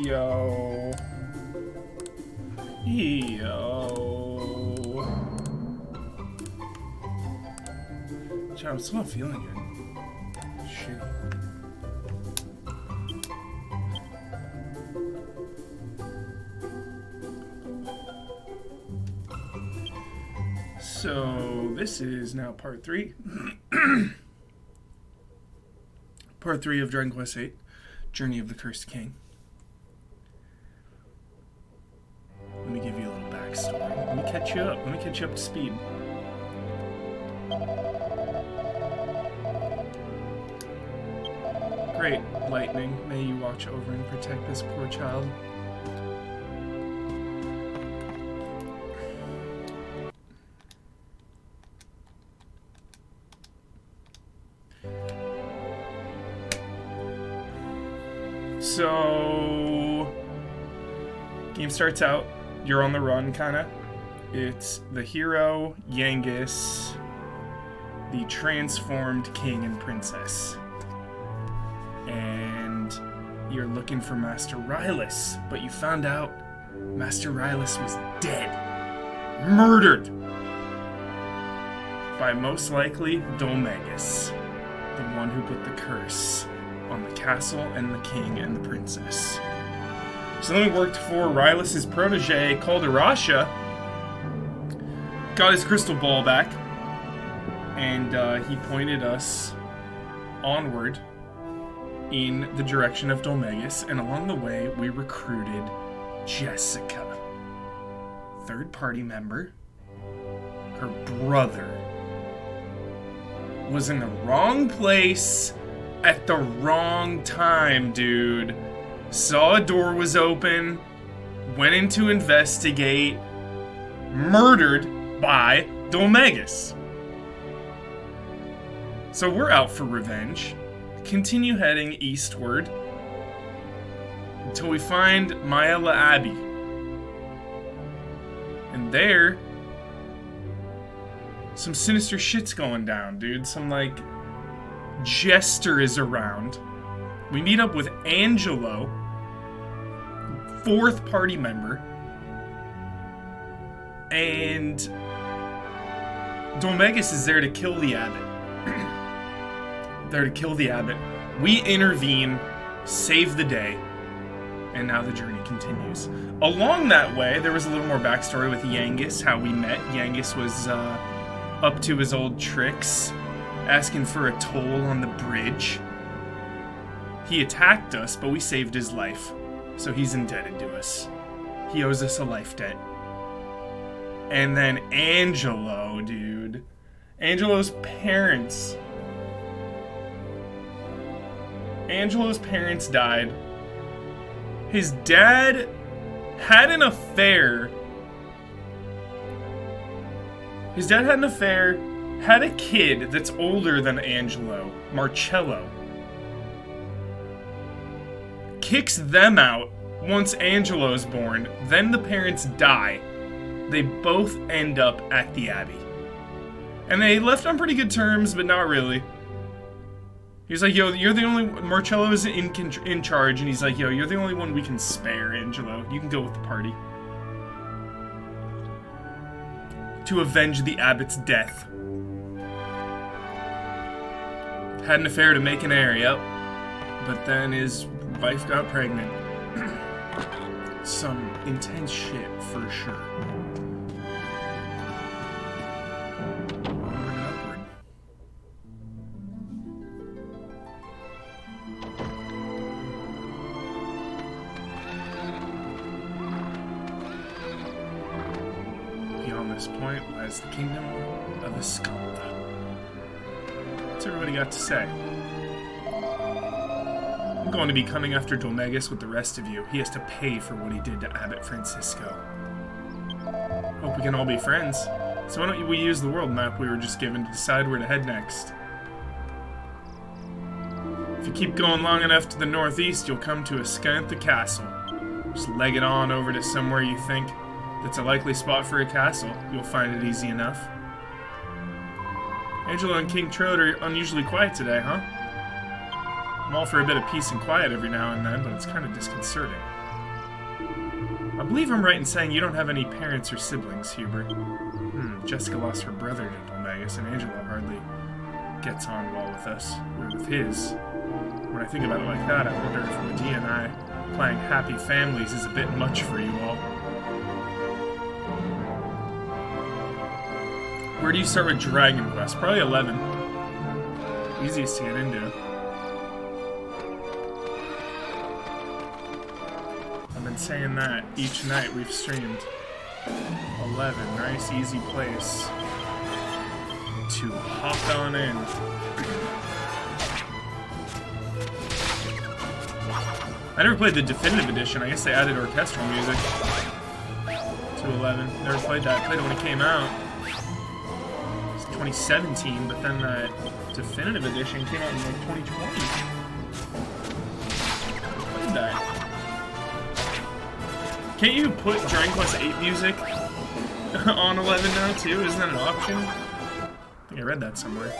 Yo. John, I'm still not feeling good. Shit. So, this is now part 3. Part 3 of Dragon Quest VIII, Journey of the Cursed King. Let me give you a little backstory. Let me catch you up. Let me catch you up to speed. Great, Lightning. May you watch over and protect this poor child. So, game starts out, you're on the run, kinda. It's the hero, Yangus, the transformed king and princess. And you're looking for Master Rylus, but you found out Master Rylus was dead. Murdered! By most likely, Dolmagus, the one who put the curse on the castle and the king and the princess. So then we worked for Rylus' protege, called Arasha, got his crystal ball back, and he pointed us onward in the direction of Dolmagus, and along the way we recruited Jessica, third party member. Her brother was in the wrong place at the wrong time, dude. Saw a door was open, went in to investigate, murdered by Dolmagus. So we're out for revenge. Continue heading eastward until we find Maella Abbey. And there, some sinister shit's going down, dude. Some, like, Jester is around. We meet up with Angelo, fourth party member, and Dolmagus is there to kill the abbot. We intervene, save the day, and now the journey continues. Along that way, there was a little more backstory with Yangus, how we met. Yangus was up to his old tricks, asking for a toll on the bridge. He attacked us, but we saved his life, so he's indebted to us. He owes us a life debt. And then Angelo, dude. Angelo's parents died. His dad had an affair. Had a kid that's older than Angelo, Marcello. Kicks them out once Angelo's born, then the parents die. They both end up at the Abbey. And they left on pretty good terms, but not really. He's like, yo, you're the only... Marcello's in charge, and he's like, yo, you're the only one we can spare, Angelo. You can go with the party. To avenge the abbot's death. Had an affair to make an heir, yep. But then his wife got pregnant. Some intense shit, for sure. Onward and upward. Beyond this point lies the kingdom of Escalda. What's everybody got to say? I'm going to be coming after Dolmagus with the rest of you. He has to pay for what he did to Abbot Francisco. Hope we can all be friends. So why don't we use the world map we were just given to decide where to head next? If you keep going long enough to the northeast, you'll come to Escantha Castle. Just leg it on over to somewhere you think that's a likely spot for a castle. You'll find it easy enough. Angelo and King Trode are unusually quiet today, huh? I'm all for a bit of peace and quiet every now and then, but it's kind of disconcerting. I believe I'm right in saying you don't have any parents or siblings, Hubert. Jessica lost her brother to Dolmagus, and Angela hardly gets on well with us, or with his. When I think about it like that, I wonder if Medea and I playing Happy Families is a bit much for you all. Where do you start with Dragon Quest? Probably 11. Easiest to get into. I've been saying that each night we've streamed. 11, nice easy place to hop on in. I never played the definitive edition. I guess they added orchestral music to 11. Never played that. Played it when it came out. It's 2017, but then that definitive edition came out in like 2020. Played that. Can't you put Dragon Quest VIII music on 11 now too? Isn't that an option? I think I read that somewhere.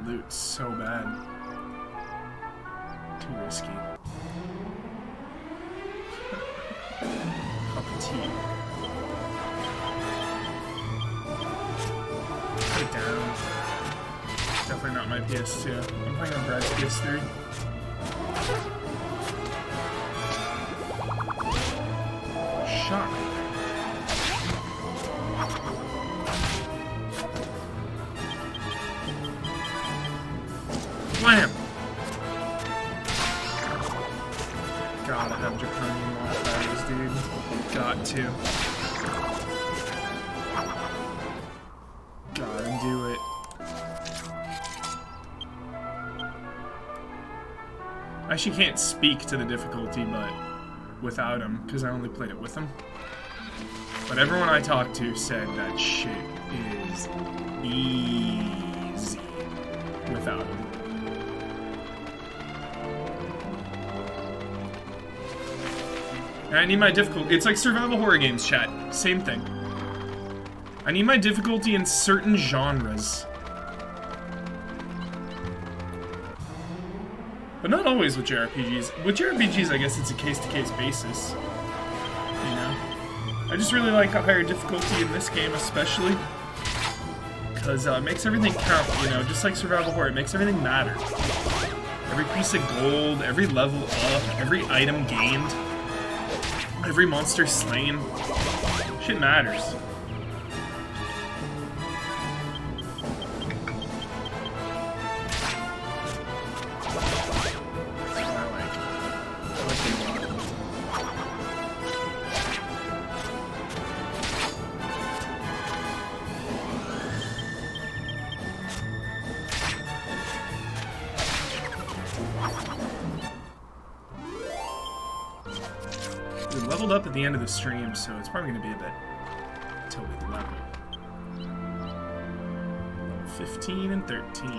Loot so bad. Too risky. Cup of tea. Put it down. Definitely not my PS2. I'm playing on Brad's PS3. Shock. Wham! Gotta have draconian modifiers, dude. Got to. Gotta do it. I actually can't speak to the difficulty, but without him, because I only played it with him. But everyone I talked to said that shit is easy without him. I need my difficulty. It's like survival horror games, chat. Same thing. I need my difficulty in certain genres. But not always with JRPGs. With JRPGs, I guess it's a case-to-case basis. You know? I just really like a higher difficulty in this game, especially. Because it makes everything count, you know? Just like survival horror, it makes everything matter. Every piece of gold, every level up, every item gained. Every monster slain. Shit matters. We leveled up at the end of the stream, so it's probably going to be a bit until we level. Level 15 and 13.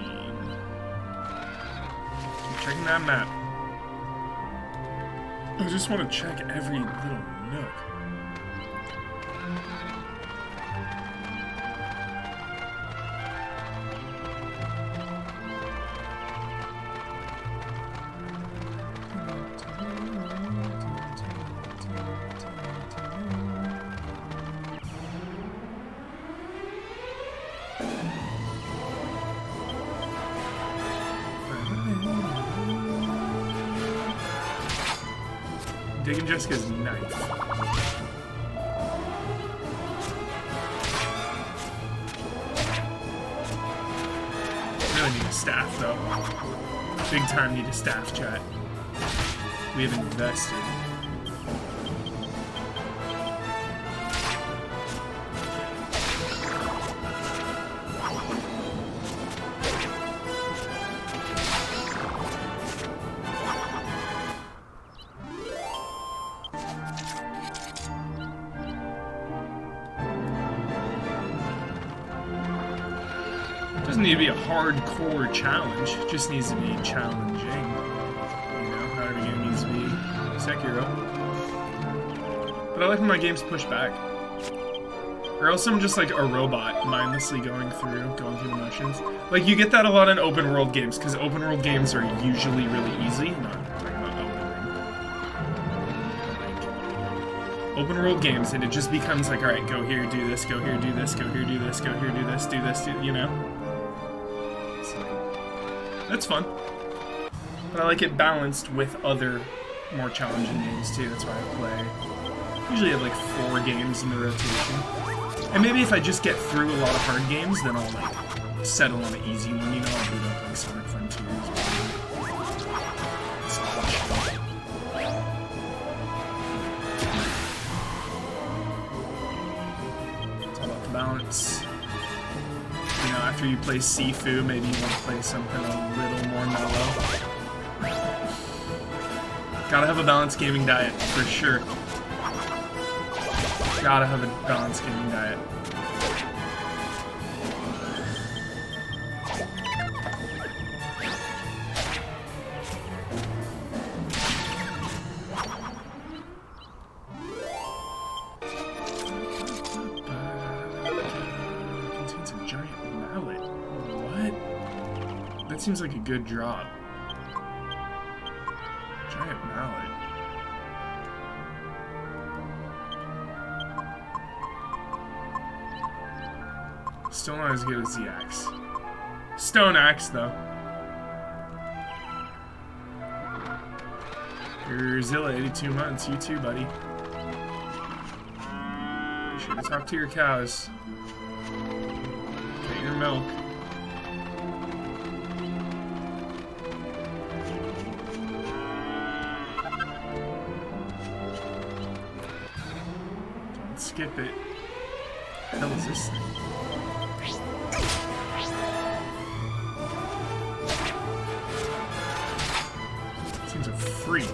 Keep checking that map. I just want to check every little nook. Digging Jessica's knife. Really need a staff, though. Big time need a staff, chat. We have invested. Doesn't need to be a hardcore challenge. It just needs to be challenging. You know, not every game needs to be Sekiro. But I like when my games push back. Or else I'm just like a robot, mindlessly going through the motions. Like, you get that a lot in open world games, because open world games are usually really easy. Not talking about Elden Ring. Open world games, and it just becomes like, alright, go here, do this, go here, do this, go here, do this, go here, do this, you know? So, that's fun. But I like it balanced with other more challenging games too. That's why I play. Usually I have like 4 games in the rotation. And maybe if I just get through a lot of hard games, then I'll like settle on an easy one, you know, I'll boot up like Sonic Frontiers. It's all about the balance. You know, after you play Sifu, maybe you want to play something a little more mellow. Gotta have a balanced gaming diet, for sure. Gotta have a balanced gaming diet. Contains a giant mallet. What? That seems like a good drop. Giant mallet. Still not as good as the axe. Stone axe, though. Zilla, 82 months. You too, buddy. Be sure to talk to your cows. Get your milk. Don't skip it. What the hell is this thing? Seems a freak.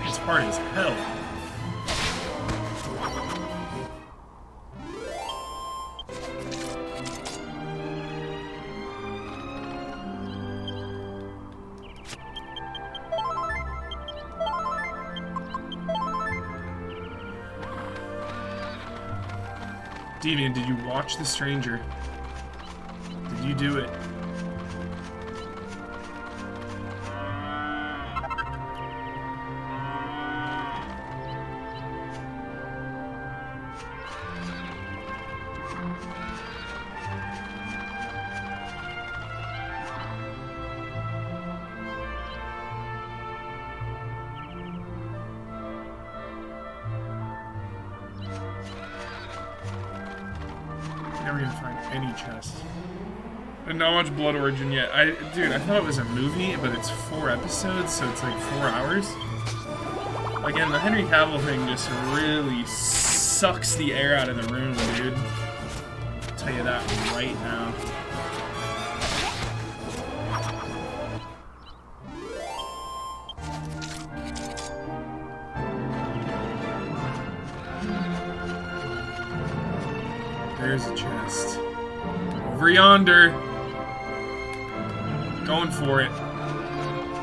It's hard as hell. Deviant, did you watch The Stranger? Did you do it? Never gonna find any chest. I did not watch Blood Origin yet. Dude, I thought it was a movie, but it's 4 episodes, so it's like 4 hours. Again, the Henry Cavill thing just really sucks the air out of the room, dude. I'll tell you that right now. There's a chest. Over yonder. Going for it.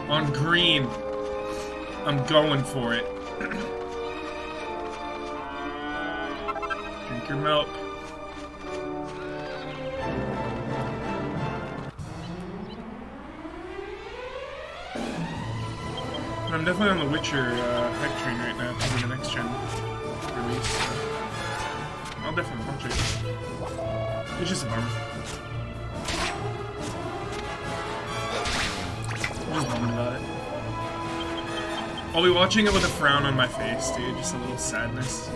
On green. I'm going for it. Drink your milk. I'm definitely on the Witcher hype train right now because of the next gen release. So I'll definitely watch it. It's just a bummer. I'm just bummed about it. I'll be watching it with a frown on my face, dude. Just a little sadness.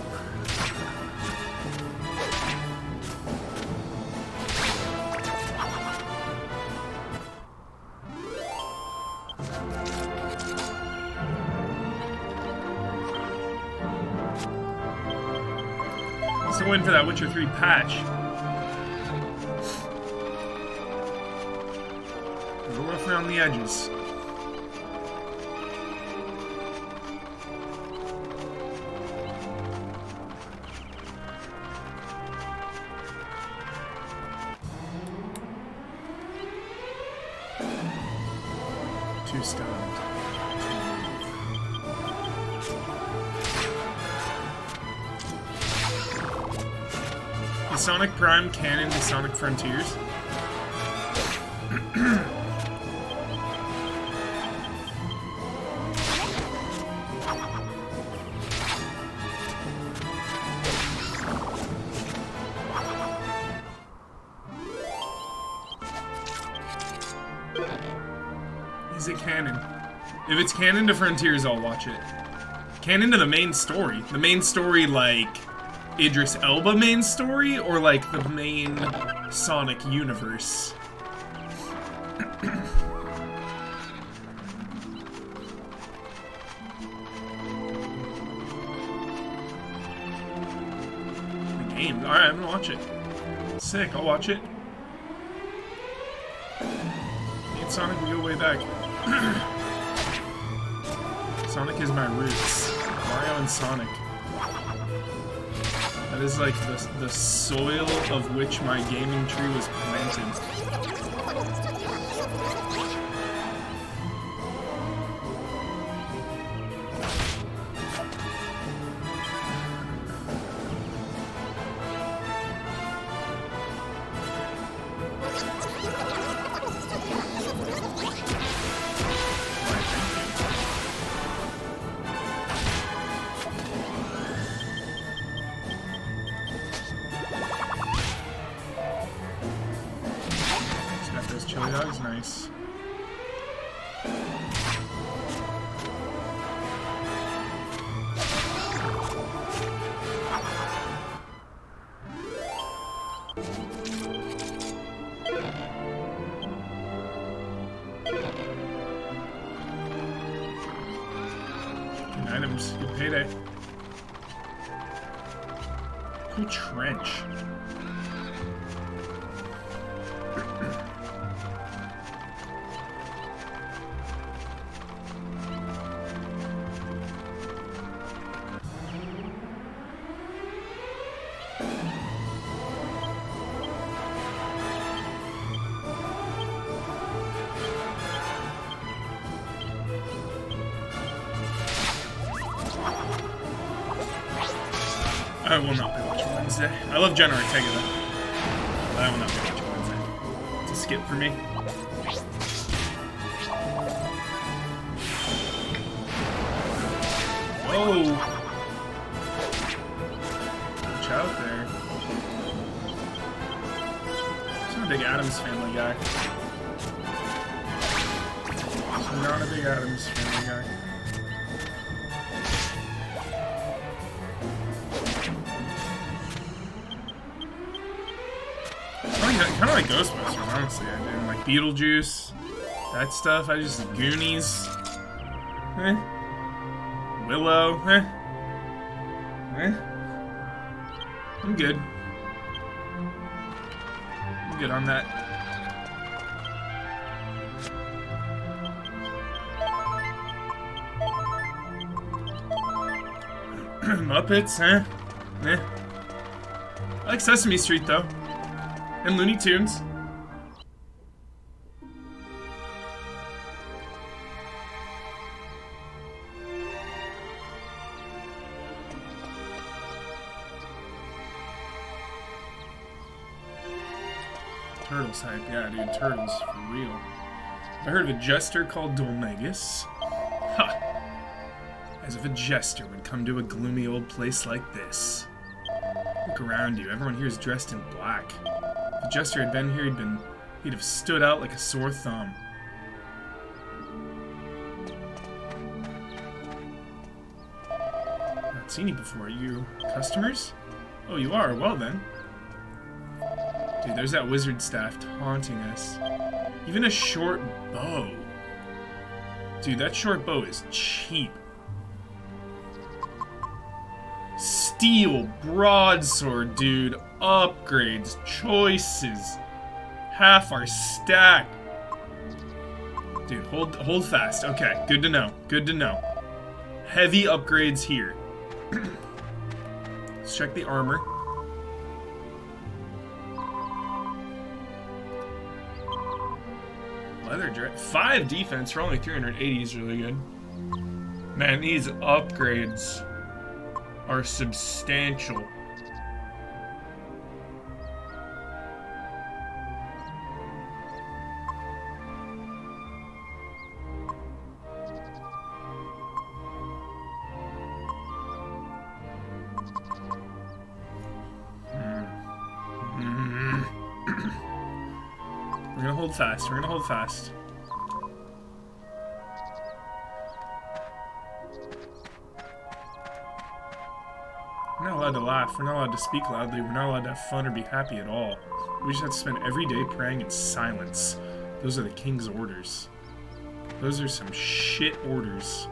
Still waiting for that Witcher 3 patch. A little rough around the edges. too stunned. Is Sonic Prime canon to Sonic Frontiers? Is it canon? If it's canon to Frontiers, I'll watch it. Canon to the main story? The main story, like Idris Elba main story, or like the main Sonic universe? The game. Alright, I'm gonna watch it. Sick, I'll watch it. Me and Sonic, we go way back. Sonic is my roots. Mario and Sonic. That is like the soil of which my gaming tree was planted. Chili dog's nice. Good items, good payday. Cool trench. I will not be watching Wednesday. I love Jenna Ortega though. But I will not be watching Wednesday. It's a skip for me. Whoa! Watch out there. I'm a big Addams Family guy. I'm not a big Addams Family guy. Kind of like Ghostbusters, honestly. I do like Beetlejuice, that stuff. I just Goonies, Willow, I'm good. I'm good on that. Muppets, I like Sesame Street though. And Looney Tunes. Turtles hype, yeah, dude, Turtles, for real. I heard of a jester called Dolmegus. Ha! As if a jester would come to a gloomy old place like this. Look around you, everyone here is dressed in black. If the jester had been here, he'd have stood out like a sore thumb. Not seen you before. You customers? Oh, you are? Well then. Dude, there's that wizard staff taunting us. Even a short bow. Dude, that short bow is cheap. Steel broadsword, dude. Upgrades, choices. Half our stack. Dude, hold fast. Okay, good to know. Good to know. Heavy upgrades here. Let's check the armor. leather dress. 5 defense for only 380 is really good. Man, these upgrades are substantial. We're gonna hold fast. We're gonna hold fast. We're not allowed to laugh. We're not allowed to speak loudly. We're not allowed to have fun or be happy at all. We just have to spend every day praying in silence. Those are the king's orders. Those are some shit orders.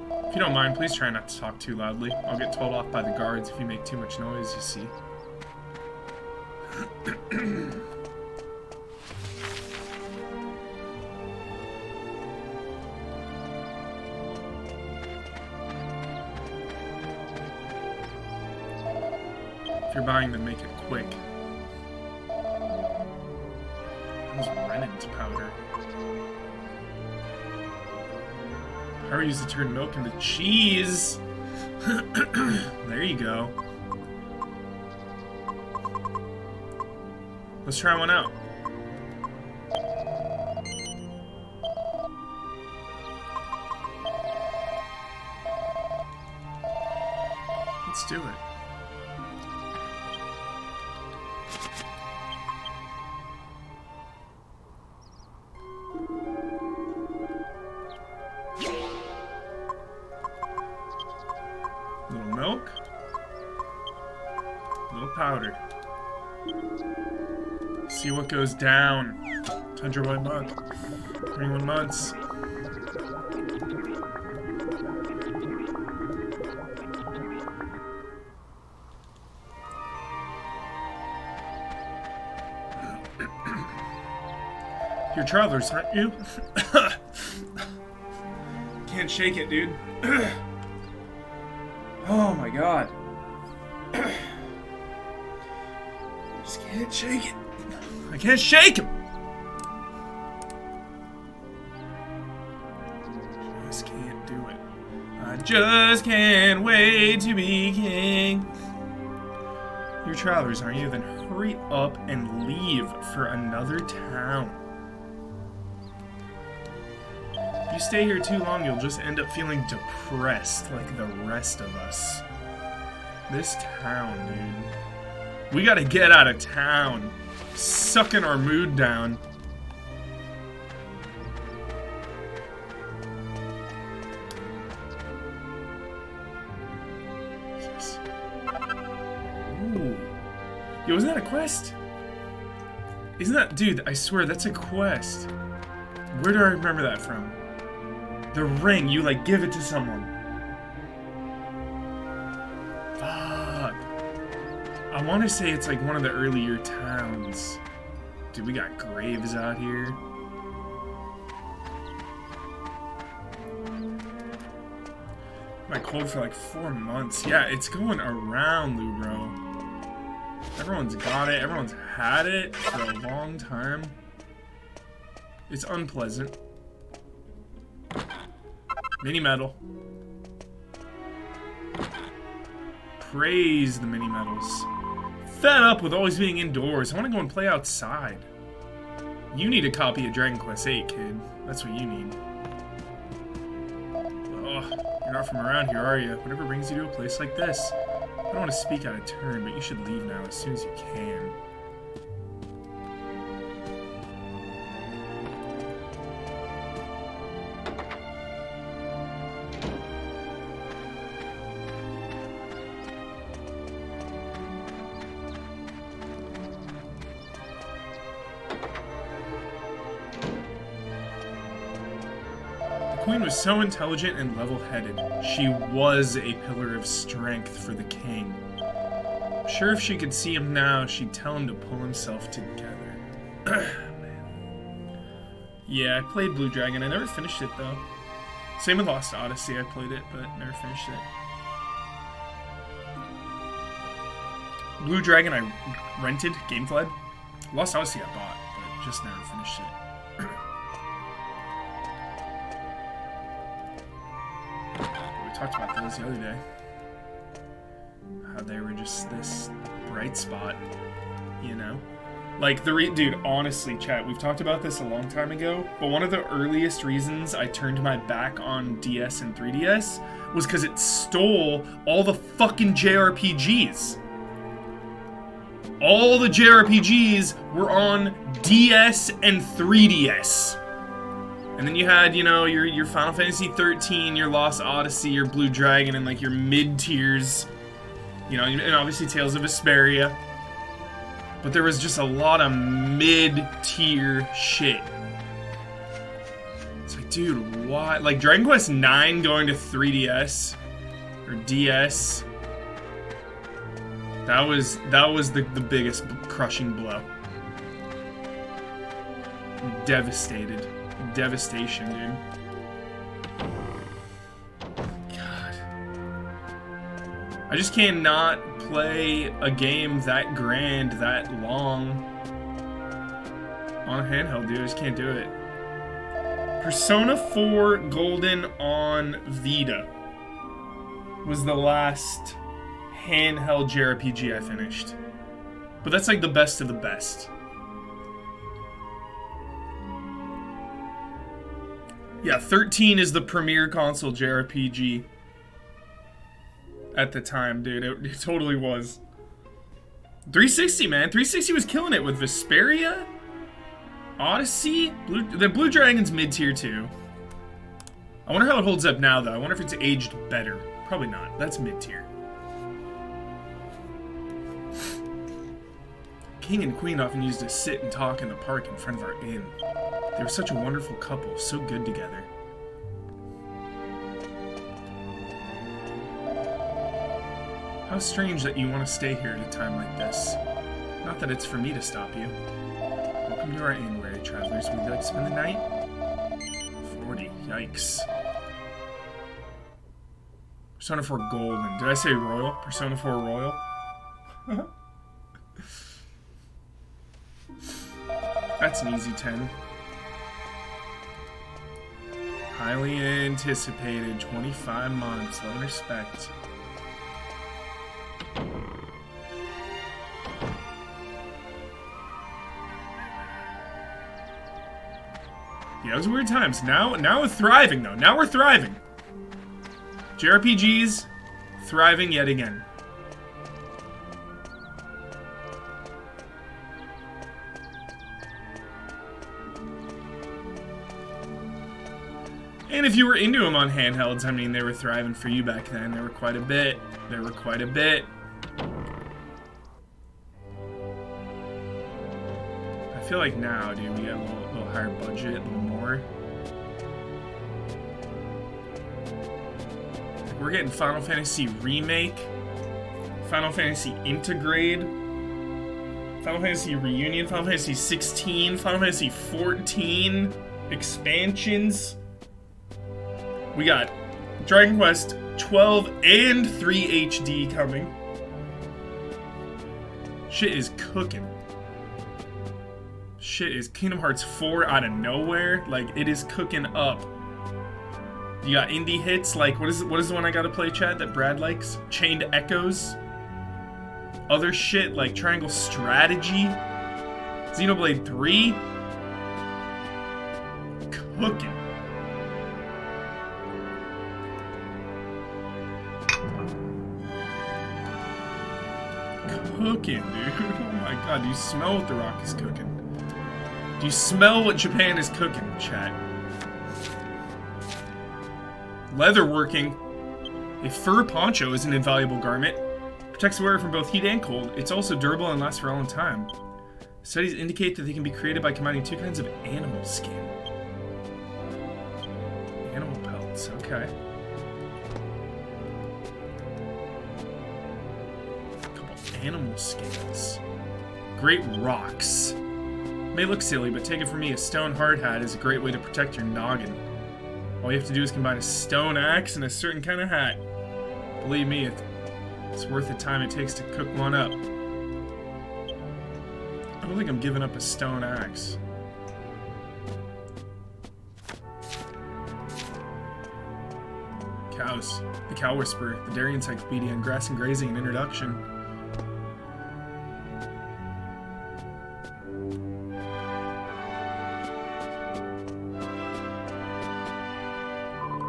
If you don't mind, please try not to talk too loudly. I'll get told off by the guards if you make too much noise, you see. If you're buying them, make it quick. That was Renan's powder. How are you to turn milk into cheese? There you go. Let's try one out. Let's do it. Little milk. Little powder. See what goes down. 100 white month. 21 months. You're travelers, aren't you? Can't shake it, dude. Oh my god. Just can't shake it. I can't shake him. Just can't do it. I just can't wait to be king. You're travelers, aren't you? Then hurry up and leave for another town. If you stay here too long, you'll just end up feeling depressed like the rest of us. This town, dude. We gotta get out of town. Sucking our mood down. Ooh. Yo, isn't that a quest? Isn't that... Dude, I swear, that's a quest. Where do I remember that from? The ring. You, like, give it to someone. Fuck. I want to say it's, like, one of the earlier towns. Dude, we got graves out here. My cold for, like, 4 months. Yeah, it's going around, Lubro. Everyone's got it. Everyone's had it for a long time. It's unpleasant. Mini medal. Praise the mini medals. Fed up with always being indoors. I want to go and play outside. You need a copy of Dragon Quest VIII, kid. That's what you need. Ugh, you're not from around here, are you? Whatever brings you to a place like this. I don't want to speak out of turn, but you should leave now as soon as you can. The queen was so intelligent and level-headed. She was a pillar of strength for the king. I'm sure if she could see him now, she'd tell him to pull himself together. Man. Yeah, I played Blue Dragon. I never finished it, though. Same with Lost Odyssey. I played it, but never finished it. Blue Dragon I rented, Gamefly. Lost Odyssey I bought, but Just never finished it. We talked about those the other day. How they were just this bright spot, you know? Like, dude, honestly, chat, we've talked about this a long time ago, but one of the earliest reasons I turned my back on DS and 3DS was because it stole all the fucking JRPGs. All the JRPGs were on DS and 3DS. And then you had, you know, your Final Fantasy 13, your Lost Odyssey, your Blue Dragon, and like your mid-tiers. You know, and obviously Tales of Vesperia. But there was just a lot of mid-tier shit. It's like, dude, why? Like, Dragon Quest IX going to 3DS or DS. That was the biggest crushing blow. Devastated. Devastation, dude. God. I just cannot play a game that grand, that long on a handheld, dude. I just can't do it. Persona 4 Golden on Vita was the last handheld JRPG I finished. But that's like the best of the best. Yeah, 13 is the premier console JRPG at the time, dude. It totally was. 360, man. 360 was killing it with Vesperia, Odyssey, the Blue Dragon's mid-tier too. I wonder how it holds up now, though. I wonder if it's aged better. Probably not. That's mid-tier. King and Queen often used to sit and talk in the park in front of our inn. They were such a wonderful couple, so good together. How strange that you want to stay here at a time like this. Not that it's for me to stop you. Welcome to our inn, weary travelers. Would you like to spend the night? 40. Yikes. Persona 4 Golden. Did I say Royal? Persona 4 Royal? That's an easy 10. Highly anticipated. 25 months. Love and respect. Yeah, it was weird times. Now we're thriving, though. Now we're thriving. JRPGs, thriving yet again. And if you were into them on handhelds, I mean, they were thriving for you back then. There were quite a bit. There were quite a bit. I feel like now, dude, we got a little higher budget, a little more. Like we're getting Final Fantasy Remake, Final Fantasy Integrate, Final Fantasy Reunion, Final Fantasy 16, Final Fantasy 14 expansions. We got Dragon Quest 12 and 3 HD coming. Shit is cooking. Shit is Kingdom Hearts 4 out of nowhere. Like, it is cooking up. You got indie hits like, what is the one I gotta play, chat, that Brad likes? Chained Echoes. Other shit like Triangle Strategy. Xenoblade 3. Cooking. Cooking, dude. Oh my god, do you smell what The Rock is cooking? Do you smell what Japan is cooking, chat? Leatherworking. A fur poncho is an invaluable garment. Protects the wearer from both heat and cold. It's also durable and lasts for a long time. Studies indicate that they can be created by combining two kinds of animal skin. Animal pelts, okay. Animal skins. Great rocks. May look silly, but take it from me, a stone hard hat is a great way to protect your noggin. All you have to do is combine a stone axe and a certain kind of hat. Believe me, it's worth the time it takes to cook one up. I don't think I'm giving up a stone axe. cows. The Cow Whisperer, the Dairy Encyclopedia, and Grass and Grazing, an introduction.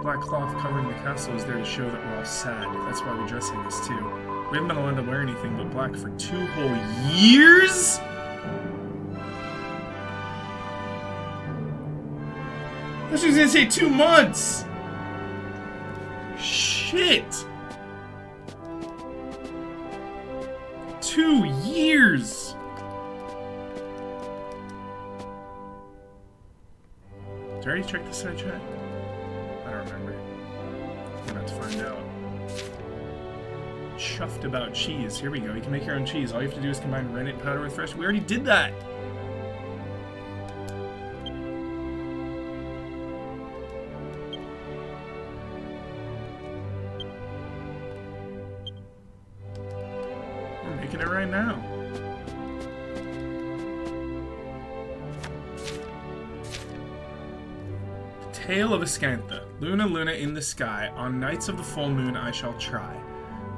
Black cloth covering the castle is there to show that we're all sad. That's why we're dressing this too. We haven't been allowed to wear anything but black for 2 whole years? I thought she was gonna say 2 months! Shit! 2 years! Did I already check the side chat? I don't remember. I'm about to find out. Chuffed about cheese. Here we go. You can make your own cheese. All you have to do is combine rennet powder with fresh. We already did that! We're making it right now. Tale of Ascantha. Luna, Luna in the sky, on nights of the full moon I shall try.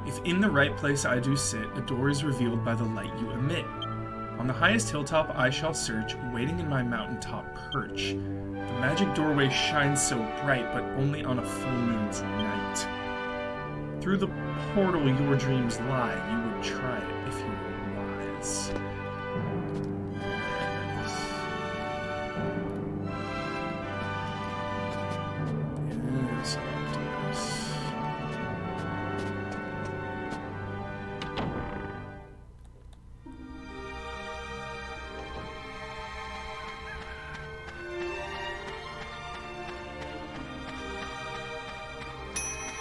If in the right place I do sit, a door is revealed by the light you emit. On the highest hilltop I shall search, waiting in my mountaintop perch. The magic doorway shines so bright, but only on a full moon's night. Through the portal your dreams lie, you would try it if you were wise.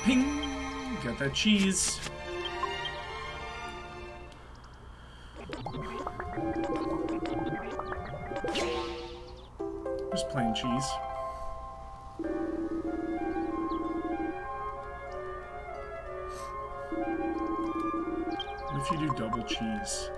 Ping! Got that cheese. Just plain cheese. What if you do double cheese?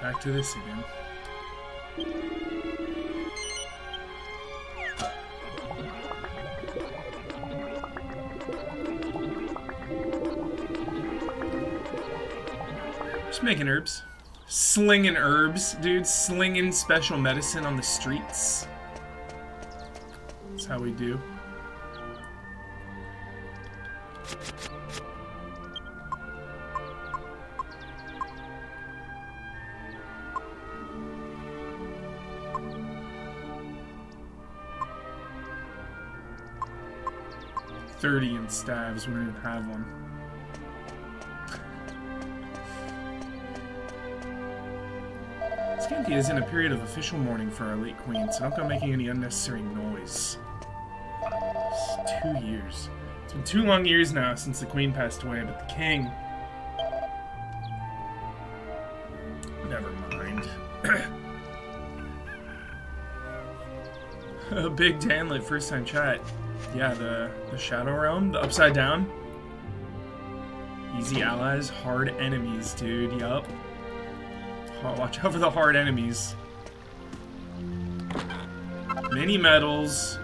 Back to this again. Just making herbs. Slinging herbs, dude. Slinging special medicine on the streets. That's how we do. $30 in staves, we don't even have one. Scanty is in a period of official mourning for our late queen, so don't go making any unnecessary noise. It's 2 years. It's been 2 long years now since the queen passed away, but the king... Never mind. Big Danlet, first time chat. Yeah, the Shadow Realm, the Upside Down. Easy allies, hard enemies, dude. Yup. Watch out for the hard enemies. Mini medals.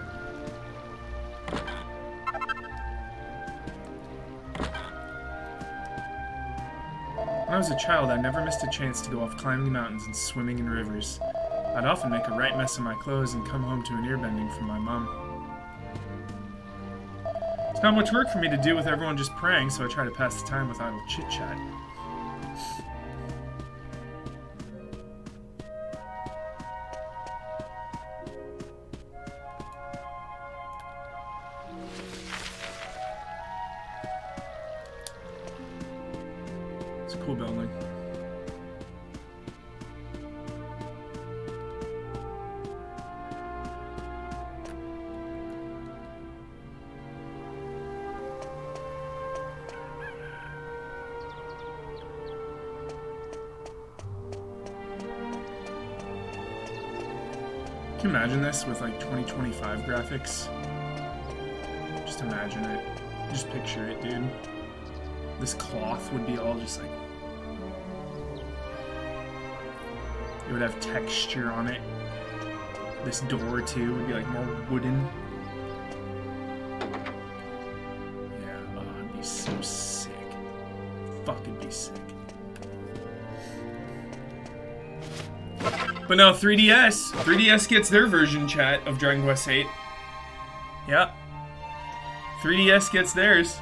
When I was a child, I never missed a chance to go off climbing mountains and swimming in rivers. I'd often make a right mess of my clothes and come home to an earbending from my mom. It's not much work for me to do with everyone just praying, so I try to pass the time with idle chit-chat. It's a cool building. Can you imagine this with like 2025 graphics? Just imagine it. Just picture it, dude. This cloth would be all just like... It would have texture on it. This door, too, would be like more wooden. Yeah, oh, it'd be so sick. Fuck, it'd be sick. But no, 3DS. 3DS gets their version, chat, of Dragon Quest VIII. Yeah. 3DS gets theirs.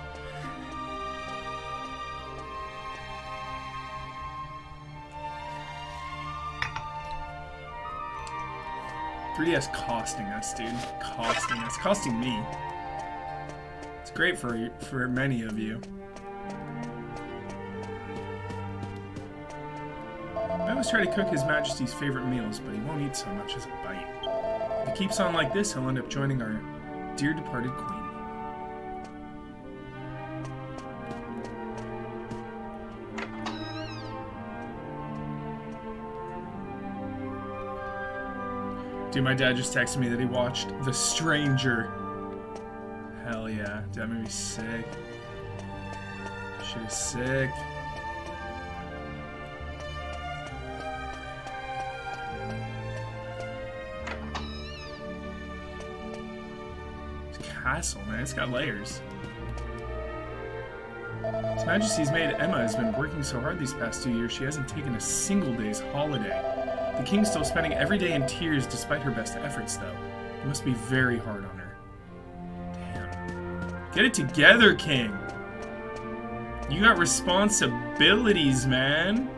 .3DS costing us, dude. Costing us. Costing me. It's great for many of you. I always try to cook His Majesty's favorite meals, but he won't eat so much as a bite. If it keeps on like this, he'll end up joining our dear departed queen. Dude, my dad just texted me that he watched The Stranger. Hell yeah. Dude, that made me sick. Shit is sick. This castle, man. It's got layers. His Majesty's maid Emma has been working so hard these past 2 years she hasn't taken a single day's holiday. The king's still spending every day in tears despite her best efforts, though. It must be very hard on her. Damn. Get it together, king! You got responsibilities, man!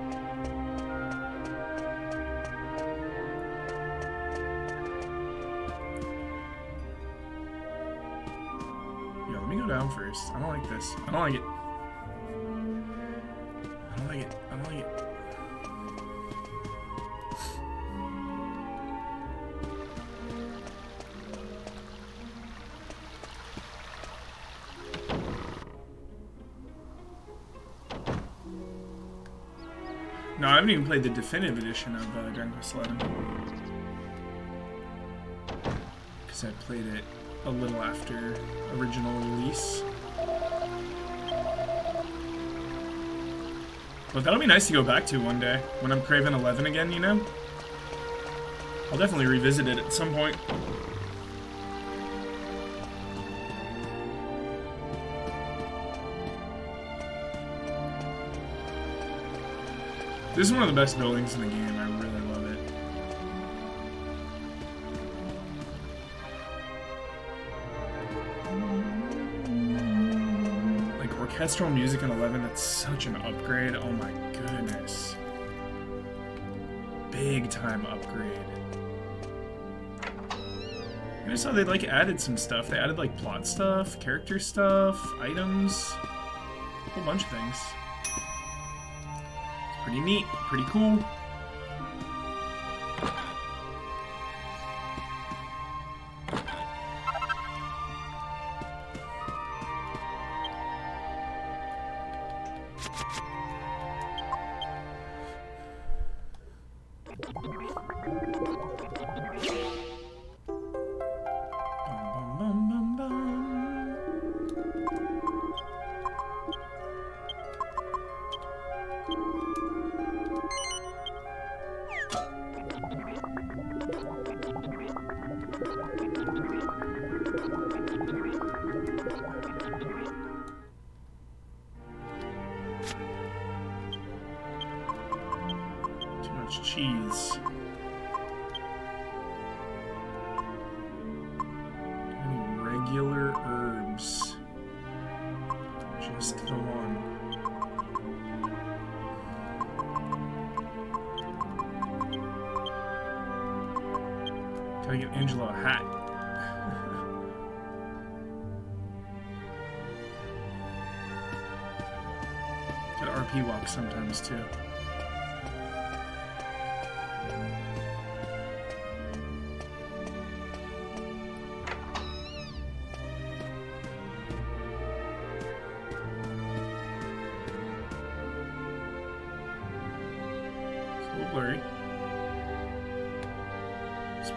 Yo, let me go down first. I don't like this. I don't like it. I don't like it. I don't like it. No, I haven't even played the definitive edition of Dragon Quest XI. Because I played it a little after original release. But that'll be nice to go back to one day. When I'm craving 11 again, you know? I'll definitely revisit it at some point. This is one of the best buildings in the game. I really love it. Like orchestral music in 11, that's such an upgrade. Oh my goodness. Big time upgrade. I just saw they like added some stuff. They added like plot stuff, character stuff, items, a whole bunch of things. Pretty neat, pretty cool. Cheese. Any regular herbs? Just the one. Gotta get Angela a hat. Gotta RP walk sometimes too.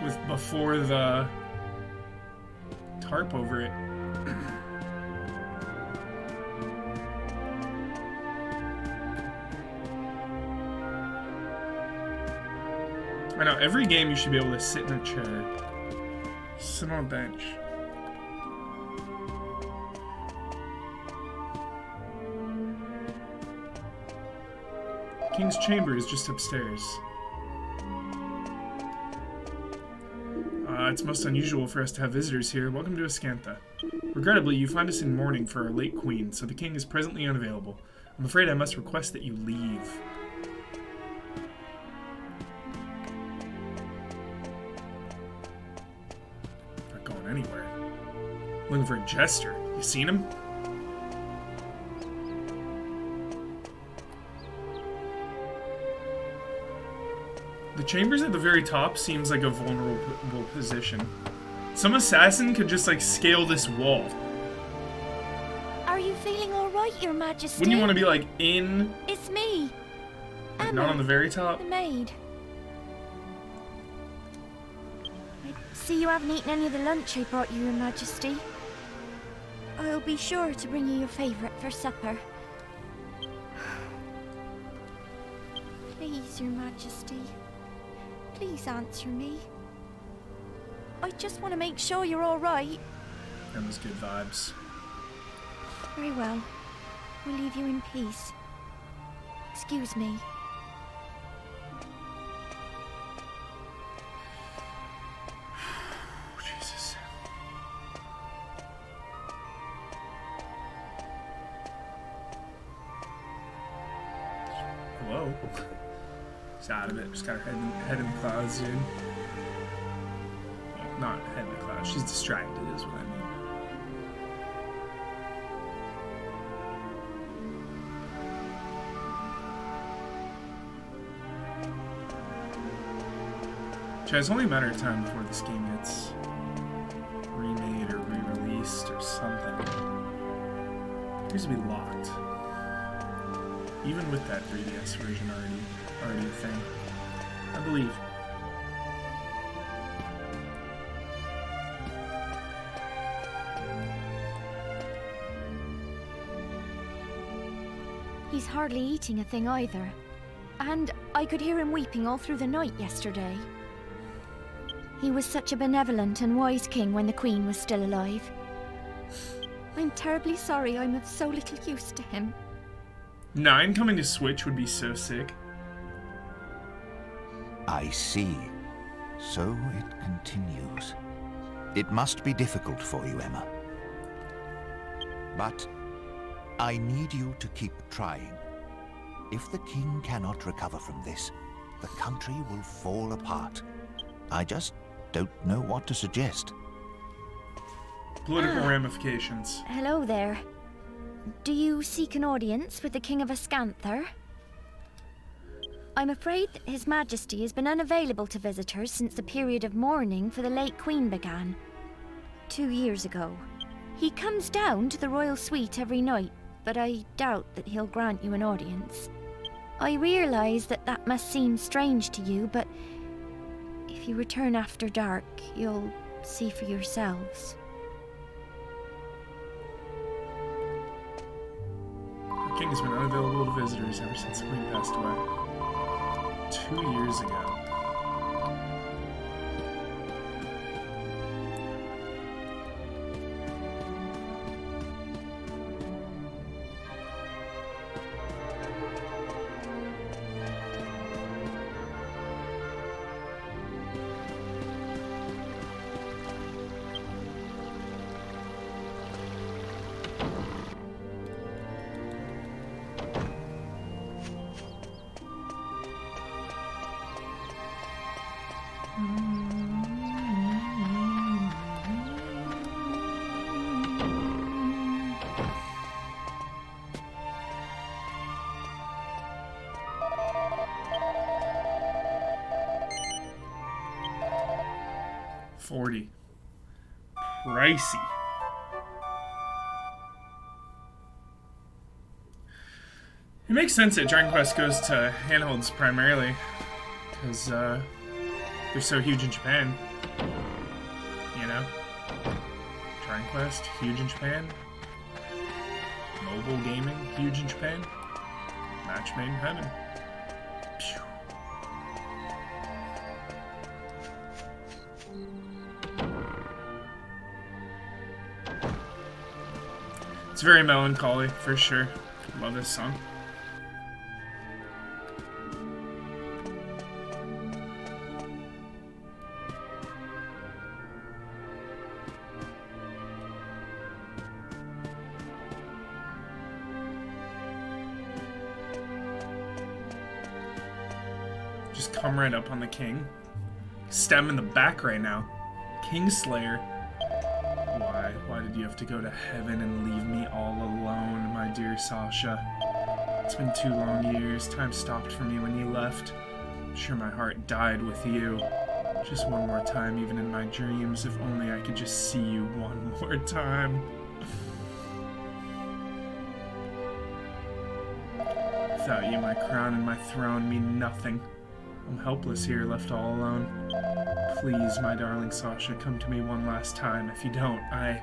with before the tarp over it. I know, every game you should be able to sit in a chair. Sit on a bench. King's Chamber is just upstairs. It's most unusual for us to have visitors here. Welcome to Ascantha. Regrettably, you find us in mourning for our late queen, so the king is presently unavailable. I'm afraid I must request that you leave. Not going anywhere. Looking for a jester. You seen him? The chambers at the very top seems like a vulnerable position. Some assassin could just, like, scale this wall. Are you feeling all right, Your Majesty? Wouldn't you want to be, like, in... It's me. Like, Emma, not on the very top? the maid. I see you haven't eaten any of the lunch I brought you, Your Majesty. I'll be sure to bring you your favourite for supper. Please, Your Majesty. Please answer me. I just want to make sure you're all right. That was good vibes. Very well. We'll leave you in peace. Excuse me. Oh, Jesus. Hello? She's out of it. Just got her head in the clouds, dude. Well, not head in the clouds. She's distracted, is what I mean. It's only a matter of time before this game gets remade or re-released or something. It appears to be locked. Even with that 3DS version already a thing. I believe. He's hardly eating a thing either. And I could hear him weeping all through the night yesterday. He was such a benevolent and wise king when the Queen was still alive. I'm terribly sorry I'm of so little use to him. 9 coming to Switch would be so sick. I see. So it continues. It must be difficult for you, Emma. But I need you to keep trying. If the king cannot recover from this, the country will fall apart. I just don't know what to suggest. Political ramifications. Hello there. Do you seek an audience with the King of Ascantha? I'm afraid that His Majesty has been unavailable to visitors since the period of mourning for the late Queen began 2 years ago. He comes down to the royal suite every night, but I doubt that he'll grant you an audience. I realise that that must seem strange to you, but if you return after dark, you'll see for yourselves. The king has been unavailable to visitors ever since the Queen passed away. 2 years ago. $40. Pricey. It makes sense that Dragon Quest goes to handhelds primarily, because they're so huge in Japan. Dragon Quest, huge in Japan. Mobile gaming, huge in Japan. Match made in heaven. Phew. It's very melancholy, for sure. Love this song. Just come right up on the king. Stab him in the back right now. Kingslayer. Why? Why did you have to go to heaven and leave me all alone, my dear Sasha? It's been 2 long years. Time stopped for me when you left. I'm sure my heart died with you. Just one more time, even in my dreams. If only I could just see you one more time. Without you, my crown and my throne mean nothing. I'm helpless here, left all alone. Please, my darling Sasha, come to me one last time. If you don't, I...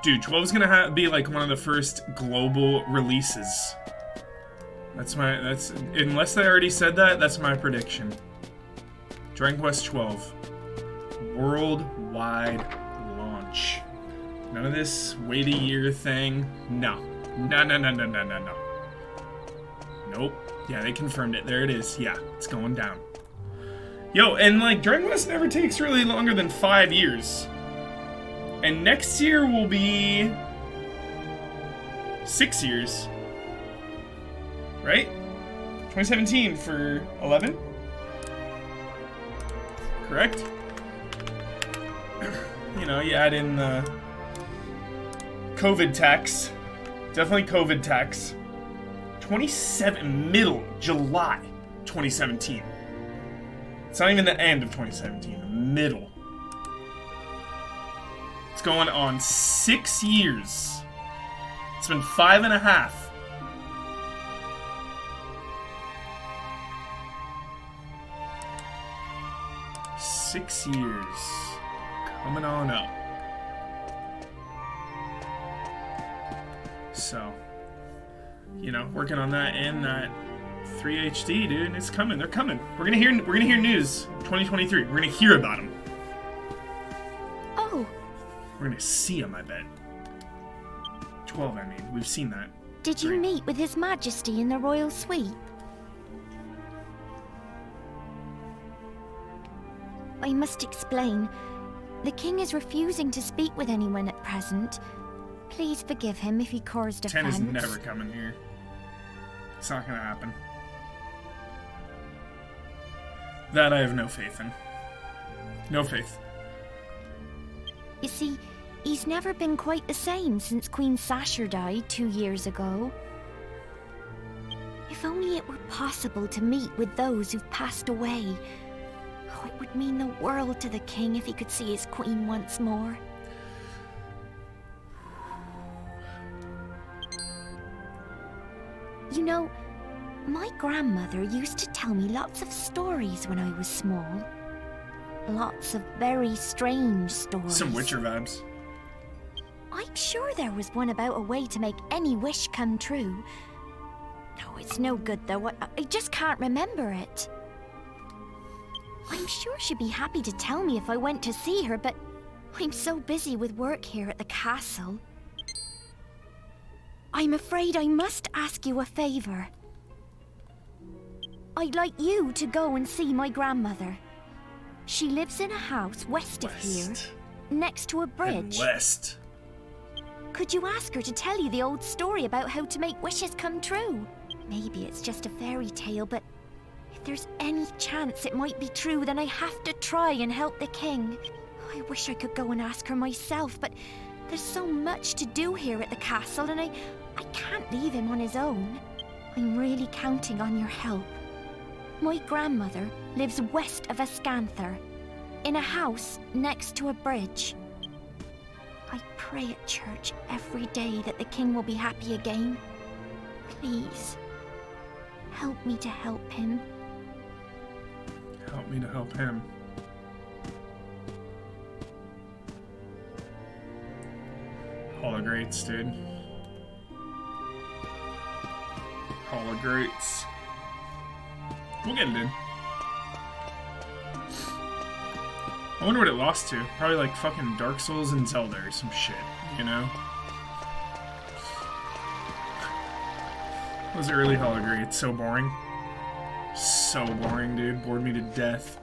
Dude, 12 is gonna be like one of the first global releases. That's unless they already said that, that's my prediction. Dragon Quest 12. Worldwide launch. None of this wait a year thing. No. No. Nope. Yeah, they confirmed it. There it is. Yeah, it's going down. Yo, and like, Dragon Quest never takes really longer than 5 years. And next year will be 6 years. Right? 2017 for 11? Correct? You know, you add in the COVID tax. Definitely COVID tax. Middle July 2017. It's not even the end of 2017, the middle. It's going on 6 years. It's been 5.5. Six years. Coming on up. So, you know, working on that and that 3 HD, dude. It's coming. They're coming. We're gonna hear news. 2023. We're gonna hear about them. Oh. We're gonna see him, I bet. 12, I mean. We've seen that. Did you meet with His Majesty in the royal suite? I must explain. The king is refusing to speak with anyone at present. Please forgive him if he caused offense. 10 is never coming here. It's not gonna happen. That I have no faith in. No faith. You see, he's never been quite the same since Queen Sasha died 2 years ago. If only it were possible to meet with those who've passed away. Oh, it would mean the world to the king if he could see his queen once more. You know, my grandmother used to tell me lots of stories when I was small. Lots of very strange stories. Some Witcher vibes. I'm sure there was one about a way to make any wish come true. No, it's no good though. I just can't remember it. I'm sure she'd be happy to tell me if I went to see her, but I'm so busy with work here at the castle. I'm afraid I must ask you a favor. I'd like you to go and see my grandmother. She lives in a house west of here, next to a bridge. And west. Could you ask her to tell you the old story about how to make wishes come true? Maybe it's just a fairy tale, but if there's any chance it might be true, then I have to try and help the king. I wish I could go and ask her myself, but there's so much to do here at the castle, and I can't leave him on his own. I'm really counting on your help. My grandmother lives west of Ascanther, in a house next to a bridge. I pray at church every day that the king will be happy again. Please, help me to help him. Help me to help him. Hall of Greats, dude. Hall of Greats. We'll get it in. I wonder what it lost to. Probably like fucking Dark Souls and Zelda or some shit, you know? Those early Hall of Greats, so boring. So boring, dude. Bored me to death.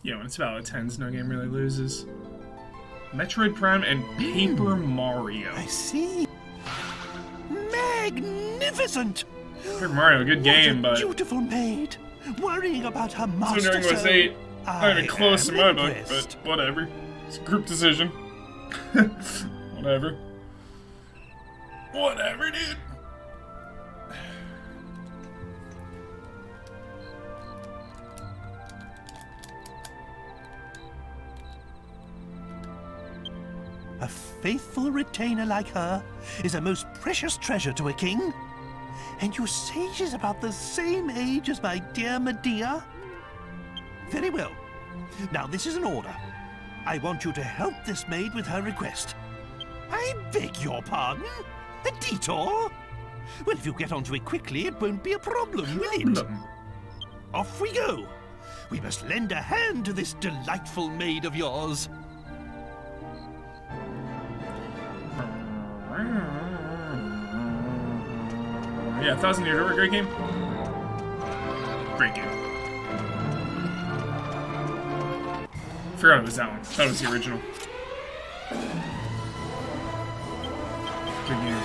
Yeah, when it's valid 10s, no game really loses. Metroid Prime and Paper Mario. I see. Magnificent! Paper Mario, good game, What a but beautiful maid, worrying about her master. considering was 8, not even close in my book, impressed. but whatever. It's a group decision. Whatever. Whatever, dude. A faithful retainer like her is a most precious treasure to a king. And you say she's about the same age as my dear Medea? Very well. Now this is an order. I want you to help this maid with her request. I beg your pardon? A detour? Well, if you get onto it quickly, it won't be a problem, will it? Off we go. We must lend a hand to this delightful maid of yours. Yeah, 1,000 Year Door, great game. Great game. Forgot it was that one. Thought it was the original. Good game.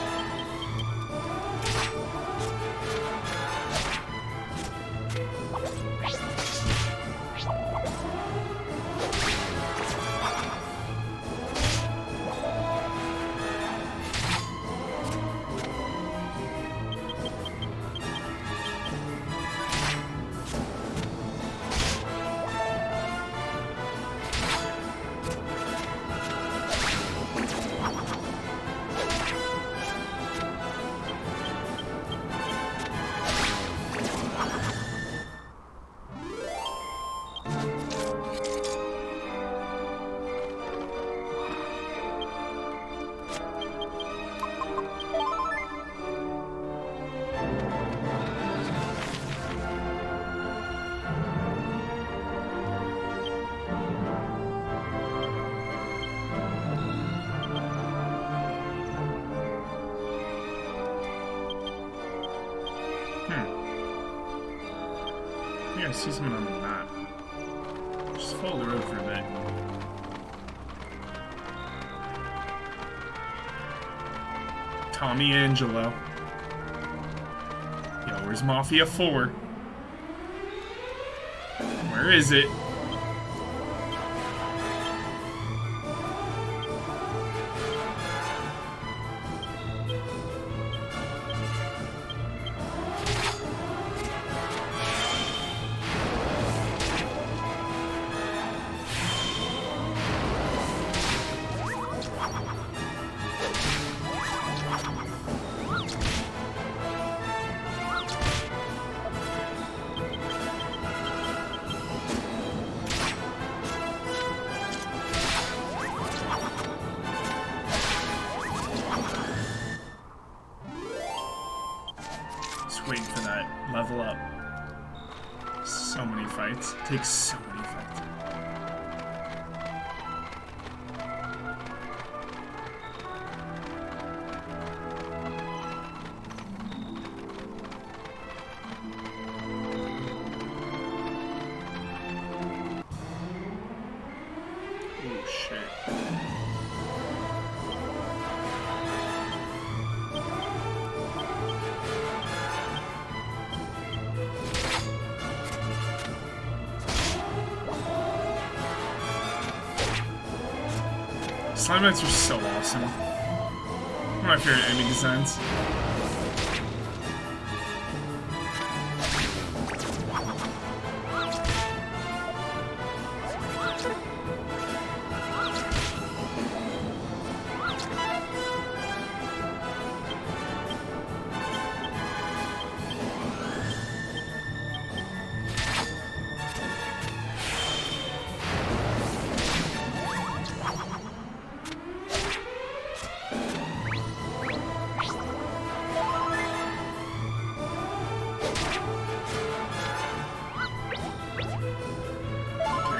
I see something on the map. Just follow the road for a bit. Tommy Angelo. Yo, where's Mafia 4? Where is it? Waiting for that level up. So many fights. Takes so many fights. Oh shit. Slime Knights are so awesome. One of my favorite enemy designs.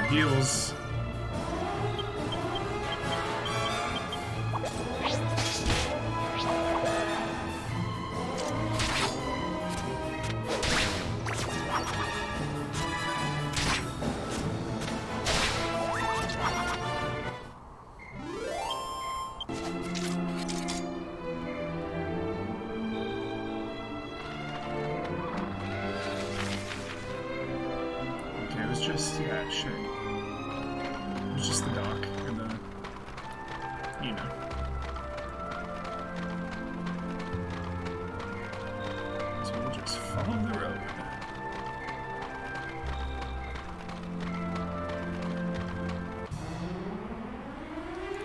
Heals. Okay, it was just, yeah, sure. It was just the dock, and the, you know. So we'll just follow the road.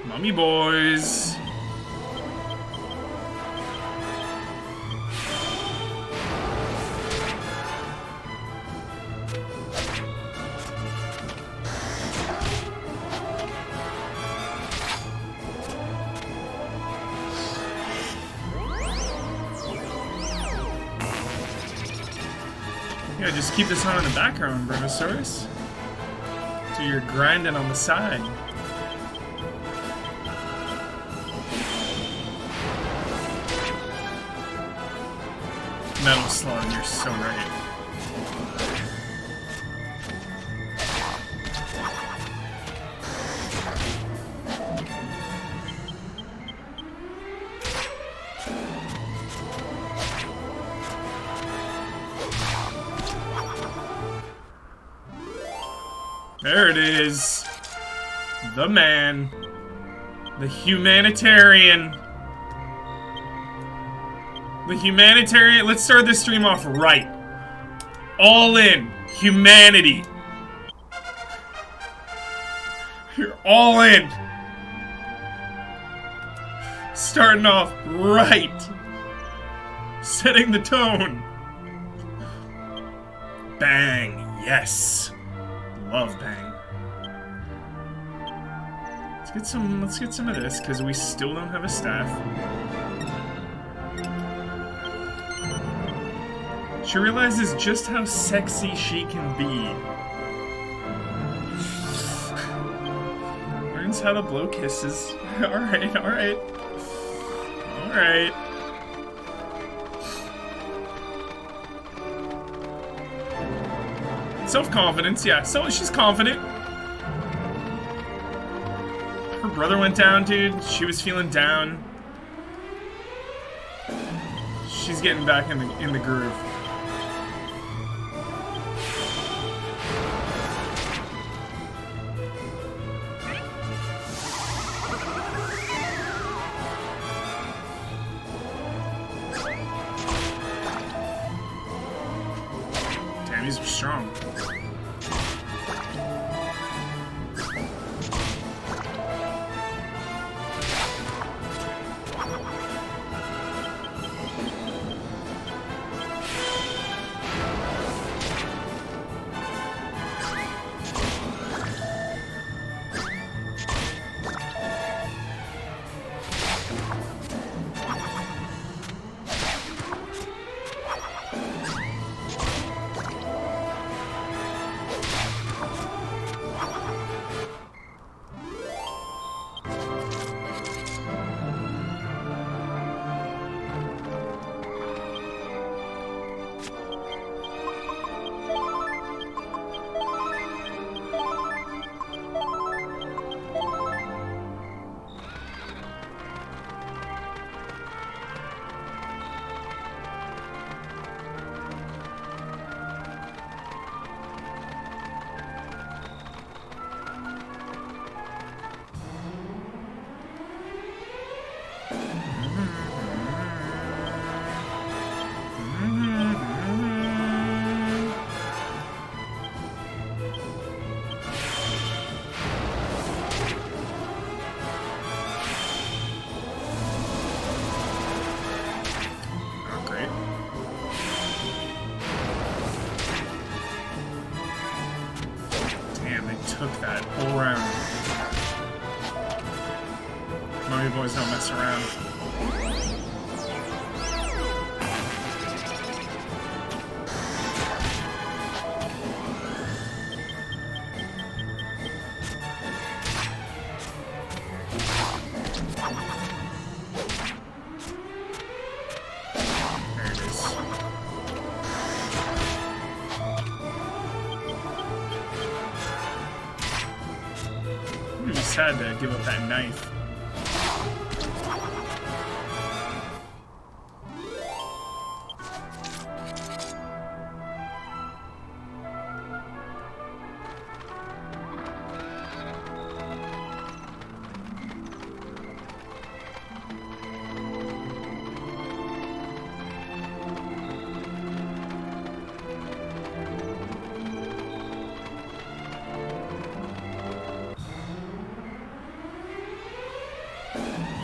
Mummy boys! Yeah, just keep this on in the background, Brontosaurus. So you're grinding on the side. Metal Slug, you're so right. There it is. The man. The humanitarian. The humanitarian. Let's start this stream off right. All in. Humanity. You're all in. Starting off right. Setting the tone. Bang. Yes. Love bang. Let's get some of this, because we still don't have a staff. She realizes just how sexy she can be. Learns how to blow kisses. Alright, alright. Alright. Self-confidence, yeah. So she's confident. Her brother went down, dude. She was feeling down. She's getting back in the groove. Damn, these are strong. Full round. Mummy boys don't mess around. Sad to give up that knife.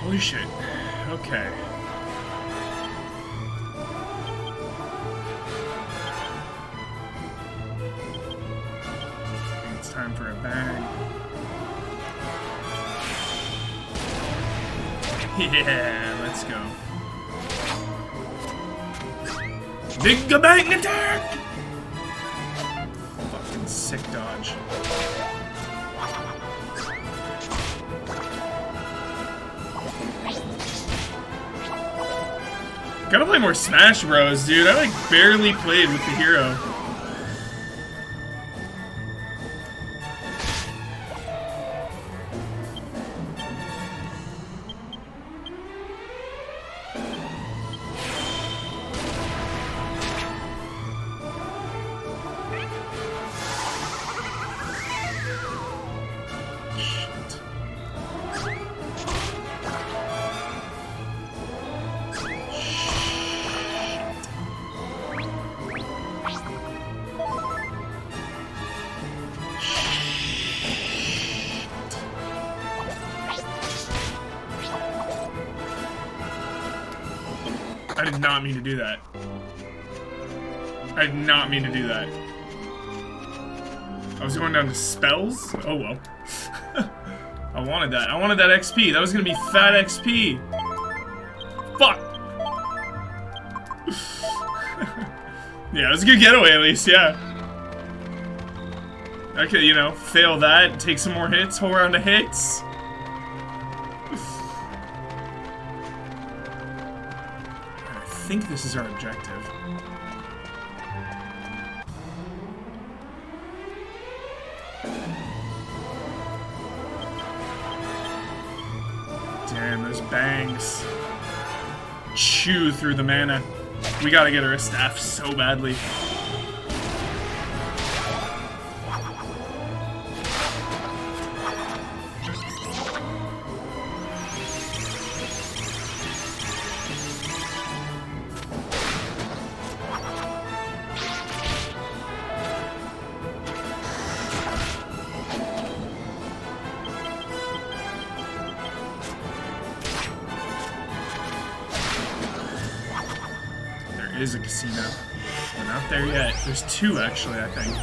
Holy shit. Okay. It's time for a bag. Yeah, let's go. Big bang attack! Fucking sick dodge. Gotta play more Smash Bros, dude. I like barely played with the hero. I did not mean to do that. I did not mean to do that. I was going down to spells? Oh well. I wanted that. I wanted that XP. That was gonna be fat XP. Fuck! Yeah, it was a good getaway at least, yeah. I could, you know, fail that, take some more hits, whole round of hits. I think this is our objective. Damn, those bangs chew through the mana. We gotta get her a staff so badly. Is a casino. We're not there yet. There's two, actually, I think.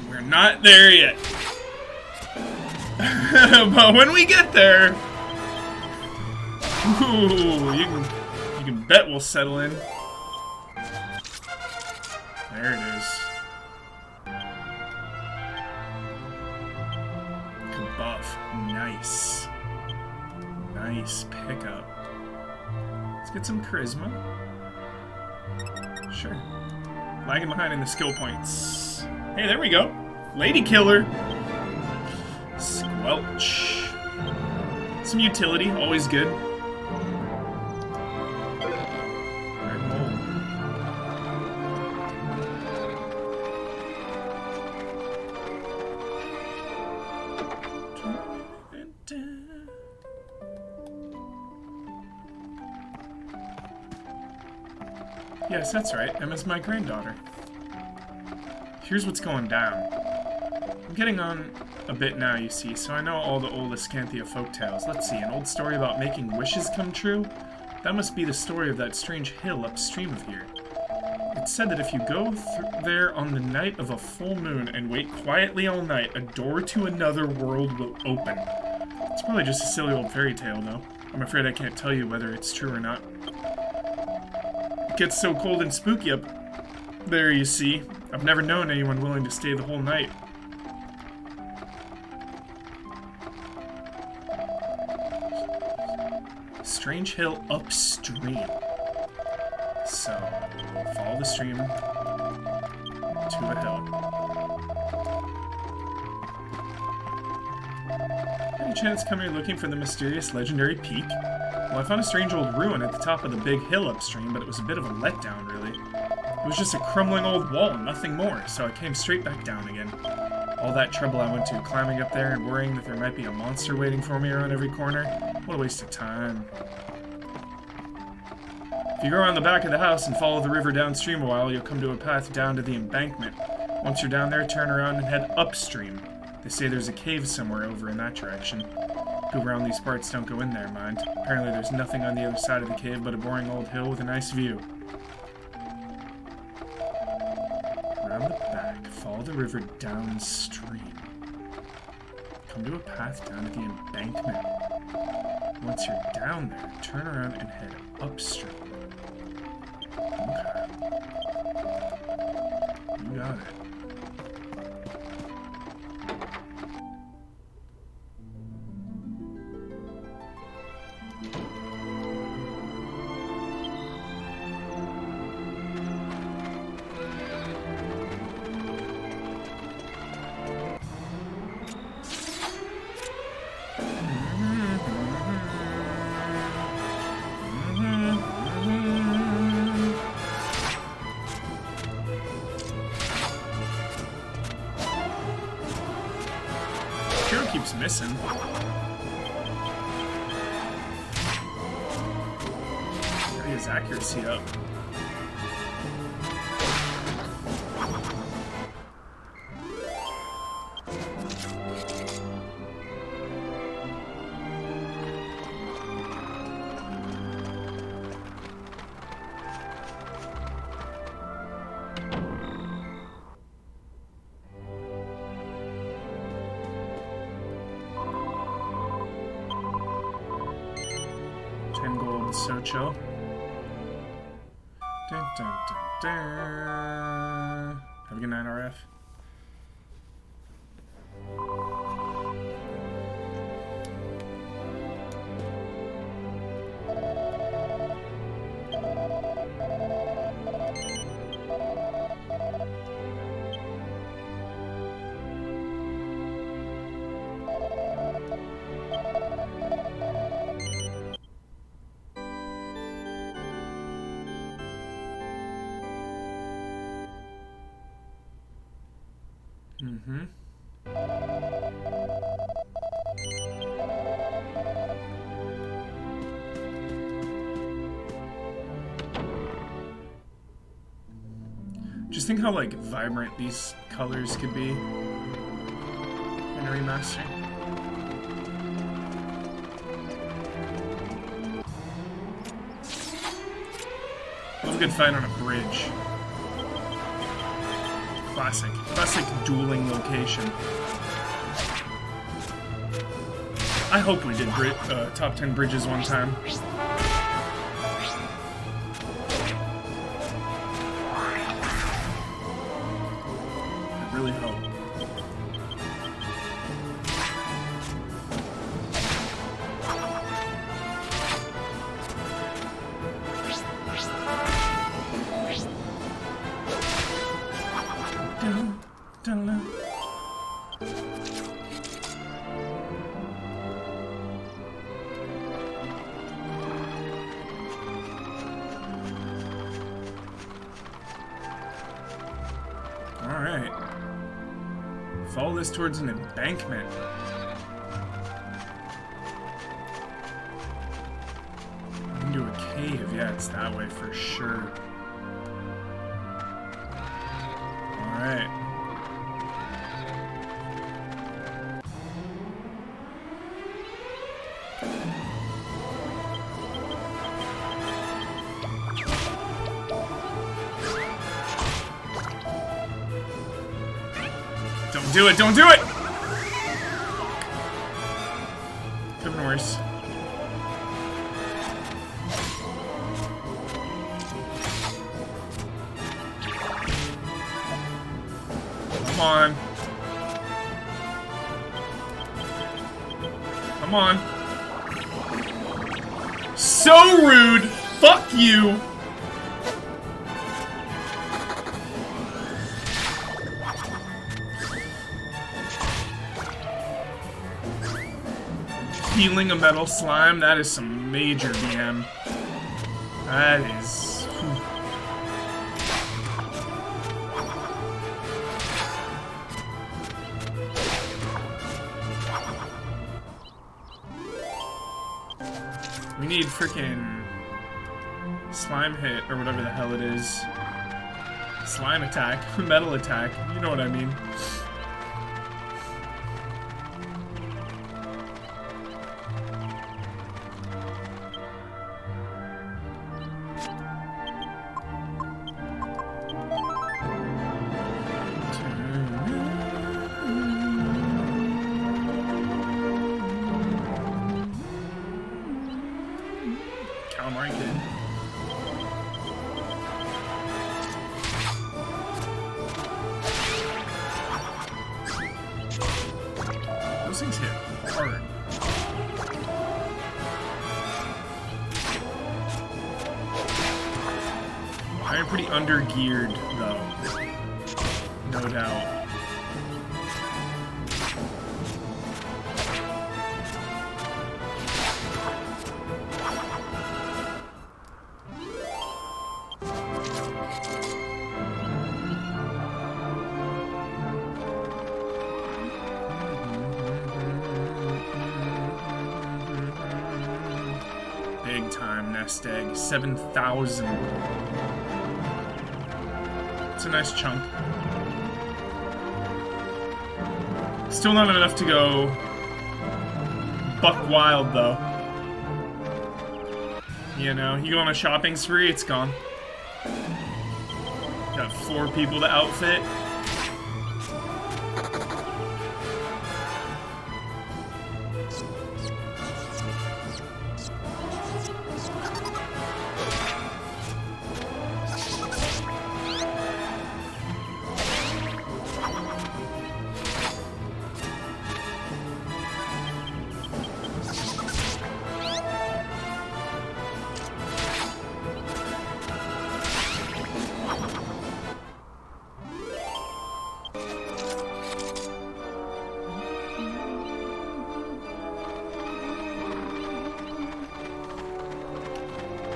We're not there yet. But when we get there, ooh, you can bet we'll settle in. There it is. Buff. Nice. Nice pickup. Get some charisma. Sure. Lagging behind in the skill points. Hey, there we go. Lady killer. Squelch. Some utility, always good. Yes, that's right. Emma's my granddaughter. Here's what's going down. I'm getting on a bit now, you see, so I know all the old Ascanthia folktales. Let's see, an old story about making wishes come true? That must be the story of that strange hill upstream of here. It's said that if you go there on the night of a full moon and wait quietly all night, a door to another world will open. It's probably just a silly old fairy tale, though. I'm afraid I can't tell you whether it's true or not. It gets so cold and spooky up there, you see. I've never known anyone willing to stay the whole night. Strange hill upstream. So, follow the stream to a hill. Any chance come here looking for the mysterious legendary peak? Well, I found a strange old ruin at the top of the big hill upstream, but it was a bit of a letdown, really. It was just a crumbling old wall, nothing more, so I came straight back down again. All that trouble I went to, climbing up there and worrying that there might be a monster waiting for me around every corner. What a waste of time. If you go around the back of the house and follow the river downstream a while, you'll come to a path down to the embankment. Once you're down there, turn around and head upstream. They say there's a cave somewhere over in that direction. People around these parts don't go in there, mind. Apparently there's nothing on the other side of the cave but a boring old hill with a nice view. Around the back, follow the river downstream. Come to a path down to the embankment. Once you're down there, turn around and head upstream. Okay. You got it. Keeps missing. Get his accuracy up. So chill. Dun, dun, dun, dun. Have a good night, RF. Mm-hmm. Just think how, like, vibrant these colors could be in a remaster. Love a good fight on a bridge. Classic dueling location. I hope we did top 10 bridges one time. I really hope. Alright. Follow this towards an embankment. Into a cave. Yeah, it's that way for sure. Alright. do it! Don't do it! Could've been worse. Come on. Come on. So rude! Fuck you! Healing a metal slime, that is some major DM. That is... We need freaking slime hit, or whatever the hell it is. Slime attack. Metal attack. You know what I mean. Calamari Kid. Those things hit hard. I'm pretty under-geared, though. No doubt. Big time nest egg. 7,000. It's a nice chunk. Still not enough to go buck wild, though. You know, you go on a shopping spree, it's gone. Got 4 people to outfit.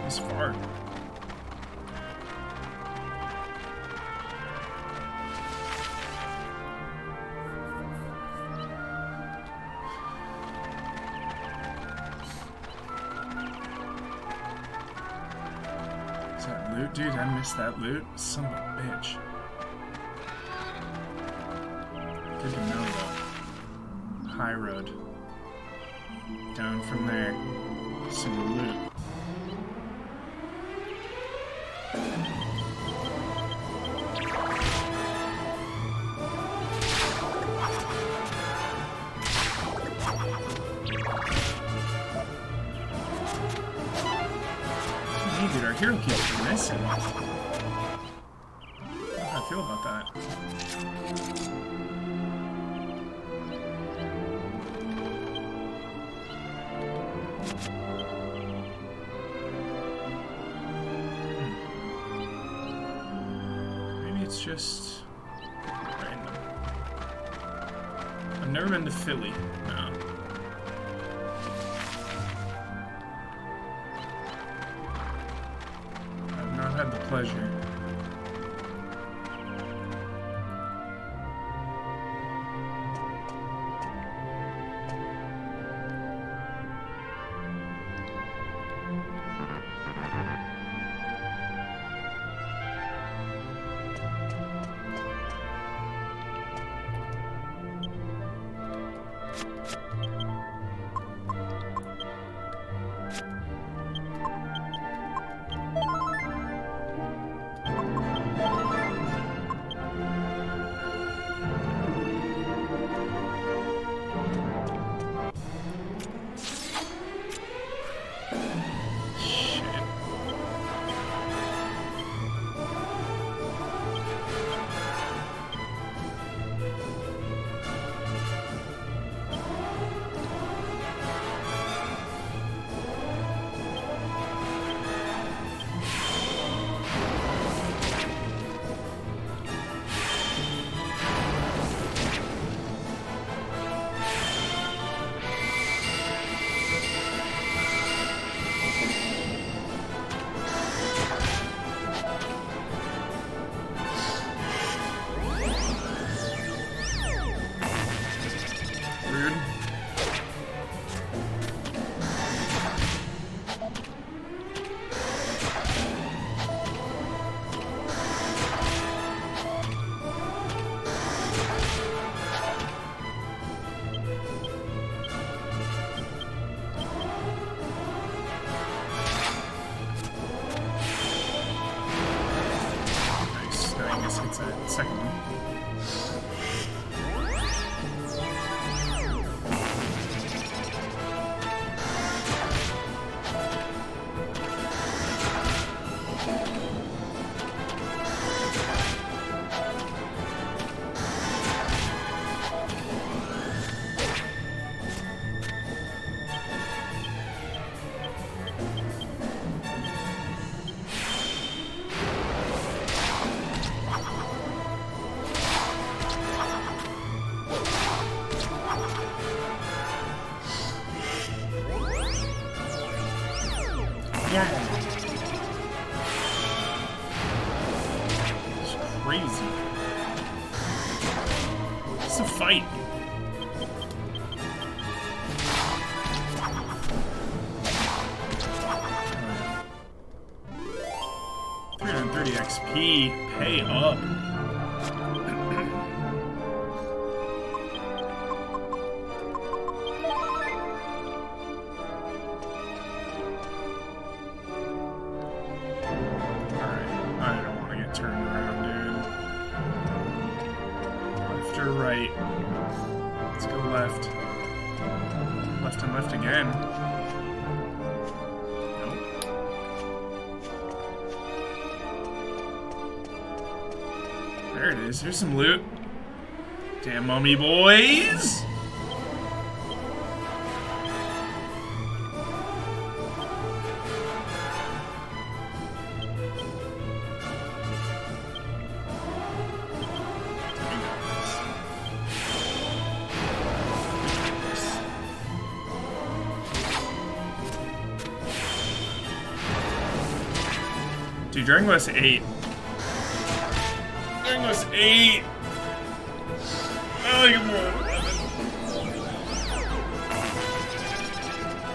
It's far. Is that loot, dude? I missed that loot. Son of a bitch. Good to know, though. High road. Down from there. Single loot. Dude, our hero keeps missing. I don't know how I feel about that. Maybe it's just random. I've never been to Philly. No. Had the pleasure. Normal. It's crazy. It's a fight. $330 XP. Pay up. Right. Let's go left. Left and left again. Nope. There it is. Here's some loot. Damn mummy boys! Dude, Dragon Quest VIII. Dragon Quest VIII. I like it more.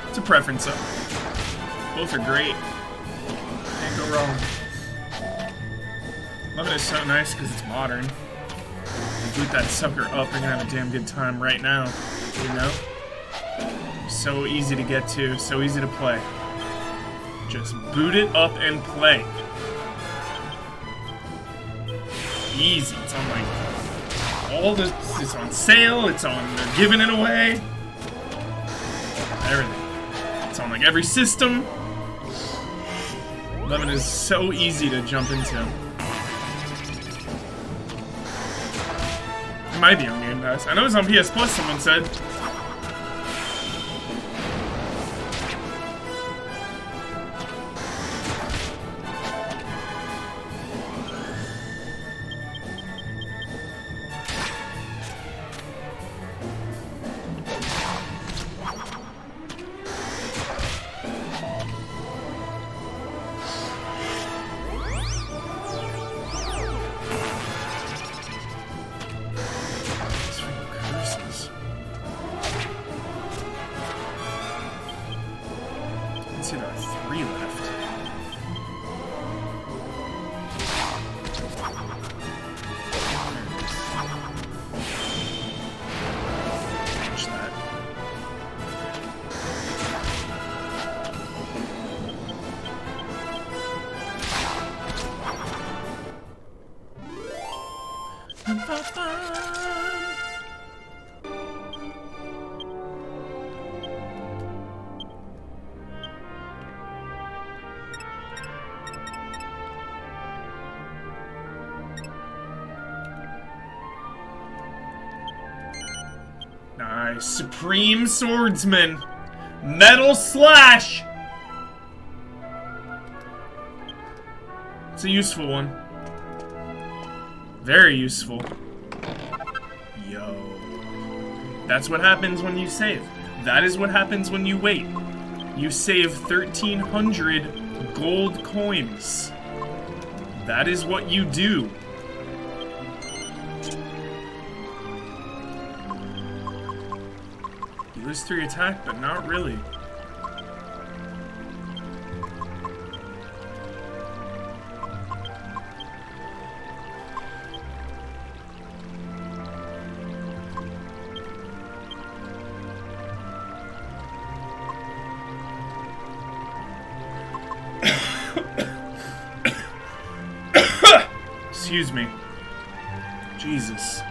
It's a preference, though. Both are great. Can't go wrong. 11 is so nice because it's modern. You boot that sucker up, you're gonna have a damn good time right now. You know? So easy to get to, so easy to play. Just boot it up and play. Easy. It's on like all this. It's on sale. It's on. They're giving it away. Everything. It's on like every system. 11 is so easy to jump into. It might be on Game Pass. I know it's on PS Plus. Someone said. See, there are 3 left. Watch that. Nice. Supreme Swordsman. Metal Slash. It's a useful one. Very useful. Yo. That's what happens when you save. That is what happens when you wait. You save 1,300 gold coins. That is what you do. You lose 3 attack, but not really. Excuse me. Jesus.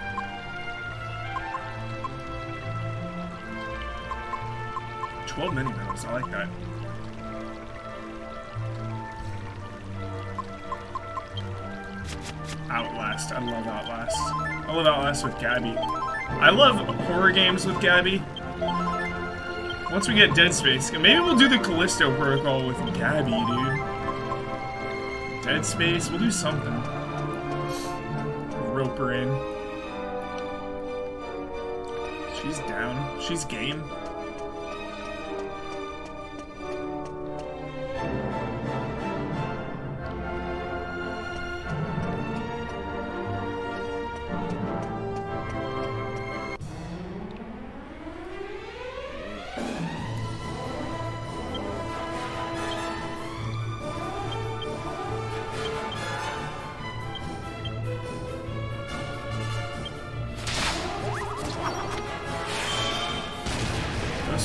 $12 mini medals, I like that. Outlast, I love Outlast. I love Outlast with Gabby. I love horror games with Gabby. Once we get Dead Space, maybe we'll do the Callisto Protocol with Gabby, dude. Dead Space, we'll do something. Rope her in. She's down. She's game.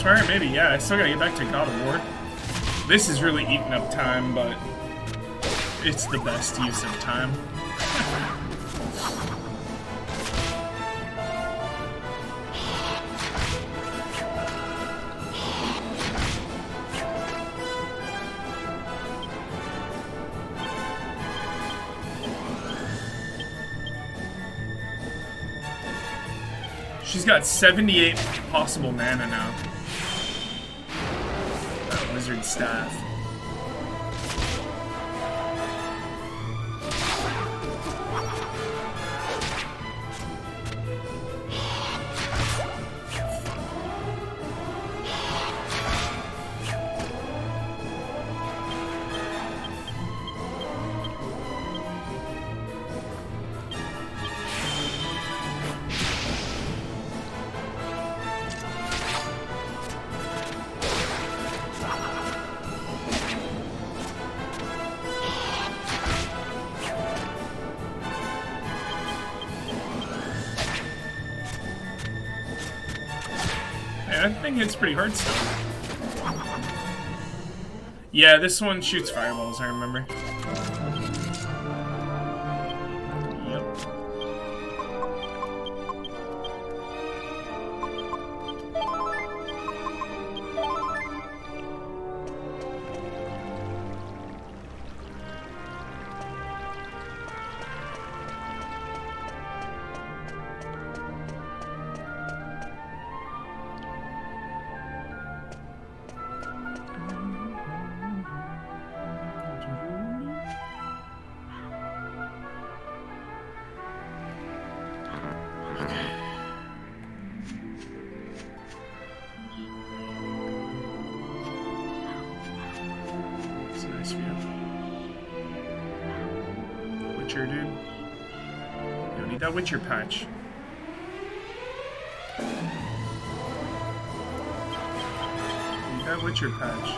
Crossfire? Maybe, yeah. I still gotta get back to God of War. This is really eating up time, but it's the best use of time. She's got 78 possible mana now. That wizard staff. That thing hits pretty hard still. Yeah, this one shoots fireballs, I remember. Yep. Witcher, dude. You don't need that Witcher patch. Need that Witcher patch.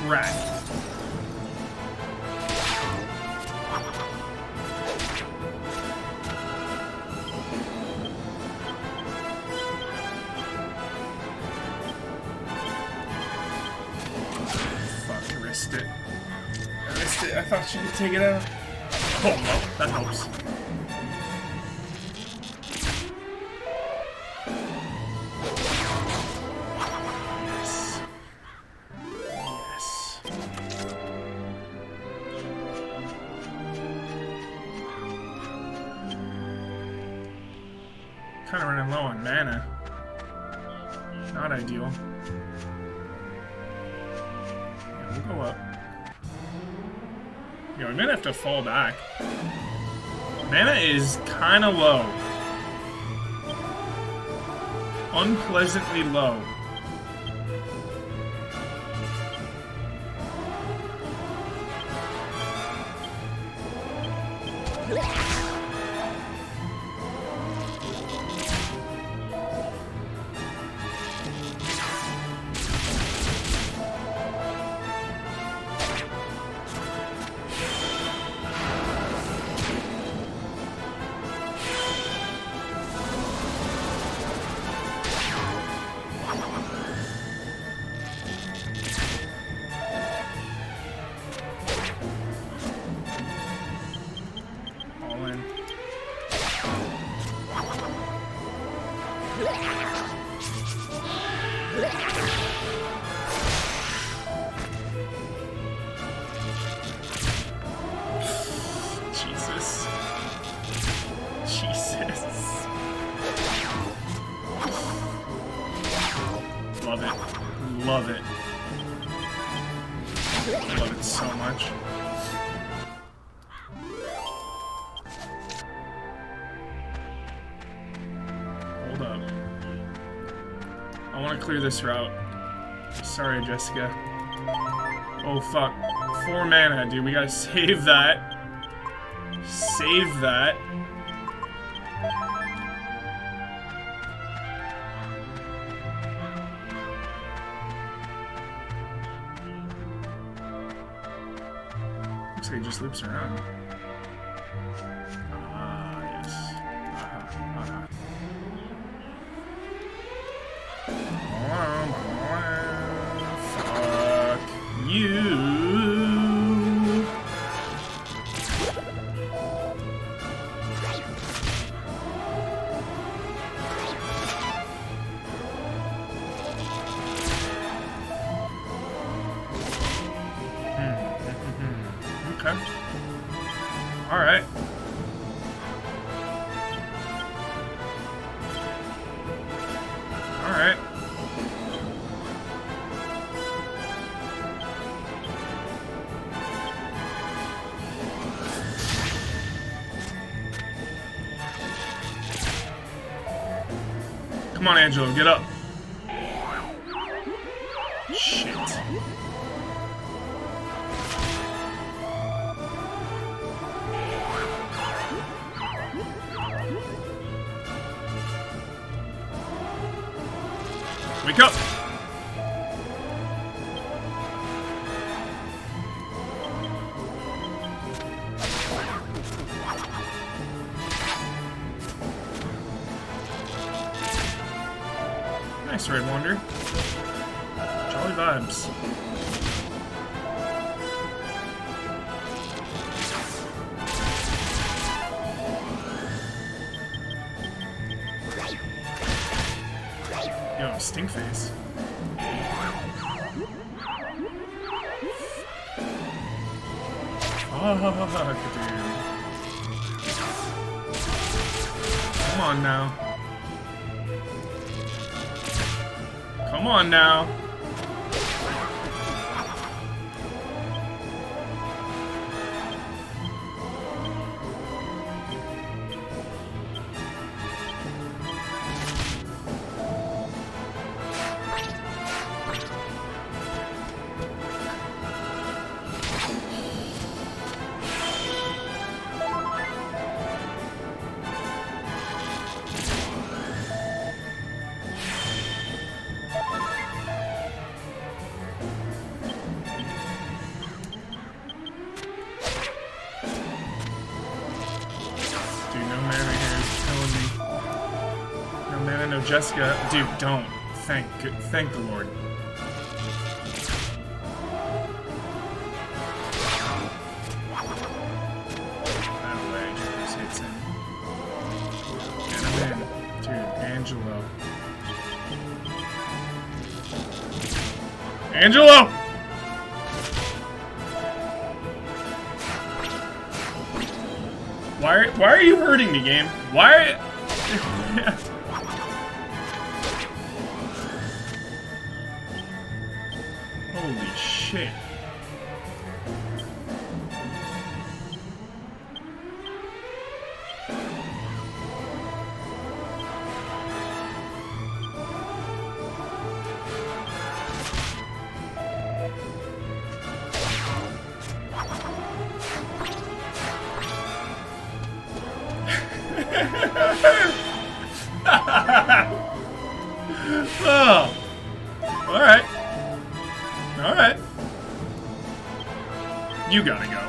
Right. I thought she could take it out. Oh no, that helps. Yes. Yes. Kind of running low on mana. Not ideal. Yeah, we'll go up. Yeah, we might have to fall back. Mana is kind of low. Unpleasantly low. Jesus. Jesus. Love it. Love it. Love it so much. Hold up. I want to clear this route. Sorry, Jessica. Oh, fuck. 4 mana, dude. We gotta save that. Save that. Looks like he just loops around. Ah, yes. Fuck you. Okay. Alright. Alright. Come on, Angelo, get up. Shit. Wake up! Nice, Red Wonder. Jolly vibes. Yo, stink face. Fuck, dude. Come on now. Come on now. Jessica, dude, don't. Thank the Lord. That way, get those hits in. Get him in. Dude, Angelo. Angelo! Why are you hurting me, game? Why? Holy shit. Oh. Alright. Alright. You gotta go.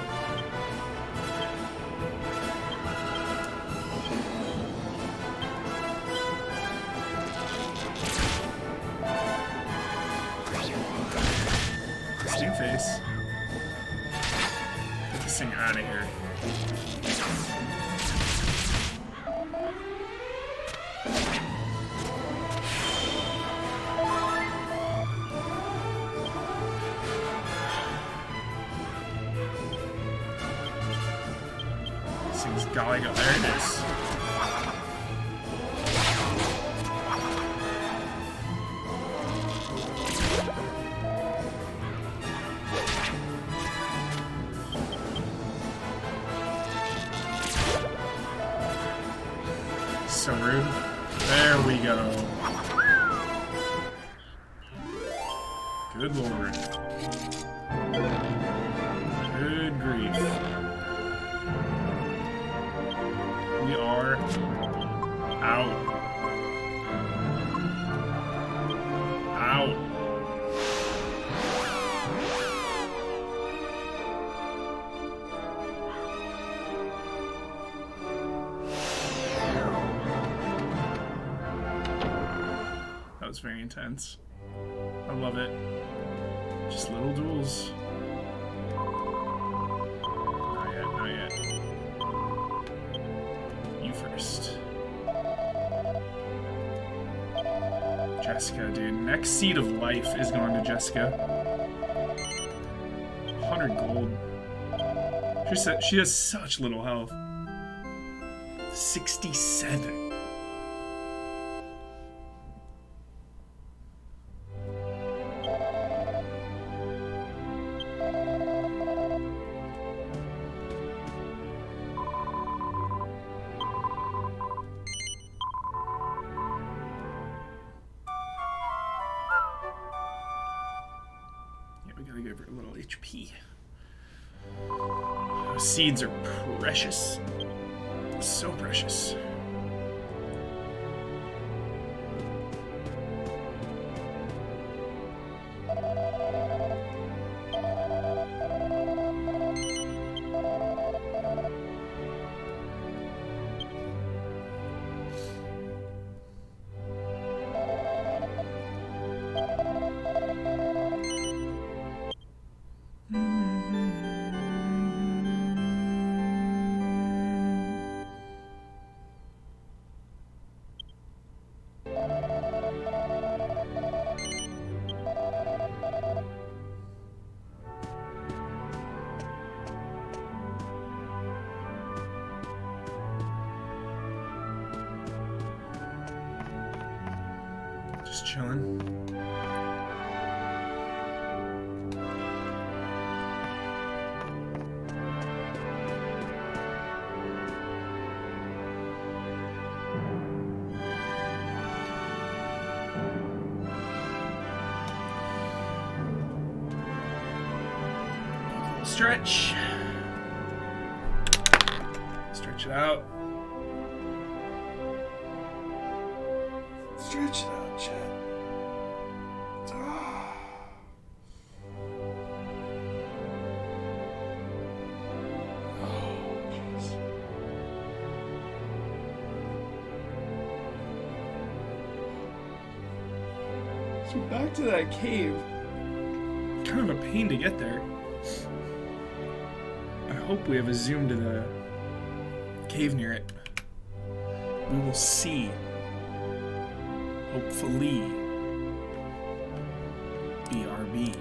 Stink face. Get this thing out of here. Golly, go. There it is. So rude. There we go. Good lord. Good grief. We are out. Out. very intense. I love it. Just little duels. Not yet, not yet. You first. Jessica, dude. Next seed of life is going to Jessica. 100 gold. She has such little health. 67. We gotta give her a little HP. Those seeds are precious. So precious. Just chilling. Stretch. Stretch it out. Stretch it out, chat. So back to that cave. Kind of a pain to get there. I hope we have a zoom to the cave near it. We will see. Hopefully. BRB.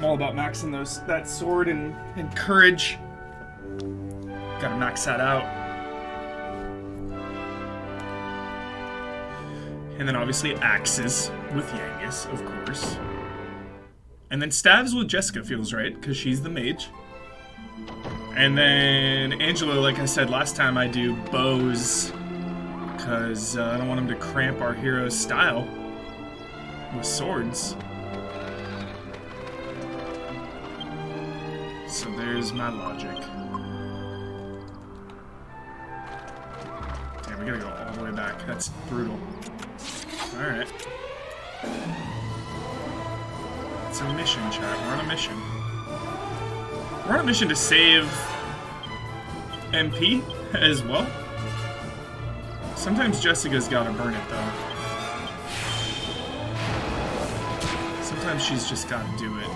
I'm all about maxing that sword and courage. Gotta max that out. And then obviously axes with Yangus, of course. And then staves with Jessica feels right, because she's the mage. And then Angelo, like I said last time, I do bows, because I don't want him to cramp our hero's style with swords. So there's my logic. Damn, we gotta go all the way back. That's brutal. Alright. It's a mission, chat. We're on a mission. We're on a mission to save MP as well. Sometimes Jessica's gotta burn it, though. Sometimes she's just gotta do it.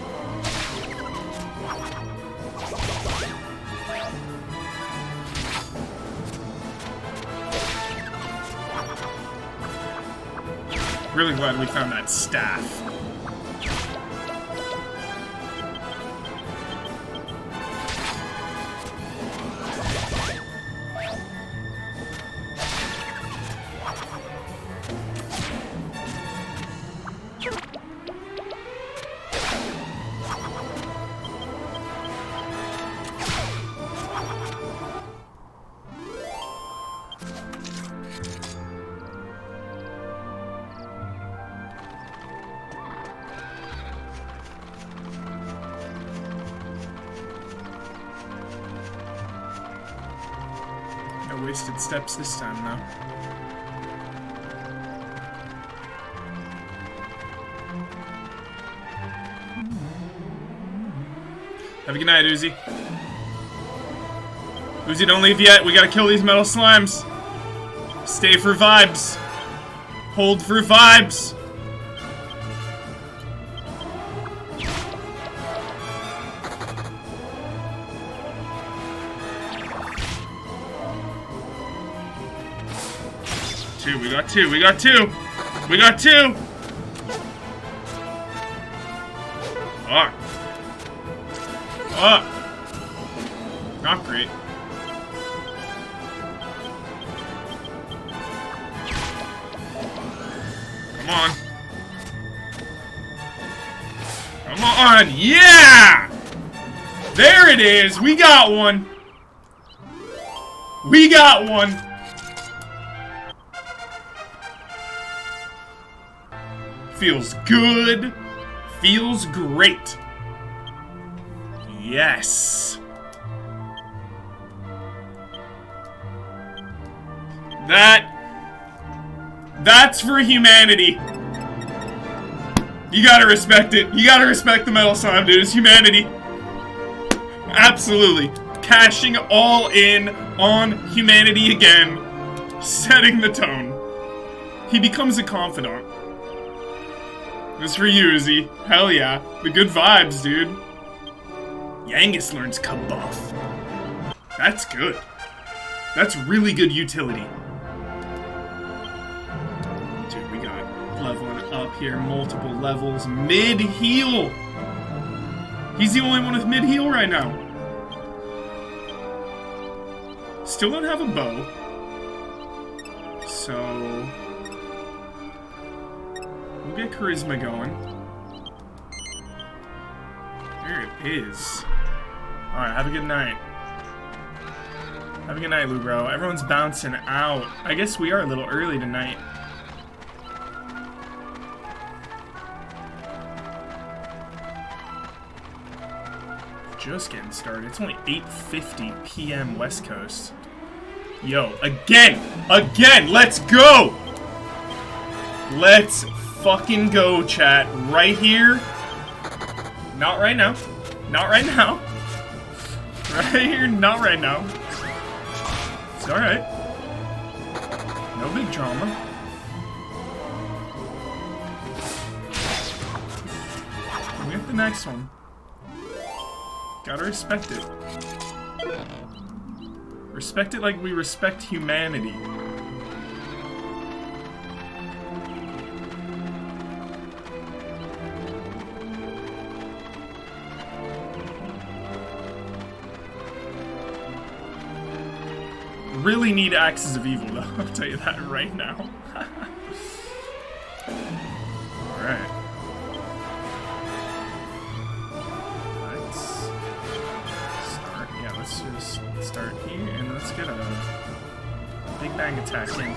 Really glad we found that staff. No wasted steps this time, though. Have a good night, Uzi. Uzi, don't leave yet. We gotta kill these metal slimes. Stay for vibes. Hold for vibes. Two, we got two, we got two! We got two! Fuck. Fuck. Not great. Come on. Come on, yeah! There it is, we got one! We got one! Feels good. Feels great. Yes. That's for humanity. You gotta respect it. You gotta respect the metal slime, dude. It's humanity. Absolutely. Cashing all in on humanity again. Setting the tone. He becomes a confidant. This for you, Uzi. Hell yeah. The good vibes, dude. Yangus learns Cub buff. That's good. That's really good utility. Dude, we got leveling up here. Multiple levels. Mid-heal. He's the only one with mid-heal right now. Still don't have a bow. So... we'll get charisma going. There it is. Alright, have a good night. Have a good night, Lubro. Everyone's bouncing out. I guess we are a little early tonight. Just getting started. It's only 8:50 p.m. West Coast. Yo, again! Again! Let's go! Let's fucking go, chat. Right here. Not right now. Not right now. Right here, not right now. It's alright. No big drama. We get the next one. Gotta respect it. Respect it like we respect humanity. really need Axes of Evil, though. I'll tell you that right now. Alright. Let's start. Yeah, let's just start here, and let's get a big bang attack in.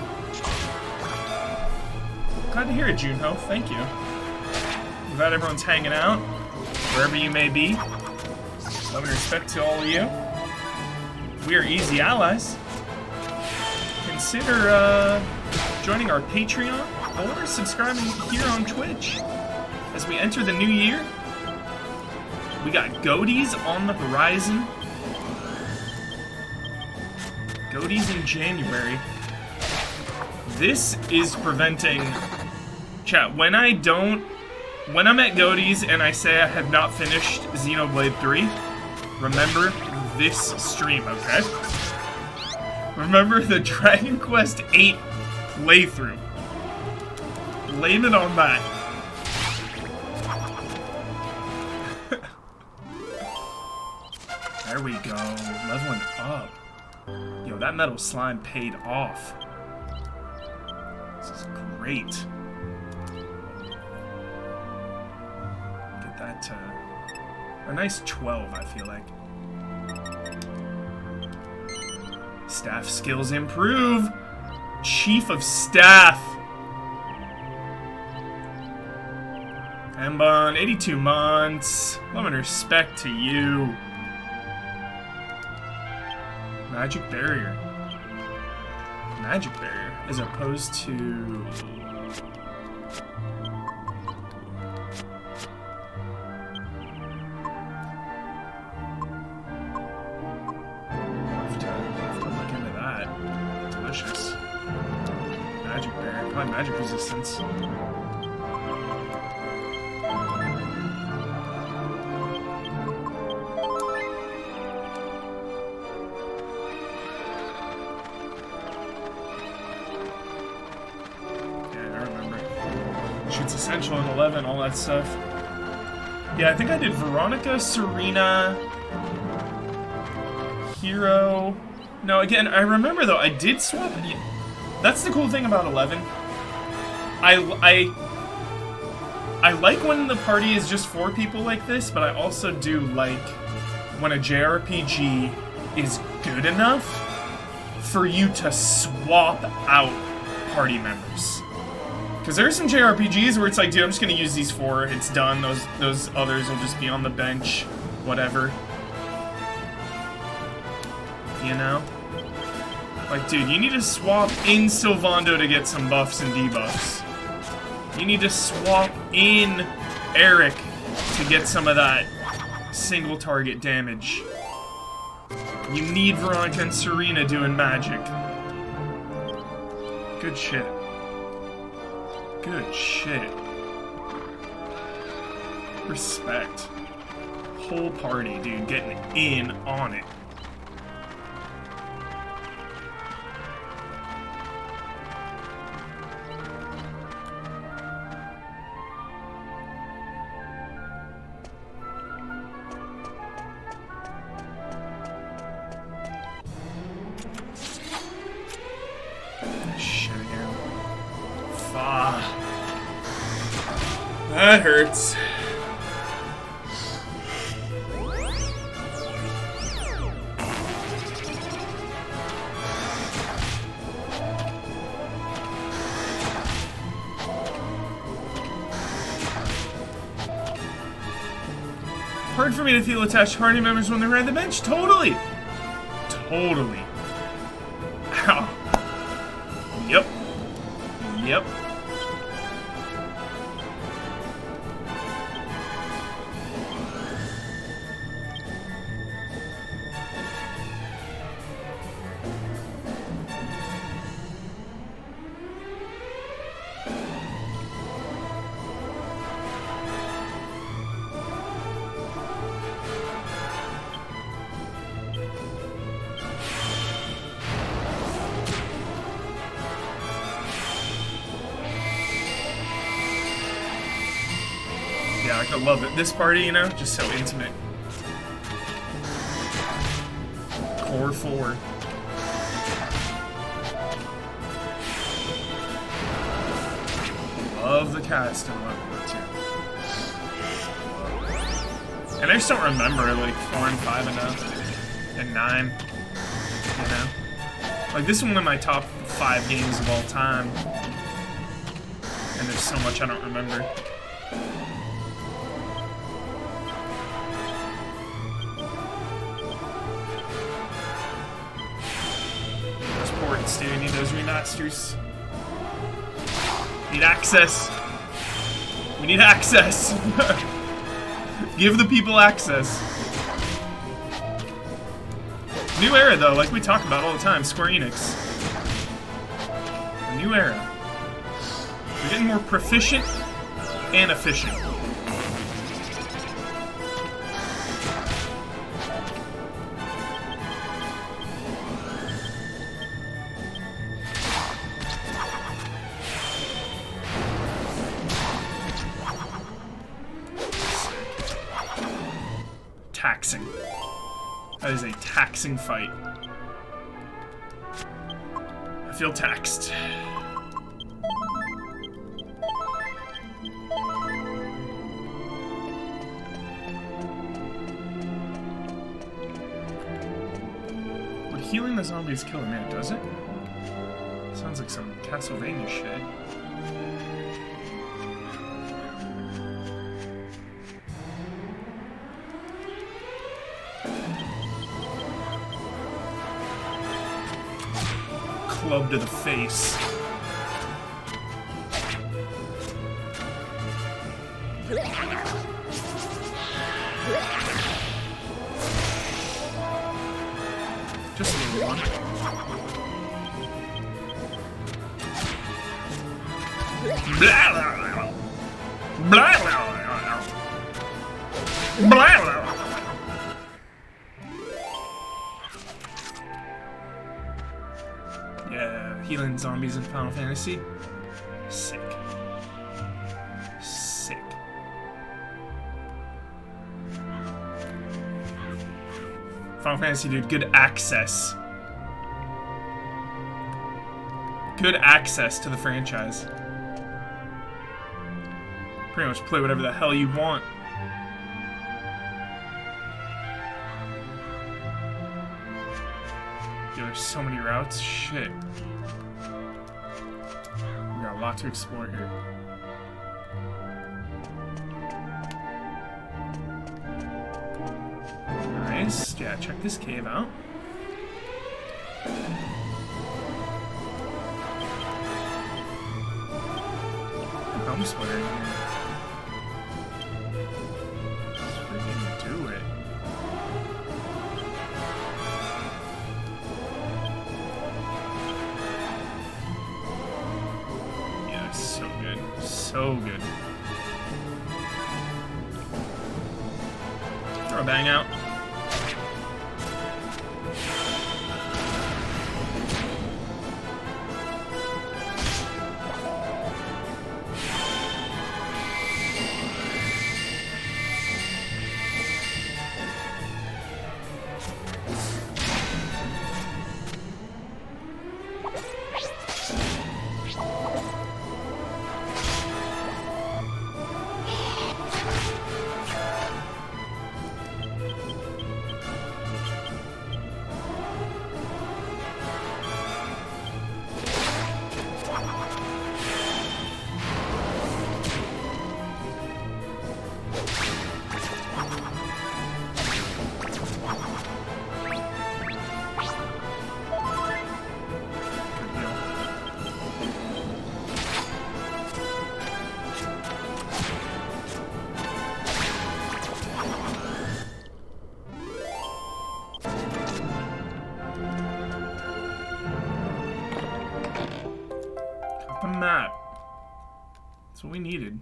Glad to hear it, Junho. Thank you. I'm glad everyone's hanging out, wherever you may be. Love and respect to all of you. We are easy allies. Consider joining our Patreon or subscribing here on Twitch. As we enter the new year, we got Goaties on the horizon. Goaties in January. This is preventing... Chat, when I'm at Goaties and I say I have not finished Xenoblade 3, remember this stream, okay? Remember the Dragon Quest VIII playthrough. Blame it on that. There we go. Leveling up. Yo, that metal slime paid off. This is great. Get that, a nice 12, I feel like. Staff skills improve. Chief of Staff. Embon, 82 months. Love and respect to you. Magic barrier. Magic barrier, as opposed to... Magic barrier, probably magic resistance. Yeah, I remember. Shoots essential in 11, all that stuff. Yeah, I think I did Veronica, Serena, Hero. No, again, I remember though, I did swap. That's the cool thing about 11. I like when the party is just 4 people like this, but I also do like when a JRPG is good enough for you to swap out party members. Because there's some JRPGs where it's like, dude, I'm just gonna use these 4, it's done, those others will just be on the bench, whatever. You know? Like, dude, you need to swap in Sylvando to get some buffs and debuffs. You need to swap in Eric to get some of that single target damage. You need Veronica and Serena doing magic. Good shit. Good shit. Respect. Whole party, dude, getting in on it. That hurts. Hard for me to feel attached to party members when they ride the bench. Totally. Totally. Ow. Yep. Yep. Yeah, I love it. This party, you know, just so intimate. Core 4. love the cast in 11 too. And I just don't remember like 4 and 5 enough, and 9. You know, like this is one of my top 5 games of all time, and there's so much I don't remember. Those ports, dude. Need those remasters. Need access. We need access. Give the people access. New era, though, like we talk about all the time, Square Enix. A new era. We're getting more proficient and efficient. Taxing. That is a taxing fight. I feel taxed. Would healing the zombies kill him? Yeah, does it? Sounds like some Castlevania shit. Club to the face. Just a little one. Blah, blah, blah. Blah, blah, blah. Blah, blah. Yeah, healing zombies in Final Fantasy. Sick. Sick. Final Fantasy, dude, good access. Good access to the franchise. Pretty much play whatever the hell you want. Dude, there's so many routes. Shit. We got a lot to explore here. Nice. Yeah, check this cave out. Helm splitter in here. Let's freaking do it. Yeah, so good. So good. Throw a bang out. The map. That's what we needed.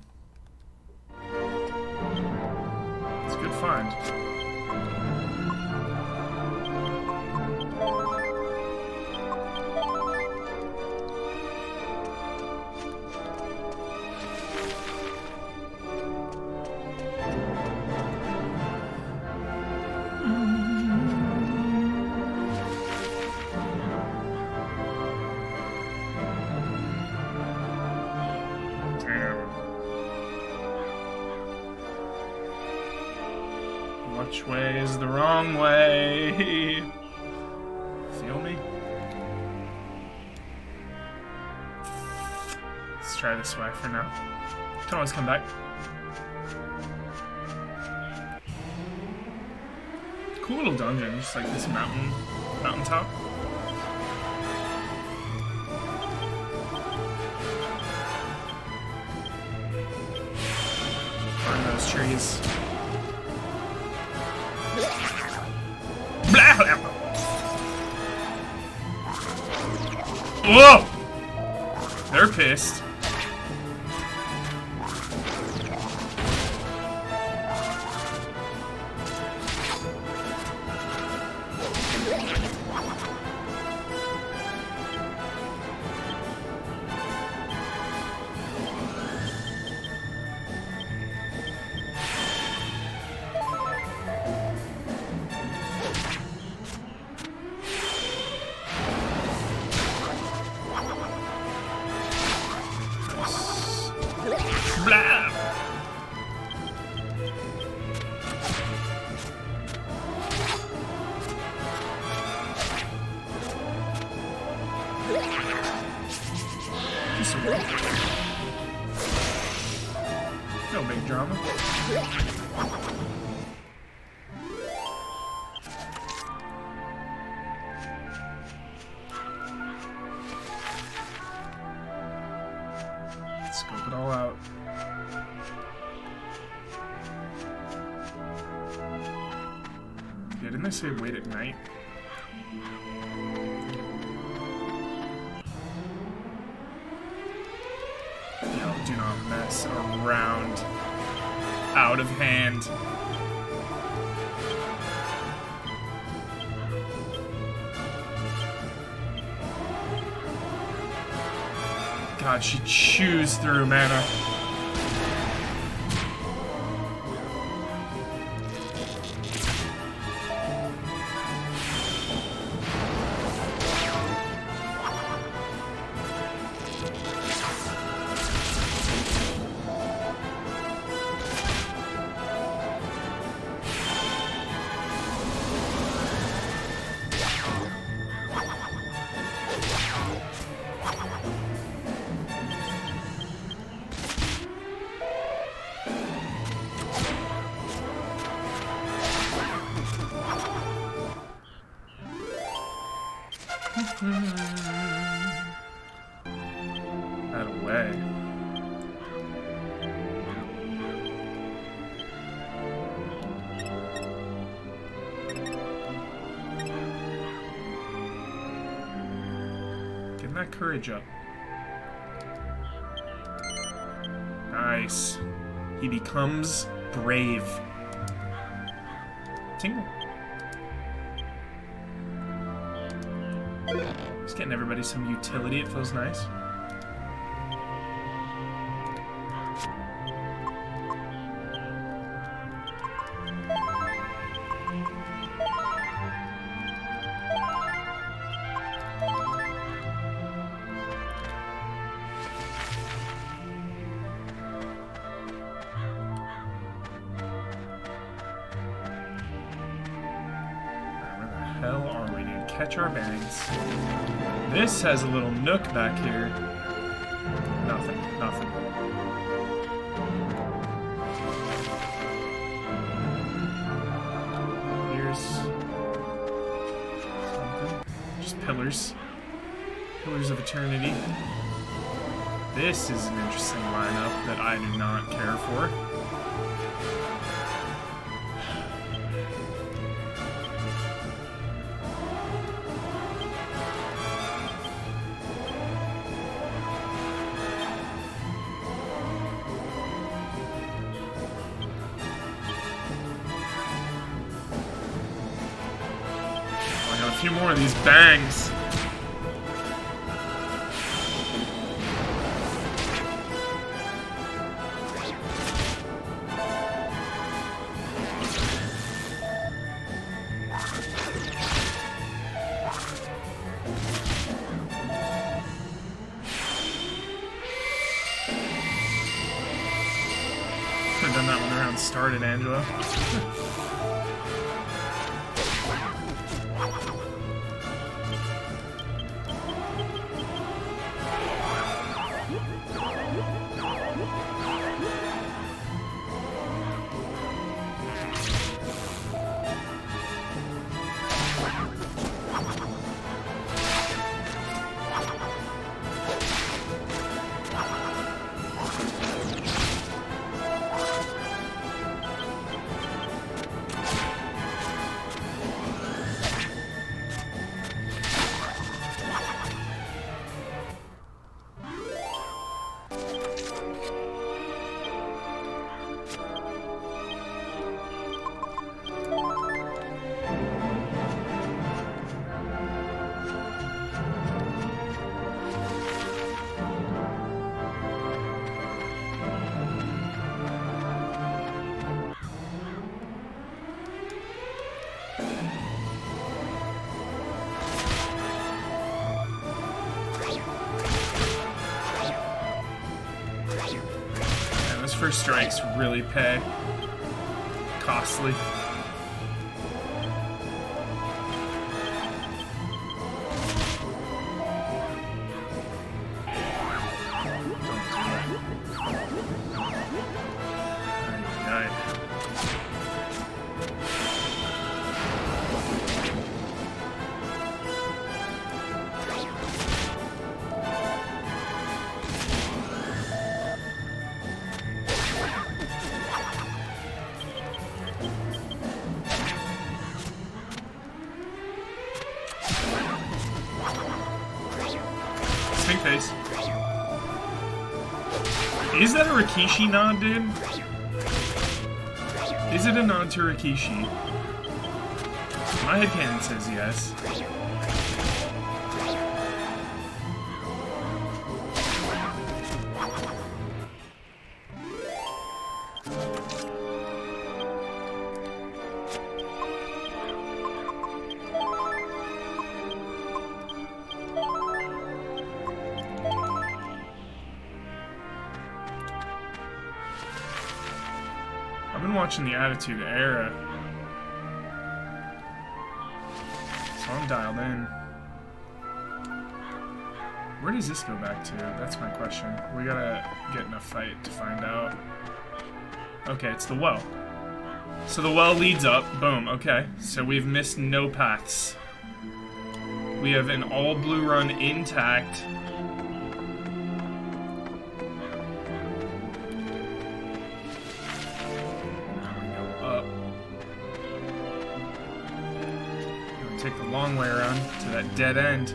It's a good find. Damn. Which way is the wrong way? Feel me? Let's try this way for now. Can always come back. Cool little dungeon, just like this mountaintop. Burn those trees. Blah, blah. Whoa! They're pissed. Blah! No big drama. Let's scope it all out. Yeah, didn't they say wait at night? Yo, do not mess around. Out of hand. God, she chews through mana. That away. Getting that courage up. Nice. He becomes brave. Tingle. Just getting everybody some utility, it feels nice. Where the hell are we, dude? Catch our bearings. This has a little nook back here. Nothing, nothing. Here's something. Just pillars. Pillars of eternity. This is an interesting lineup that I do not care for. A few more of these bangs. Could have done that when the round started, Angela. First strikes really pay. Costly. Stink face. Is that a Rikishi nod, dude? Is it a nod to Rikishi? My headcanon says yes. I've been watching the Attitude Era, so I'm dialed in. Where does this go back to? That's my question. We gotta get in a fight to find out. Okay, it's the well. So the well leads up. Boom. Okay, so we've missed no paths. We have an all-blue run intact. Take the long way around to that dead end.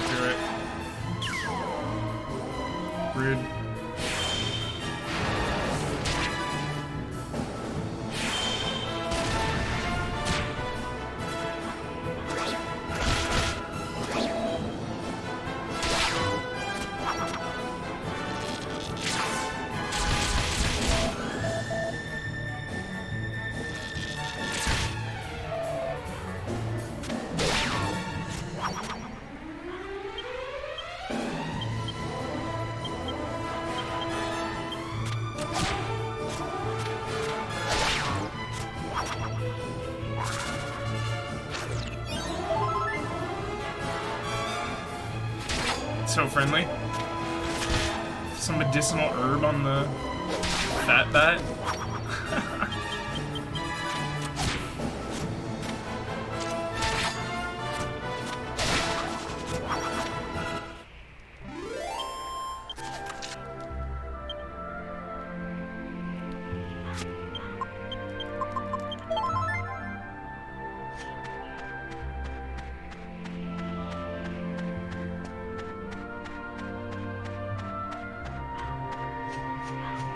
Do it. Rude. So friendly. Some medicinal herb on the fat bat.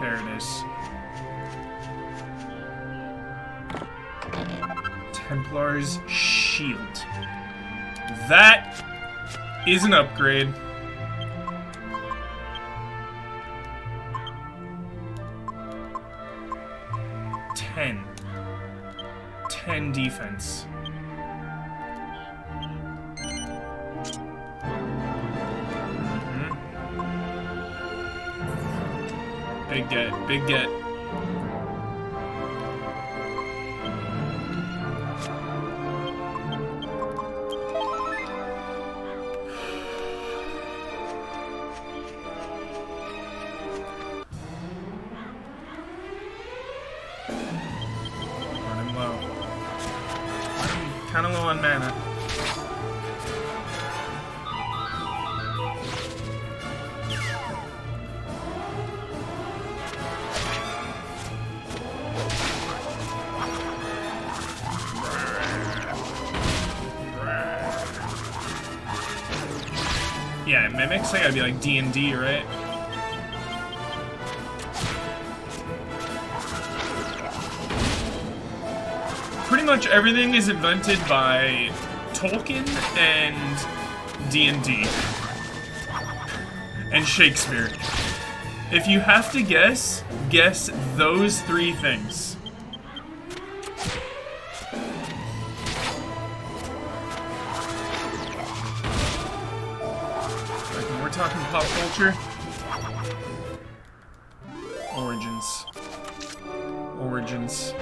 There it is. Templar's Shield. That is an upgrade. Ten defense. Big get, big get. Running low. Kind of low on mana. Yeah, mimics. I gotta be like D&D, right? Pretty much everything is invented by Tolkien and D&D. and Shakespeare. If you have to guess, guess those three things. Like when we're talking pop culture, origins. Origins.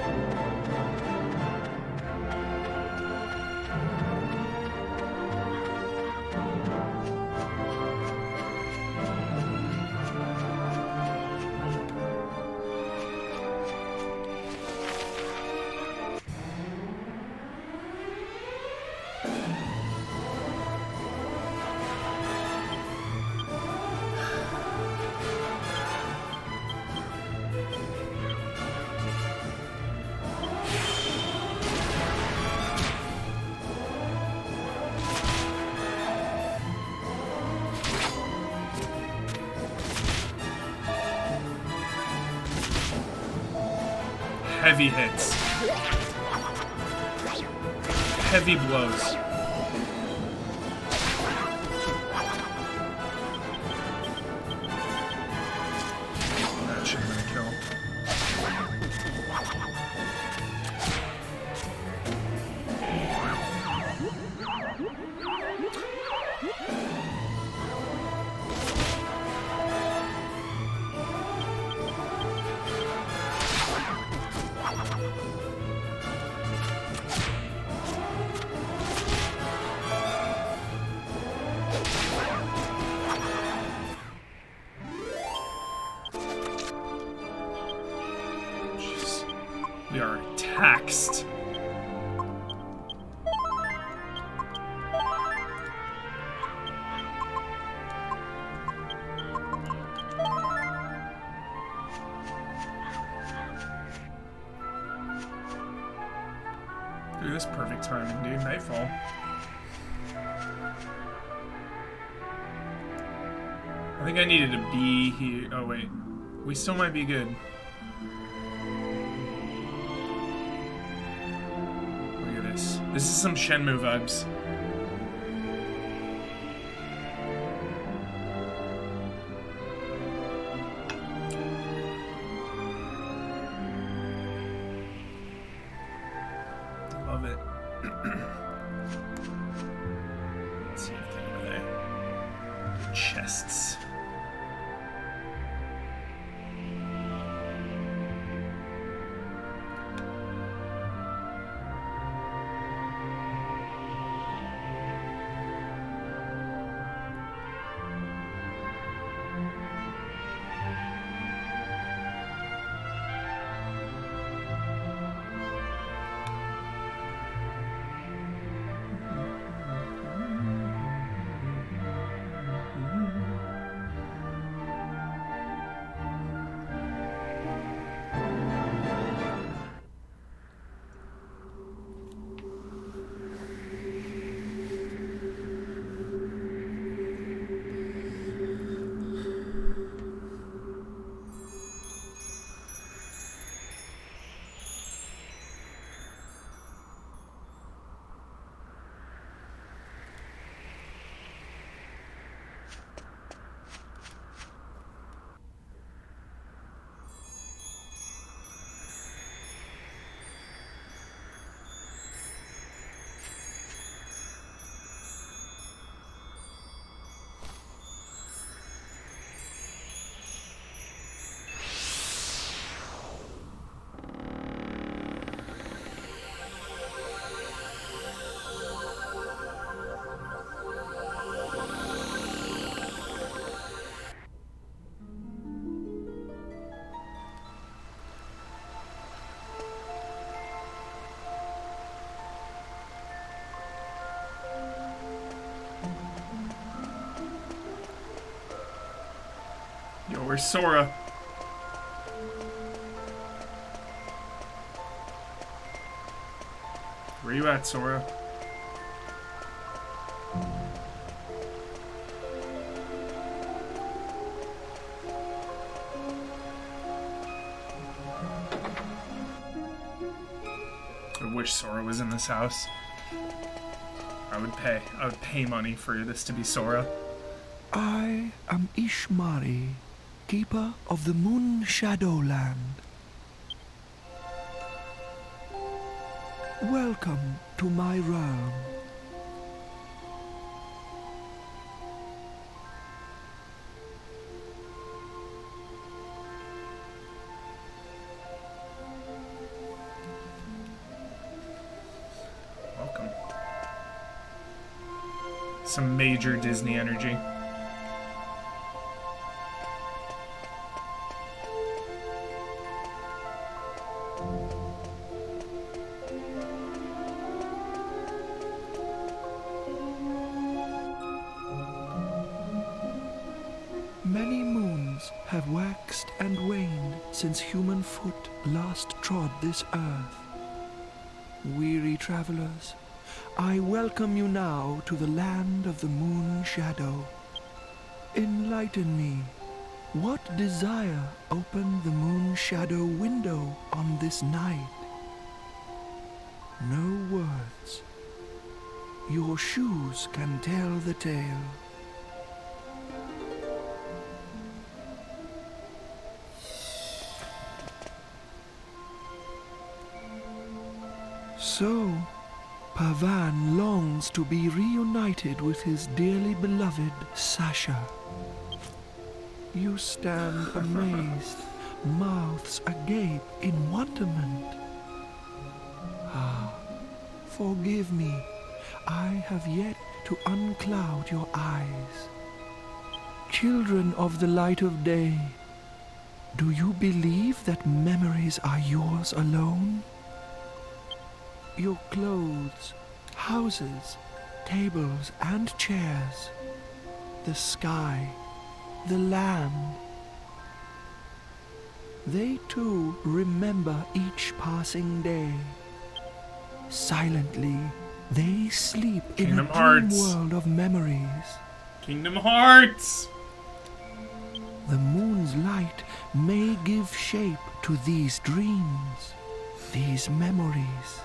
Heavy hits. Heavy blows. That should have been a kill. We are taxed. Dude, this is perfect timing, dude. Nightfall. I think I needed to be here. Oh, wait. We still might be good. This is some Shenmue vibes. Love it. Let's see anything over there. Chests. Yo, where's Sora? Where you at, Sora? I wish Sora was in this house. I would pay money for this to be Sora. I am Ishmari, keeper of the Moon Shadowland. Welcome to my realm. Welcome. Some major Disney energy. Many moons have waxed and waned since human foot last trod this earth. Weary travelers, I welcome you now to the land of the moon shadow. Enlighten me. What desire opened the moon shadow window on this night? No words. Your shoes can tell the tale. So, Pavan longs to be reunited with his dearly beloved Sasha. You stand amazed, mouths agape in wonderment. Ah, forgive me, I have yet to uncloud your eyes. Children of the light of day, do you believe that memories are yours alone? Your clothes, houses, tables and chairs, the sky, the land. They too remember each passing day. Silently, they sleep Kingdom in a Hearts. dream world of memories. Kingdom Hearts! The moon's light may give shape to these dreams, these memories.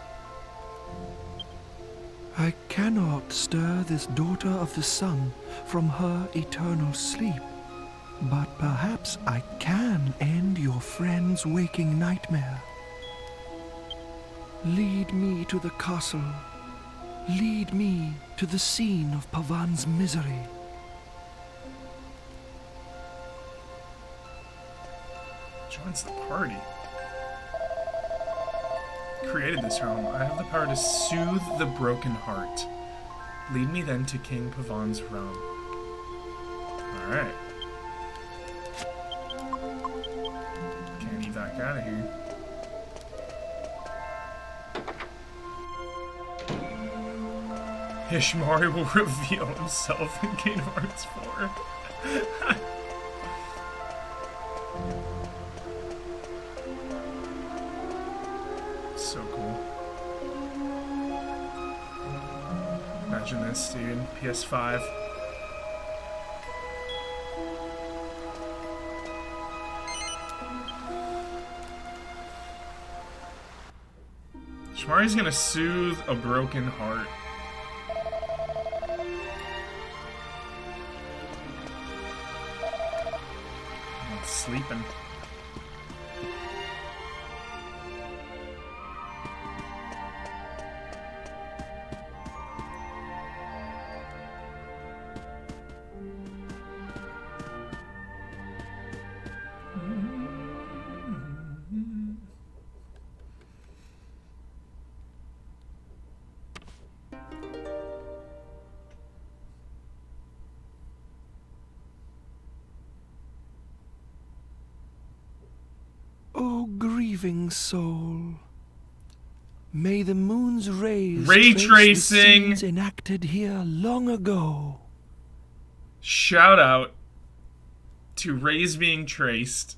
I cannot stir this daughter of the sun from her eternal sleep, but perhaps I can end your friend's waking nightmare. Lead me to the castle. Lead me to the scene of Pavan's misery. Joins the party. Created this realm. I have the power to soothe the broken heart. Lead me then to King Pavan's realm. Alright. Can't evac out of here. Ishmari will reveal himself in Kingdom Hearts 4. So cool. Imagine this, dude. PS5. Shmari's gonna soothe a broken heart. I'm sleeping. O grieving soul, may the moon's rays Ray trace tracing. the scenes enacted here long ago. Shout out to Rays being traced.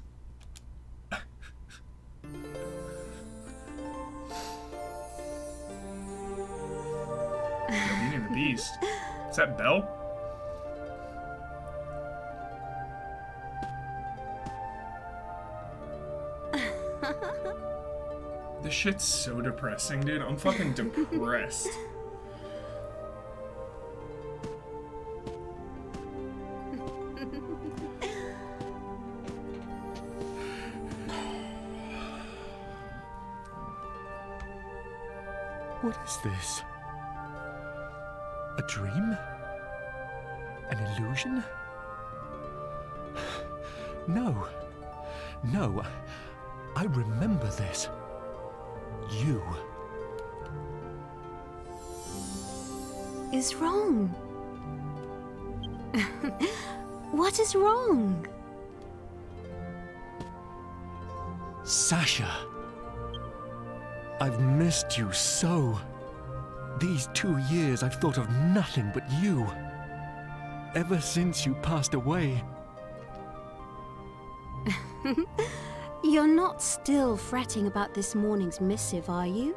Beauty and the Beast. Is that Belle? This shit's so depressing, dude. I'm fucking depressed. What is this? A dream? An illusion? No. No. I remember this. You. Is wrong? What is wrong? Sasha. I've missed you so. These 2 years I've thought of nothing but you. Ever since you passed away. You're not still fretting about this morning's missive, are you?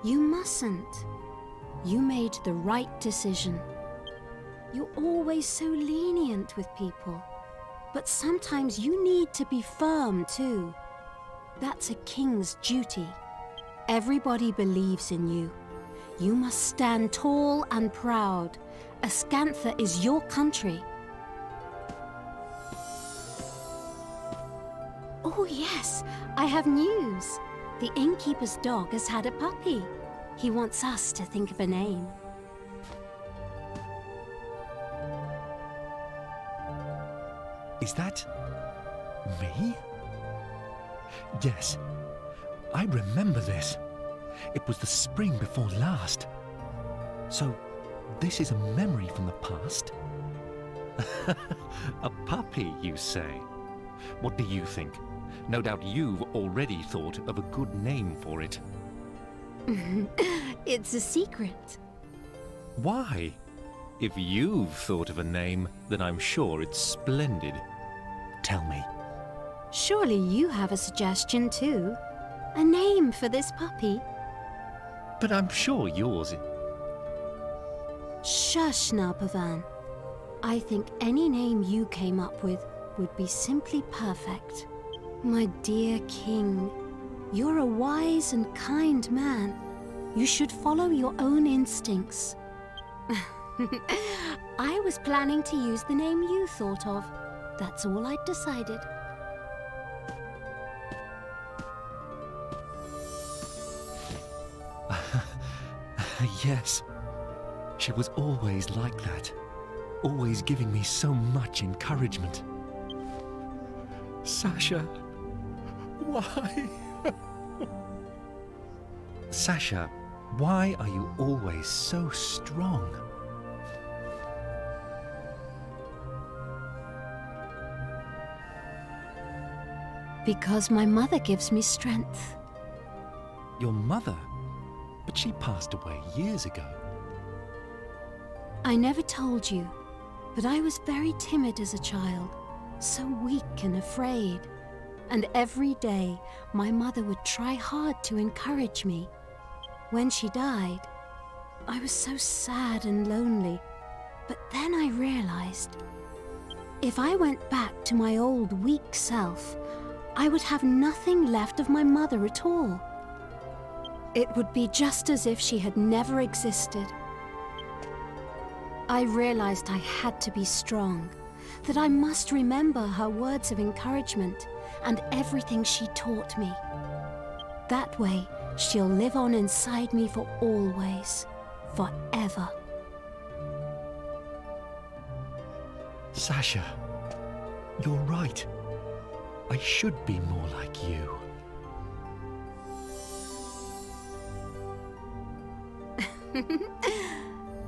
You mustn't. You made the right decision. You're always so lenient with people. But sometimes you need to be firm too. That's a king's duty. Everybody believes in you. You must stand tall and proud. Ascantha is your country. Oh yes, I have news. The innkeeper's dog has had a puppy. He wants us to think of a name. Is that me? Yes, I remember this. It was the spring before last. So, this is a memory from the past? A puppy, you say? What do you think? No doubt you've already thought of a good name for it. It's a secret. Why? If you've thought of a name, then I'm sure it's splendid. Tell me. Surely you have a suggestion too. A name for this puppy. But I'm sure yours... Shush now, Pavan. I think any name you came up with would be simply perfect. My dear king, you're a wise and kind man. You should follow your own instincts. I was planning to use the name you thought of. That's all I'd decided. Yes. She was always like that. Always giving me so much encouragement. Sasha, why? Sasha, why are you always so strong? Because my mother gives me strength. Your mother? But she passed away years ago. I never told you, but I was very timid as a child, so weak and afraid. And every day, my mother would try hard to encourage me. When she died, I was so sad and lonely. But then I realized, if I went back to my old weak self, I would have nothing left of my mother at all. It would be just as if she had never existed. I realized I had to be strong, that I must remember her words of encouragement and everything she taught me. That way, she'll live on inside me for always, forever. Sasha, you're right. I should be more like you.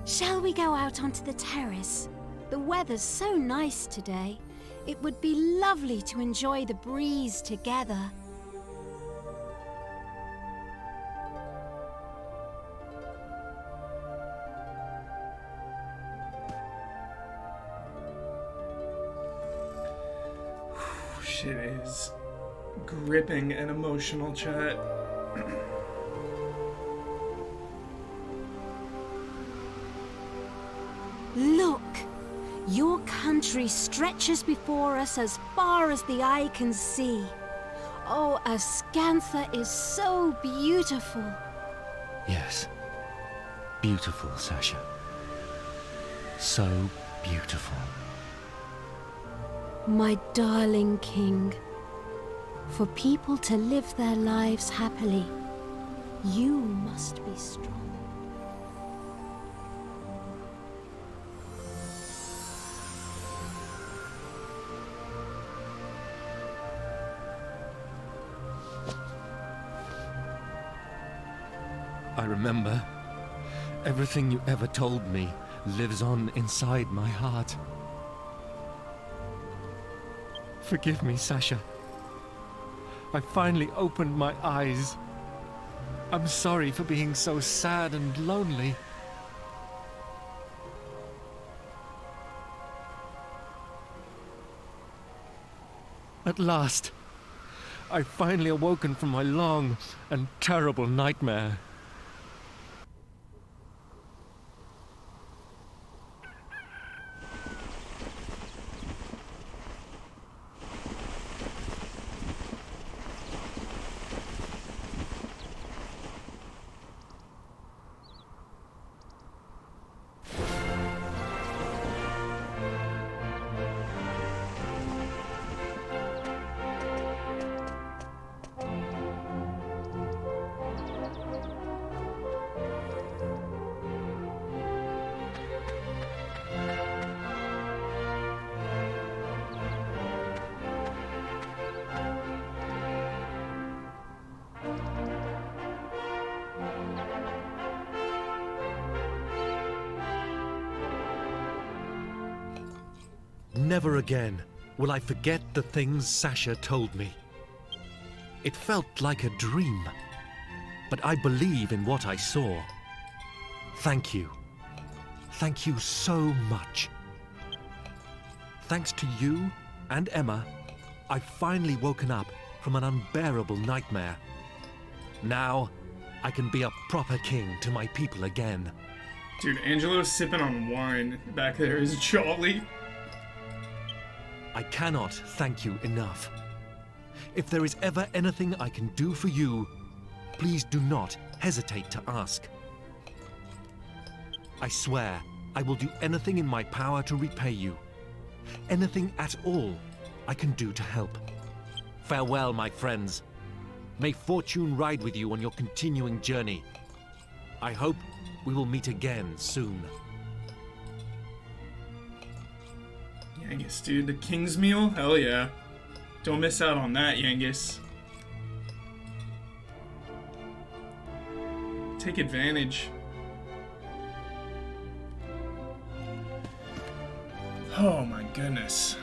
Shall we go out onto the terrace? The weather's so nice today. It would be lovely to enjoy the breeze together. Shit is gripping and emotional, chat. Look! Your country stretches before us as far as the eye can see. Oh, Ascantha is so beautiful. Yes. Beautiful, Sasha. So beautiful. My darling king, for people to live their lives happily, you must be strong. I remember. Everything you ever told me lives on inside my heart. Forgive me, Sasha. I finally opened my eyes. I'm sorry for being so sad and lonely. At last, I've finally awoken from my long and terrible nightmare. Never again will I forget the things Sasha told me. It felt like a dream, but I believe in what I saw. Thank you. Thank you so much. Thanks to you and Emma, I've finally woken up from an unbearable nightmare. Now, I can be a proper king to my people again. Dude, Angelo's sipping on wine. Back there is jolly. I cannot thank you enough. If there is ever anything I can do for you, please do not hesitate to ask. I swear I will do anything in my power to repay you. Anything at all I can do to help. Farewell, my friends. May fortune ride with you on your continuing journey. I hope we will meet again soon. Yangus, dude, the King's Meal? Hell yeah. Don't miss out on that, Yangus. Take advantage. Oh my goodness.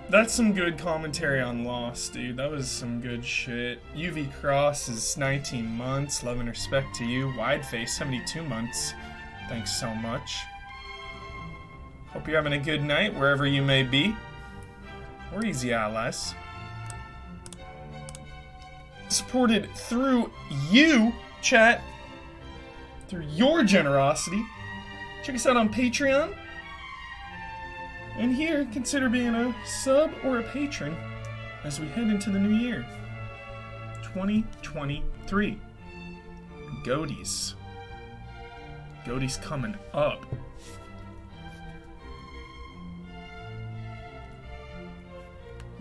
That's some good commentary on Lost, dude. That was some good shit. UV Cross is 19 months. Love and respect to you. Wideface, 72 months. Thanks so much. Hope you're having a good night wherever you may be. Or easy allies. Supported through you, chat. Through your generosity. Check us out on Patreon. And here, consider being a sub or a patron as we head into the new year. 2023. Goaties. Goaties coming up.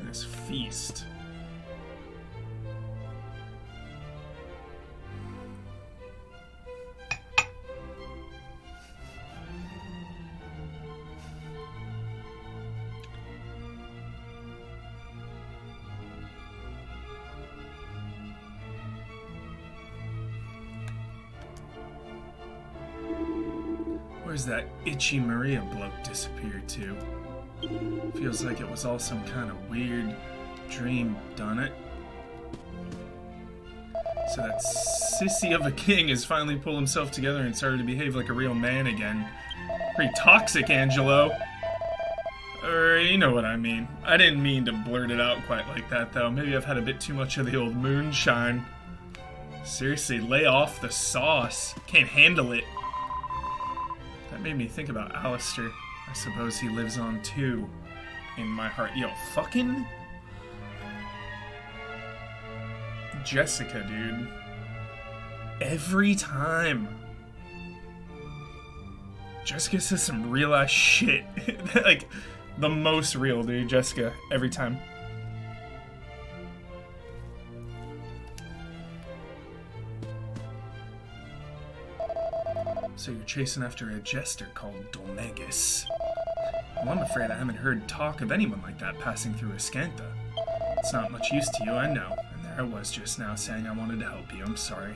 This feast. Where's that itchy Maria bloke disappeared to? Feels like it was all some kind of weird dream, done it? So that sissy of a king has finally pulled himself together and started to behave like a real man again. Pretty toxic, Angelo. Or, you know what I mean. I didn't mean to blurt it out quite like that, though. Maybe I've had a bit too much of the old moonshine. Seriously, lay off the sauce. Can't handle it. That made me think about Alistair. I suppose he lives on too in my heart. Yo, fucking Jessica, dude. Every time. Jessica says some real ass shit. Like, the most real, dude. Jessica, every time. So you're chasing after a jester called Dolmegus. Well, I'm afraid I haven't heard talk of anyone like that passing through Ascantha. It's not much use to you, I know. And there I was just now saying I wanted to help you. I'm sorry.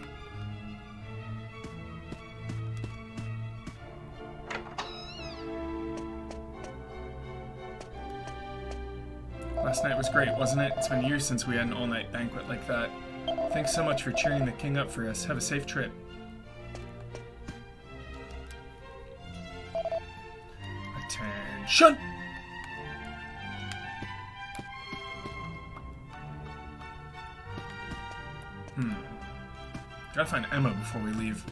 Last night was great, wasn't it? It's been years since we had an all-night banquet like that. Thanks so much for cheering the king up for us. Have a safe trip. Attention! Gotta find Emma before we leave.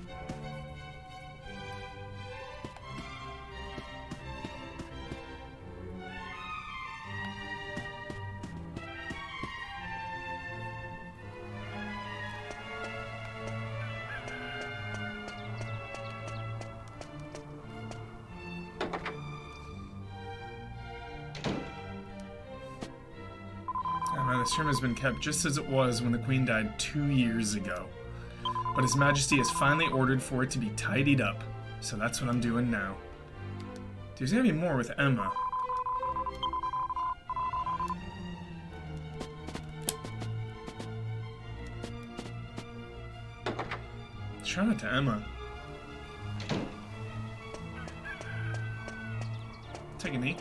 This room has been kept just as it was when the Queen died 2 years ago. But His Majesty has finally ordered for it to be tidied up, so that's what I'm doing now. There's gonna be more with Emma. Shout out to Emma. Take a knee.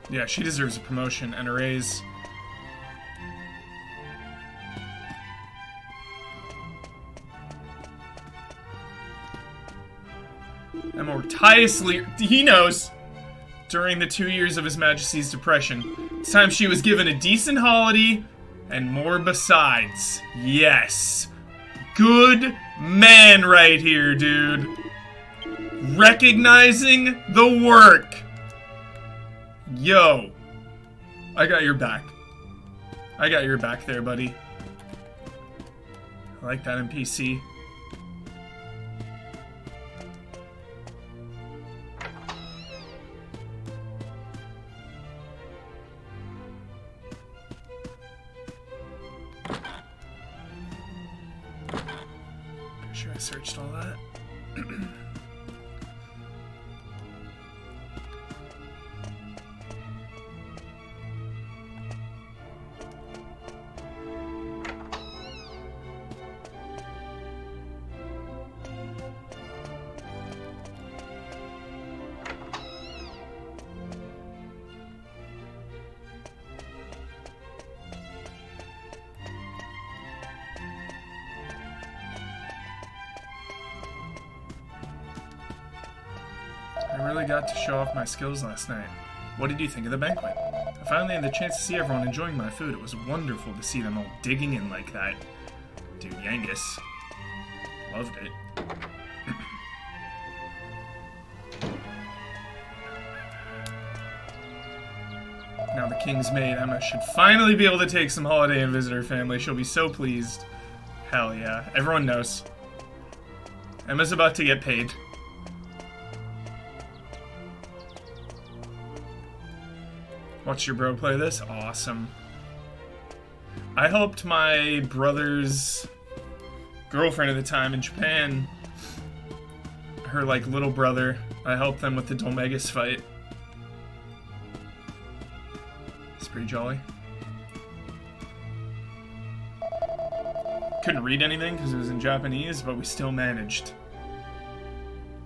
Yeah, she deserves a promotion and a raise. And more tirelessly, he knows, during the 2 years of His Majesty's depression. It's time she was given a decent holiday and more besides. Yes. Good man right here, dude. Recognizing the work. Yo, I got your back. I got your back there, buddy. I like that NPC. Pretty sure I searched all that. I really got to show off my skills last night. What did you think of the banquet? I finally had the chance to see everyone enjoying my food. It was wonderful to see them all digging in like that. Dude, Yangus. Loved it. Now the king's maid, Emma, should finally be able to take some holiday and visit her family. She'll be so pleased. Hell yeah. Everyone knows. Emma's about to get paid. Watch your bro play this? Awesome. I helped my brother's girlfriend at the time in Japan, her like little brother, I helped them with the Dolmegus fight. It's pretty jolly. Couldn't read anything because it was in Japanese, but we still managed.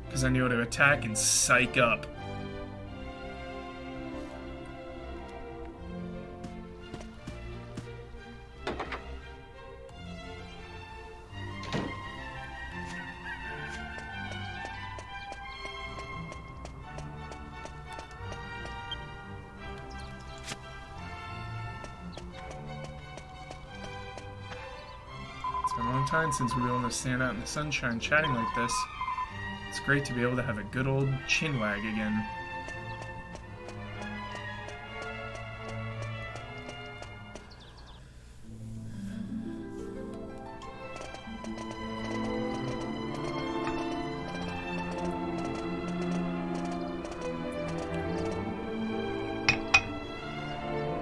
Because I knew how to attack and psych up. Time since we were able to stand out in the sunshine chatting like this. It's great to be able to have a good old chinwag again.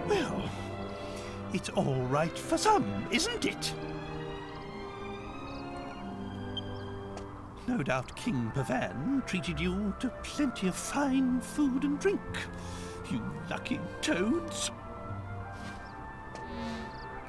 Well, it's all right for some, isn't it? No doubt King Pavan treated you to plenty of fine food and drink, you lucky toads.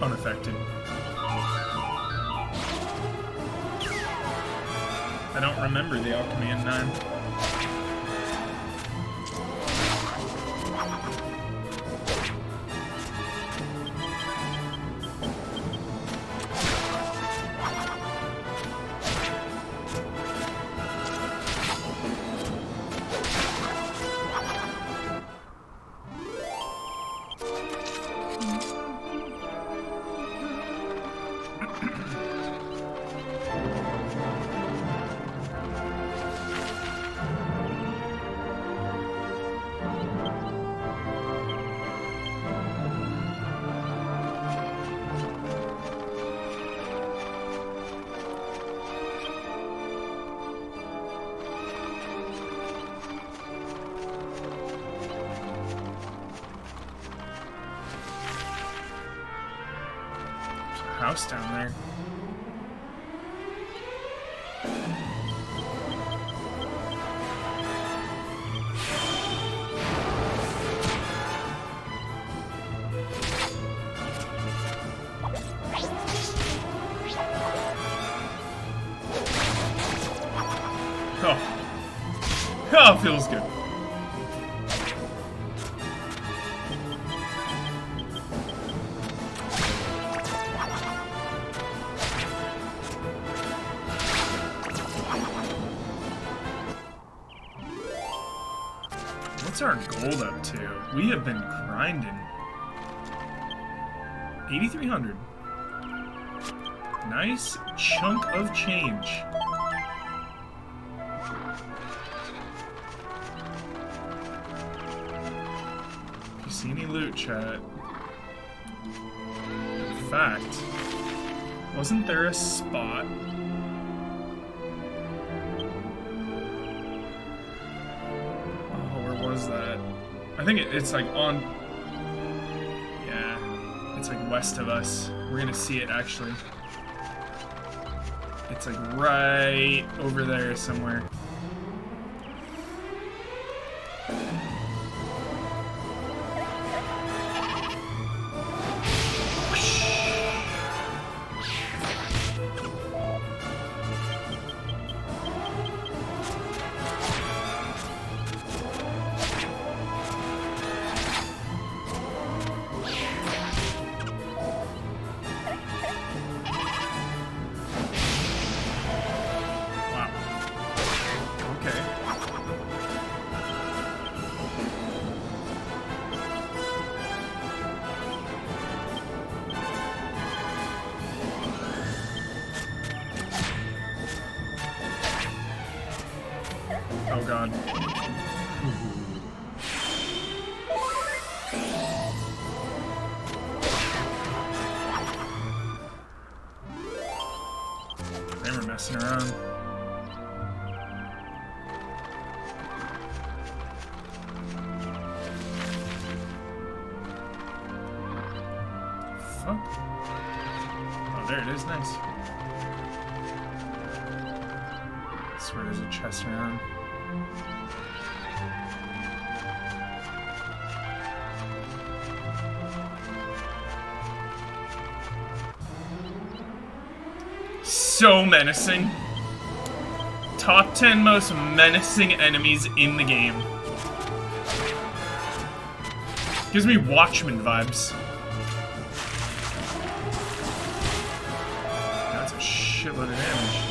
unaffected. I don't remember the alchemy in 9. House down there. Oh, feels good. What's our gold up to? We have been grinding. 8,300. Nice chunk of change. If you see any loot, chat. In fact, wasn't there a spot? That I think it's like on, yeah, it's like west of us. We're gonna see it actually. It's like right over there somewhere. Oh god. They were messing around. Fuck. Oh, there it is. Nice. I swear there's a chest around. So menacing. Top 10 most menacing enemies in the game. Gives me Watchmen vibes. That's a shitload of damage.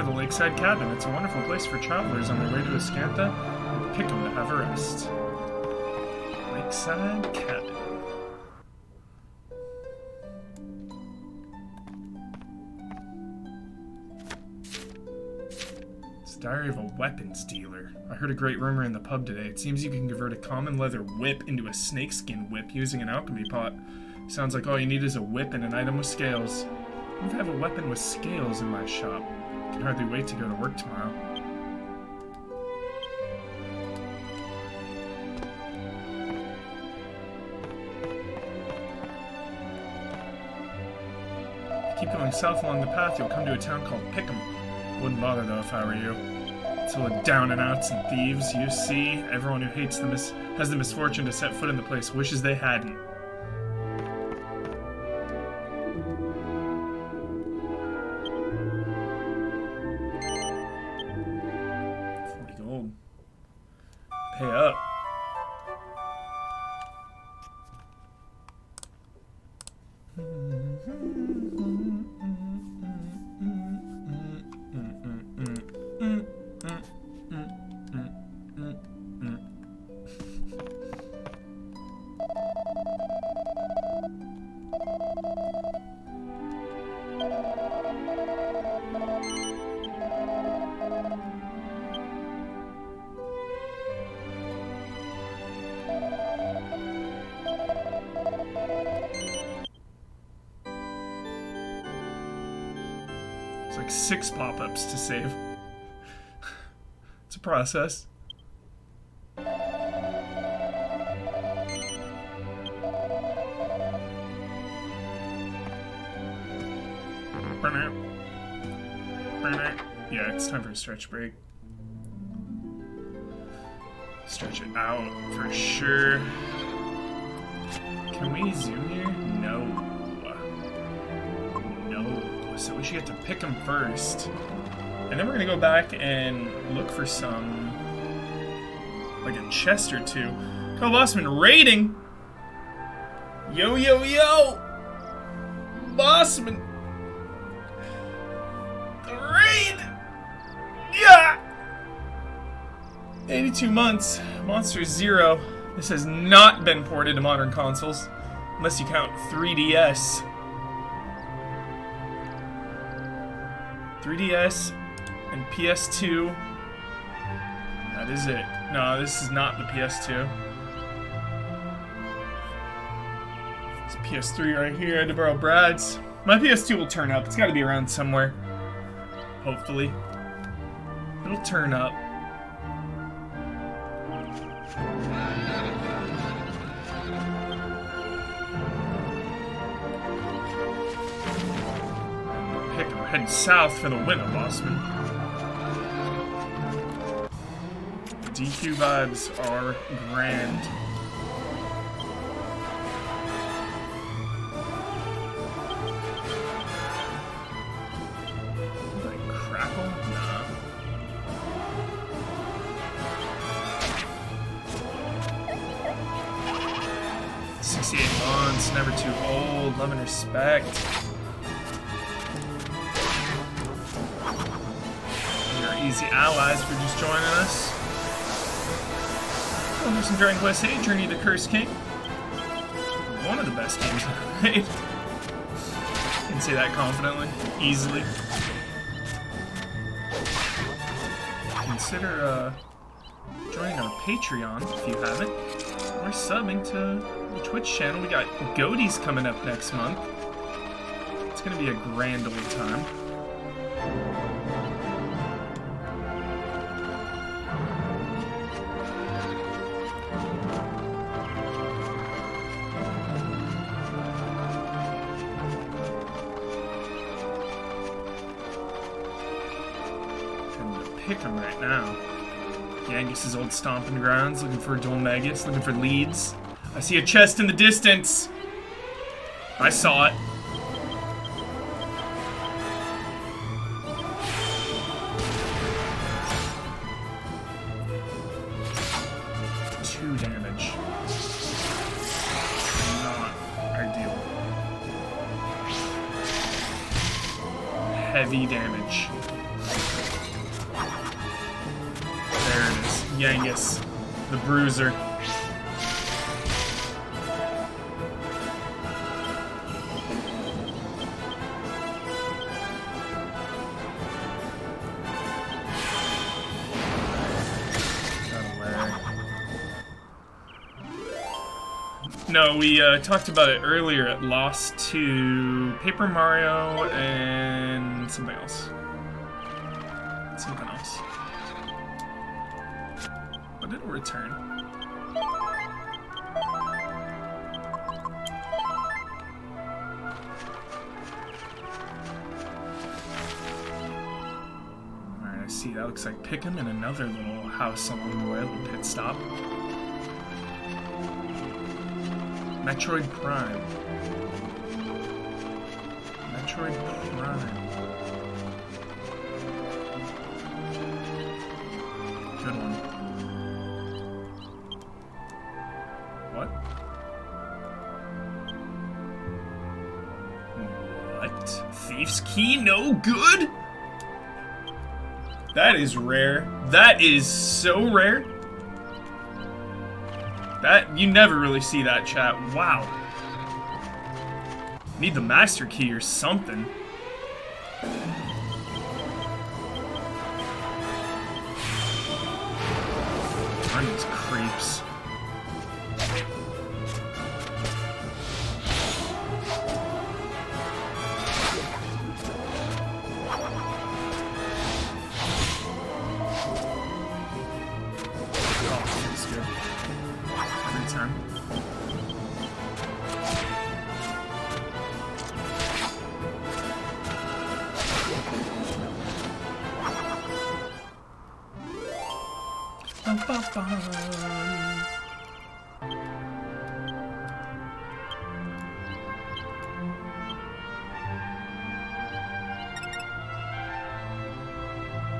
to the lakeside cabin. It's a wonderful place for travelers on their way to Ascantha and pick 'em to have a rest. Lakeside cabin. It's Diary of a Weapons Dealer. I heard a great rumor in the pub today. It seems you can convert a common leather whip into a snakeskin whip using an alchemy pot. Sounds like all you need is a whip and an item with scales. I have a weapon with scales in my shop. I can hardly wait to go to work tomorrow. Keep going south along the path, you'll come to a town called Pickham. Wouldn't bother though if I were you. It's full of down and outs and thieves. You see, everyone who hates them has the misfortune to set foot in the place wishes they hadn't. 40 gold. Pay up. It's like 6 pop-ups to save. It's a process. Yeah, it's time for a stretch break. Stretch it out for sure. Can we zoom here? No. No. So we should get to pick them first. And then we're gonna go back and look for some, like a chest or two. Got Bossman raiding! Yo, yo, yo! Bossman! The raid! Yeah! 82 months. Monster 0. This has not been ported to modern consoles. Unless you count 3DS. 3DS and PS2. That is it. No, this is not the PS2. It's PS3 right here. I had to borrow Brad's. My PS2 will turn up. It's got to be around somewhere. Hopefully. It'll turn up. We're heading south for the winter, Bossman. The DQ vibes are grand. Like crackle? Nah. $68 months, never too old, love and respect. Easy allies for just joining us. Oh, there's some Dragon Quest VIII, Journey to the Cursed King. One of the best games I've played. I can say that confidently, easily. Consider joining our Patreon if you haven't, or subbing to the Twitch channel. We got Goaties coming up next month. It's gonna be a grand old time. Pick him right now. Yangus's old stomping grounds, looking for Dolmegus, looking for leads. I see a chest in the distance. I saw it. Two damage. Not ideal. Heavy damage. Yangus, the Bruiser. No, we talked about it earlier. It lost to Paper Mario and something else. Something else. What did it return? Alright, I see. That looks like Pick'em and another little house along the way, a little pit stop. Metroid Prime. Metroid Prime. Good one. What? What? Thief's Key no good? That is rare. That is so rare. That, you never really see that, chat. Wow. Need the master key or something. Darn these creeps.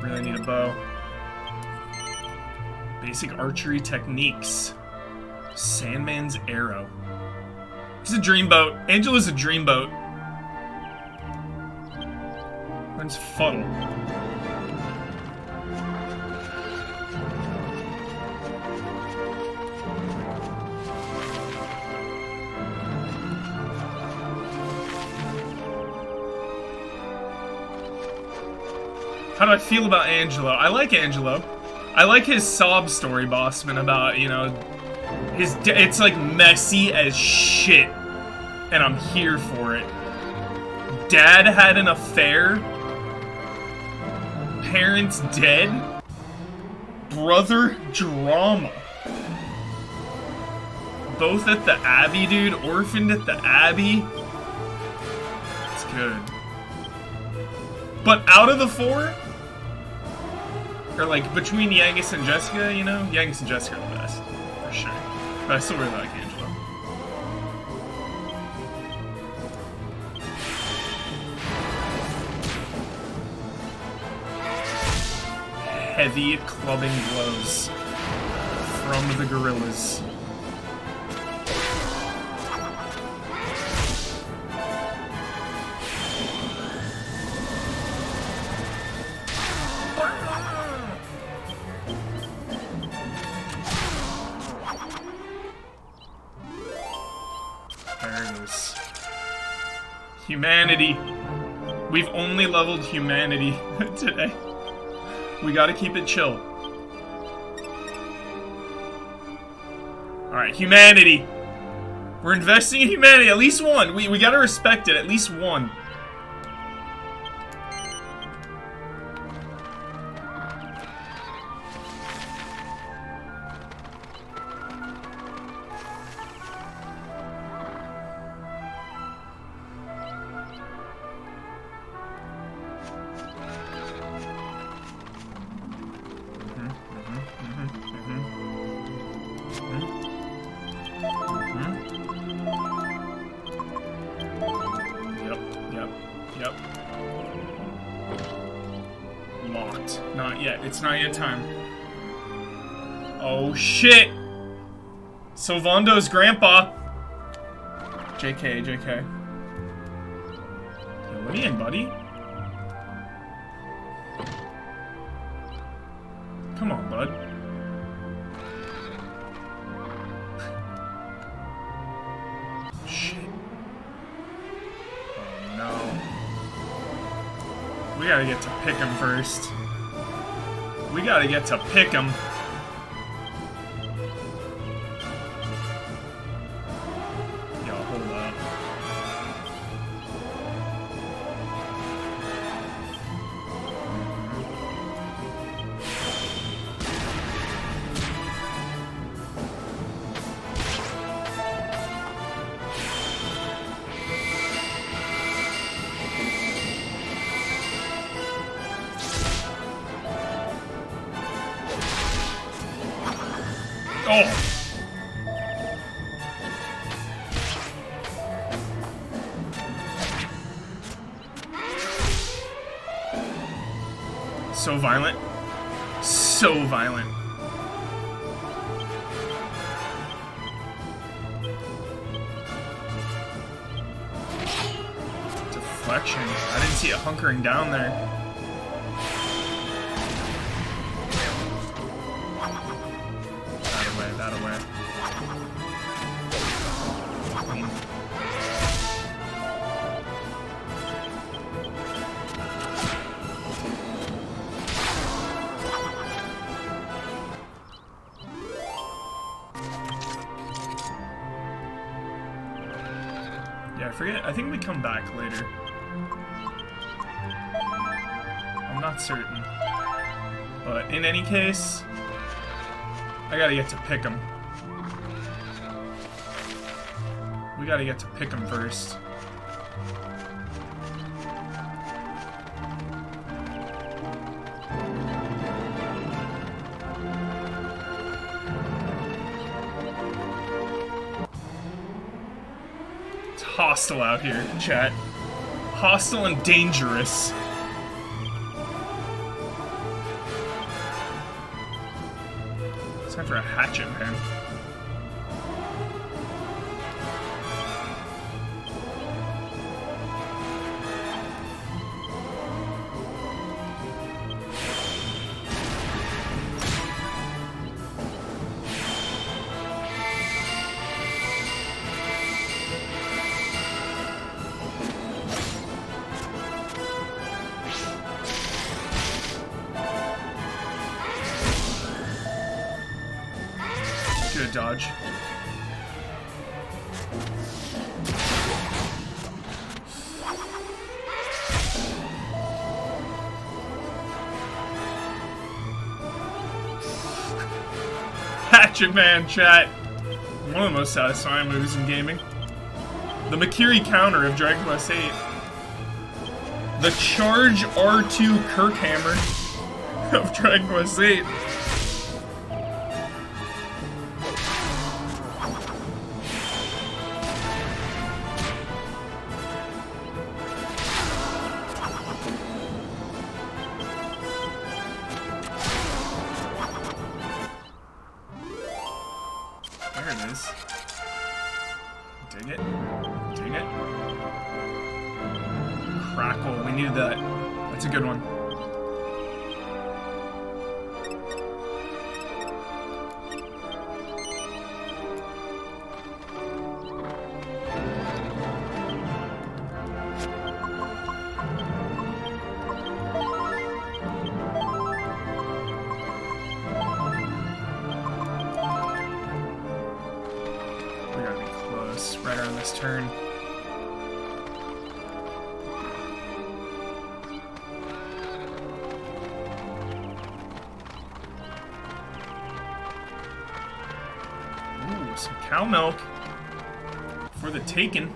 Really need a bow. Basic archery techniques. Sandman's arrow. It's a dreamboat. Angela's a dreamboat. When's Fuddle? How do I feel about Angelo? I like Angelo. I like his sob story, Bossman, about, you know, his it's like messy as shit. And I'm here for it. Dad had an affair. Parents dead. Brother drama. Both at the Abbey, dude. Orphaned at the Abbey. It's good. But out of the four, or like between Yangus and Jessica, you know, Yangus and Jessica are the best, for sure. But I still really like Angela. Heavy clubbing blows from the gorillas. Humanity. We've only leveled humanity today. We gotta keep it chill. Alright, humanity. We're investing in humanity. At least one. We gotta respect it. At least one. Yep. Locked. Not yet. It's not yet time. Oh, shit! Sylvando's grandpa. JK. Yo, what are you in, buddy? Come on, bud. We gotta get to pick him first. We gotta get to pick him. Yo, hold up. Oh! So violent. So violent. Deflection. I didn't see it hunkering down there. That away. Clean. Yeah, I forget. I think we come back later. I'm not certain. But in any case, I gotta get to pick him. We gotta get to pick him first. It's hostile out here, chat. Hostile and dangerous. It's time for a hatchet, man. Good dodge. Hatchet Man, chat. One of the most satisfying moves in gaming. The Makiri counter of Dragon Quest VIII. The Charge R2 Kirkhammer of Dragon Quest VIII. There it is. Dig it. Dig it. Crackle. We needed that. That's a good one. We gotta be close, right around this turn. Ooh, some cow milk for the taking.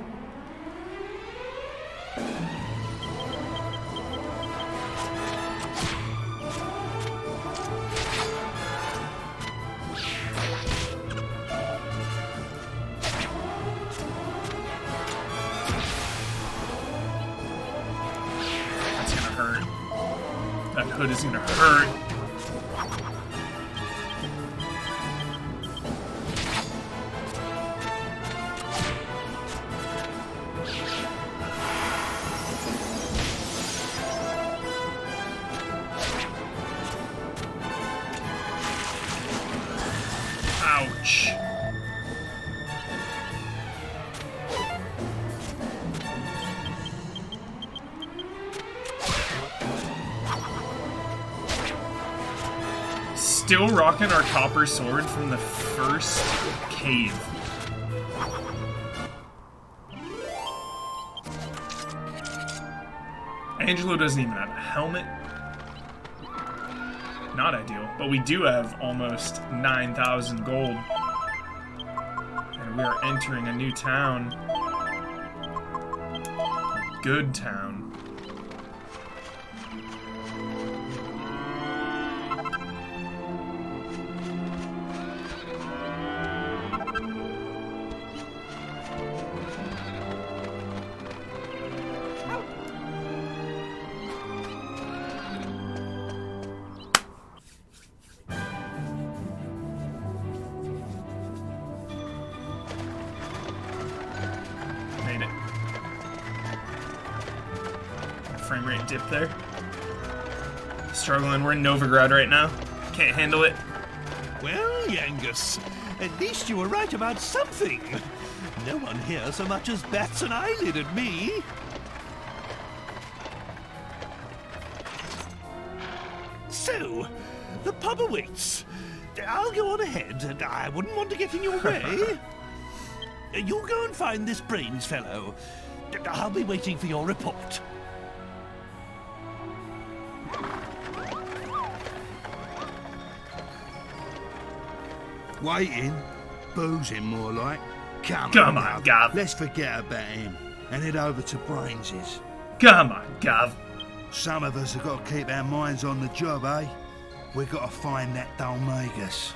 That's gonna hurt. That hood is gonna hurt. Ouch. still rocking our copper sword from the first cave. Angelo doesn't even have a helmet. Not ideal, but we do have almost 9,000 gold. And we are entering a new town. A good town. Frame rate dip there. Struggling. We're in Novigrad right now. Can't handle it. Well, Yangus, at least you were right about something. No one here so much as bats an eyelid at me. So, the pub awaits. I'll go on ahead, and I wouldn't want to get in your way. You go and find this brains fellow. I'll be waiting for your report. Waiting? Boozing, more like. Come on, Gav. Let's forget about him and head over to Brains's. Come on, Gav. Some of us have got to keep our minds on the job, eh? We've got to find that Dalmagus.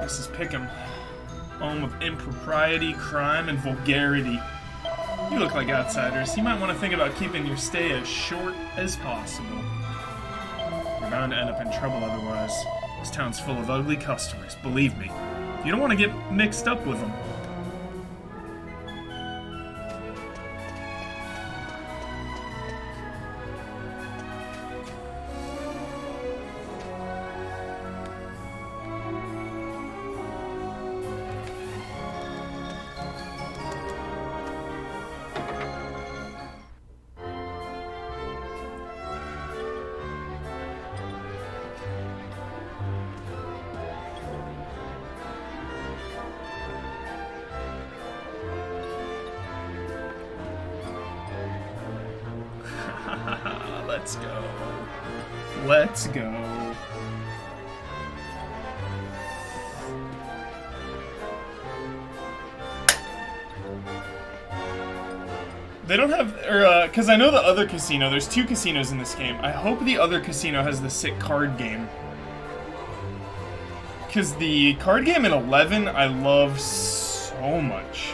This is Pickham, home of impropriety, crime, and vulgarity. You look like outsiders. You might want to think about keeping your stay as short as possible. You're bound to end up in trouble otherwise. This town's full of ugly customers, believe me. You don't want to get mixed up with them. Let's go. Let's go. They don't have, because I know the other casino, there's 2 casinos in this game. I hope the other casino has the sick card game. Because the card game in 11, I love so much.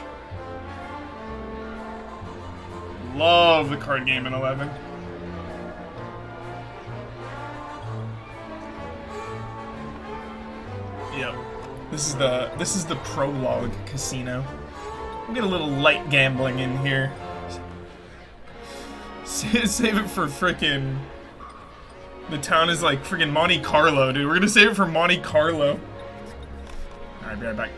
Love the card game in 11. Yep. This is the prologue casino. We'll get a little light gambling in here. Save it for frickin'... The town is like frickin' Monte Carlo, dude. We're gonna save it for Monte Carlo. Alright, be right back.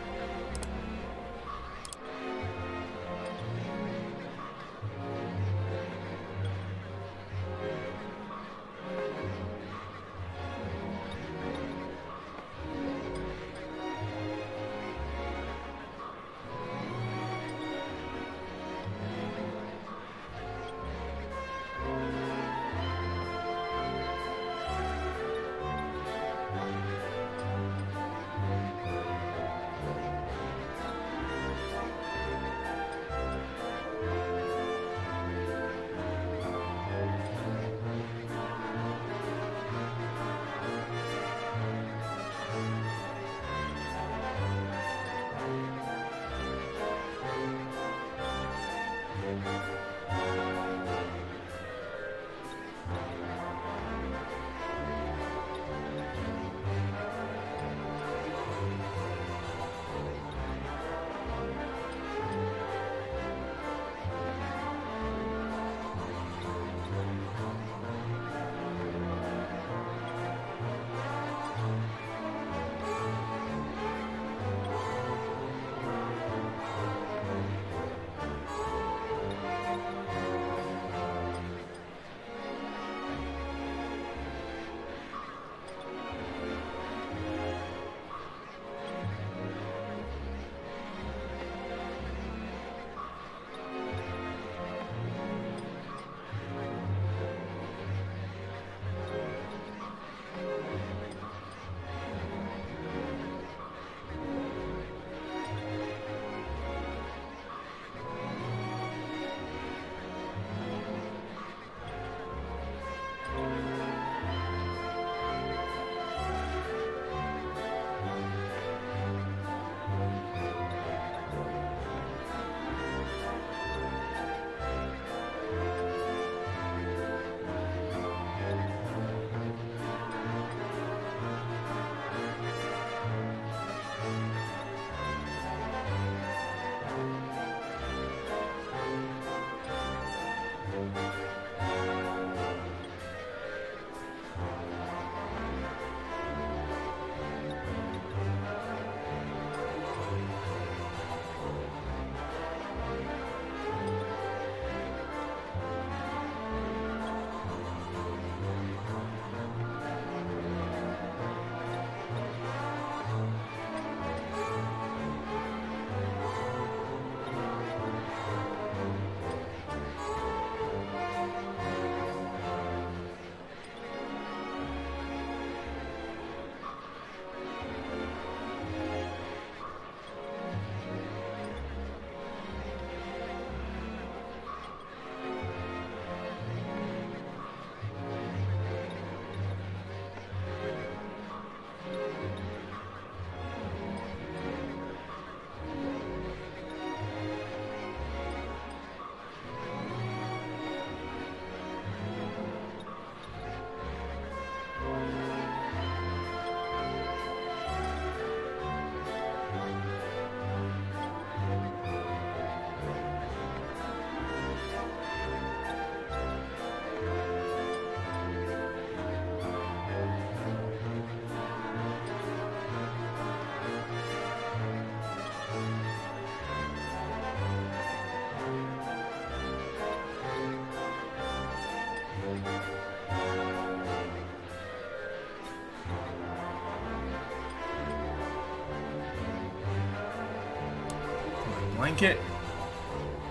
blanket.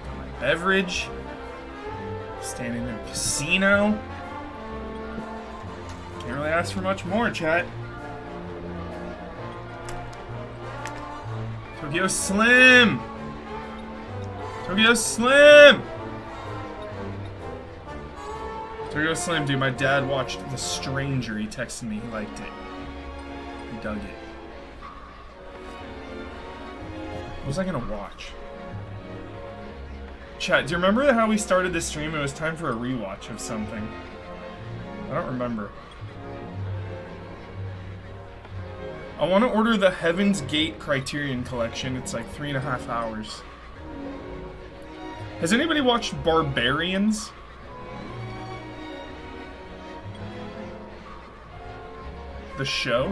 Got my beverage. Standing in a casino. Can't really ask for much more, chat. Tokyo Slim! Tokyo Slim! Tokyo Slim, dude, my dad watched The Stranger. He texted me, he liked it. He dug it. What was I gonna watch? Chat, do you remember how we started this stream? It was time for a rewatch of something. I don't remember. I want to order the Heaven's Gate Criterion Collection. It's like 3.5 hours. Has anybody watched Barbarians? The show?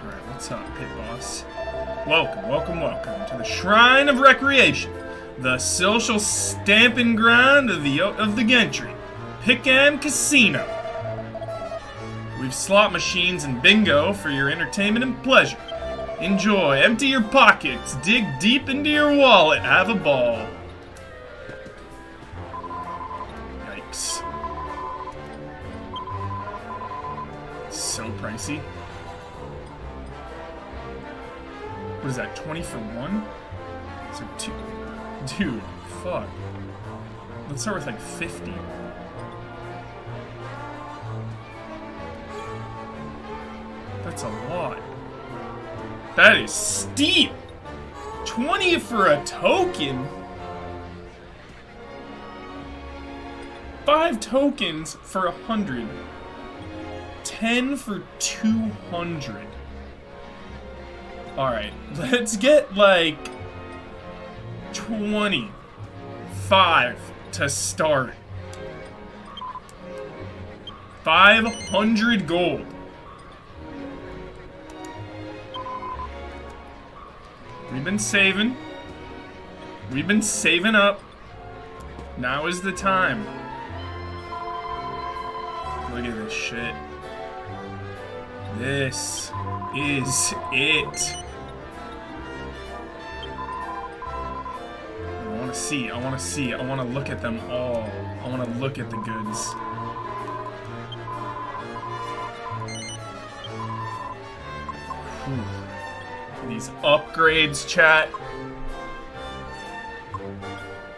Alright, what's up, Pit Boss? Welcome, welcome, welcome to the Shrine of Recreation, the social stamping ground of the gentry, Pick'em Casino. We've slot machines and bingo for your entertainment and pleasure. Enjoy, empty your pockets, dig deep into your wallet, have a ball. Yikes. So pricey. What is that, 20 for one? So two. Dude, fuck. Let's start with like 50. That's a lot. That is steep! 20 for a token? 5 tokens for 100. 10 for 200. Alright, let's get like 25 to start. 500 gold. We've been saving. We've been saving up. Now is the time. Look at this shit. This is it. I want to see. I want to see. I want to look at them all. I want to look at the goods. Whew. These upgrades, chat. Oh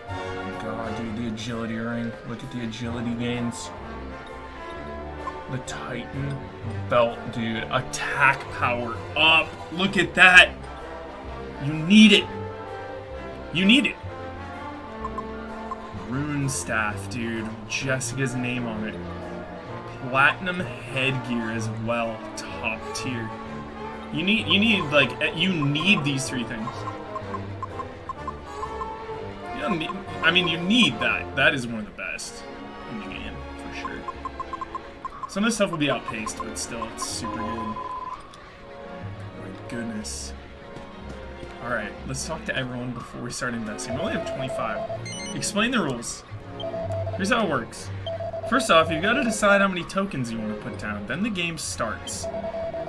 my god, dude, the agility ring. Look at the agility gains. The Titan belt, dude. Attack power up. Look at that. You need it. You need it. Rune staff, dude. Jessica's name on it. Platinum headgear as well. Top tier. You need these 3 things. You don't need, I mean, you need that. That is one of the best in the game, for sure. Some of the stuff will be outpaced, but still, it's super good. Oh my goodness. Alright, let's talk to everyone before we start investing. We only have 25. Explain the rules. Here's how it works. First off, you've got to decide how many tokens you want to put down. Then the game starts.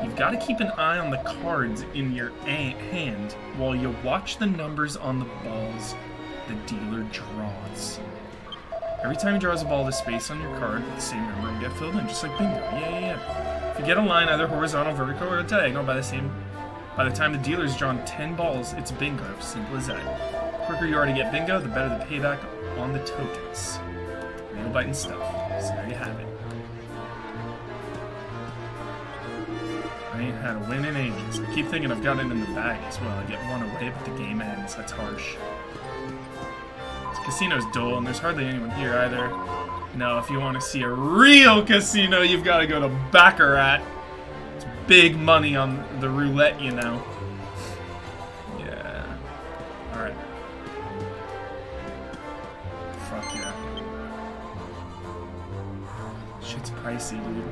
You've got to keep an eye on the cards in your hand while you watch the numbers on the balls the dealer draws. Every time he draws a ball, the space on your card with the same number will get filled in, just like bingo. Yeah. If you get a line, either horizontal, vertical, or diagonal by the time the dealer's drawn 10 balls, it's bingo. Simple as that. The quicker you are to get bingo, the better the payback on the tokens. Nail biting stuff. So there you have it. I ain't had a win in ages. I keep thinking I've got it in the bag as well. I get one away, but the game ends. That's harsh. This casino's dull, and there's hardly anyone here either. No, if you want to see a real casino, you've got to go to Baccarat. It's big money on the roulette, you know. Yeah. Alright. Fuck yeah. Shit's pricey, dude.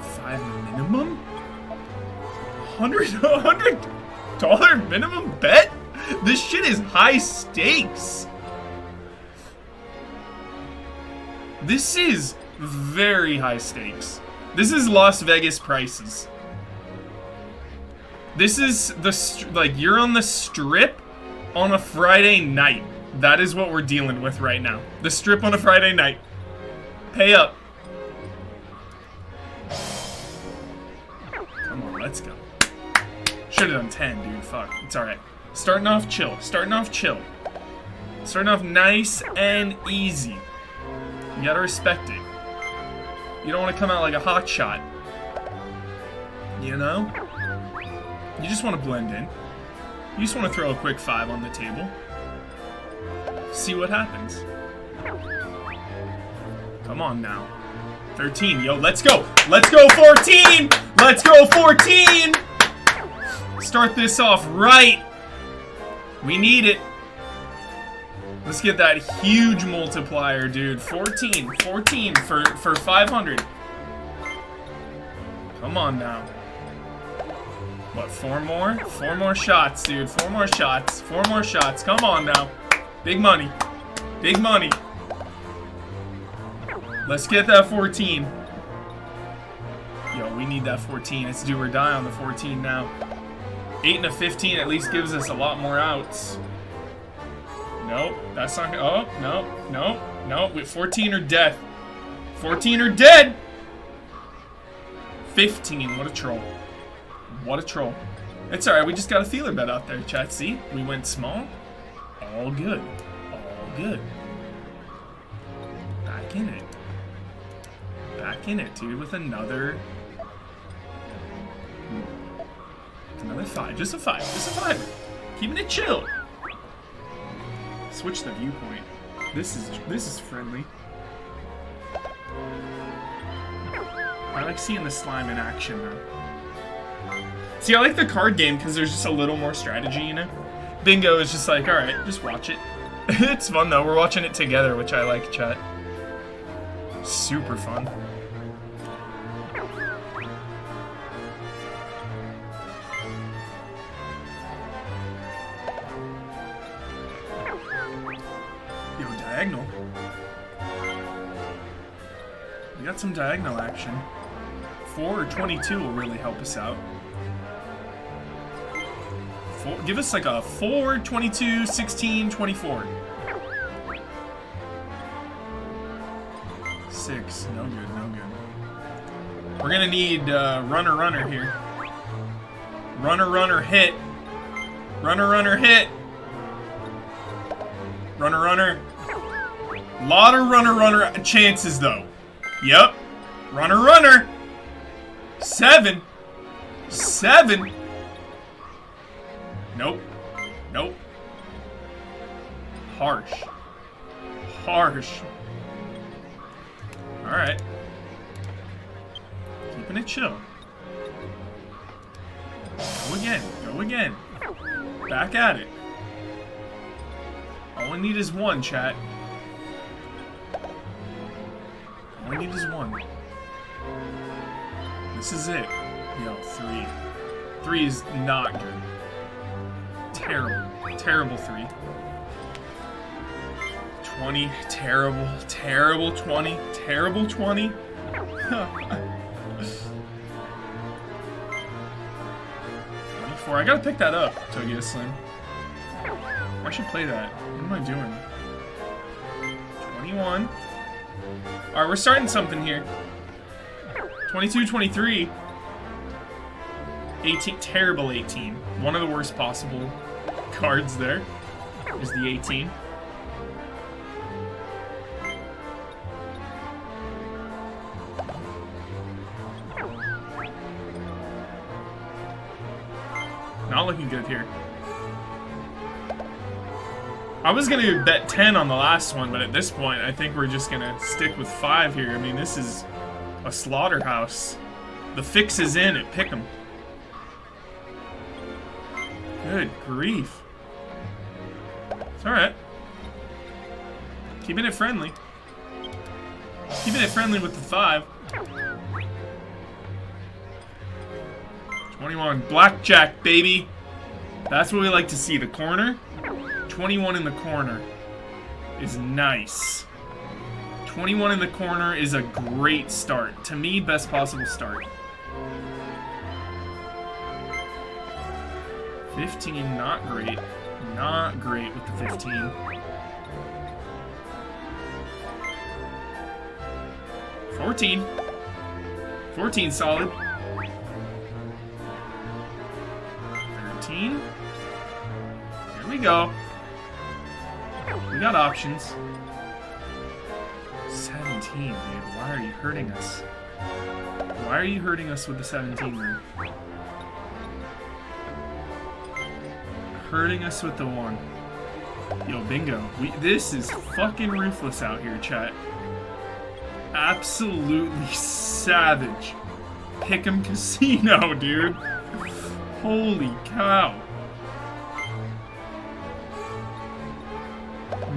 5 minimum? $100 minimum bet? This shit is high stakes. This is very high stakes. This is Las Vegas prices. This is like, you're on the strip on a Friday night. That is what we're dealing with right now. The strip on a Friday night. Pay up. Come on, let's go. Should have done 10, dude. Fuck. It's alright. Starting off chill. Starting off chill. Starting off nice and easy. You gotta respect it. You don't want to come out like a hot shot. You know? You just want to blend in. You just want to throw a quick 5 on the table. See what happens. Come on now. 13. Yo, let's go. Let's go 14. Let's go 14. Start this off right. We need it. Let's get that huge multiplier, dude. 14 for 500. Come on now. What, 4 more? 4 more shots, dude. 4 more shots. 4 more shots. Come on now. Big money. Big money. Let's get that 14. Yo, we need that 14. It's do or die on the 14 now. 8 and a 15 at least gives us a lot more outs. Nope, that's not gonna. Oh, no. With 14 or death. 14 or dead! 15. What a troll. What a troll. It's alright, we just got a feeler bet out there, chat. See? We went small. All good. All good. Back in it. Back in it, dude, with another 5. Just a 5. Just a 5. Keeping it chill. Switch the viewpoint. This is friendly. I like seeing the slime in action though. See, I like the card game because there's just a little more strategy, you know? Bingo is just like, alright, just watch it. It's fun though, we're watching it together, which I like, chat. Super fun. Yo, diagonal. We got some diagonal action. 4 or 22 will really help us out. Give us like a 4, 22, 16, 24. 6. No good, no good. We're gonna need runner here. Runner hit. Runner hit. Runner. Lot of runner chances though. Yep. Runner. 7. Nope. Harsh. Alright. Keeping it chill. Go again. Back at it. All we need is 1, chat. All we need is 1. This is it. Yo, 3. 3 is not good. Terrible 3. 20, terrible 20, terrible 20. 24, I gotta pick that up, Togia Slim. I should play that. What am I doing? 21. Alright, we're starting something here. 22, 23. 18, terrible 18. One of the worst possible cards there is the 18. Not looking good here. I was gonna bet 10 on the last one, but at this point, I think we're just gonna stick with 5 here. I mean, this is a slaughterhouse. The fix is in at Pick'em. Good grief. It's alright. Keeping it friendly. Keeping it friendly with the 5. 21. Blackjack, baby. That's what we like to see. The corner. 21 in the corner is nice. 21 in the corner is a great start. To me, best possible start. 15, not great. Not great with the 15. 14. 14 solid. 13. Here we go. We got options. 17, dude. Why are you hurting us? Why are you hurting us with the 17, man? Hurting us with the 1. Yo, bingo. This is fucking ruthless out here, chat. Absolutely savage. Pick'em Casino, dude. Holy cow.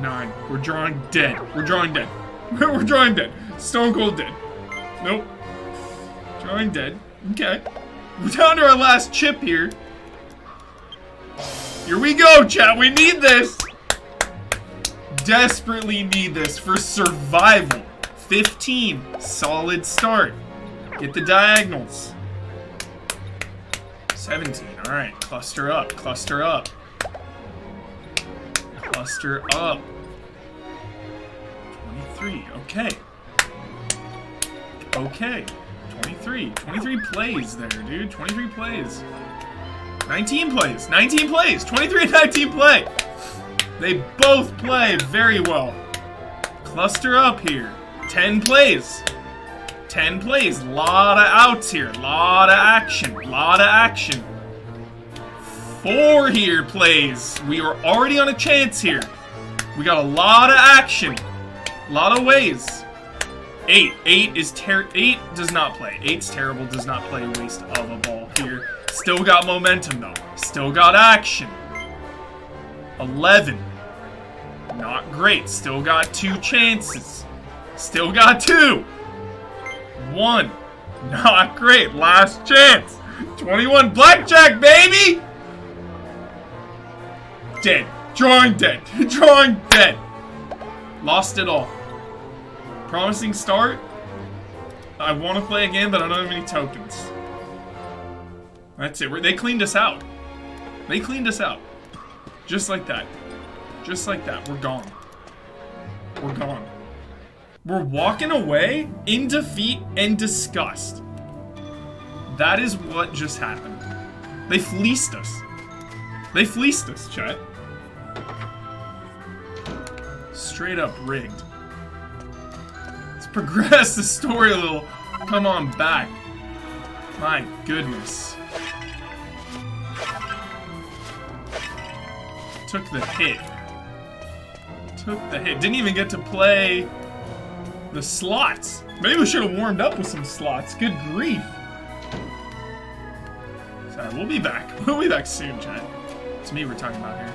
9. We're drawing dead. We're drawing dead. We're drawing dead. Stone cold dead. Nope. Drawing dead. Okay. We're down to our last chip here. Here we go, chat. We need this. Desperately need this for survival. 15. Solid start. Get the diagonals. 17. Alright. Cluster up. Cluster up. Cluster up. 23. Okay. Okay. 23. 23 plays there, dude. 23 plays. 19 plays. 19 plays. 23 and 19 play. They both play very well. Cluster up here. 10 plays. 10 plays. Lot of outs here. Lot of action. Lot of action. 4 here plays. We are already on a chance here. We got a lot of action. A lot of ways. 8. 8 does not play. 8's terrible. Does not play. Waste of a ball here. Still got momentum though. Still got action. 11. Not great. Still got 2 chances. Still got 2. 1. Not great. Last chance. 21. Blackjack, baby! Dead. Drawing dead. Drawing dead. Lost it all. Promising start. I want to play again, but I don't have any tokens. That's it. They cleaned us out. They cleaned us out. Just like that. Just like that. We're gone. We're gone. We're walking away in defeat and disgust. That is what just happened. They fleeced us. They fleeced us, chat. Straight up rigged. Let's progress the story a little. Come on back. My goodness. Took the hit. Took the hit. Didn't even get to play the slots. Maybe we should have warmed up with some slots. Good grief. Sorry, we'll be back. We'll be back soon, chat. It's me we're talking about here.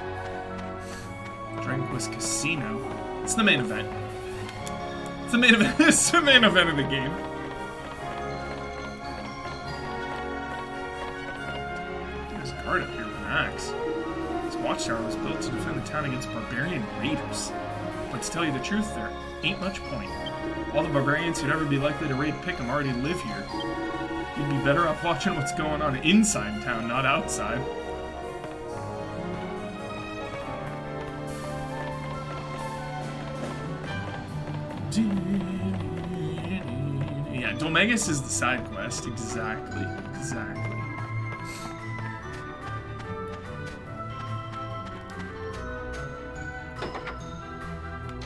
Dranquist Casino. It's the main event. It's the main event. It's the main event of the game. There's a card up here with an axe. This watchtower was built to defend the town against barbarian raiders. But to tell you the truth, there ain't much point. All the barbarians who'd ever be likely to raid Pick'em already live here. You'd be better off watching what's going on inside town, not outside. Yeah, Dolmegus is the side quest. Exactly. Exactly.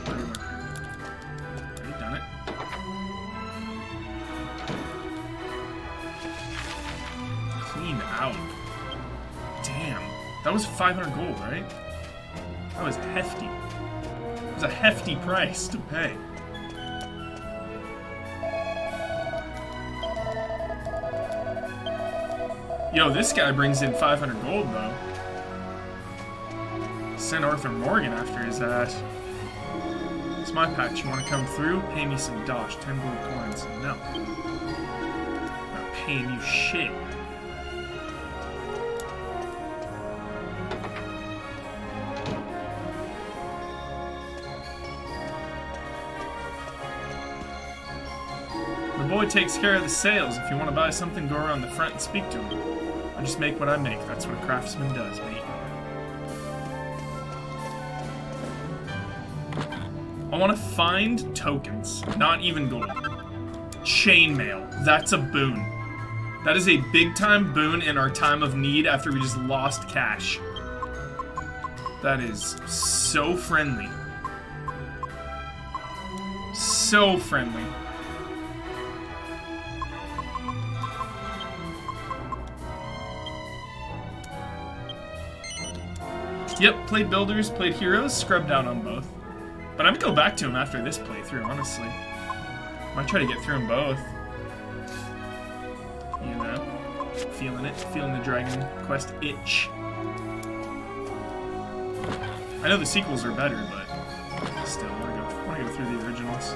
Already done it. Cleaned out. Damn. That was 500 gold, right? That was hefty. It was a hefty price to pay. Yo, this guy brings in 500 gold, though. Send Arthur Morgan after his ass. It's my patch. You want to come through? Pay me some dosh. 10 gold coins. No. Not paying you shit. boy takes care of the sales. If you want to buy something, go around the front and speak to him. I just make what I make. That's what a craftsman does, mate. I want to find tokens, not even gold. Chainmail. That's a boon. That is a big-time boon in our time of need after we just lost cash. That is so friendly. So friendly. Yep, played Builders, played Heroes, scrubbed out on both. But I'm gonna go back to them after this playthrough, honestly. Might try to get through them both. You know? Feeling it, feeling the Dragon Quest itch. I know the sequels are better, but still, I wanna go through the originals.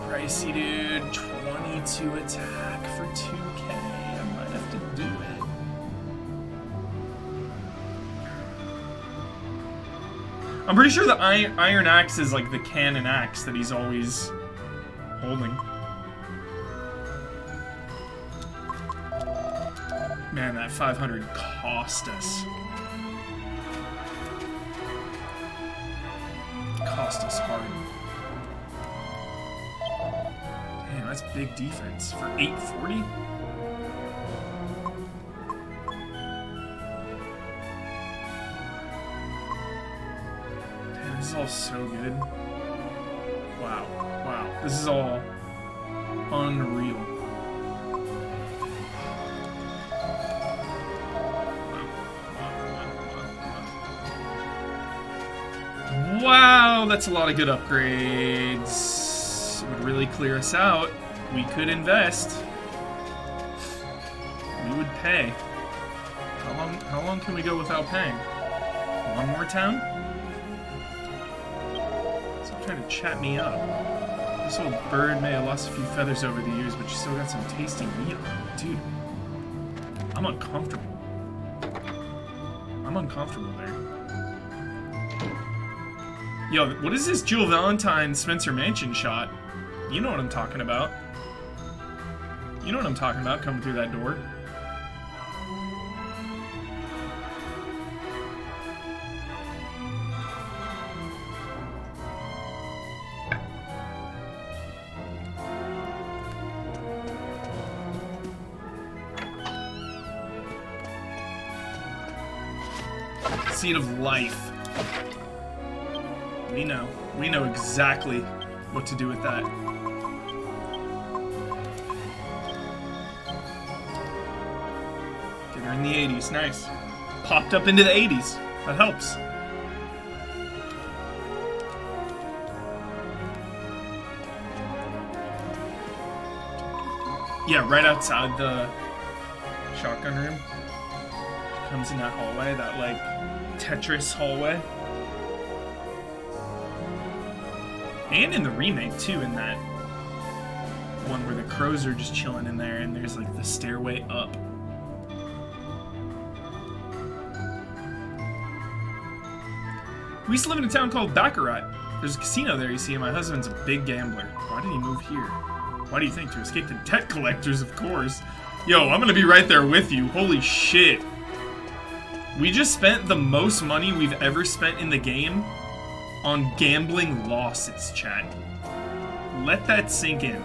Pricey, dude. 22 attack for 2k. I might have to do it. I'm pretty sure the Iron Axe is like the canon axe that he's always holding. Man, that 500 cost us. Cost us hard. Damn, that's big defense for 840. Damn, this is all so good. Wow, wow, this is all unreal. Wow, that's a lot of good upgrades. It would really clear us out. We could invest. We would pay. How long can we go without paying? One more town? Stop trying to chat me up. This old bird may have lost a few feathers over the years, but you still got some tasty meat on it. Dude, I'm uncomfortable. I'm uncomfortable there. Yo, what is this Jewel Valentine Spencer Mansion shot? You know what I'm talking about. You know what I'm talking about coming through that door. Seed of Life. We know. We know exactly what to do with that. Get her in the 80s. Nice. Popped up into the 80s. That helps. Yeah, right outside the shotgun room. Comes in that hallway, that like Tetris hallway. And in the remake, too, in that one where the crows are just chilling in there and there's, like, the stairway up. We used to live in a town called Baccarat. There's a casino there, you see, and my husband's a big gambler. Why did he move here? Why do you think? To escape the debt collectors, of course. Yo, I'm gonna be right there with you. Holy shit. We just spent the most money we've ever spent in the game on gambling losses, chat. Let that sink in.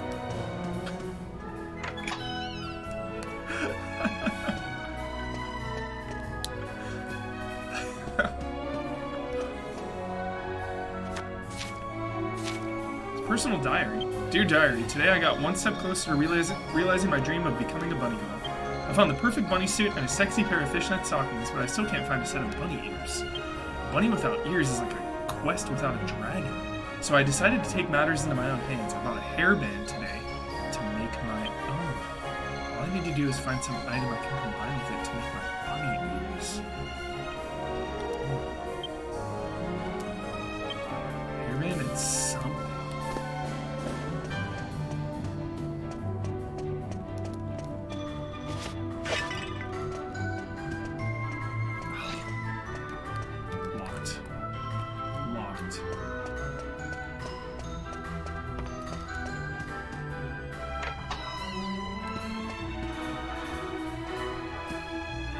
Personal diary. Dear diary, today I got one step closer to realizing my dream of becoming a bunny girl. I found the perfect bunny suit and a sexy pair of fishnet stockings, but I still can't find a set of bunny ears. A bunny without ears is like a quest without a dragon. So I decided to take matters into my own hands. I bought a hairband today to make my own. All I need to do is find some item I can combine with it to make my bunny ears. Perfect.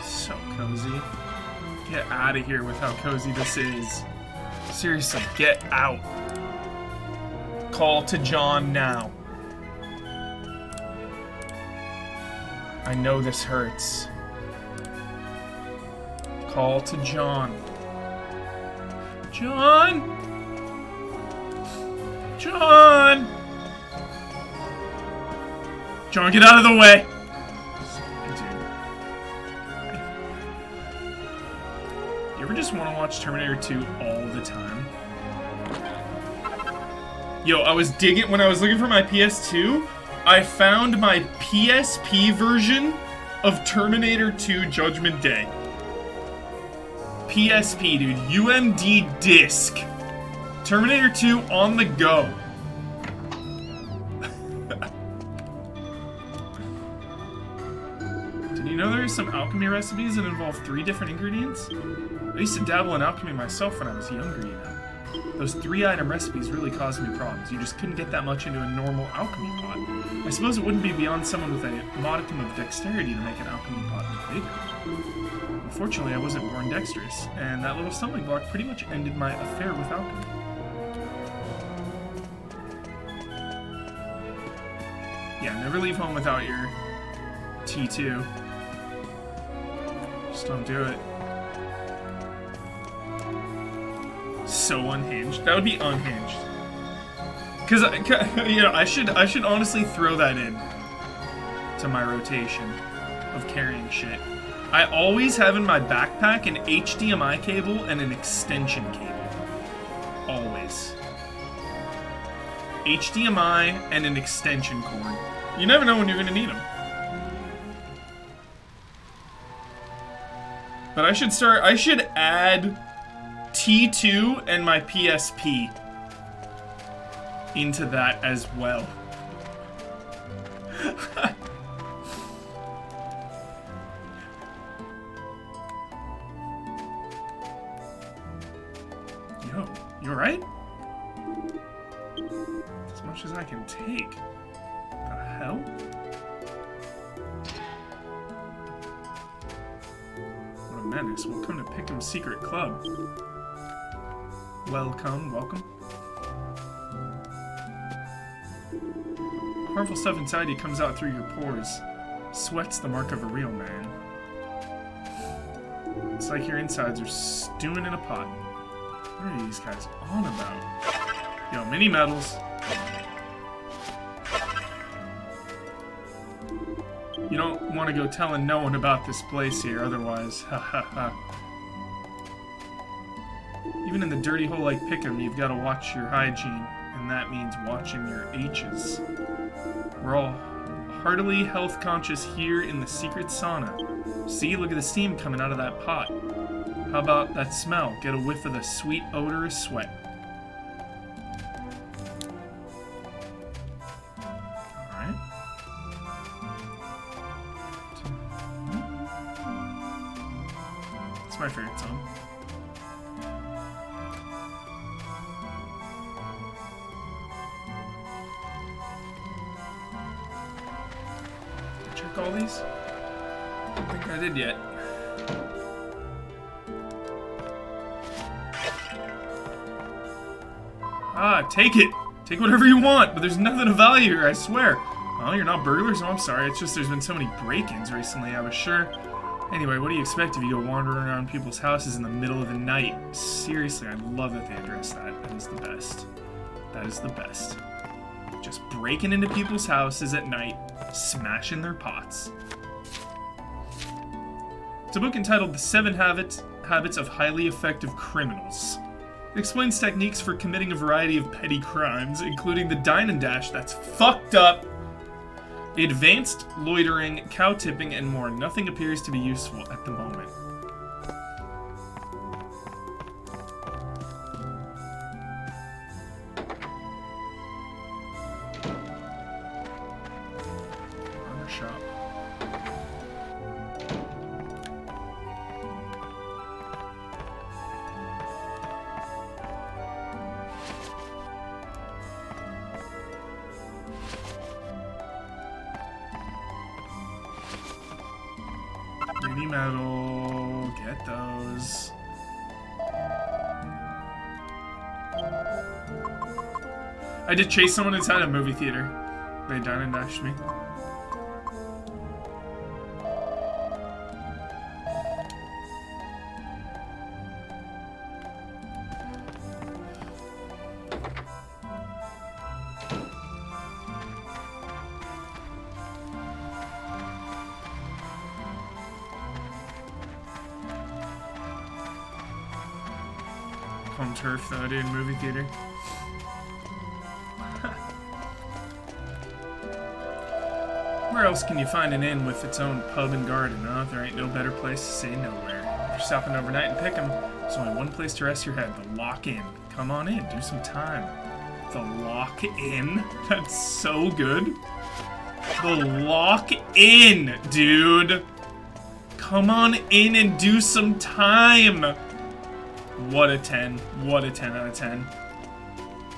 So cozy. Get out of here with how cozy this is. Seriously, get out. Call to John now. I know this hurts. Call to John. John! John! John, get out of the way! You ever just want to watch Terminator 2 all the time? Yo, I was digging, when I was looking for my PS2, I found my PSP version of Terminator 2 Judgment Day. PSP, dude. UMD disc. Terminator 2 on the go. Did you know there's some alchemy recipes that involve 3 different ingredients? I used to dabble in alchemy myself when I was younger, you know. Those 3-item recipes really caused me problems. You just couldn't get that much into a normal alchemy pot. I suppose it wouldn't be beyond someone with a modicum of dexterity to make an alchemy pot bigger. Unfortunately, I wasn't born dexterous, and that little stumbling block pretty much ended my affair with alchemy. Yeah, never leave home without your T2. Just don't do it. So unhinged. That would be unhinged. Cause you know, I should honestly throw that in to my rotation of carrying shit. I always have in my backpack an HDMI cable and an extension cable. Always. HDMI and an extension cord. You never know when you're gonna need them. But I should add T2 and my PSP into that as well. Yo, you alright? As much as I can take. The hell? What a menace. Welcome to Pick'em's Secret Club. Welcome. Harmful stuff inside you comes out through your pores. Sweat's the mark of a real man. It's like your insides are stewing in a pot. What are these guys on about? Yo, mini medals. You don't want to go telling no one about this place here, otherwise, ha ha ha. Even in the dirty hole like Pick'em, you've got to watch your hygiene, and that means watching your H's. We're all heartily health conscious here in the secret sauna. See, look at the steam coming out of that pot. How about that smell? Get a whiff of the sweet odor of sweat. Alright. It's my favorite song. Check all these? I don't think I did yet. Ah, take it! Take whatever you want, but there's nothing of value here, I swear. Oh, you're not burglars? Oh, I'm sorry. It's just there's been so many break-ins recently, I was sure. Anyway, what do you expect if you go wandering around people's houses in the middle of the night? Seriously, I love that they address that. That is the best. That is the best. Just breaking into people's houses at night, smashing their pots. It's a book entitled The 7 Habits of Highly Effective Criminals. It explains techniques for committing a variety of petty crimes, including the dine and dash that's fucked up, advanced loitering, cow tipping, and more. Nothing appears to be useful at the moment. Armor shop. Heavy metal. Get those. I did chase someone inside a movie theater. They done and dashed me. Home turf though, dude, movie theater. Where else can you find an inn with its own pub and garden, huh? There ain't no better place to stay nowhere. If you're stopping overnight in Pickham, there's only one place to rest your head, the Lock Inn. Come on in, do some time. The Lock Inn? That's so good. The Lock Inn, dude! Come on in and do some time! What a 10. What a 10 out of 10.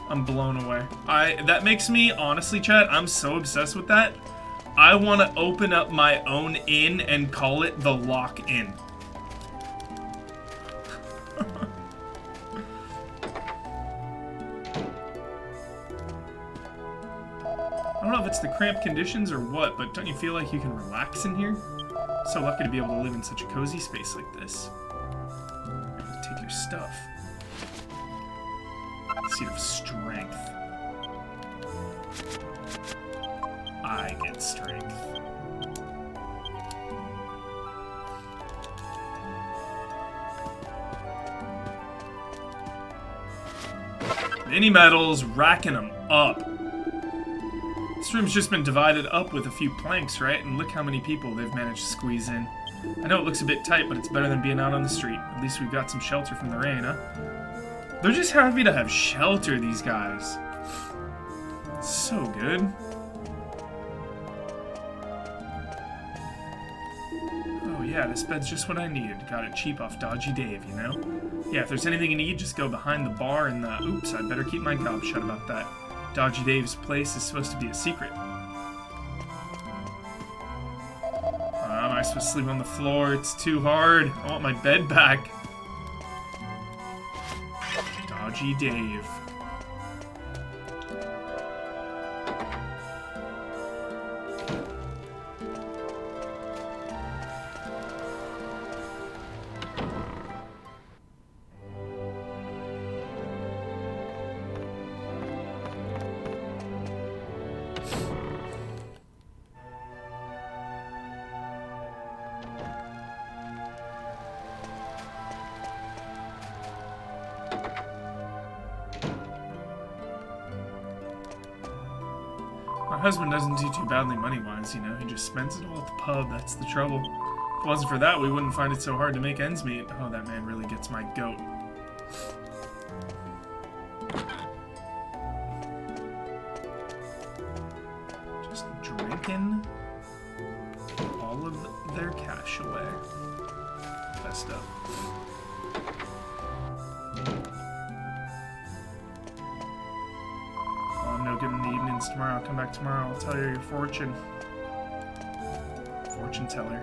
I'm blown away. That makes me, honestly, chat, I'm so obsessed with that. I want to open up my own inn and call it the Lock Inn. I don't know if it's the cramped conditions or what, but don't you feel like you can relax in here? So lucky to be able to live in such a cozy space like this. Take your stuff. Seat of strength. I get strength. Mini metals, racking them up. This room's just been divided up with a few planks, right? And look how many people they've managed to squeeze in. I know it looks a bit tight, but it's better than being out on the street. At least we've got some shelter from the rain, huh? They're just happy to have shelter, these guys. It's so good. Oh yeah, this bed's just what I needed. Got it cheap off Dodgy Dave, you know? Yeah, if there's anything you need, just go behind the bar and oops, I better keep my gob shut about that. Dodgy Dave's place is supposed to be a secret. Am I supposed to sleep on the floor? It's too hard. I want my bed back. Dodgy Dave. My husband doesn't do too badly money-wise, you know. He just spends it all at the pub. That's the trouble. If it wasn't for that, we wouldn't find it so hard to make ends meet. Oh, that man really gets my goat. Just drinking all of their cash away. Messed up. No good in the evenings tomorrow. I'll come back tomorrow. I'll tell you your fortune. Fortune teller.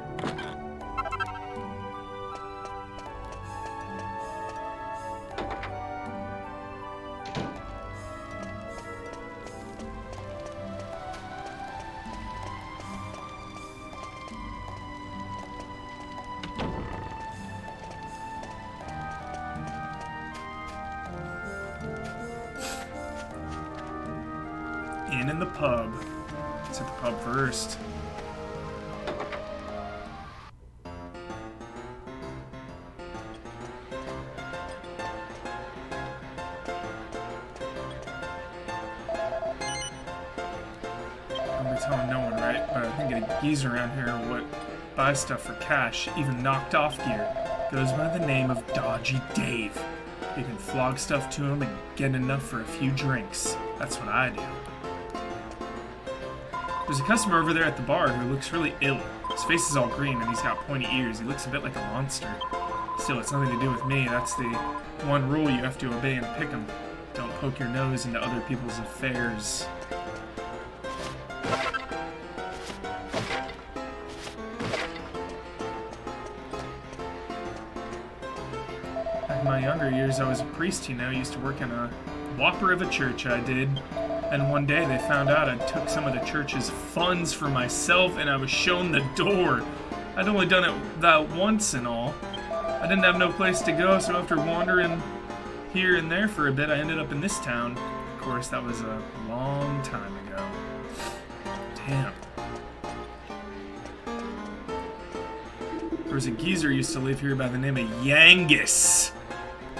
In the pub. Let's hit the pub first. I'll be telling no one, right? But I think a geezer around here what buys stuff for cash, even knocked off gear, goes by the name of Dodgy Dave. You can flog stuff to him and get enough for a few drinks. That's what I do. There's a customer over there at the bar who looks really ill. His face is all green and he's got pointy ears. He looks a bit like a monster. Still, it's nothing to do with me. That's the one rule you have to obey in Pickham. Don't poke your nose into other people's affairs. my younger years, I was a priest, you know. I used to work in a whopper of a church, I did. And one day they found out I took some of the church's funds for myself and I was shown the door. I'd only done it that once and all. I didn't have no place to go, so after wandering here and there for a bit, I ended up in this town. Of course, that was a long time ago. Damn. There was a geezer who used to live here by the name of Yangus.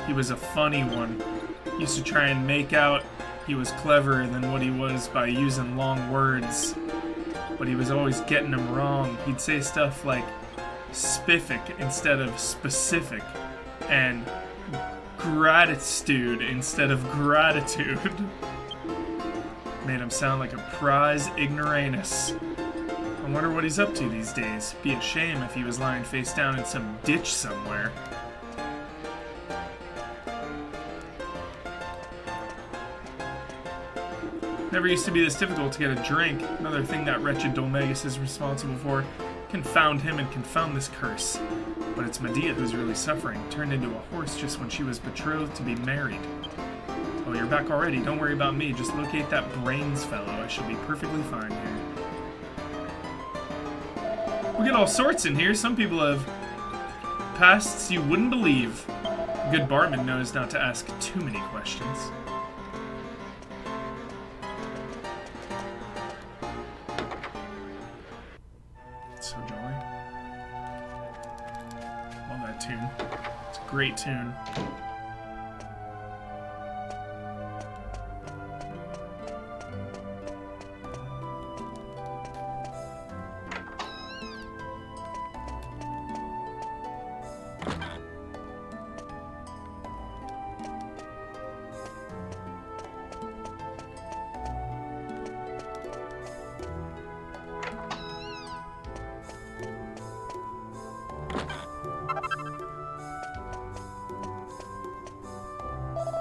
He was a funny one. He used to try and make out he was cleverer than what he was by using long words. But he was always getting them wrong. He'd say stuff like spific instead of specific, and gratitude instead of gratitude. Made him sound like a prize ignoramus. I wonder what he's up to these days. Be a shame if he was lying face down in some ditch somewhere. Never used to be this difficult to get a drink. Another thing that wretched Dolmagus is responsible for. Confound him and confound this curse. But it's Medea who's really suffering. Turned into a horse just when she was betrothed to be married. Oh, you're back already. Don't worry about me. Just locate that brains fellow. I shall be perfectly fine here. We get all sorts in here. Some people have pasts you wouldn't believe. A good barman knows not to ask too many questions. So jolly. Love that tune. It's a great tune.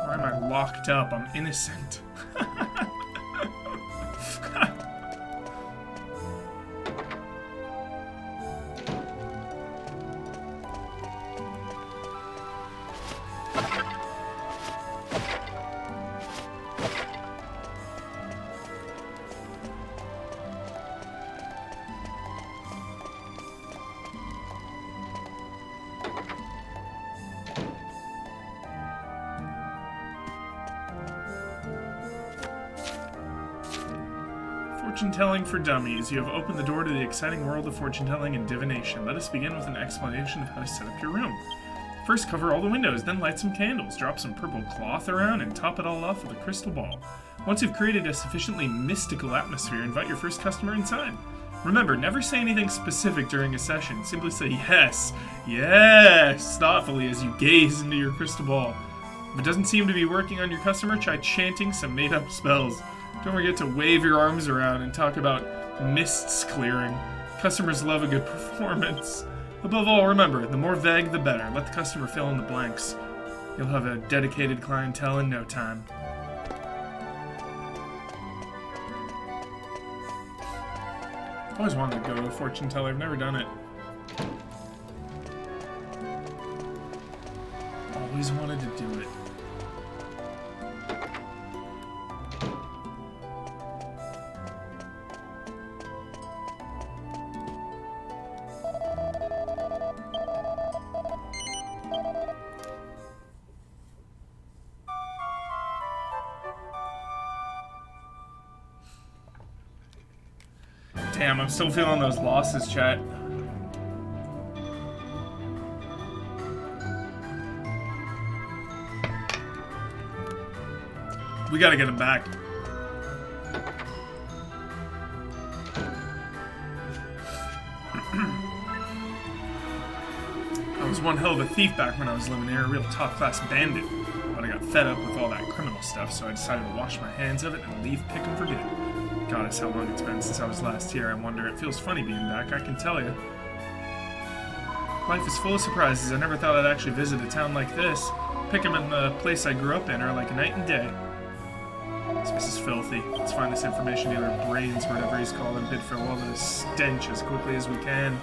Why am I locked up? I'm innocent. Fortune-telling for dummies. You have opened the door to the exciting world of fortune-telling and divination. Let us begin with an explanation of how to set up your room. First, cover all the windows, then light some candles, drop some purple cloth around, and top it all off with a crystal ball. Once you've created a sufficiently mystical atmosphere, invite your first customer inside. Remember, never say anything specific during a session. Simply say yes, yes, thoughtfully as you gaze into your crystal ball. If it doesn't seem to be working on your customer, try chanting some made-up spells. Don't forget to wave your arms around and talk about mists clearing. Customers love a good performance. Above all, remember, the more vague the better. Let the customer fill in the blanks. You'll have a dedicated clientele in no time. I've always wanted to go to a fortune teller. I've never done it. Always wanted to do it. Damn, I'm still feeling those losses, chat. We gotta get him back. I was one hell of a thief back when I was living there, a real top-class bandit. But I got fed up with all that criminal stuff, so I decided to wash my hands of it and leave Pick'em for good. Goddess, how long it's been since I was last here. I wonder, it feels funny being back, I can tell you. Life is full of surprises. I never thought I'd actually visit a town like this. Pick'em and the place I grew up in are like night and day. This place is filthy. Let's find this information dealer Brains, or whatever he's called, and bid farewell to this stench as quickly as we can.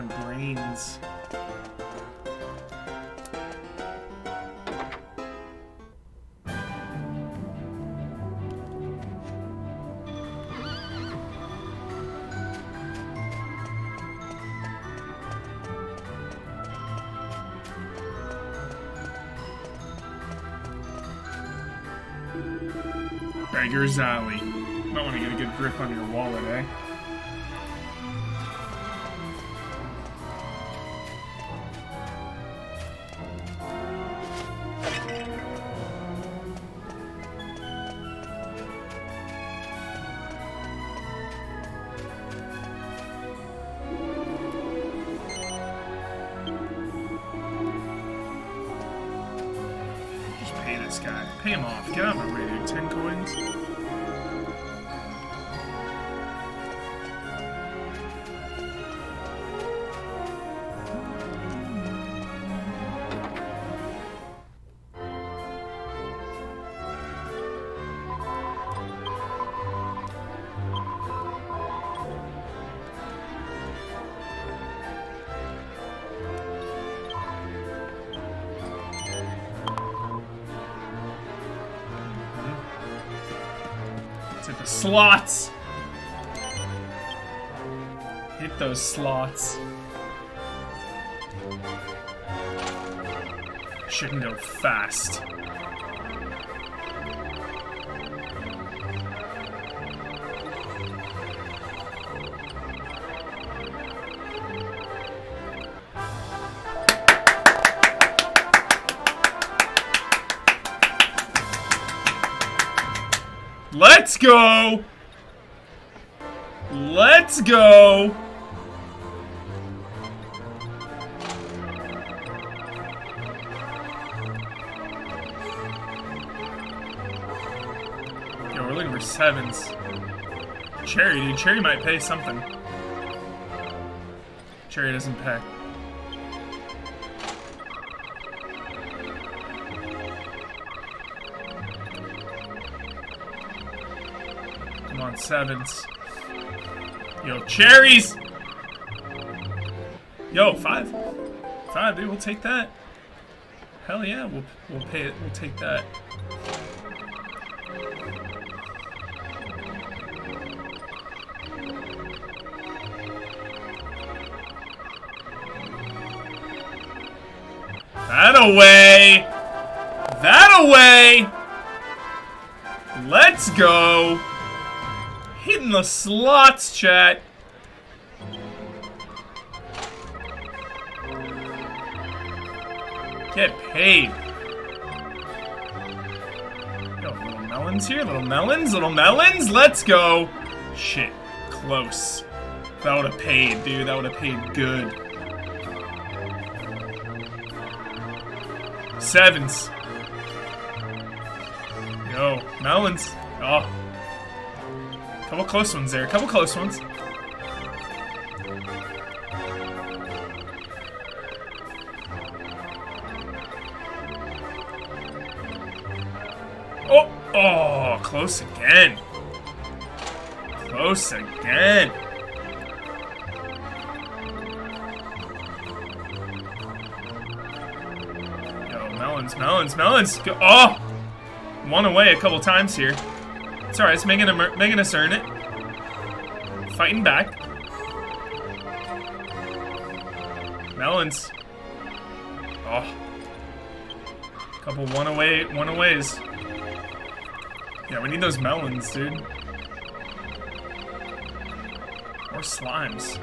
My brains. Beggar's Alley. Might want to get a good grip on your wallet, eh? Just pay this guy. Pay him off. Get out of my way, dude. 10 coins. Hit the slots! Hit those slots. Shouldn't go fast. Let's go! Let's go! Yo, we're looking for 7s. Cherry, dude. Cherry might pay something. Cherry doesn't pay. Come on, 7s. Yo, cherries! Yo, 5. 5, dude, we'll take that. Hell yeah, we'll pay it. We'll take that. That away! That away! Let's go! Hitting the slots, chat. Get paid. Yo, little melons here, little melons, little melons. Let's go. Shit, close. That would have paid, dude. That would have paid good. 7s. Yo, melons. Oh. Couple close ones there. Couple close ones. Oh! Oh! Close again. Close again. Yo, melons, melons, melons. Go. Oh! One away a couple times here. It's alright, it's making us earn it. Fighting back. Melons. Oh. Couple one aways. Yeah, we need those melons, dude. Or slimes.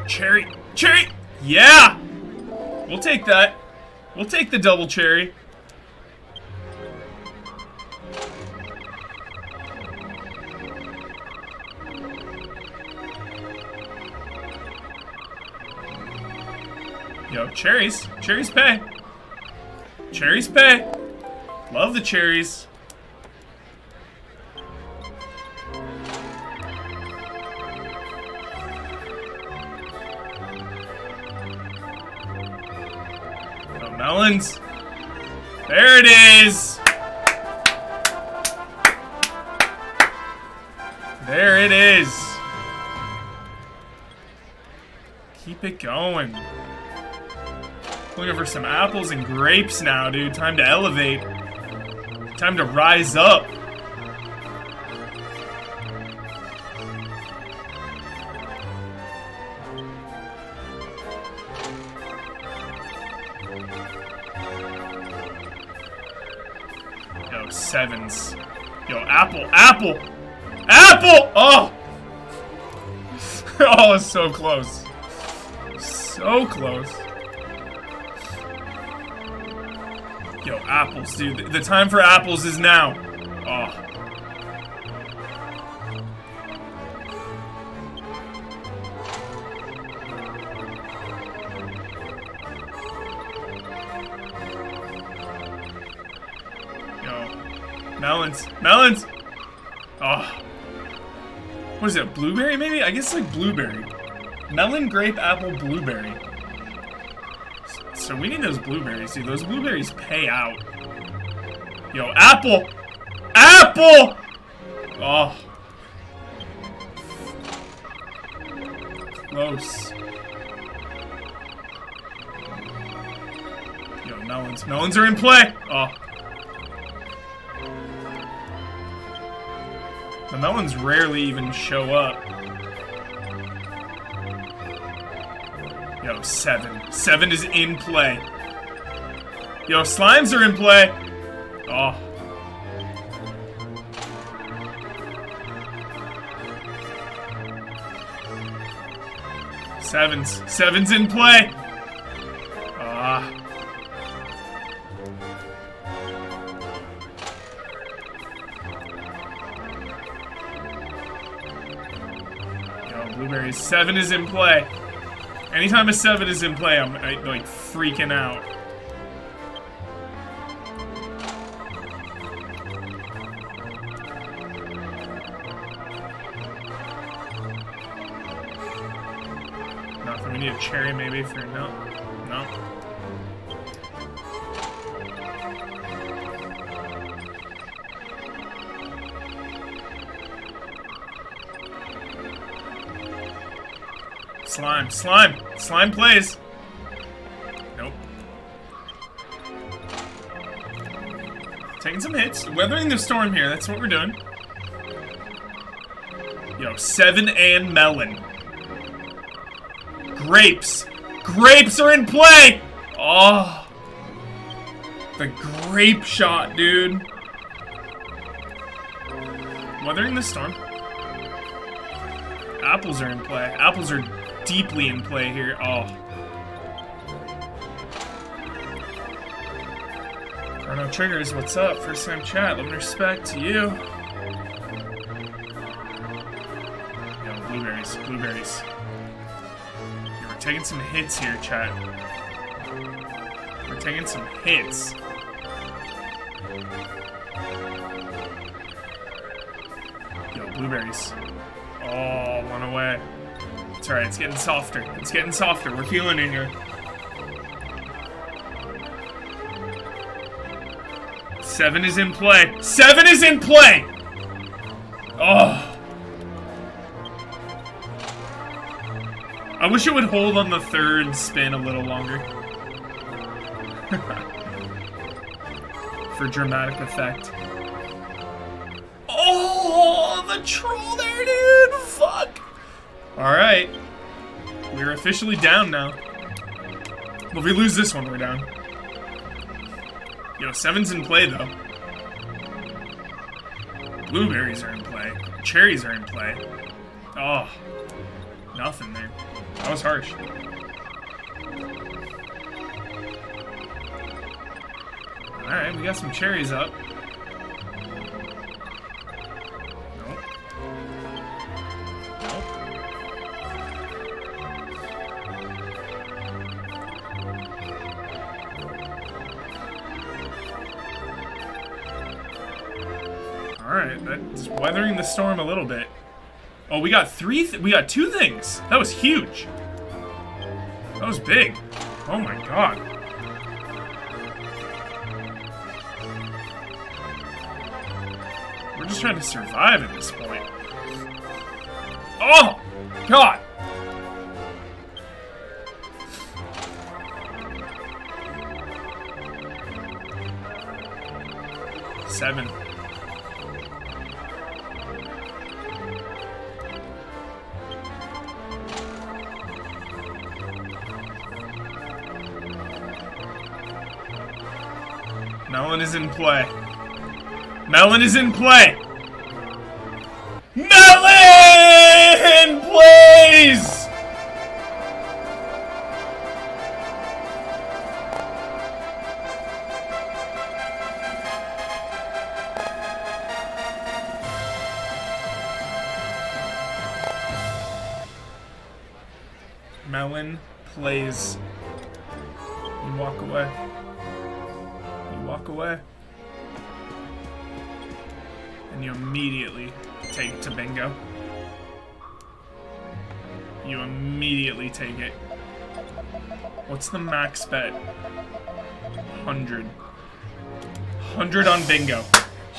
Cherry! Cherry! Yeah! We'll take that. We'll take the double cherry. Yo, cherries. Cherries pay. Cherries pay. Love the cherries. Yo, melons. There it is. There it is. Keep it going. Looking for some apples and grapes now, dude. Time to elevate. Time to rise up. Yo, 7s. Yo, apple, apple! Apple! Oh! Oh, it's so close. So close. Yo, apples, dude. The time for apples is now. Oh. Yo. Melons. Melons! Oh. What is it, blueberry maybe? I guess it's like blueberry. Melon, grape, apple, blueberry. So we need those blueberries, dude. Those blueberries pay out. Yo, apple! Apple! Oh. Close. Yo, melons. Melons are in play! Oh. The melons rarely even show up. Yo, 7. 7 is in play. Yo, slimes are in play. Oh. Seven's in play. Ah. Yo, blueberries. 7 is in play. Anytime a 7 is in play, I'm like freaking out. Nothing. We need a cherry maybe for no. No. Slime. Slime! Slime plays! Nope. Taking some hits. Weathering the storm here. That's what we're doing. Yo, 7 and melon. Grapes! Grapes are in play! Oh! The grape shot, dude. Weathering the storm. Apples are in play. Apples are deeply in play here. Oh. Chrono Triggers, what's up? First time chat. Love and respect to you. Yo, blueberries. Blueberries. Yeah, we're taking some hits here, chat. We're taking some hits. Yo, blueberries. Oh, one away. It's alright, it's getting softer. It's getting softer. We're feeling it here. 7 is in play. 7 is in play! Oh. I wish it would hold on the third spin a little longer. For dramatic effect. Oh, the troll there, dude! Fuck! Alright. We're officially down now. Well, if we lose this one, we're down. Yo, 7's in play, though. Blueberries are in play. Cherries are in play. Oh. Nothing there. That was harsh. Alright, we got some cherries up. Alright, that's weathering the storm a little bit. Oh, we got we got 2 things. That was huge. That was big. Oh my god. We're just trying to survive at this point. Oh! God! 7. Melon is in play. Melon is in play! Melon plays! Melon plays. You walk away. You walk away. And you immediately take it to bingo. You immediately take it. What's the max bet? 100. 100 on bingo.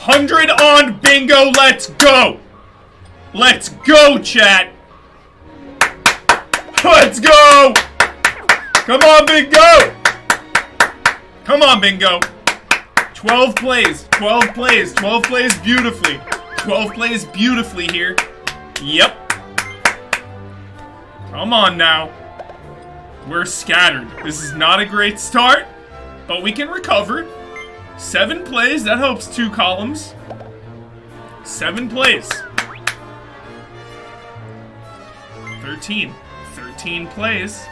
100 on bingo! Let's go! Let's go, chat! Let's go! Come on, bingo! Come on, bingo! 12 plays, 12 plays, 12 plays beautifully. 12 plays beautifully here. Yep. Come on now. We're scattered. This is not a great start, but we can recover. 7 plays, that helps 2 columns. 7 plays. 13. 13 plays.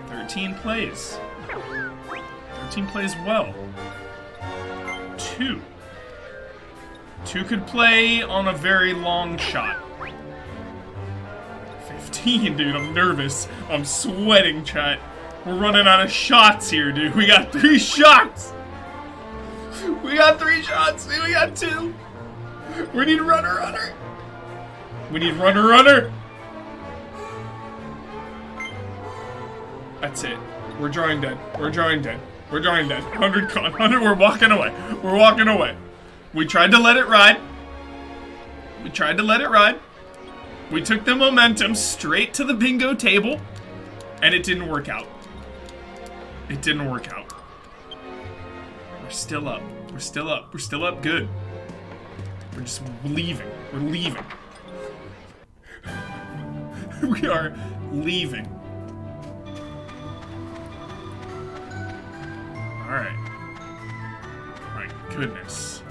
13 plays. 13 plays well. 2. 2 could play on a very long shot. 15, dude, I'm nervous. I'm sweating, chat. We're running out of shots here, dude. We got 3 shots. We got 3 shots, dude. We got 2. We need runner. We need runner. That's it. We're drawing dead. We're drawing dead. We're drawing dead. 100 con. 100. We're walking away. We're walking away. We tried to let it ride. We tried to let it ride. We took the momentum straight to the bingo table, and it didn't work out. It didn't work out. We're still up. We're still up. We're still up good. We're just leaving. We're leaving. We are leaving. Alright. My goodness.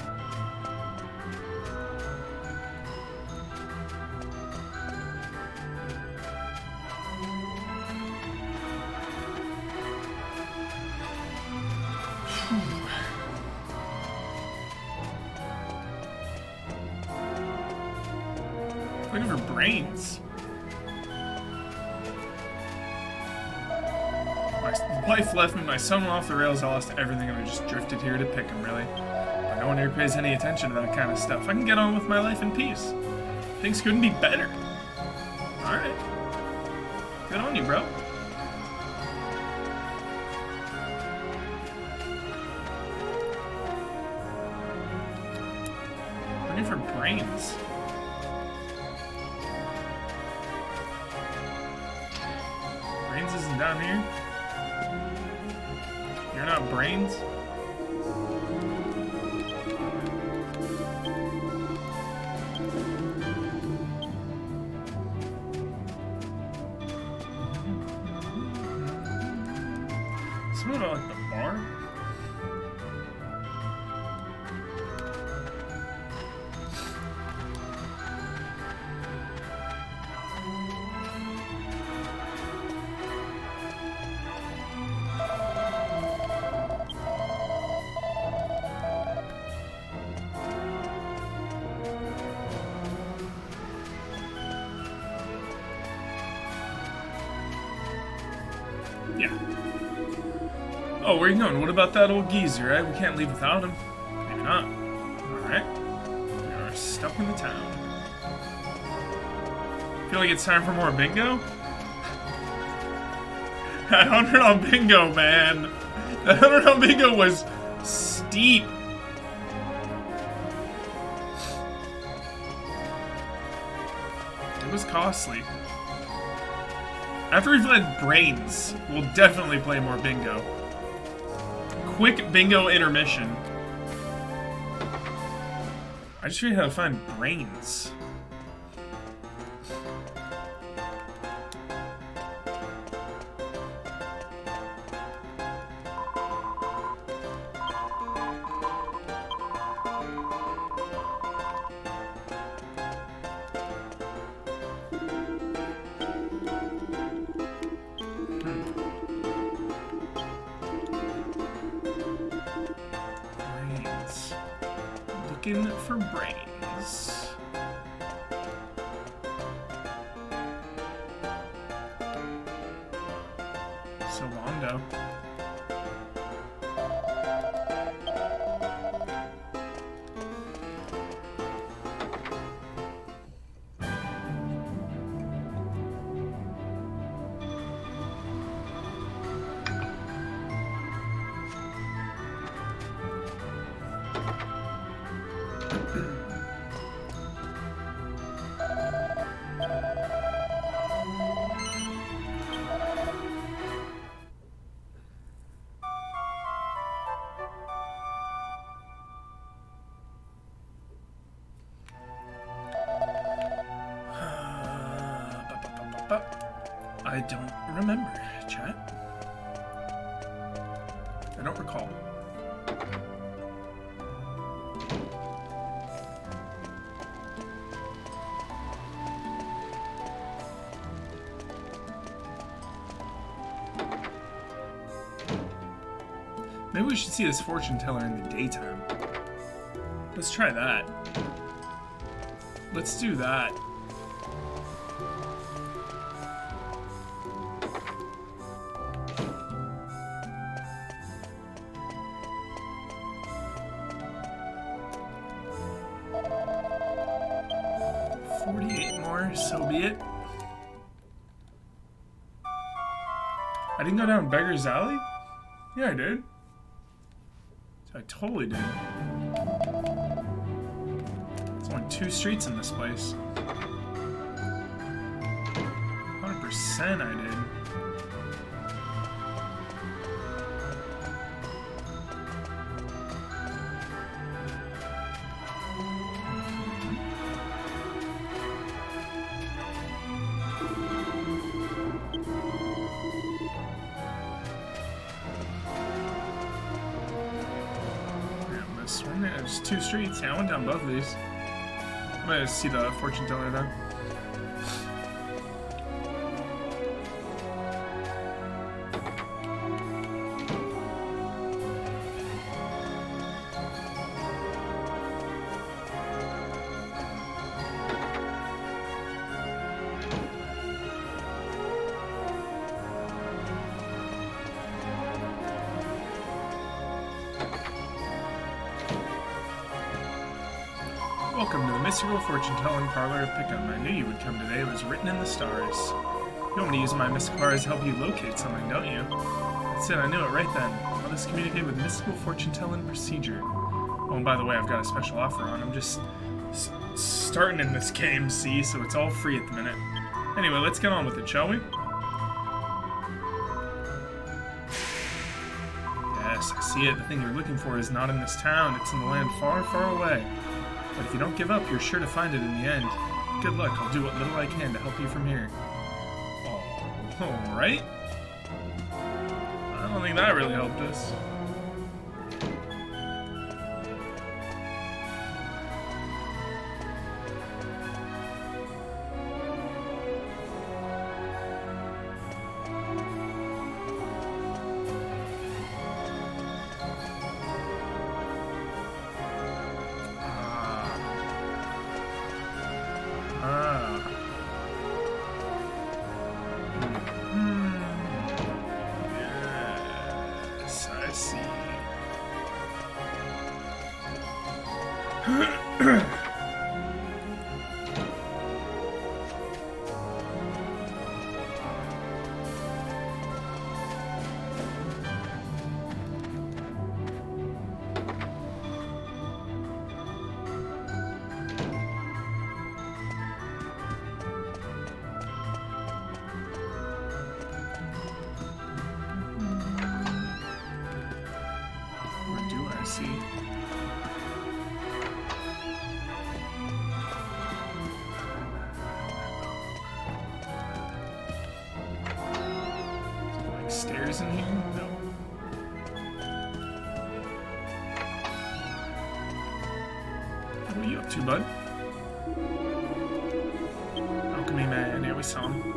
Looking for brains. My wife left me, my son went off the rails, I lost everything, and I just drifted here to pick him, really. But no one here pays any attention to that kind of stuff. I can get on with my life in peace. Things couldn't be better. Alright. Good on you, bro. Looking for brains. Brains isn't down here. You're not brains? Something about like the bar? Yeah. Oh, where are you going? What about that old geezer, right? We can't leave without him. Maybe not. Alright. We are stuck in the town. Feel like it's time for more bingo? That 100 on bingo, man. That 100 on bingo was steep. It was costly. After we've had brains, we'll definitely play more bingo. Quick bingo intermission. I just figured out how to find brains. Looking for brains. So Londo. I don't remember, chat. I don't recall. Maybe we should see this fortune teller in the daytime. Let's try that. Let's do that. So be it. I didn't go down Beggar's Alley? Yeah, I did. I totally did. There's only 2 streets in this place. 100% I did. There's 2 streets. Yeah, I went down both of these. I'm gonna see the fortune teller though. Welcome to the mystical fortune-telling parlor of Pickham. I knew you would come today. It was written in the stars. You want me to use my mystical powers to help you locate something, don't you? That's it, I knew it right then. Let us communicate with mystical fortune-telling procedure. Oh, and by the way, I've got a special offer on. I'm just starting in this game, see, so it's all free at the minute. Anyway, let's get on with it, shall we? Yes, I see it. The thing you're looking for is not in this town. It's in the land far, far away. But if you don't give up, you're sure to find it in the end. Good luck. I'll do what little I can to help you from here. Alright. I don't think that really helped us. Yes, I see. What do I see? stairs in here? No. What are you up to, bud? Alchemy man, yeah, we saw him.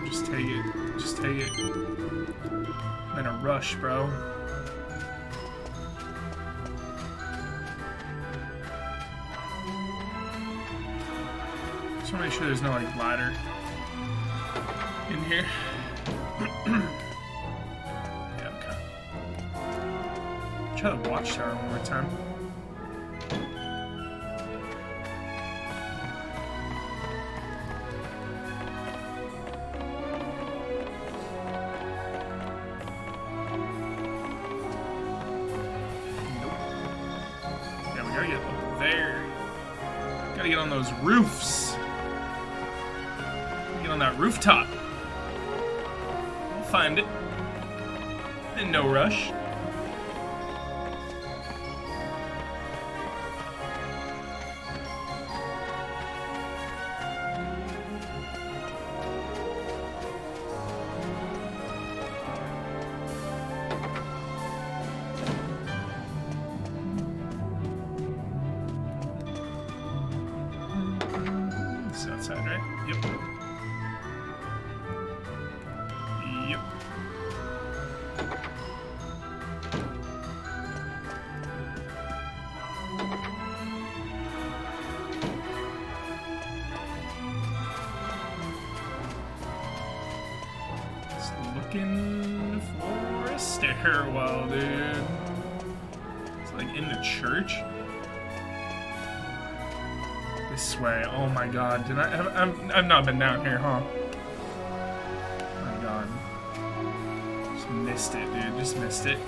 Just take it. Just take it. I'm in a rush, bro. Just wanna make sure there's no, like, ladder in here. Yeah, okay. Try the watchtower one more time. Gotta get up there. Gotta get on those roofs. Get on that rooftop. I'll find it. In no rush. It's outside, right? Yep. Yep. Just looking for a stairwell, dude. It's like in the church. This way. Oh my god. Did I've not been down here, huh? Oh my god. Just missed it, dude. Just missed it.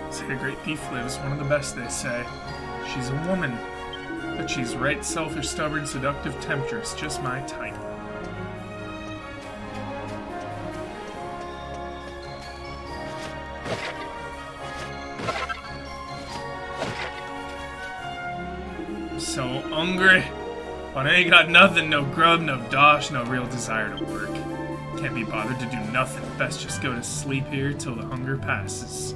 It's like a great thief lives. One of the best, they say. She's a woman. But she's right, selfish, stubborn, seductive, temptress. Just my type. So hungry, but I ain't got nothing, no grub, no dosh, no real desire to work. Can't be bothered to do nothing, best just go to sleep here till the hunger passes.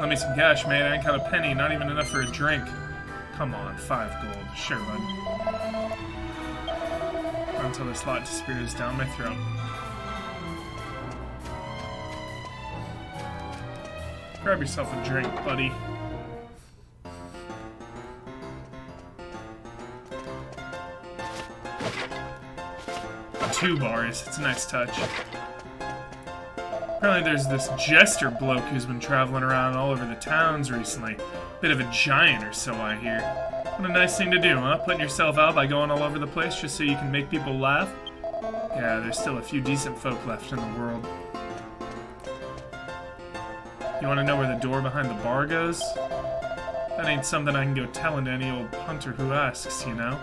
Lend me some cash, mate, I ain't got a penny, not even enough for a drink. Come on, 5 gold, sure bud. Until this lot disappears down my throat. Grab yourself a drink, buddy. $2 bars. It's a nice touch. Apparently there's this jester bloke who's been traveling around all over the towns recently. Bit of a giant or so, I hear. What a nice thing to do, huh? Putting yourself out by going all over the place just so you can make people laugh? Yeah, there's still a few decent folk left in the world. You want to know where the door behind the bar goes? That ain't something I can go telling to any old punter who asks, you know?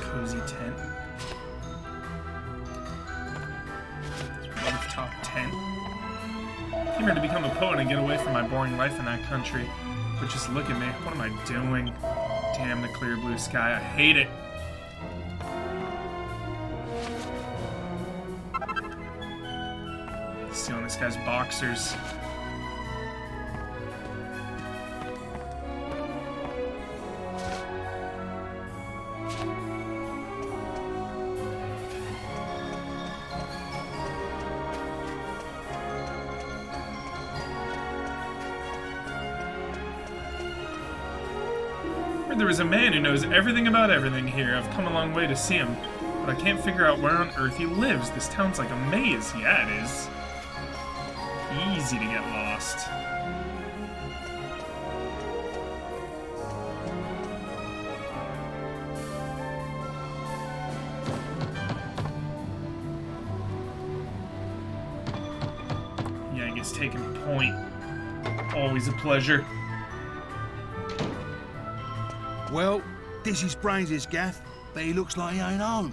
Cozy tent. Rooftop tent. Came here to become a poet and get away from my boring life in that country. But just look at me. What am I doing? Damn the clear blue sky. I hate it. Stealing this guy's boxers. Heard there was a man who knows everything about everything here. I've come a long way to see him, but I can't figure out where on earth he lives. This town's like a maze. Yeah, it is. Easy to get lost. Yang is taking point. Always a pleasure. Well, this is Brains' gaff, but he looks like he ain't home.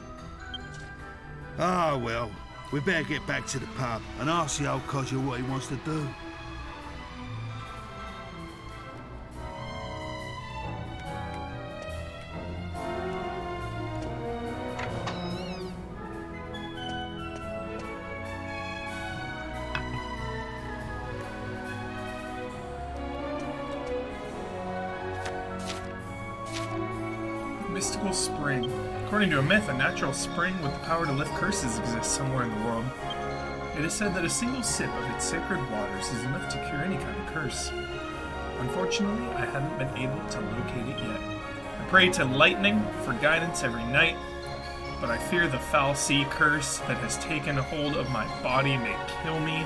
Ah, well, we better get back to the pub and ask the old codger what he wants to do. Mystical spring. According to a myth, a natural spring with the power to lift curses exists somewhere in the world. It is said that a single sip of its sacred waters is enough to cure any kind of curse. Unfortunately, I haven't been able to locate it yet. I pray to lightning for guidance every night, but I fear the foul sea curse that has taken hold of my body may kill me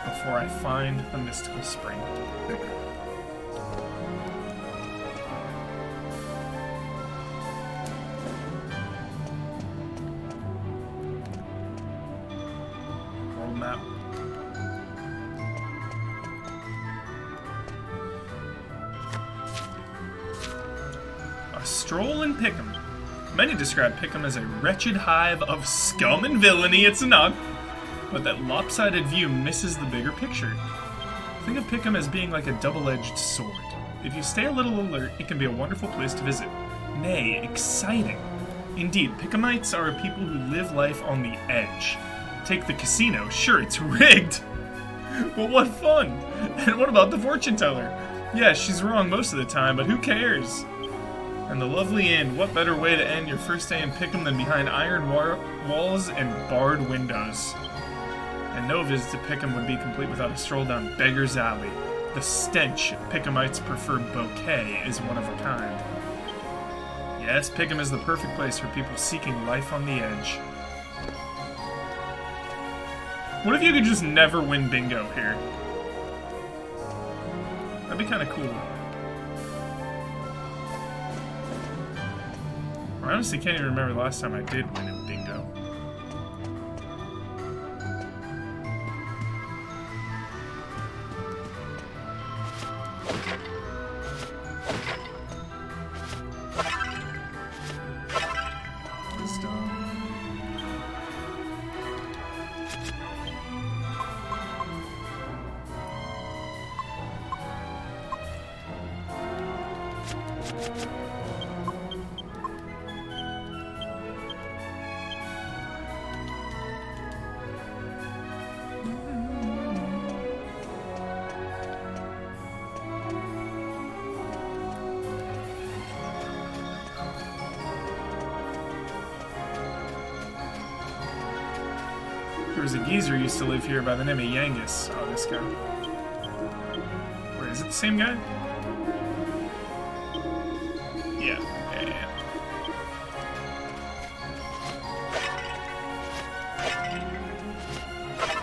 before I find the mystical spring. Map. A stroll in Pickham. Many describe Pickham as a wretched hive of scum and villainy. It's not, but that lopsided view misses the bigger picture. Think of Pickham as being like a double-edged sword. If you stay a little alert, it can be a wonderful place to visit. Nay, exciting. Indeed, Pickhamites are a people who live life on the edge. Take the casino. Sure, it's rigged. But what fun! And what about the fortune teller? Yeah, she's wrong most of the time, but who cares? And the lovely inn. What better way to end your first day in Pickham than behind iron walls and barred windows? And no visit to Pickham would be complete without a stroll down Beggar's Alley. The stench Pickhamites' preferred bouquet is one of a kind. Yes, Pickham is the perfect place for people seeking life on the edge. What if you could just never win bingo here? That'd be kind of cool. I honestly can't even remember the last time I did win in bingo. There was a geezer who used to live here by the name of Yangus. Oh, this guy. Wait, is it the same guy? Yeah.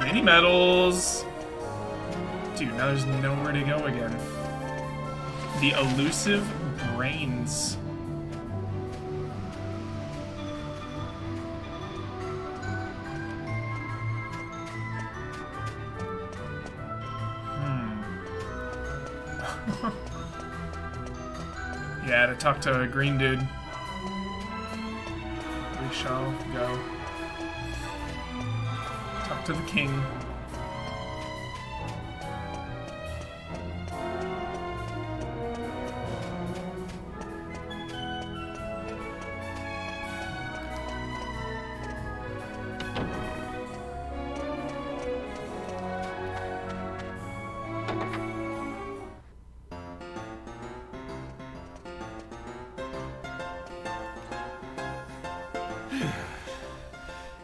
Many medals! Dude, now there's nowhere to go again. The elusive brains. Yeah, to talk to a green dude. We shall go. Talk to the king.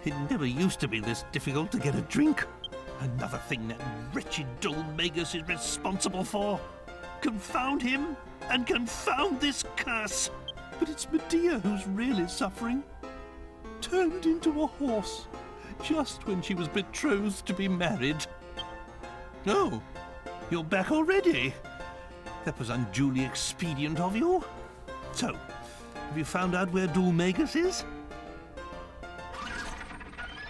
It never used to be this difficult to get a drink. Another thing that wretched Dolmagus is responsible for. Confound him! and confound this curse. But it's Medea who's really suffering. Turned into a horse just when she was betrothed to be married. Oh, you're back already. That was unduly expedient of you. So, have you found out where Dulmagus is?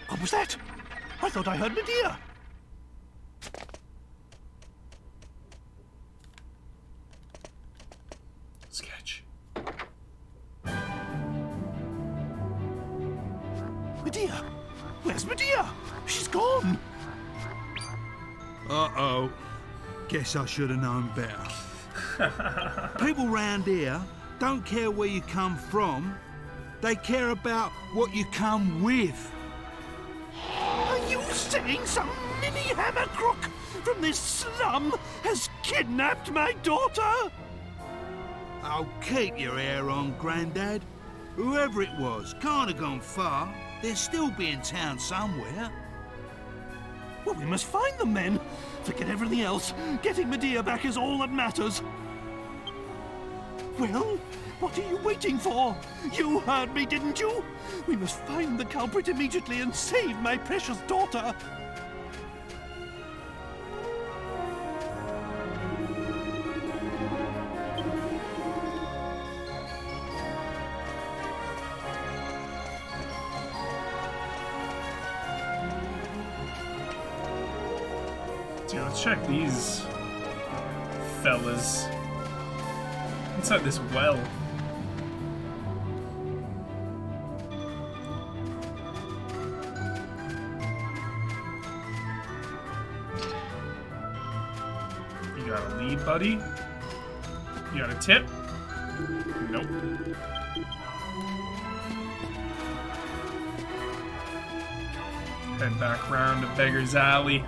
What was that? I thought I heard Medea. Sketch. Medea! Where's Medea? She's gone. Uh-oh. Guess I should have known better. People round here don't care where you come from. They care about what you come with. Are you saying some mini hammer crook from this slum has kidnapped my daughter? Oh, keep your hair on, Grandad. Whoever it was can't have gone far. They'll still be in town somewhere. Well, we must find them then. Forget everything else. Getting Medea back is all that matters. Well, what are you waiting for? You heard me, didn't you? We must find the culprit immediately and save my precious daughter. Yeah, let's check these fellas inside this well. You got a lead, buddy? You got a tip? Nope. Head back round to Beggar's Alley.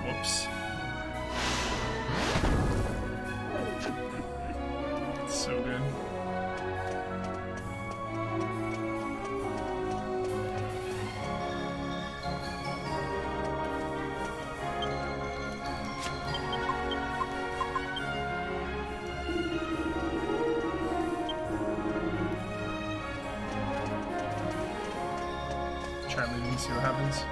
Whoops. So good. Try leaving and see what happens.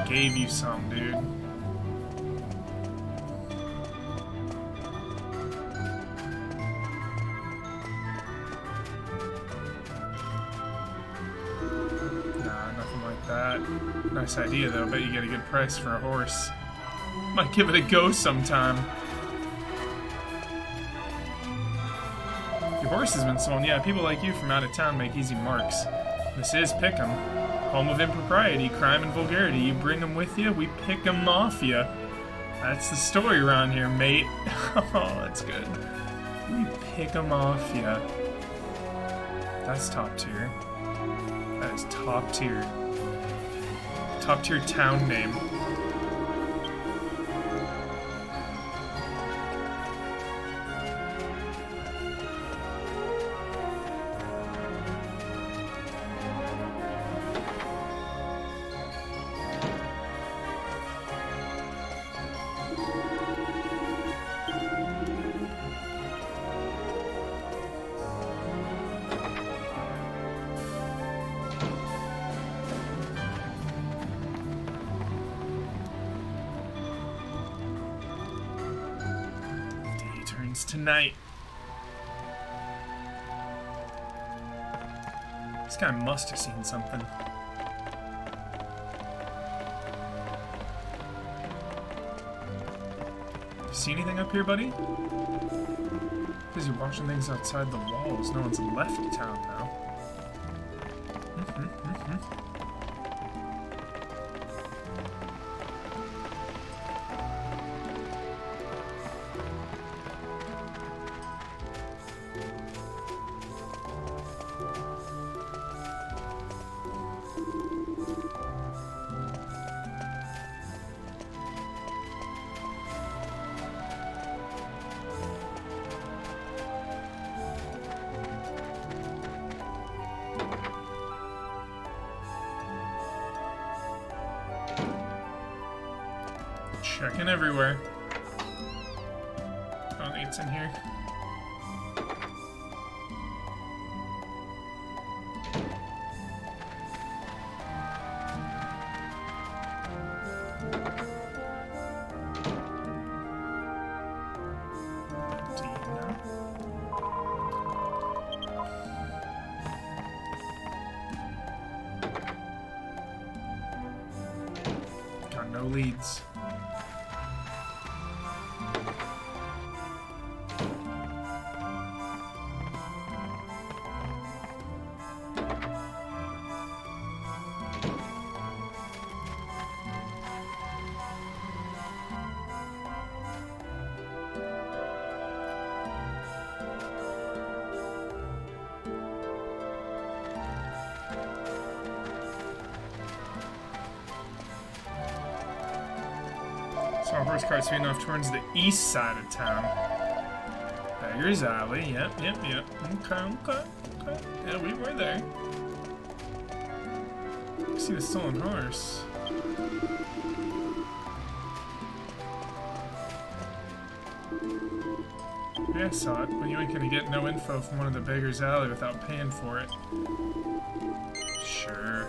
Gave you some, dude. Nah, nothing like that. Nice idea, though. Bet you get a good price for a horse. Might give it a go sometime. Your horse has been stolen. Yeah, people like you from out of town make easy marks. This is Pick'em. Home of impropriety, crime, and vulgarity. You bring them with you, we pick them off you. That's the story around here, mate. Oh, that's good. We pick them off you. That's top tier. That is top tier. Top tier town name. turns to night. This guy must have seen something. See anything up here, buddy? Busy watching things outside the walls. No one's left town now. Checking everywhere. I don't think it's in here. Got no leads. Saw a horse cart speeding off towards the east side of town. Beggar's Alley. Yep. Okay. Yeah, we were there. I see the stolen horse. Yeah, I saw it, but you ain't gonna get no info from one of the Beggar's Alley without paying for it. Sure.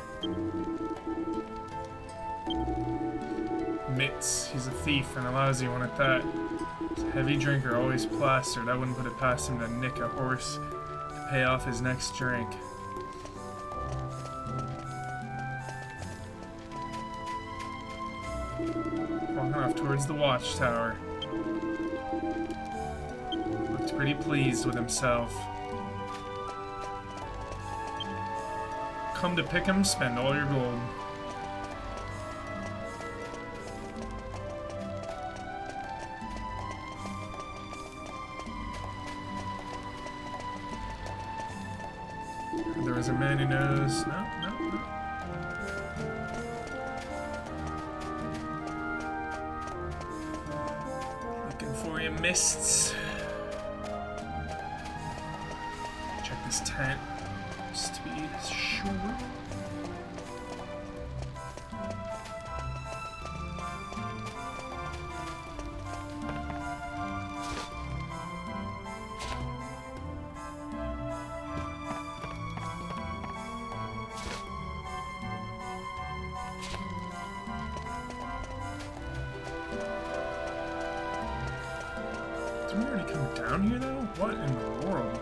Mitts, he's a thief and a lousy one at that. He's a heavy drinker, always plastered. I wouldn't put it past him to nick a horse to pay off his next drink. Walking off towards the watchtower. Looked pretty pleased with himself. Come to pick him, spend all your gold. There was a man who knows. No. Looking for you, mists. Check this tent just to be sure. Did we already come down here, though? What in the world?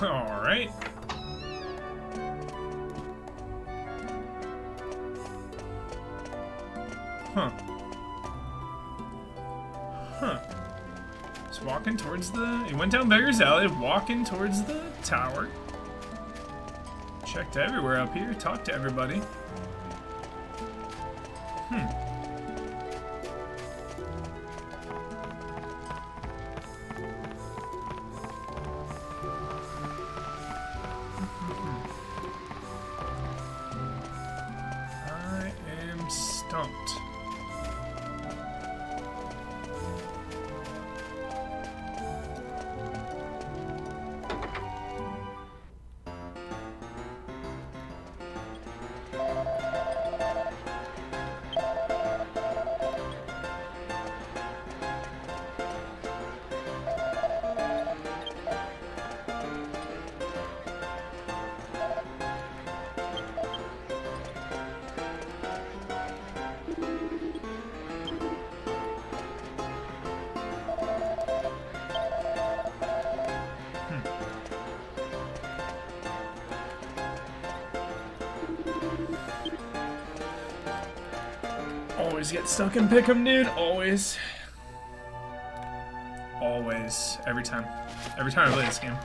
Alright. Huh. Just walking towards the... He went down Beggar's Alley, walking towards the tower. Checked everywhere up here, talked to everybody. I am stumped. always get stuck in Pick'em, dude. Always. Always. Every time. Every time I play this game.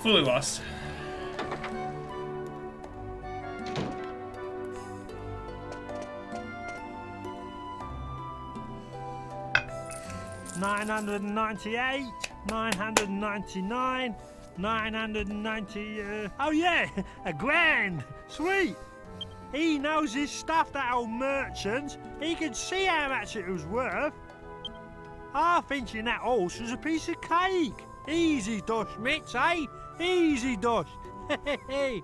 Fully lost. $998, $999, $990. Oh yeah, $1,000. Sweet. He knows his stuff, that old merchant. He could see how much it was worth. I thinking that horse was a piece of cake. Easy dosh, Mitch, eh? Easy dosh. Hey.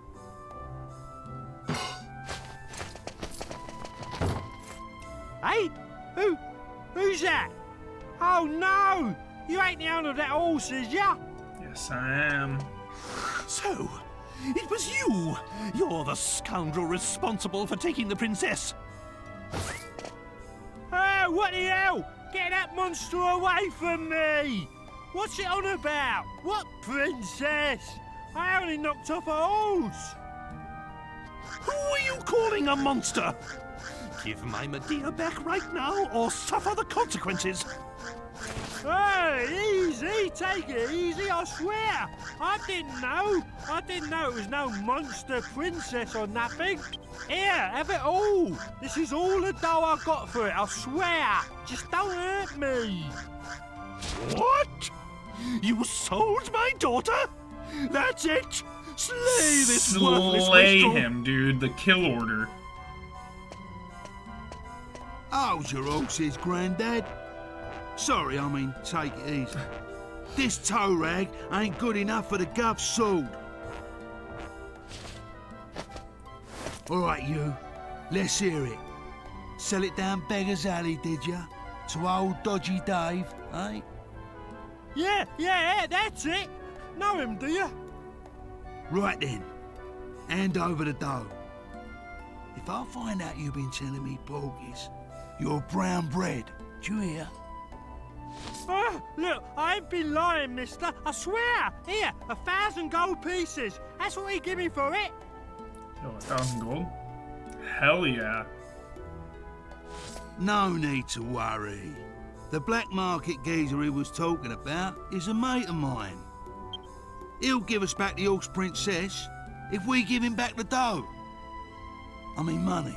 Hey, who's that? Oh no! You ain't the owner of that horse, is ya? Yes, I am. So, it was you. You're the scoundrel responsible for taking the princess. Oh, what the hell? Get that monster away from me! What's it on about? What princess? I only knocked off a horse. Who are you calling a monster? Give my Medea back right now or suffer the consequences. Hey, easy, take it easy, I swear. I didn't know it was no monster princess or nothing. Here, have it all. This is all the dough I got for it, I swear. Just don't hurt me. What? You sold my daughter? That's it. Slay this worthless Slay wastrel. him, dude. The kill order. How's your horses, Grandad? Sorry, I mean, take it easy. This tow rag ain't good enough for the gov's sword. All right, you. Let's hear it. Sell it down Beggar's Alley, did ya? To old Dodgy Dave, eh? Yeah, that's it. Know him, do you? Right then. Hand over the dough. If I find out you've been telling me bogies, you're brown bread. Do you hear? Look, I ain't been lying, mister. I swear. Here, 1,000 gold pieces. That's what he give me for it. Yo, 1,000 gold? Hell yeah. No need to worry. The black market geezer he was talking about is a mate of mine. He'll give us back the horse princess if we give him back the dough. I mean money.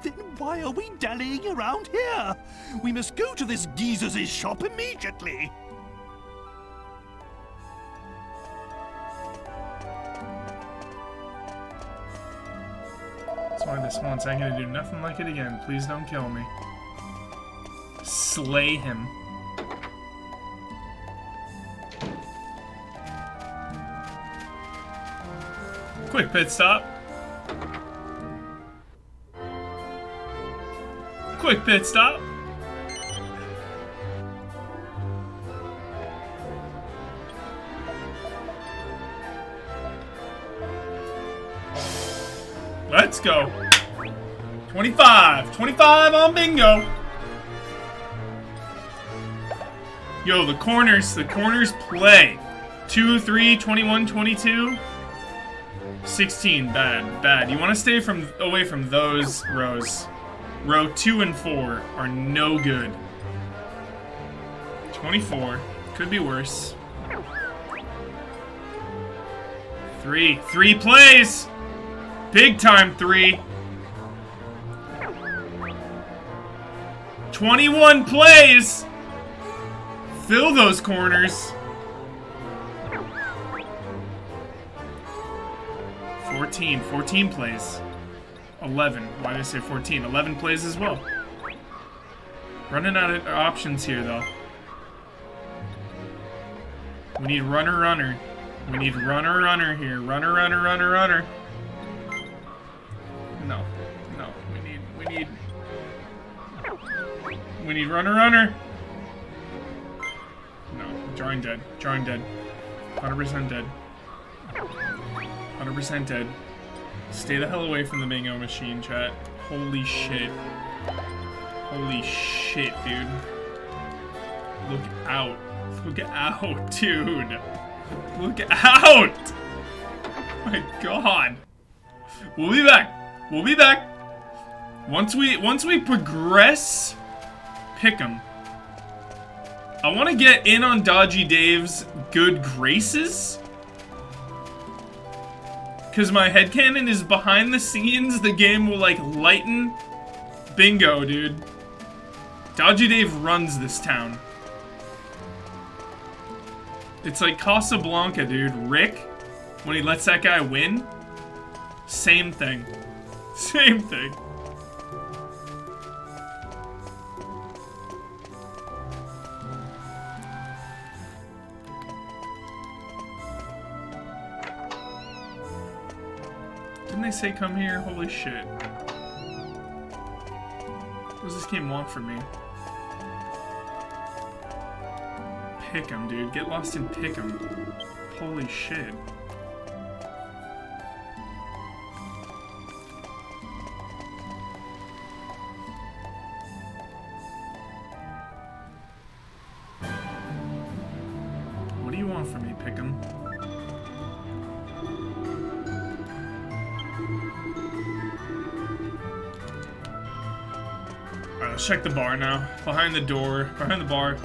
Then why are we dallying around here? We must go to this geezer's shop immediately. That's why this once I ain't gonna do nothing like it again. Please don't kill me. Slay him. Quick pit stop. Quick pit stop. Let's go. 25. 25 on bingo. Yo, the corners play. 2, 3, 21, 22. 16, bad. You want to stay away from those rows. Row 2 and 4 are no good. 24, could be worse. 3 plays! Big time 3. 21 plays! Fill those corners. 14 plays. 11. Why did I say 14? 11 plays as well. Running out of options here, though. We need runner. We need runner here. Runner. No. We need runner. No. Drawing dead. 100% dead. 100% dead. Stay the hell away from the bingo machine, chat. Holy shit. Holy shit, dude. Look out. Look out, dude. Look out! My god. We'll be back. Once we progress, pick 'em. I want to get in on Dodgy Dave's good graces. Because my headcanon is behind the scenes, the game will, like, lighten bingo, dude. Dodgy Dave runs this town. It's like Casablanca, dude. Rick, when he lets that guy win, same thing. Same thing. Didn't they say come here? Holy shit. What does this game want from me? Pick 'em, dude. Get lost in pick 'em. Holy shit. What do you want from me, pick 'em? Alright, let's check the bar now. Behind the bar.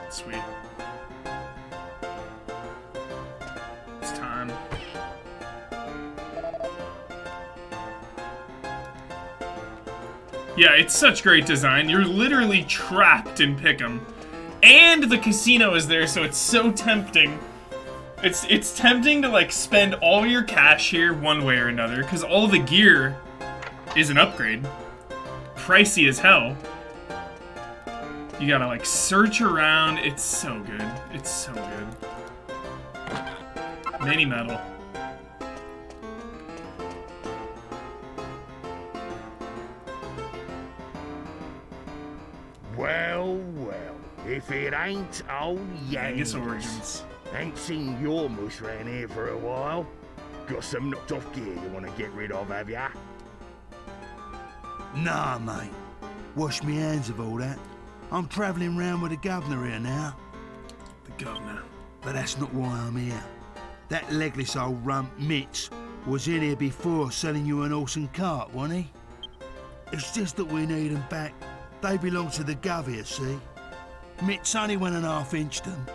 Sweet. It's time. Yeah, it's such great design. You're literally trapped in Pick'em. And the casino is there, so it's so tempting. It's tempting to, like, spend all your cash here one way or another, because all the gear is an upgrade. Pricey as hell. You gotta, like, search around. It's so good. It's so good. Mini metal. Well, if it ain't old Angus Yangus. Origins. Ain't seen your mush round here for a while. Got some knocked off gear you want to get rid of, have ya? Nah, mate. Wash me hands of all that. I'm travelling round with the governor here now. The governor. But that's not why I'm here. That legless old rump Mitz was in here before selling you an horse and cart, wasn't he? It's just that we need them back. They belong to the gov here, see? Mitz only went and half-inched them.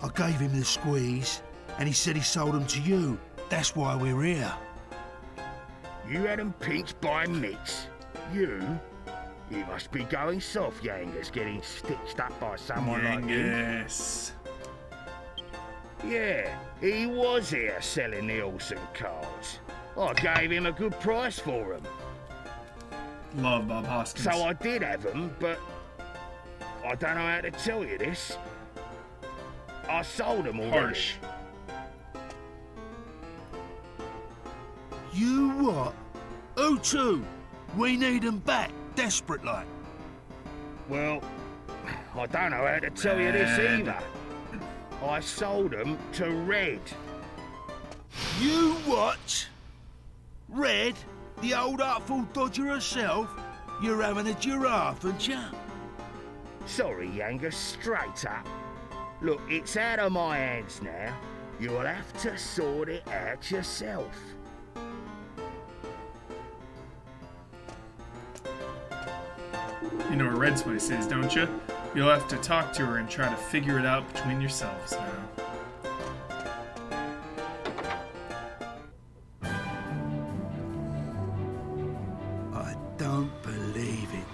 I gave him the squeeze, and he said he sold them to you. That's why we're here. You had them pinched by Mitz. You? You must be going soft, Yangus, getting stitched up by someone like you. Yangus. Yeah, he was here selling the horse and cards. I gave him a good price for 'em. Love Bob Hoskins. So I did have 'em, but I don't know how to tell you this. I sold 'em already. Harsh. You what? Who to? We need 'em back, desperate like. Well, I don't know how to tell you this either. I sold 'em to Red. You what? Red? The old artful dodger herself? You're having a giraffe, aren't you? Sorry, Angus, straight up. Look, it's out of my hands now. You'll have to sort it out yourself. You know where Red's place is, don't you? You'll have to talk to her and try to figure it out between yourselves now. I don't believe it.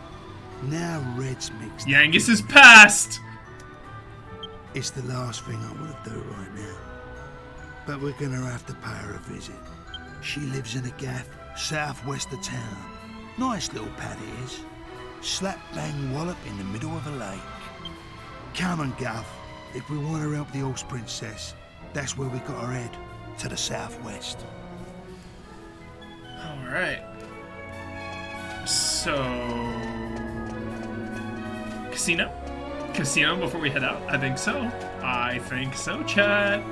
Now Red's mixed up. Yangus is passed! It's the last thing I want to do right now. But we're gonna have to pay her a visit. She lives in a gaff southwest of town. Nice little pad it is. Slap bang wallop in the middle of a lake. Come on, Guff. If we want to help the horse princess, that's where we got her head, to the southwest. Alright. So... Casino? Casino before we head out? I think so. I think so, chat.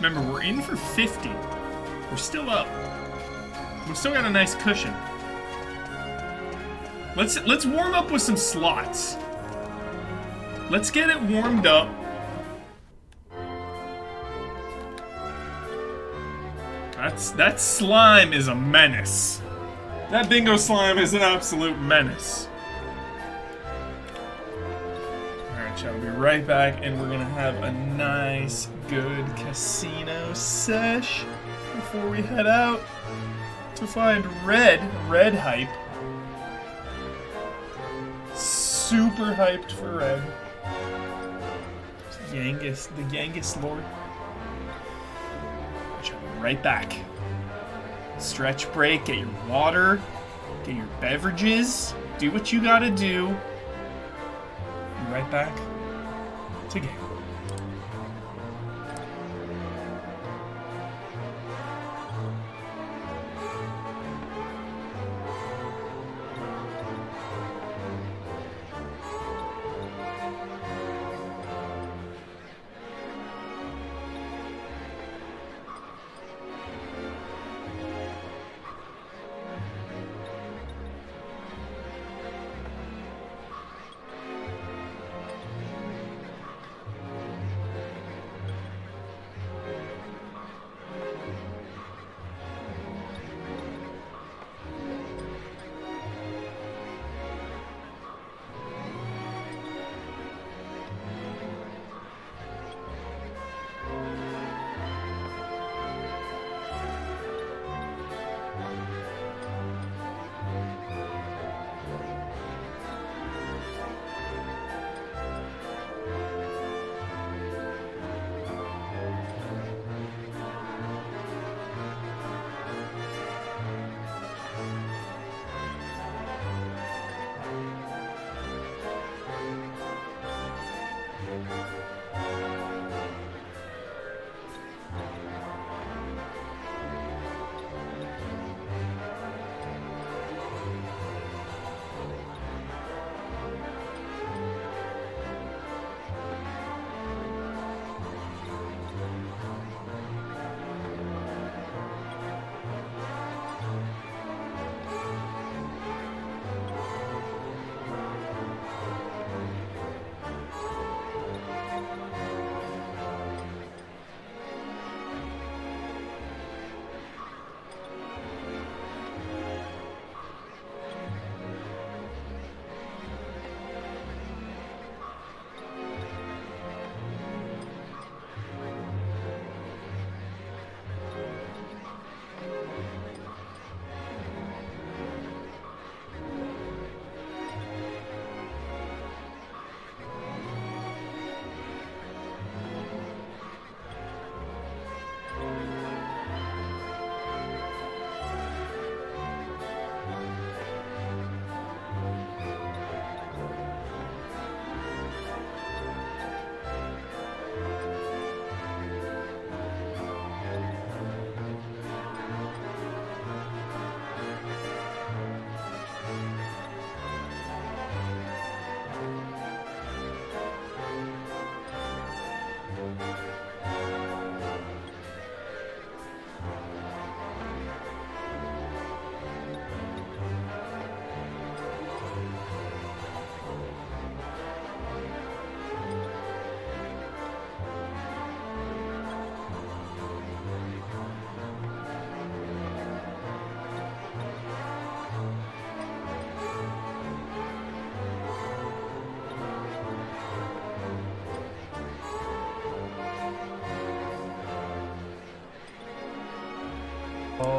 Remember, we're in for 50. We're still up. We've still got a nice cushion. Let's warm up with some slots. Let's get it warmed up. That slime is a menace. That bingo slime is an absolute menace. Alright, shall we be right back, and we're gonna have a nice, good casino sesh before we head out to find Red hype. Super hyped for Red. Yangus, the Yangus Lord. Shall be right back. Stretch break, get your water, get your beverages, do what you gotta do. Be right back to game.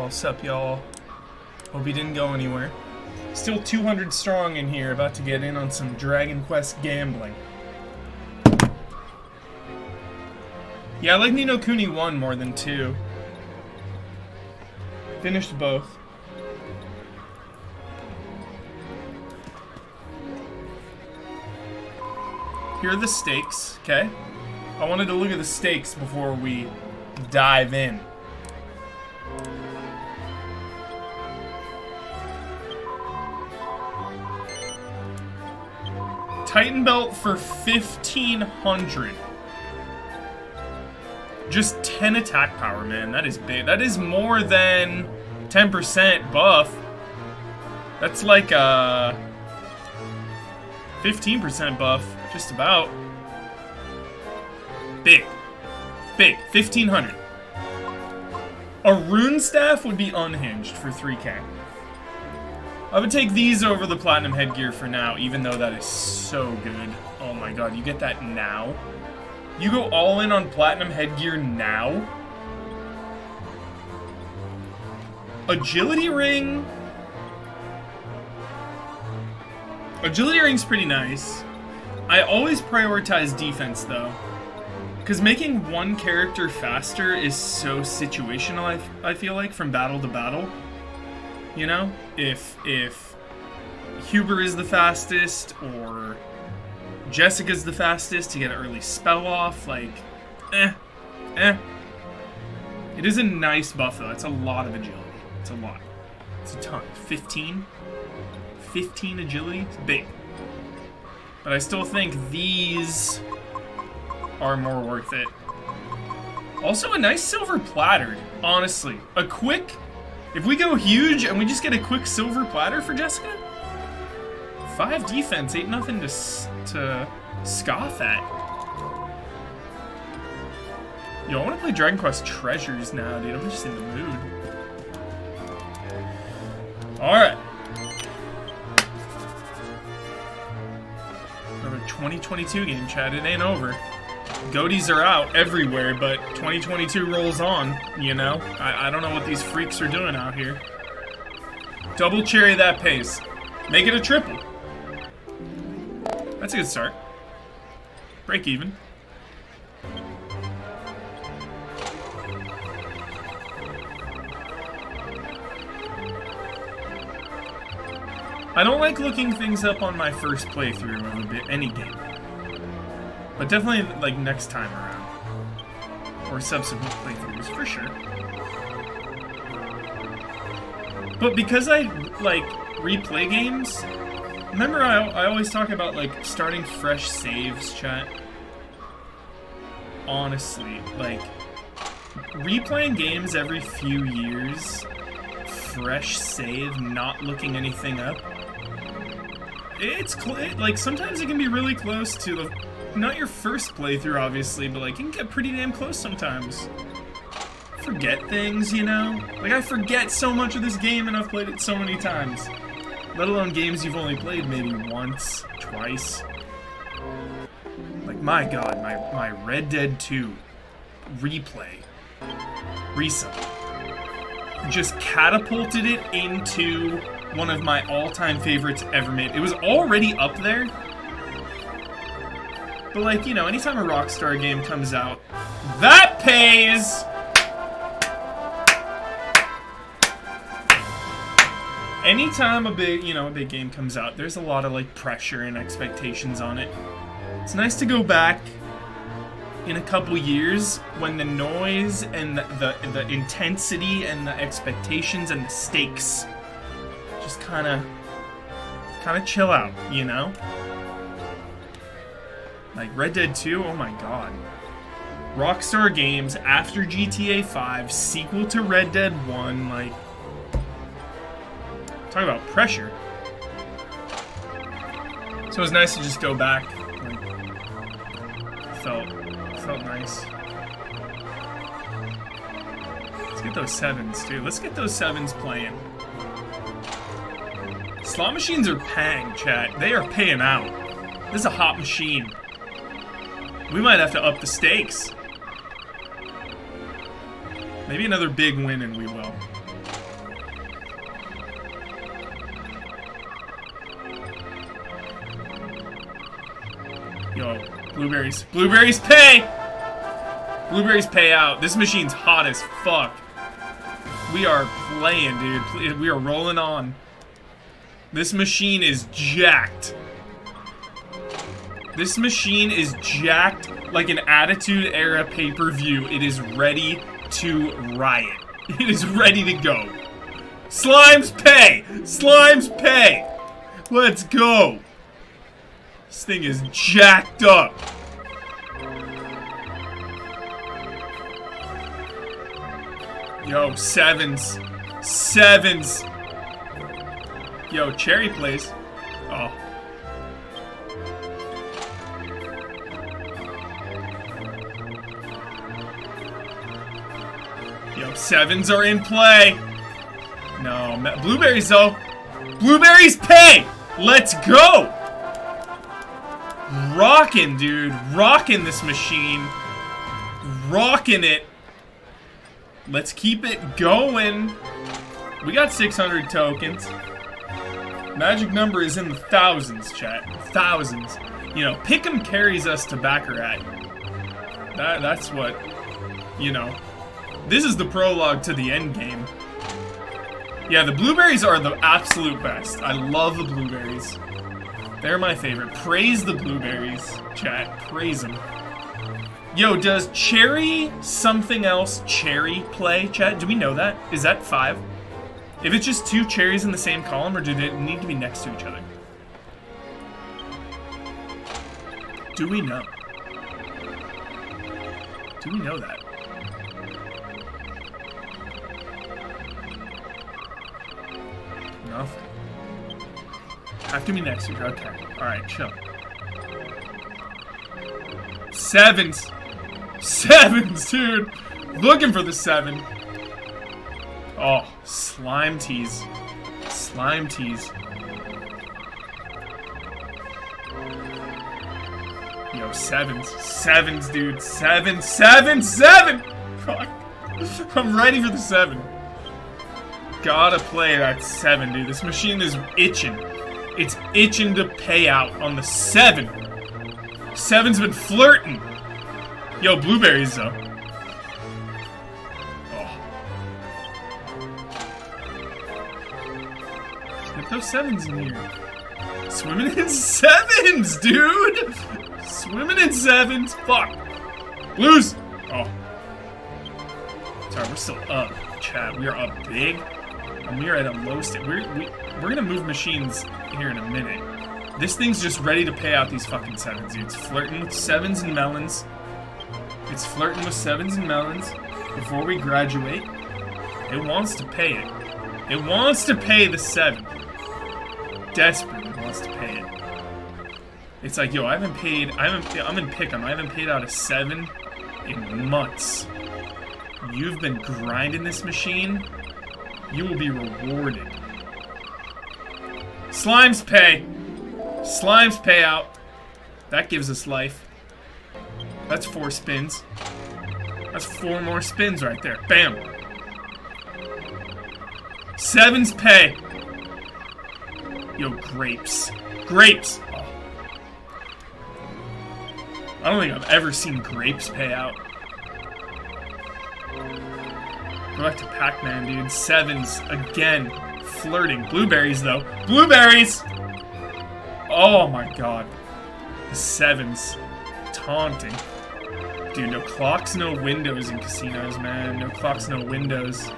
what's up, y'all? Hope he didn't go anywhere. Still 200 strong in here, about to get in on some Dragon Quest gambling. Yeah, I like Ni no Kuni 1 more than 2. Finished both. Here are the stakes, okay? I wanted to look at the stakes before we dive in. Titan belt for 1,500. Just 10 attack power, man. That is big. That is more than 10% buff. That's like a 15% buff, just about. Big. Big. 1,500. A rune staff would be unhinged for 3K. I would take these over the platinum headgear for now, even though that is so good. Oh my god, you get that now? You go all in on platinum headgear now? Agility ring. Agility ring's pretty nice. I always prioritize defense though, because making one character faster is so situational, I feel like, from battle to battle. You know? If Huber is the fastest, or Jessica's the fastest to get an early spell off, like, It is a nice buff though. It's a lot of agility. It's a lot. It's a ton. 15? 15 agility? It's big. But I still think these are more worth it. Also a nice silver platter, honestly. A quick, if we go huge and we just get a quick silver platter for Jessica, 5 defense ain't nothing to scoff at. Yo, I want to play Dragon Quest Treasures now, dude. I'm just in the mood. Alright. Another 2022 game, chat. It ain't over. Goatees are out everywhere, but 2022 rolls on, you know? I don't know what these freaks are doing out here. Double cherry that pace. Make it a triple. That's a good start. Break even. I don't like looking things up on my first playthrough of any game. But definitely, like, next time around. Or subsequent playthroughs, for sure. But because I, like, replay games... Remember I always talk about, like, starting fresh saves, chat? Honestly, like, replaying games every few years, fresh save, not looking anything up, it's, like, sometimes it can be really close to the... Not your first playthrough, obviously, but, like, you can get pretty damn close sometimes. Forget things, you know? Like, I forget so much of this game and I've played it so many times. Let alone games you've only played maybe once, twice. Like, my god, my Red Dead 2 replay recently just catapulted it into one of my all-time favorites ever made. It was already up there. But, like, you know, anytime a Rockstar game comes out, that pays! Anytime a big game comes out, there's a lot of, like, pressure and expectations on it. It's nice to go back in a couple years when the noise and the intensity and the expectations and the stakes just kind of chill out, you know? Like Red Dead 2, oh my god. Rockstar Games after GTA 5, sequel to Red Dead 1, like, talk about pressure. So it was nice to just go back. Like, felt nice. Let's get those 7s, dude. Let's get those 7s playing. Slot machines are paying, chat. They are paying out. This is a hot machine. We might have to up the stakes. Maybe another big win and we will. Yo, blueberries. Blueberries pay! Blueberries pay out. This machine's hot as fuck. We are playing, dude. We are rolling on. This machine is jacked. This machine is jacked like an Attitude Era pay-per-view. It is ready to riot. It is ready to go. Slimes pay! Slimes pay! Let's go! This thing is jacked up. Yo, sevens. Sevens. Yo, Cherry plays. Oh. Yo, sevens are in play. No, blueberries though. Blueberries pay! Let's go! Rockin', dude. Rockin' this machine. Rockin' it. Let's keep it going. We got 600 tokens. Magic number is in the thousands, chat. Thousands. You know, Pick'em carries us to Baccarat. That's what, you know. This is the prologue to the end game. Yeah, the blueberries are the absolute best. I love the blueberries. They're my favorite. Praise the blueberries, chat. Praise them. Yo, does cherry something else cherry play, chat? Do we know that? Is that 5? If it's just 2 cherries in the same column, or do they need to be next to each other? Do we know? Do we know that? Nothing. Have to be next to each other. Okay. Alright, chill. Sevens! Sevens, dude! Looking for the 7. Oh, slime teas. Slime teas. Yo, sevens. Sevens, dude. 7, 7, 7! Fuck. I'm ready for the 7. Gotta play that 7, dude. This machine is itching. It's itching to pay out on the 7. 7's been flirting. Yo, blueberries, though. Oh. Get those 7s in here. Swimming in 7s, dude! Swimming in 7s. Fuck. Blues! Oh. Sorry, we're still up, chat. We are up big. And we are at a low state. We're gonna move machines here in a minute. This thing's just ready to pay out these fucking 7s, dude. It's flirting with 7s and melons. It's flirting with 7s and melons before we graduate. It wants to pay it. It wants to pay the 7. Desperately wants to pay it. It's like, yo, I'm in Pick'em. I haven't paid out a 7 in months. You've been grinding this machine. You will be rewarded. Slimes pay. Slimes pay out. That gives us life. That's 4 spins. That's 4 more spins right there. Bam. 7s pay. Yo, grapes. Grapes. Oh. I don't think I've ever seen grapes pay out. Go back to Pac-Man, dude. 7s again. Flirting. Blueberries, though. Blueberries! Oh my god. The 7s. Taunting. Dude, no clocks, no windows in casinos, man. No clocks, no windows.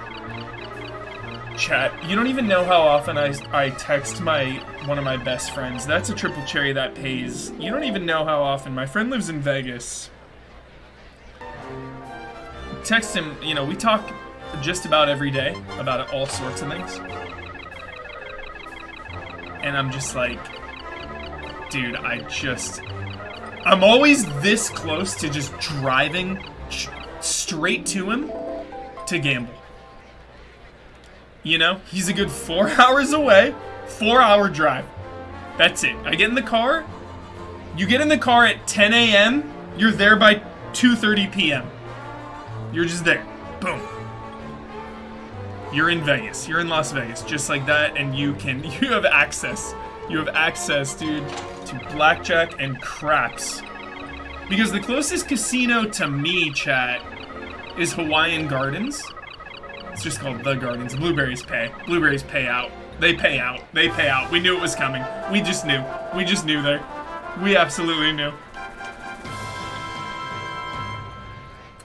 Chat, you don't even know how often I text one of my best friends. That's a triple cherry that pays. You don't even know how often. My friend lives in Vegas. Text him, you know, we talk just about every day about all sorts of things. And I'm just like, dude, I'm always this close to just driving straight to him to gamble. You know, he's a good 4 hours away, 4-hour drive. That's it. I get in the car. You get in the car at 10 a.m., you're there by 2:30 p.m. You're just there. Boom. You're in Vegas. You're in Las Vegas, just like that, and you have access You have access, dude, to blackjack and craps. Because the closest casino to me, chat, is Hawaiian Gardens. It's just called The Gardens. Blueberries pay. Blueberries pay out. They pay out. They pay out. We knew it was coming. We just knew. We just knew there. We absolutely knew.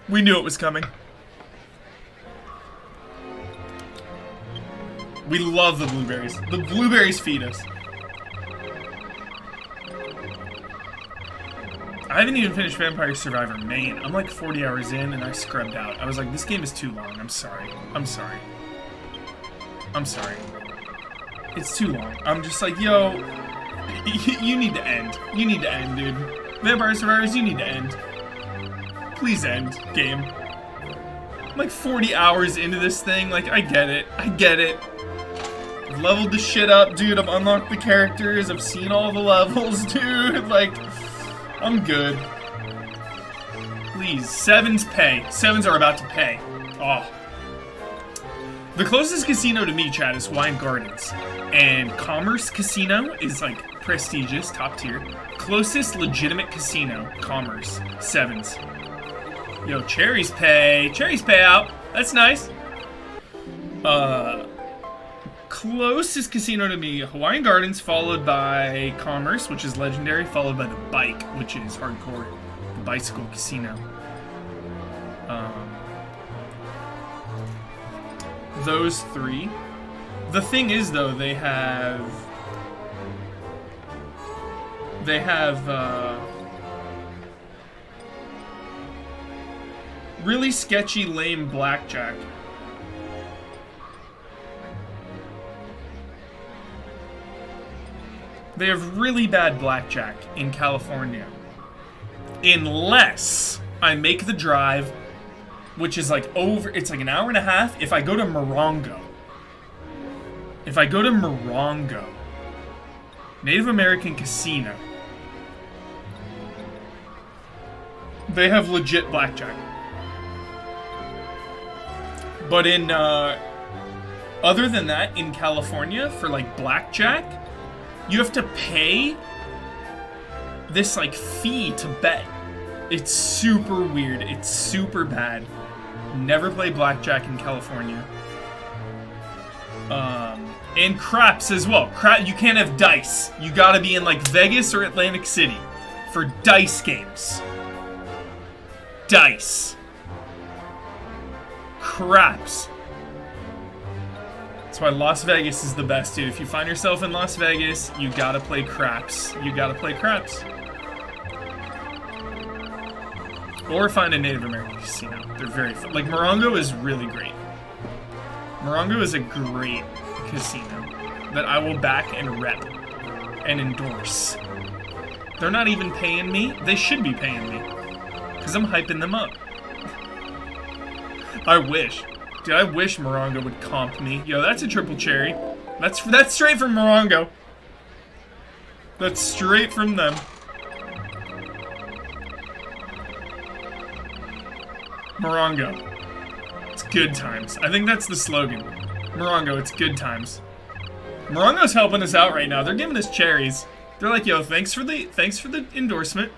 We knew it was coming. We love the blueberries. The blueberries feed us. I haven't even finished Vampire Survivor Main. I'm like 40 hours in and I scrubbed out. I was like, this game is too long. I'm sorry. I'm sorry. I'm sorry. It's too long. I'm just like, yo, you need to end. You need to end, dude. Vampire Survivors, you need to end. Please end, game. I'm like 40 hours into this thing. Like, I get it. I get it. I've leveled the shit up, dude. I've unlocked the characters. I've seen all the levels, dude. Like, I'm good. Please. Sevens pay. Sevens are about to pay. Oh. The closest casino to me, chat, is Hawaiian Gardens. And Commerce Casino is, like, prestigious, top tier. Closest legitimate casino, Commerce. Sevens. Yo, cherries pay. Cherries pay out. That's nice. Closest casino to me, Hawaiian Gardens, followed by Commerce, which is legendary, followed by the Bike, which is hardcore. The Bicycle Casino. Those three. The thing is, though, they have really sketchy, lame blackjack. They have really bad blackjack in California. Unless I make the drive, which is like it's like an hour and a half. If I go to Morongo. If I go to Morongo, Native American Casino, they have legit blackjack. But in, other than that, in California, for like blackjack, you have to pay this like fee to bet. It's super weird. It's super bad. Never play blackjack in California. And craps as well. You can't have dice. You gotta be in like Vegas or Atlantic City for dice games. Dice. Craps. That's why Las Vegas is the best, dude. If you find yourself in Las Vegas, you gotta play craps. You gotta play craps. Or find a Native American casino. They're very fun. Like, Morongo is really great. Morongo is a great casino that I will back and rep and endorse. They're not even paying me. They should be paying me. Because I'm hyping them up. I wish. Dude, I wish Morongo would comp me. Yo, that's a triple cherry. That's straight from Morongo. That's straight from them. Morongo. It's good times. I think that's the slogan. Morongo, it's good times. Morongo's helping us out right now. They're giving us cherries. They're like, yo, thanks for the endorsement.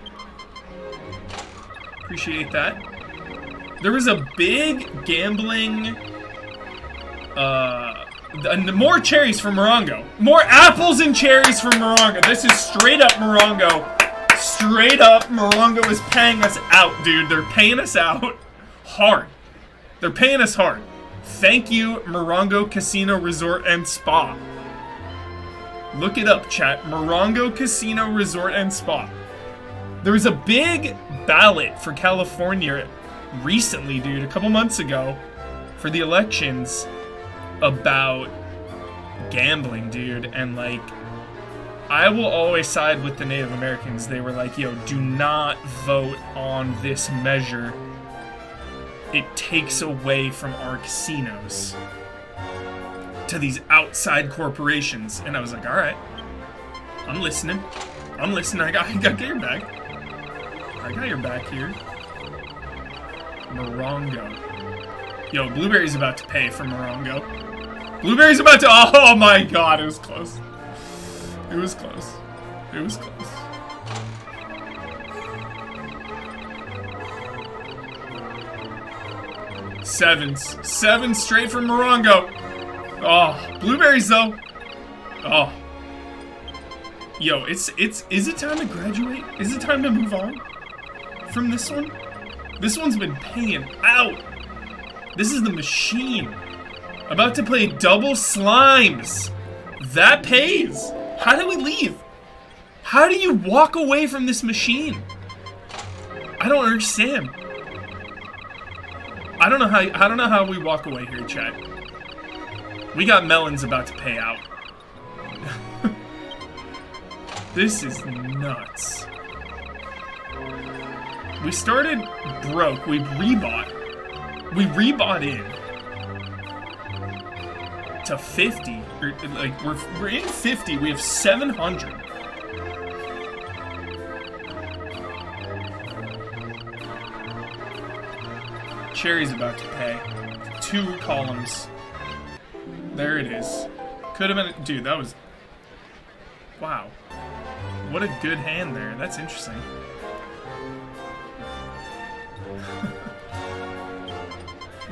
Appreciate that. There was a big gambling, more cherries from Morongo. More apples and cherries from Morongo. This is straight up Morongo. Straight up, Morongo is paying us out, dude. They're paying us out hard. They're paying us hard. Thank you, Morongo Casino Resort and Spa. Look it up, chat. Morongo Casino Resort and Spa. There was a big ballot for California recently, dude, a couple months ago, for the elections about gambling, dude, and like, I will always side with the Native Americans. They were like, yo, do not vote on this measure. It takes away from our casinos to these outside corporations. And I was like, all right, I'm listening. I'm listening. I got your back. I got your back here. Morongo. Yo, Blueberry's about to pay for Morongo. Blueberry's about to... Oh my god, it was close. It It was close. It was close. Sevens. Seven straight from Morongo. Oh, blueberries though. Oh. Yo, is it time to graduate? Is it time to move on from this one? This one's been paying out. This is the machine. About to play double slimes. That pays. How do we leave? How do you walk away from this machine? I don't understand. I don't know how we walk away here, chat. We got melons about to pay out. This is nuts. We started broke. We rebought. We rebought in to 50. Like we're in 50. We have 700. Cherry's about to pay. 2 columns. There it is. Could have been, dude. That was, wow. What a good hand there. That's interesting.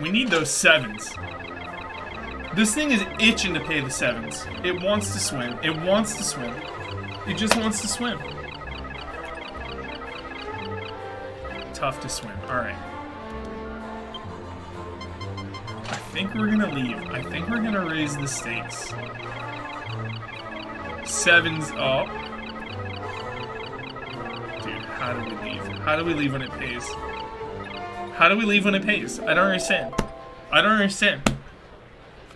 We need those 7s. This thing is itching to pay the 7s. It wants to swim. It wants to swim. It just wants to swim. Tough to swim. Alright. I think we're gonna leave. I think we're gonna raise the stakes. 7s up. Dude, how do we leave? How do we leave when it pays? How do we leave when it pays? I don't understand. I don't understand.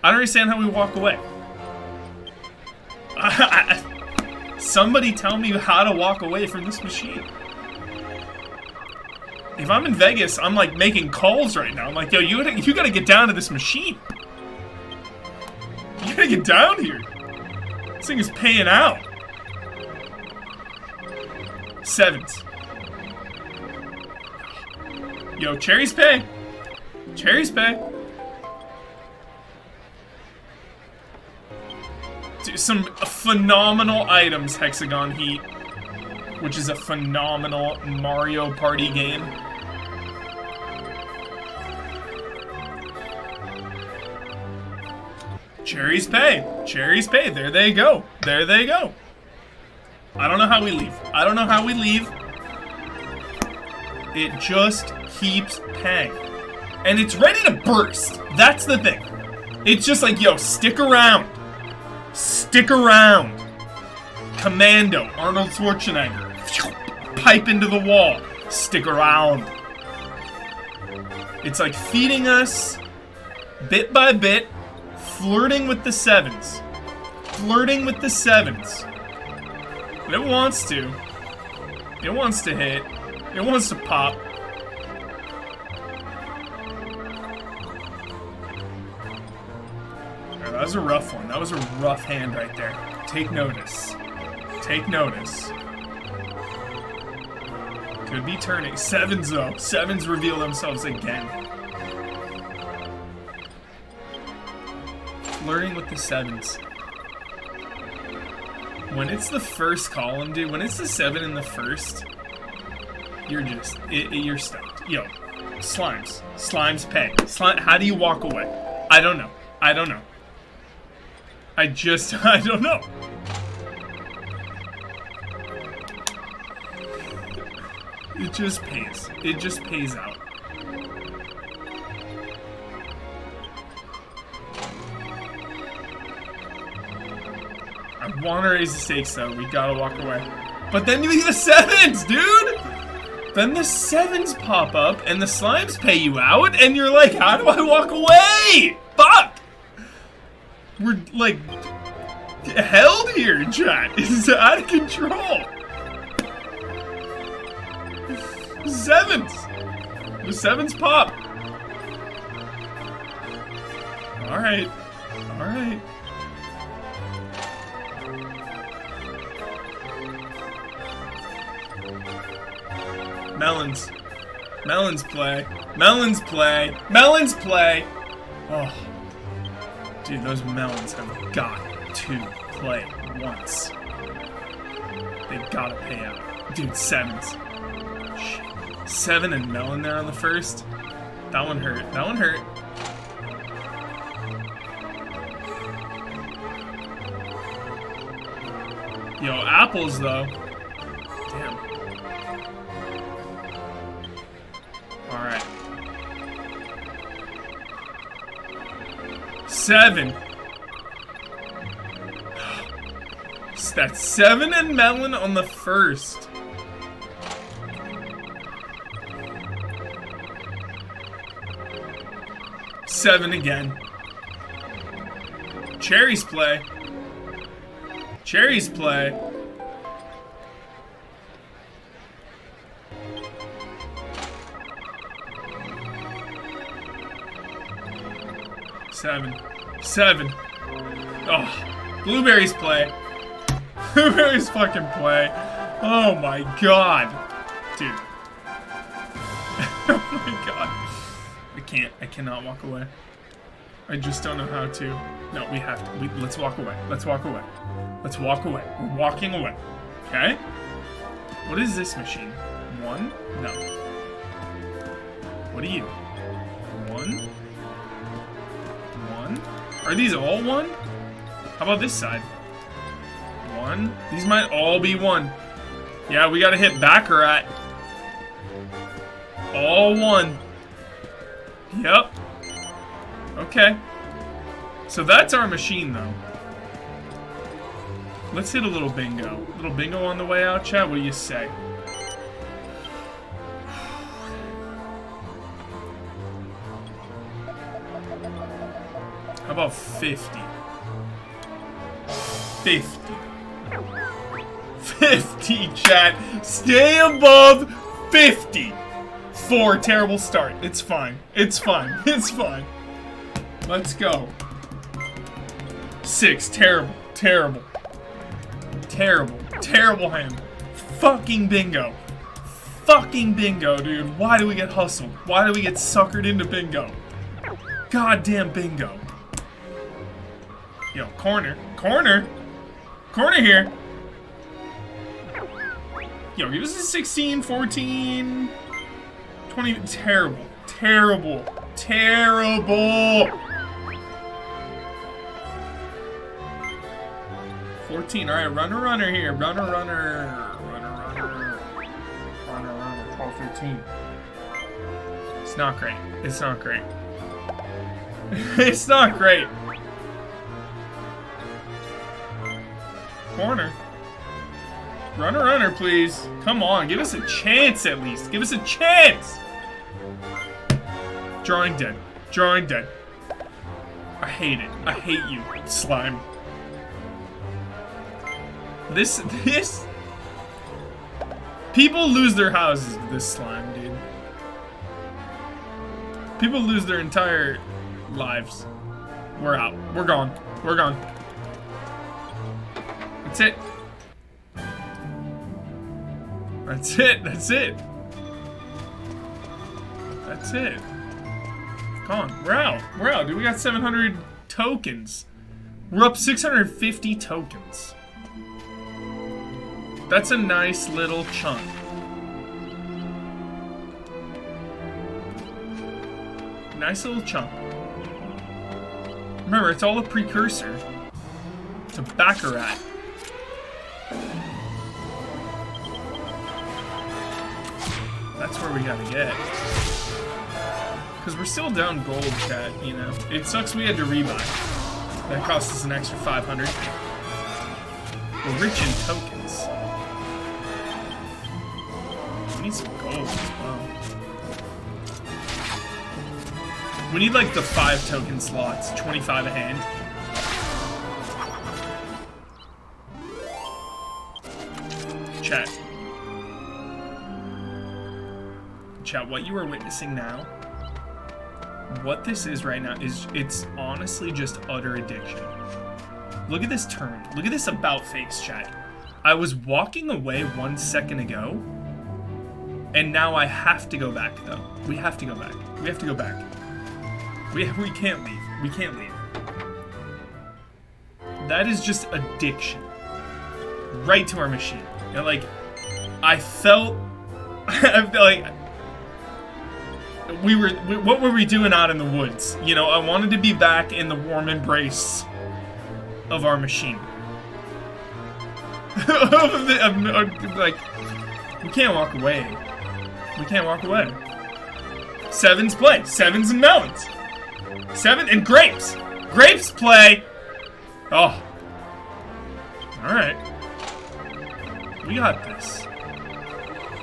I don't understand how we walk away. Somebody tell me how to walk away from this machine. If I'm in Vegas, I'm like making calls right now. I'm like, yo, you gotta get down to this machine. You gotta get down here. This thing is paying out. 7s. Yo, cherries pay. Cherries pay. Dude, some phenomenal items, Hexagon Heat, which is a phenomenal Mario Party game. Cherries pay. Cherries pay. There they go. There they go. I don't know how we leave. I don't know how we leave. It just keeps paying. And it's ready to burst. That's the thing. It's just like, yo, stick around. Stick around. Commando, Arnold Schwarzenegger. Pipe into the wall. Stick around. It's like feeding us bit by bit, flirting with the 7s. Flirting with the 7s. It wants to. It wants to hit. It wants to pop. Right, that was a rough one. That was a rough hand right there. Take notice. Take notice. Could be turning. 7s though. 7s reveal themselves again. Flirting with the 7s. When it's the first column, dude, when it's the 7 in the first, you're just, you're stoked. Yo, slimes. Slimes pay. How do you walk away? I don't know. I don't know. I don't know. It just pays. It just pays out. I want to raise the stakes though. We gotta walk away. But then you get the 7s, dude! Then the 7s pop up and the slimes pay you out, and you're like, how do I walk away? Fuck! We're like held here, chat. It's out of control. 7s. The 7s pop. Alright. Alright. Melons. Melons play. Melons play. Melons play. Oh. Dude, those melons have got to play once. They gotta pay out. Dude, 7s. Shit. 7 and melon there on the first. That one hurt. That one hurt. Yo, apples though. Damn. Alright. 7. That's 7 and melon on the first. Seven again. Cherries play. Cherries play. Seven. Oh, blueberries play. Blueberries fucking play. Oh my god. Dude. Oh my god. I cannot walk away. I just don't know how to. No, we have to. Let's walk away. Let's walk away. Let's walk away. We're walking away. Okay? What is this machine? 1? No. What are you? 1? 1? Are these all 1? How about this side? 1? These might all be 1. Yeah, we gotta hit Baccarat. All 1. Yep. Okay. So that's our machine, though. Let's hit a little bingo. Little bingo on the way out, chat? What do you say? How about 50? 50. 50, chat. Stay above 50. 4, terrible start. It's fine. It's fine. It's fine. Let's go. 6, terrible. Terrible. Terrible. Terrible hand. Fucking bingo. Fucking bingo, dude. Why do we get hustled? Why do we get suckered into bingo? Goddamn bingo. Yo, corner. Corner. Corner here. Yo, give us a 16, 14, 20. Terrible. Terrible. Terrible. 14. Alright, runner here. Runner. 12, 13. It's not great. It's not great. It's not great. Corner. Runner, please. Come on, give us a chance at least. Give us a chance! Drawing dead. Drawing dead. I hate it. I hate you, slime. This... People lose their houses with this slime, dude. People lose their entire lives. We're out. We're gone. We're gone. That's it. That's it. That's it. That's it. Come on. We're out. We're out, dude. We got 700 tokens. We're up 650 tokens. That's a nice little chunk. Nice little chunk. Remember, it's all a precursor to Baccarat. That's where we gotta get. Because we're still down gold, chat, you know. It sucks we had to rebuy. That cost us an extra 500. We're rich in tokens. We need some gold as well. We need like the 5 token slots, 25 a hand. Chat. Chat, what you are witnessing now, what this is right now is, it's honestly just utter addiction. Look at this turn. Look at this about face, chat. I was walking away 1 second ago, and now I have to go back, though. We have to go back. We have to go back. We can't leave. We can't leave. That is just addiction. Right to our machine. Yeah, like, I felt like what were we doing out in the woods? You know, I wanted to be back in the warm embrace of our machine. Like, we can't walk away. We can't walk away. Sevens play. Sevens and melons. Seven and grapes. Grapes play. Oh. Alright. We got this.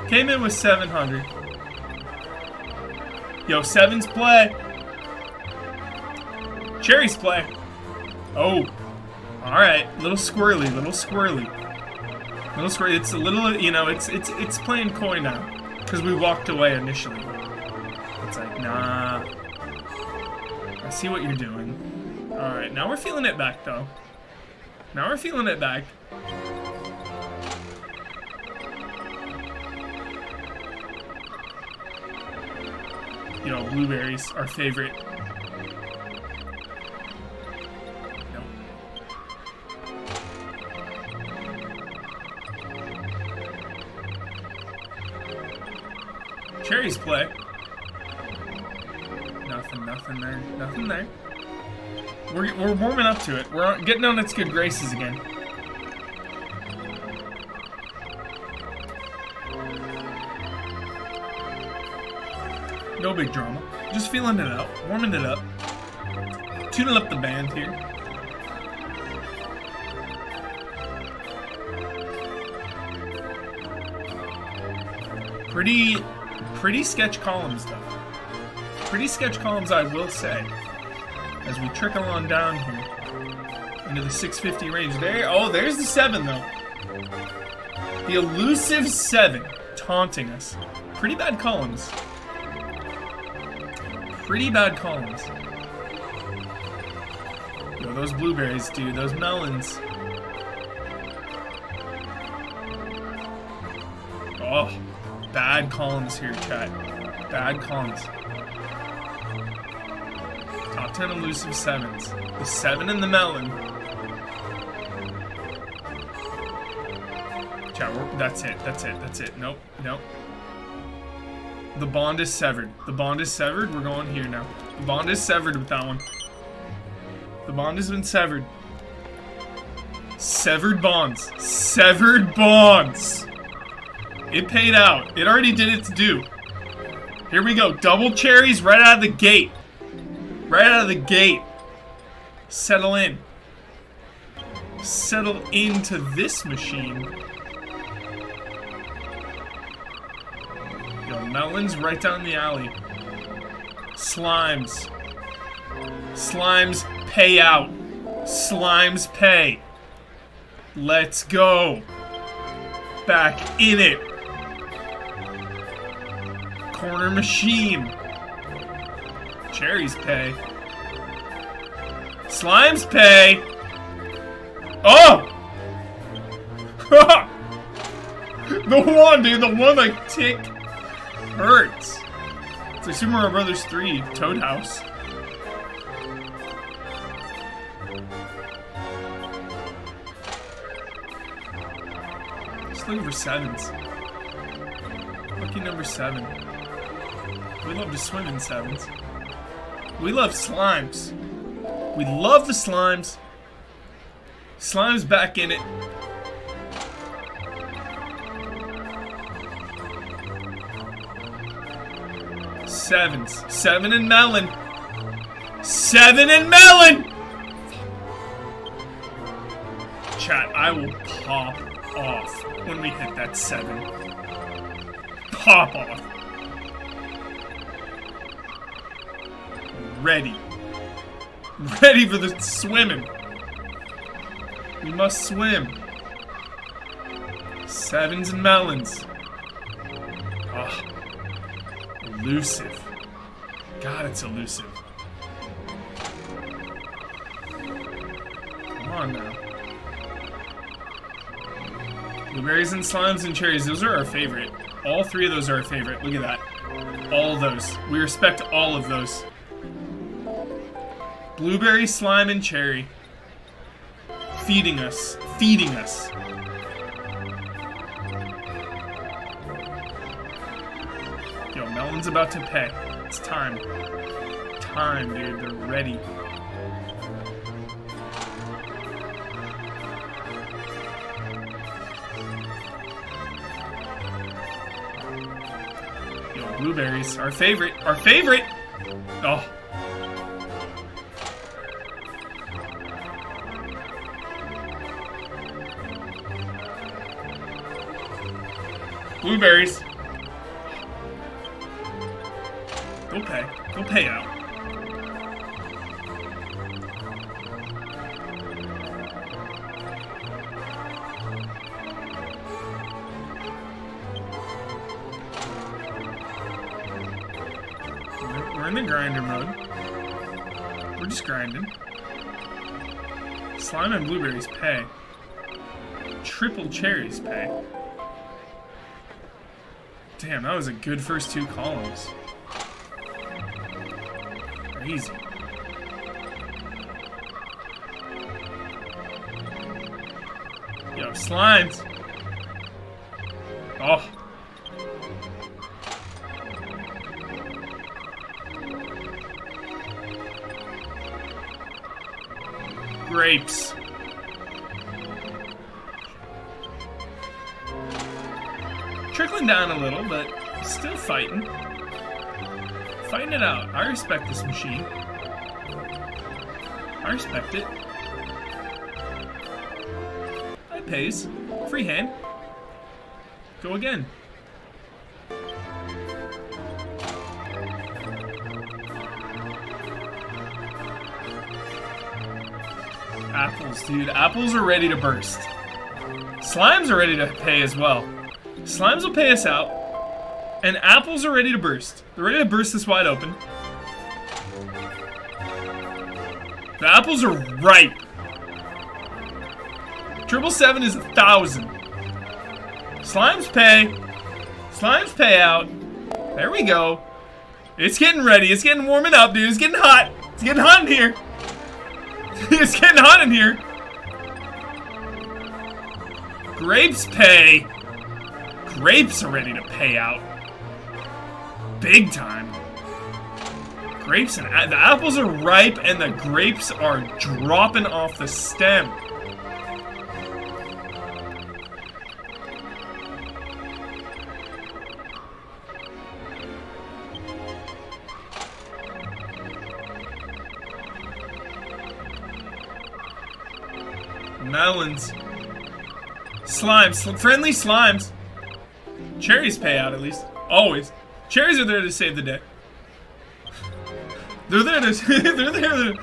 Came in with 700. Yo, sevens play. Cherries play. Oh. Alright. Little squirrely. Little squirrely. Little squirrely. It's a little, you know, it's playing coy now. Because we walked away initially. It's like, nah. I see what you're doing. Alright, now we're feeling it back, though. Now we're feeling it back. You know, blueberries, our favorite. Nope. Cherries play. Nothing there. Nothing there. We're warming up to it. We're getting on its good graces again. No big drama. Just feeling it out. Warming it up. Tuning up the band here. Pretty sketch columns, though. Pretty sketch columns, I will say. As we trickle on down here into the 650 range. There's the 7, though. The elusive 7 taunting us. Pretty bad columns. Pretty bad columns. Yo, those blueberries, dude. Those melons. Oh, bad columns here, chat. Bad columns. Top 10 elusive 7s. The 7 and the melon. Chat, that's it. Nope. The bond is severed. We're going here now. The bond is severed with that one. The bond has been severed. Severed bonds. It paid out. It already did its due. Here we go. Double cherries right out of the gate. Settle in. Settle into this machine. Yo, melons right down the alley. Slimes pay out. Slimes pay. Let's go. Back in it. Corner machine. Cherries pay. Slimes pay. Oh! The one, dude. The one, like, tick hurts. It's like Super Mario Brothers 3, Toad House. Just looking for 7s. Lucky number 7. We love to swim in 7s. We love slimes. We love the slimes. Slime's back in it. Sevens. 7 and melon. 7 and melon! Chat, I will pop off when we hit that 7. Pop off. Ready. Ready for the swimming. We must swim. 7s and melons. Ah. Elusive. God, it's elusive. Come on now. Blueberries and slimes and cherries, those are our favorite. All 3 of those are our favorite. Look at that. All of those. We respect all of those. Blueberry, slime, and cherry. Feeding us. Feeding us. Melon's about to pay. It's time. Time, dude. They're ready. Yo, blueberries. Our favorite. Our favorite! Oh. Blueberries. Go pay. Go pay out. We're in the grinder mode. We're just grinding. Slime and blueberries pay. Triple cherries pay. Damn, that was a good first 2 columns. Crazy. Yo, slimes! Oh. Grapes. Trickling down a little, but still fighting. Fighting it out. I respect this machine. I respect it. It pays. Free hand. Go again. Apples, dude. Apples are ready to burst. Slimes are ready to pay as well. Slimes will pay us out. And apples are ready to burst. They're ready to burst this wide open. The apples are ripe. 777 is 1,000. Slimes pay. Slimes pay out. There we go. It's getting ready. It's getting warming up, dude. It's getting hot. It's getting hot in here. It's getting hot in here. Grapes pay. Grapes are ready to pay out. Big time. Grapes and the apples are ripe and the grapes are dropping off the stem. Melons. Slimes. Friendly slimes. Cherries pay out at least. Always. Cherries are there to save the day. They're there to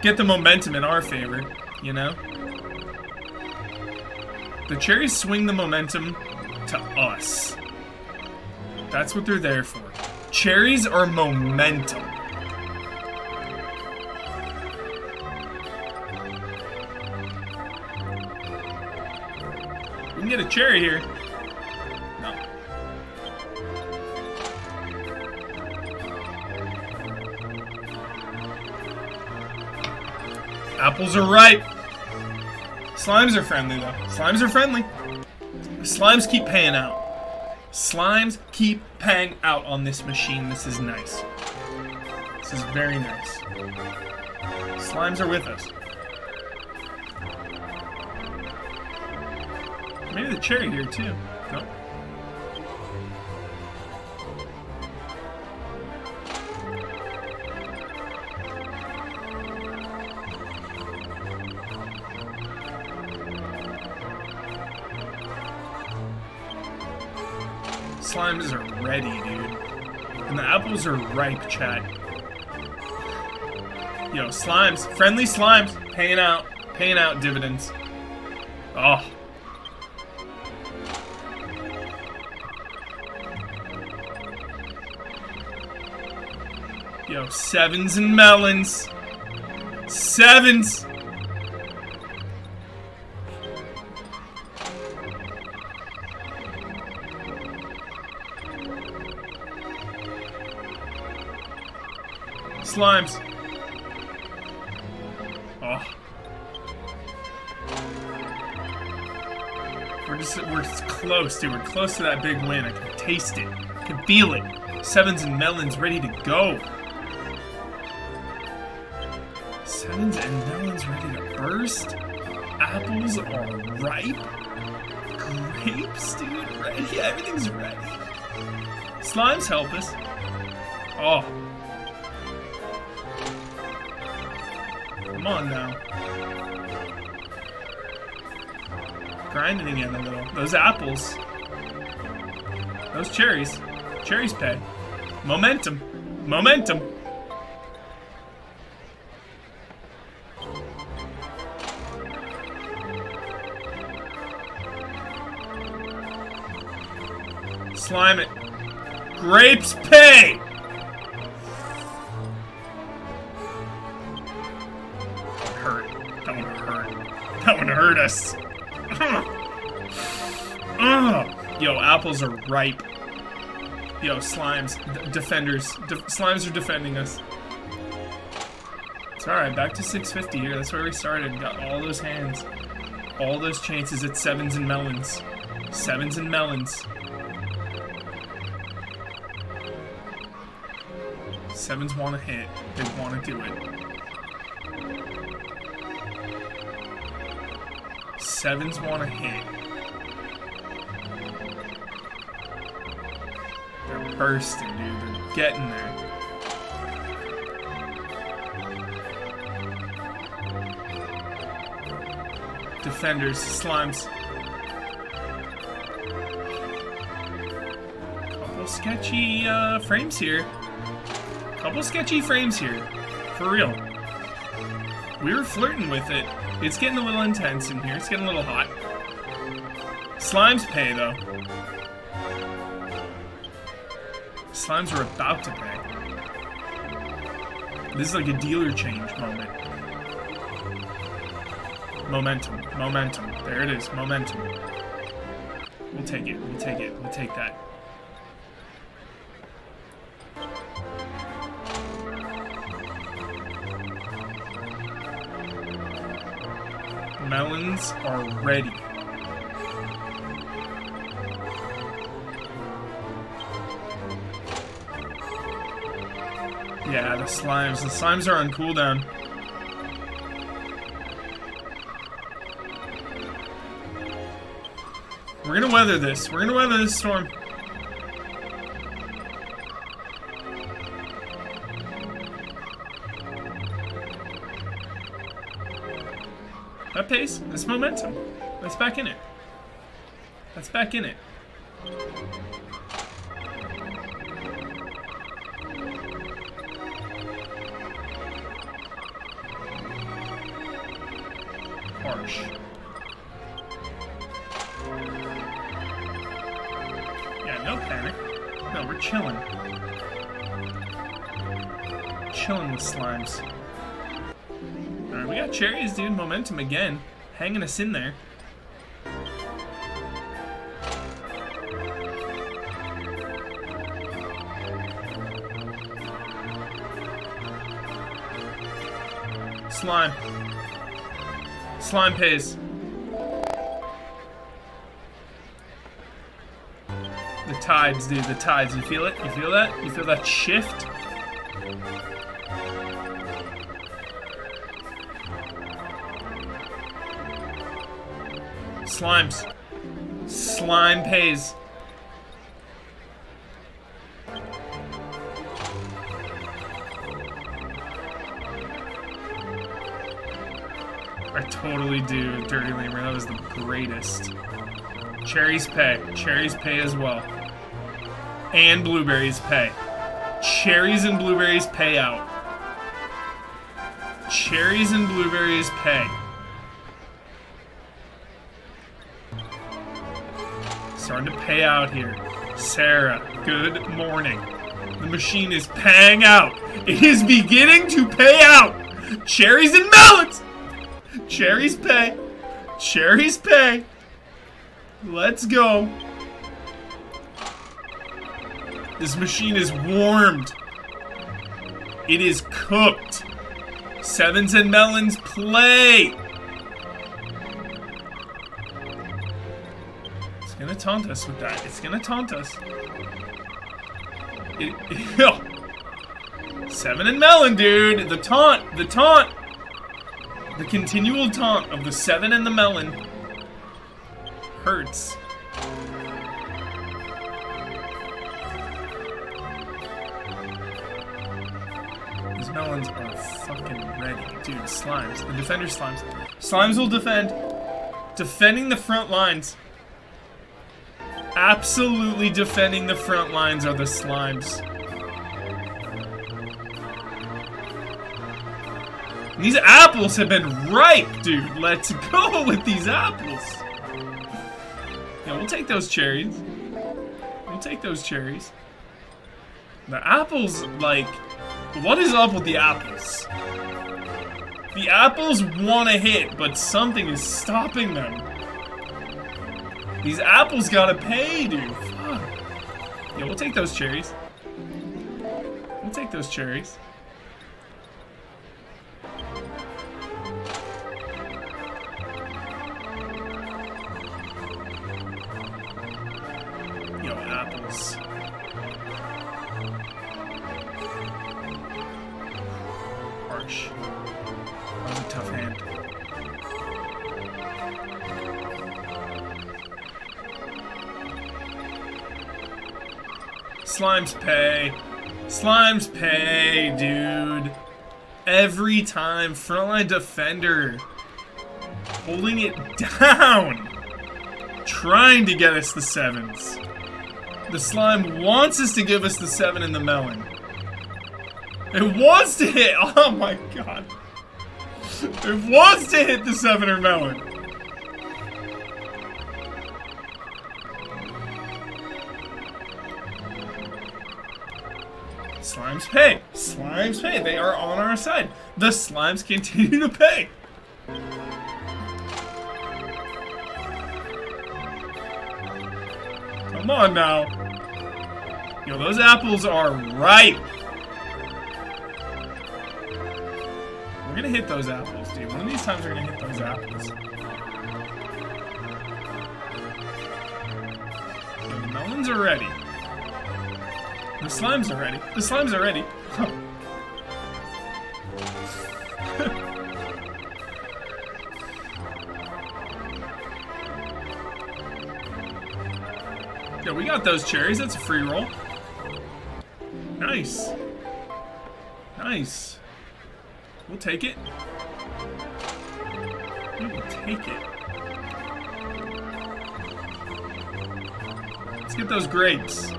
get the momentum in our favor, you know? The cherries swing the momentum to us. That's what they're there for. Cherries are momentum. We can get a cherry here. No. Apples are ripe. Slimes are friendly, though. Slimes are friendly. Slimes keep paying out. Slimes keep paying out on this machine. This is nice. This is very nice. Slimes are with us. Maybe the cherry here, too. Nope. Slimes are ready, dude. And the apples are ripe, chat. Yo, slimes. Friendly slimes. Paying out dividends. Oh. Yo, sevens and melons. Sevens. Slimes. Oh. We're close, dude. We're close to that big win. I can taste it. I can feel it. Sevens and melons ready to go. Sevens and melons ready to burst. Apples are ripe. Grapes, dude, ready. Everything's ready. Slimes help us. Oh. Come on now. Grinding again a little. Those apples. Those cherries. Cherries pay. Momentum. Momentum. Slime it. Grapes pay! Hurt. That one hurt. That one hurt us. Yo, apples are ripe. Yo, slimes. Defenders. Slimes are defending us. It's alright, back to 650 here. That's where we started. Got all those hands. All those chances at sevens and melons. Sevens and melons. Sevens want to hit. They want to do it. Sevens want to hit. They're bursting, dude. They're getting there. Defenders, slimes. Couple sketchy frames here. Couple sketchy frames here. For real. We were flirting with it. It's getting a little intense in here. It's getting a little hot. Slimes pay, though. Slimes are about to pay. This is like a dealer change moment. Momentum. Momentum. There it is. Momentum. We'll take it. We'll take it. We'll take that. Melons are ready. Yeah, the slimes. The slimes are on cooldown. We're gonna weather this. We're gonna weather this storm. That pace. That's momentum. That's back in it. That's back in it. Harsh. Yeah, no panic. No, we're chilling. Chilling with slimes. Alright, we got cherries, dude. Momentum again. Hanging us in there. Slime. Slime pays. The tides, dude. The tides. You feel it? You feel that? You feel that shift? Slimes. Slime pays. I totally do, Dirty Lemur. That was the greatest. Cherries pay. Cherries pay as well. And blueberries pay. Cherries and blueberries pay out. Cherries and blueberries pay. Starting to pay out here. Sarah, good morning. The machine is paying out. It is beginning to pay out. Cherries and melons. Cherries pay. Cherries pay. Let's go. This machine is warmed. It is cooked. Sevens and melons play. It's gonna taunt us with that. It's gonna taunt us. Yo. 7 and melon, dude. The taunt. The continual taunt of the 7 and the melon hurts. These melons are fucking ready. Dude, slimes. The defender slimes. Slimes will defend. Defending the front lines. Absolutely defending the front lines are the slimes. These apples have been ripe, dude. Let's go with these apples. Yeah, we'll take those cherries. We'll take those cherries. The apples, like, what is up with the apples? The apples want to hit, but something is stopping them. These apples gotta pay, dude. Fuck. Yeah, we'll take those cherries. We'll take those cherries. Yo, apples. Harsh. That was a tough hand. Slimes pay. Slimes pay, dude. Every time. Frontline defender. Holding it down. Trying to get us the 7s. The slime wants us to give us the 7 in the melon. It wants to hit. Oh my god. It wants to hit the 7 or melon. Slimes pay. Slimes pay. They are on our side. The slimes continue to pay. Come on now. Yo, those apples are ripe. We're gonna hit those apples, dude. One of these times we're gonna hit those apples. Yo, the melons are ready. The slimes are ready. The slimes are ready. Yeah, we got those cherries. That's a free roll. Nice. Nice. We'll take it. We will take it. Let's get those grapes.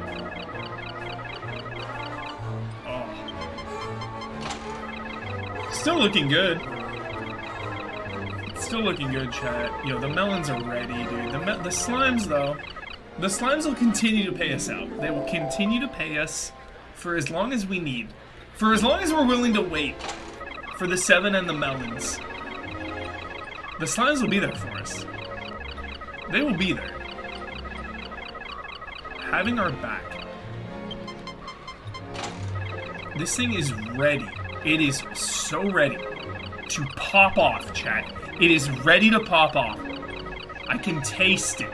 Still looking good. Still looking good, chat. Yo, the melons are ready, dude. The slimes, though. The slimes will continue to pay us out. They will continue to pay us for as long as we need. For as long as we're willing to wait for the 7 and the melons. The slimes will be there for us. They will be there. Having our back. This thing is ready. It is so ready to pop off, chat. It is ready to pop off. I can taste it.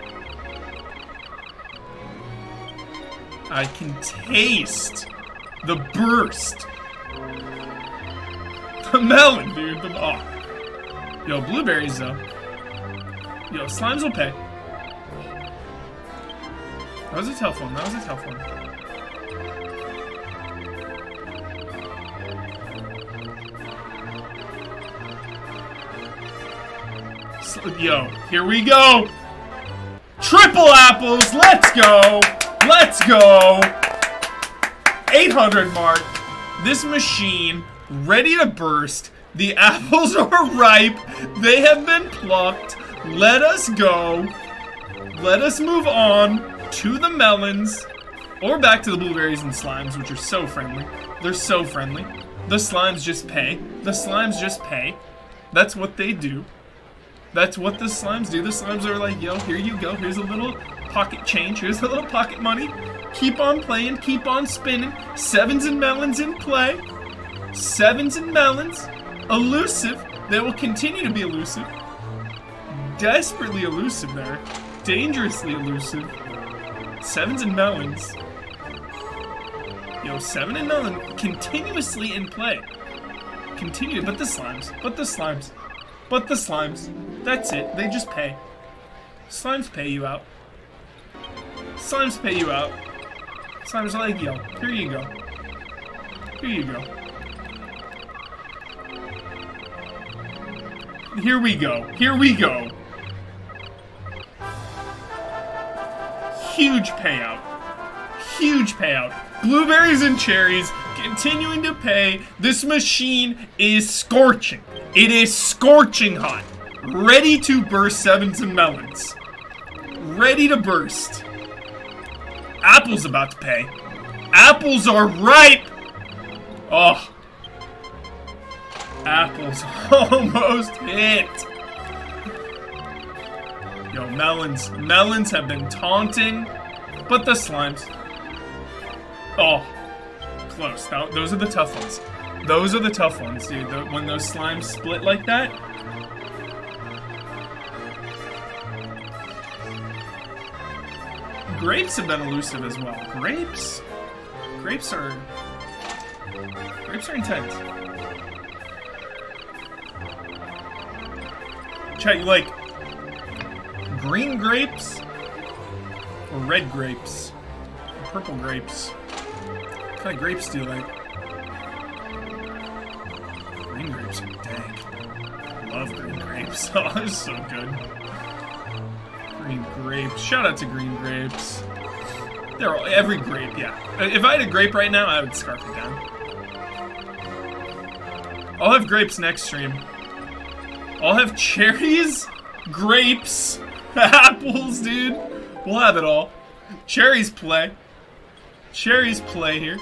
I can taste the burst. The melon, dude. Yo, blueberries, though. Yo, slimes will pay. That was a tough one. That was a tough one. Yo, here we go. Triple apples. Let's go. Let's go. 800 mark. This machine ready to burst. The apples are ripe. They have been plucked. Let us go. Let us move on to the melons or back to the blueberries and slimes, which are so friendly. They're so friendly. The slimes just pay. The slimes just pay. That's what they do. That's what the slimes do. The slimes are like, yo, here you go. Here's a little pocket change. Here's a little pocket money. Keep on playing. Keep on spinning. 7s and melons in play. 7s and melons. Elusive. They will continue to be elusive. Desperately elusive there. Dangerously elusive. 7s and melons. Yo, 7 and melon continuously in play. Continue, but the slimes. That's it. They just pay. Slimes pay you out. Slimes are like, yo, here you go. Here we go. Huge payout. Blueberries and cherries continuing to pay. This machine is scorching. It is scorching hot. Ready to burst 7s and melons. Ready to burst. Apples about to pay. Apples are ripe. Oh. Apples almost hit. Yo, melons. Melons have been taunting, but the slimes. Oh, close. Those are the tough ones. Dude. When those slimes split like that. Grapes have been elusive as well. Grapes are intense. Chat, you like green grapes or red grapes or purple grapes? What kind of grapes do you like? Green grapes are dank. Love green grapes. Oh, this is so good. Green grapes. Shout out to green grapes. They're all, every grape, yeah. If I had a grape right now, I would scarf it down. I'll have grapes next stream. I'll have cherries, grapes, apples, dude. We'll have it all. Cherries play. Cherries play here.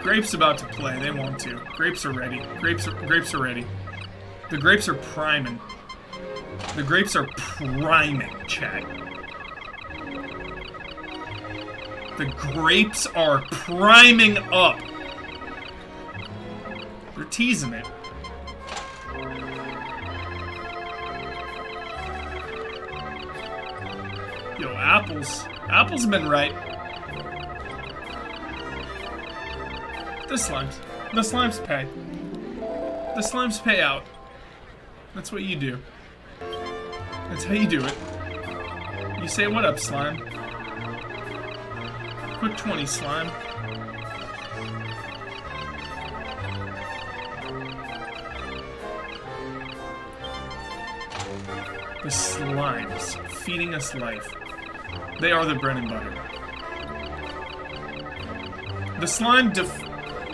Grapes about to play. They want to. Grapes are ready. Grapes are ready. The grapes are priming. The grapes are priming, chat. The grapes are priming up. They're teasing it. Yo, apples. Apples have been ripe. The slimes. The slimes pay. The slimes pay out. That's what you do. That's how you do it. You say, what up, slime? Quick 20, slime. The slimes feeding us life. They are the bread and butter. The slime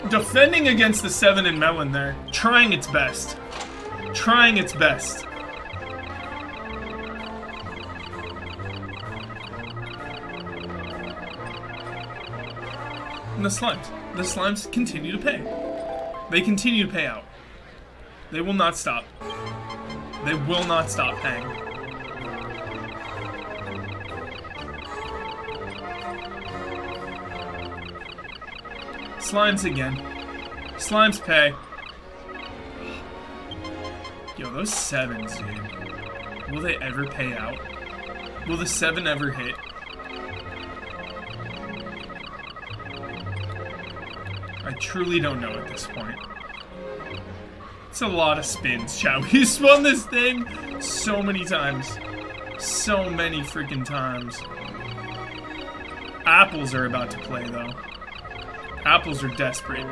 defending against the 7 and melon there. Trying its best. Trying its best. And the slimes continue to pay. They continue to pay out. They will not stop. They will not stop paying. Slimes again. Slimes pay. Yo, those 7s, dude. Will they ever pay out? Will the 7 ever hit? I truly don't know at this point. It's a lot of spins, chat. We spun this thing so many times. So many freaking times. Apples are about to play, though. Apples are desperate.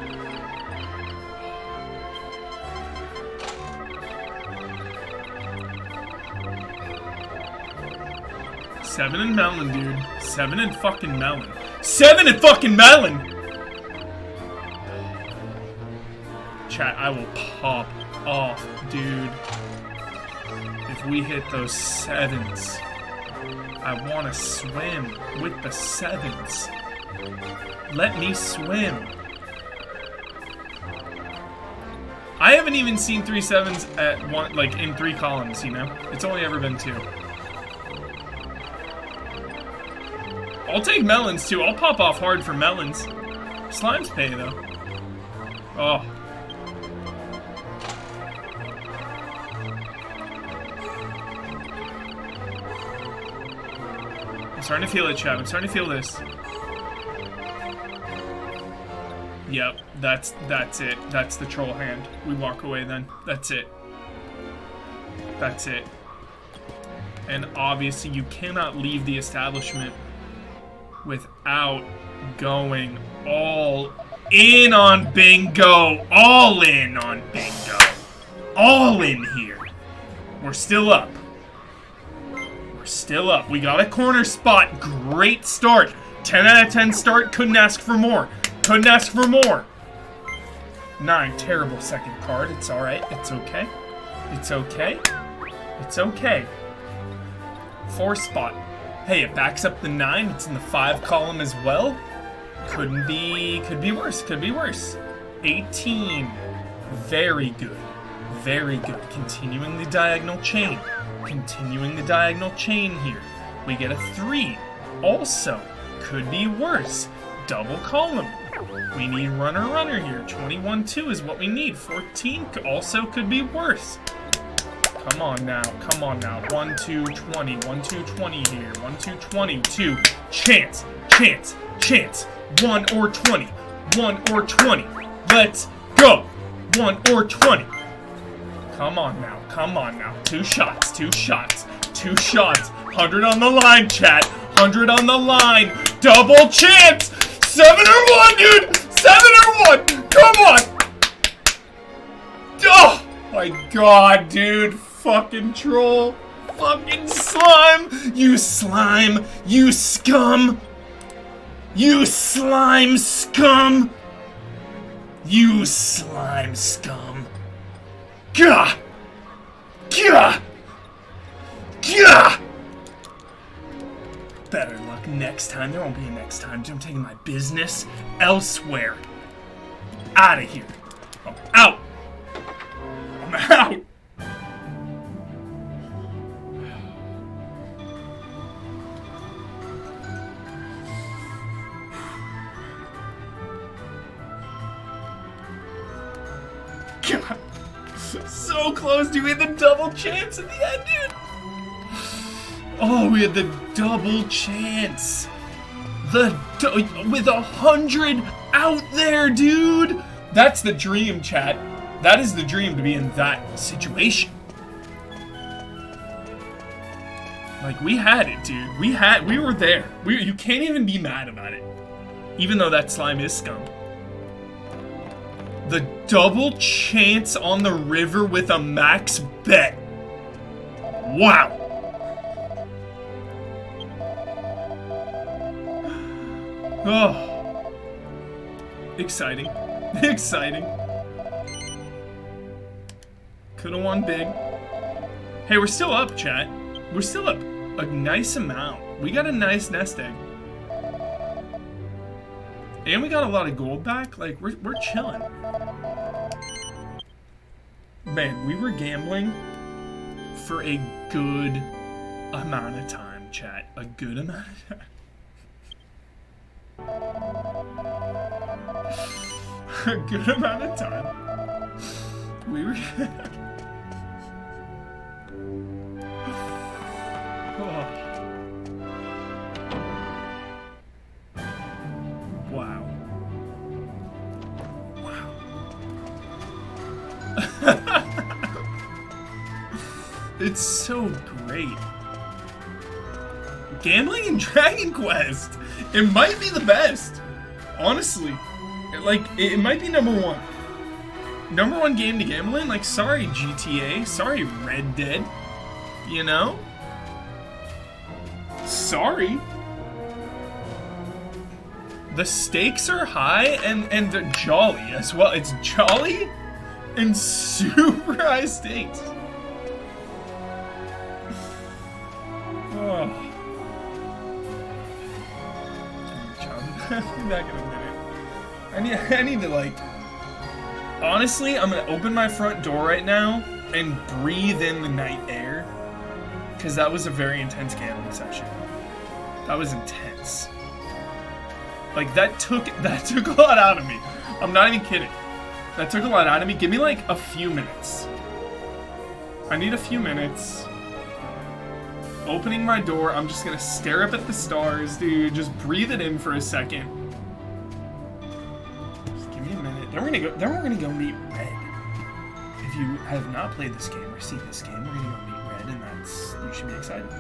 Seven and melon, dude. 7 and fucking melon. 7 and fucking melon! Chat, I will pop off, dude. If we hit those 7s. I want to swim with the 7s. Let me swim. I haven't even seen 3 7s at one, like in 3 columns, you know? It's only ever been 2. I'll take melons too. I'll pop off hard for melons. Slimes pay though. Oh. I'm starting to feel it, Chad. I'm starting to feel this. Yep, that's it. That's the troll hand. We walk away then. That's it. That's it. And obviously you cannot leave the establishment without going all in on bingo. All in on bingo. All in here. We're still up. We're still up. We got a corner spot. Great start. 10 out of 10 start. Couldn't ask for more. Couldn't ask for more. 9. Terrible second card. It's alright. It's okay. It's okay. It's okay. 4 spot. Hey, it backs up the 9. It's in the 5 column as well. Could be worse. Could be worse. 18. Very good. Very good. Continuing the diagonal chain. Continuing the diagonal chain here. We get a 3. Also, could be worse. Double column. We need runner here. 21-2 is what we need. 14 also could be worse. Come on now. Come on now. 1, 2, 20. 1, 2, 20 here. 1, 2, 20. 2. Chance. Chance. Chance. 1 or 20. 1 or 20. Let's go. 1 or 20. Come on now. Come on now. 2 shots. 2 shots. 2 shots. 100 on the line, chat. 100 on the line. Double chance. 7 or 1, dude. 7 or 1. Come on. Oh my god, dude. Fucking troll. Fucking slime. You slime. You scum. You slime scum. You slime scum. Gah. Gah. Gah. Better luck next time. There won't be a next time. I'm taking my business elsewhere. Out of here. I'm out. I'm out. God. So close, dude. We had the double chance at the end, dude. Oh, we had the double chance. With 100 out there, dude. That's the dream, chat. That is the dream, to be in that situation. Like, we had it, dude. We were there. You can't even be mad about it. Even though that slime is scum. The double chance on the river with a max bet. Wow. Oh. Exciting. Exciting. Could've won big. Hey, we're still up, chat. We're still up a nice amount. We got a nice nest egg. And we got a lot of gold back. Like, we're chilling. Man, we were gambling for a good amount of time, chat. A good amount of time. A good amount of time. We were... Oh. Wow. Wow. It's so great. Gambling in Dragon Quest. It might be the best. Honestly. Like, it might be number 1. Number 1 game to gamble in? Like, sorry GTA. Sorry Red Dead. You know? Sorry. The stakes are high and they're jolly as well. It's jolly and super high stakes. Oh. I'm back in a minute. I need to, like... Honestly, I'm gonna open my front door right now and breathe in the night air. Because that was a very intense gambling session. That was intense. Like, that took a lot out of me. I'm not even kidding. That took a lot out of me. Give me, like, a few minutes. I need a few minutes. opening my door. I'm just gonna stare up at the stars, dude. Just breathe it in for a second. Just give me a minute. Then we're gonna go meet Red. If you have not played this game or seen this game, we're gonna go meet Red, and you should be excited. Be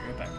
right back.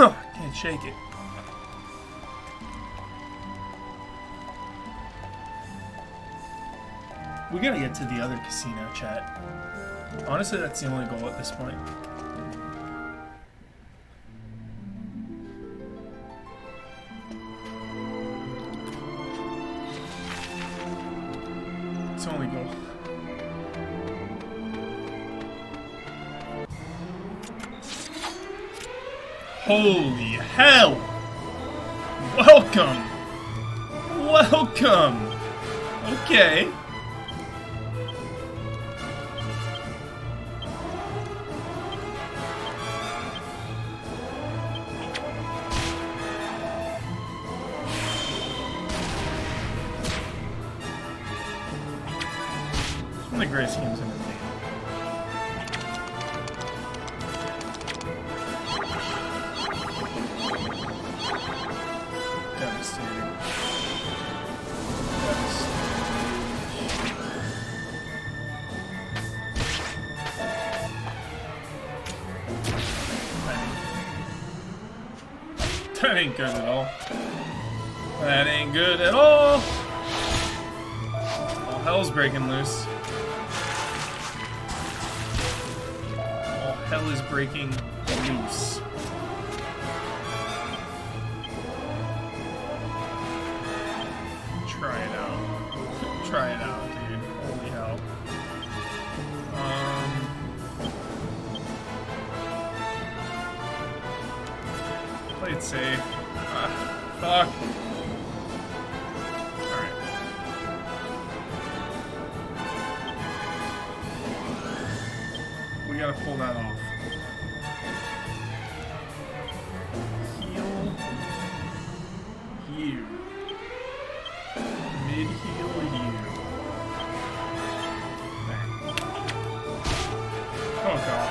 Can't shake it. We gotta get to the other casino, chat. Honestly, that's the only goal at this point. It's the only goal. Holy hell! Welcome! Welcome! Okay. One of the greatest games I've ever made. Devastating. That ain't good at all. That ain't good at all. All hell's breaking loose. All hell is breaking loose. Try it out. Try it out, dude. Holy hell. Play it safe. Fuck. Alright. We gotta pull that off. Heal you. Mid-heal you. Bang. Oh god.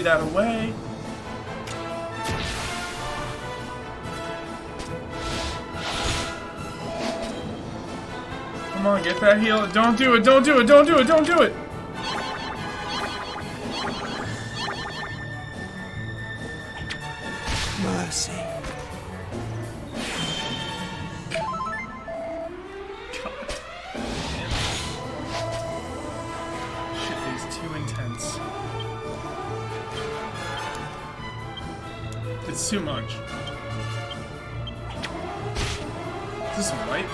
That away. Come on, get that heal. Don't do it, don't do it, don't do it, don't do it. Mercy. God. Shit is too intense. It's too much. Is this white?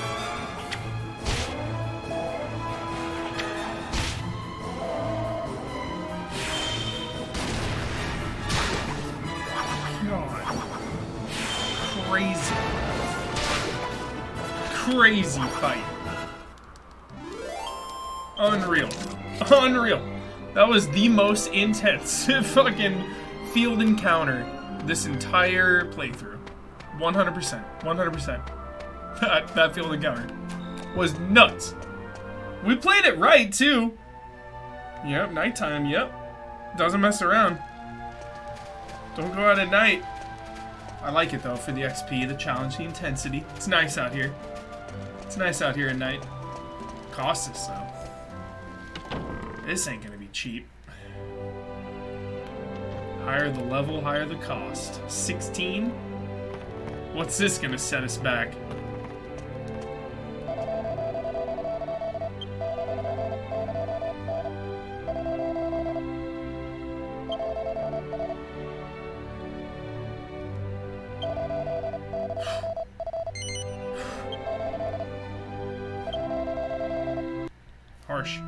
God. Crazy. Crazy fight. Unreal. Unreal. That was the most intense fucking field encounter this entire playthrough. 100%. 100%. That field encounter was nuts. We played it right, too. Yep, nighttime, yep. Doesn't mess around. Don't go out at night. I like it, though, for the XP, the challenge, the intensity. It's nice out here. It's nice out here at night. Costs us, though. This ain't gonna be cheap. Higher the level, higher the cost. 16? What's this gonna set us back? Harsh.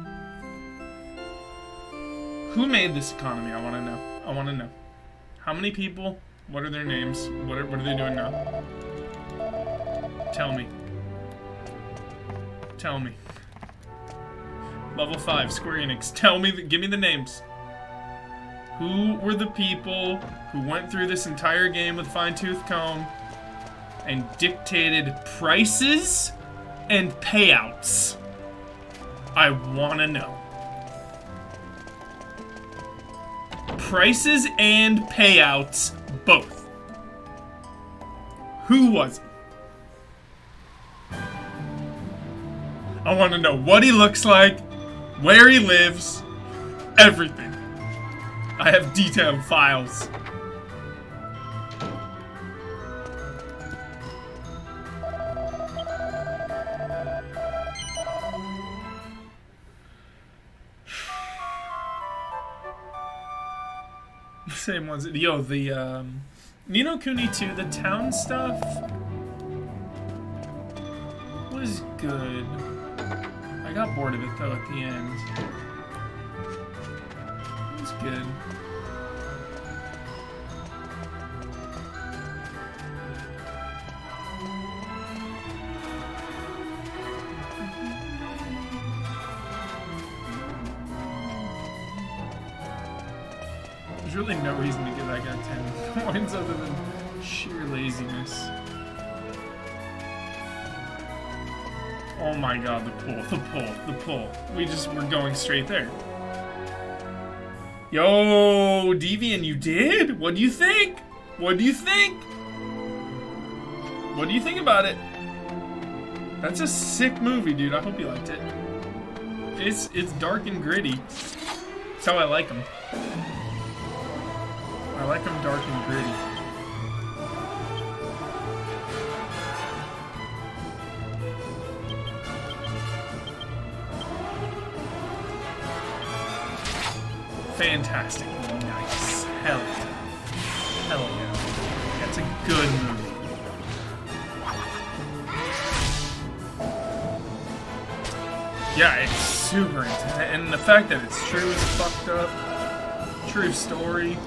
Who made this economy? I want to know. I want to know. How many people? What are their names? What are they doing now? Tell me. Tell me. Level 5, Square Enix. Tell me, give me the names. Who were the people who went through this entire game with fine-tooth comb and dictated prices and payouts? I wanna know. Prices and payouts Both. Who was it? I want to know what he looks like, where he lives, everything. I have detailed files. Same ones. Yo, the Ni no Kuni 2, the town stuff was good. I got bored of it though at the end. It was good. There's really no reason to give that guy 10 points other than sheer laziness. Oh my god, the pull. We're going straight there. Yo, Deviant, you did? What do you think? What do you think? What do you think about it? That's a sick movie, dude. I hope you liked it. It's dark and gritty. That's how I like them. I like them dark and gritty. Fantastic. Nice. Hell yeah. Hell yeah. That's a good movie. Yeah, it's super intense. And the fact that it's true is fucked up. True story.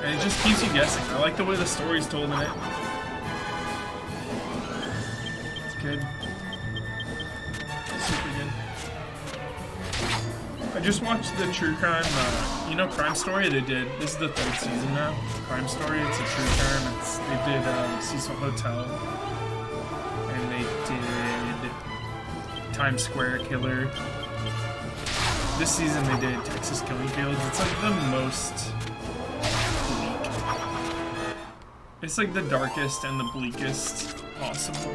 And it just keeps you guessing. I like the way the story's told in it. It's good. Super good. I just watched the true crime, Crime Story they did. This is the 3rd season now. Crime Story, it's a true crime. They did Cecil Hotel. And they did Times Square Killer. This season they did Texas Killing Fields. It's like the most bleak. It's like the darkest and the bleakest possible.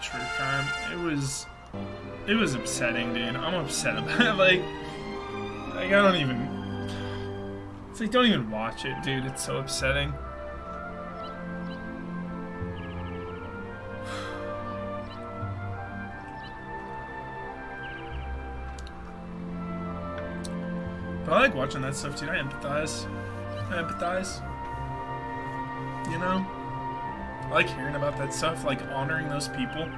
True crime. It was upsetting, dude. I'm upset about it. Like I don't even... It's like, don't even watch it, dude. It's so upsetting. But I like watching that stuff, dude. I empathize. You know? I like hearing about that stuff, like honoring those people.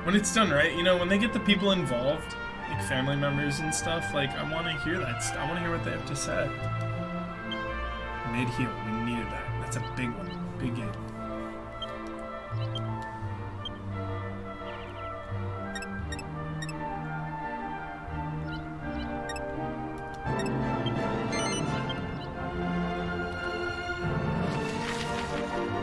When it's done right, you know, when they get the people involved, like family members and stuff, like, I want to hear that. I want to hear what they have to say. Mid-heal, we needed that. That's a big one. Big game.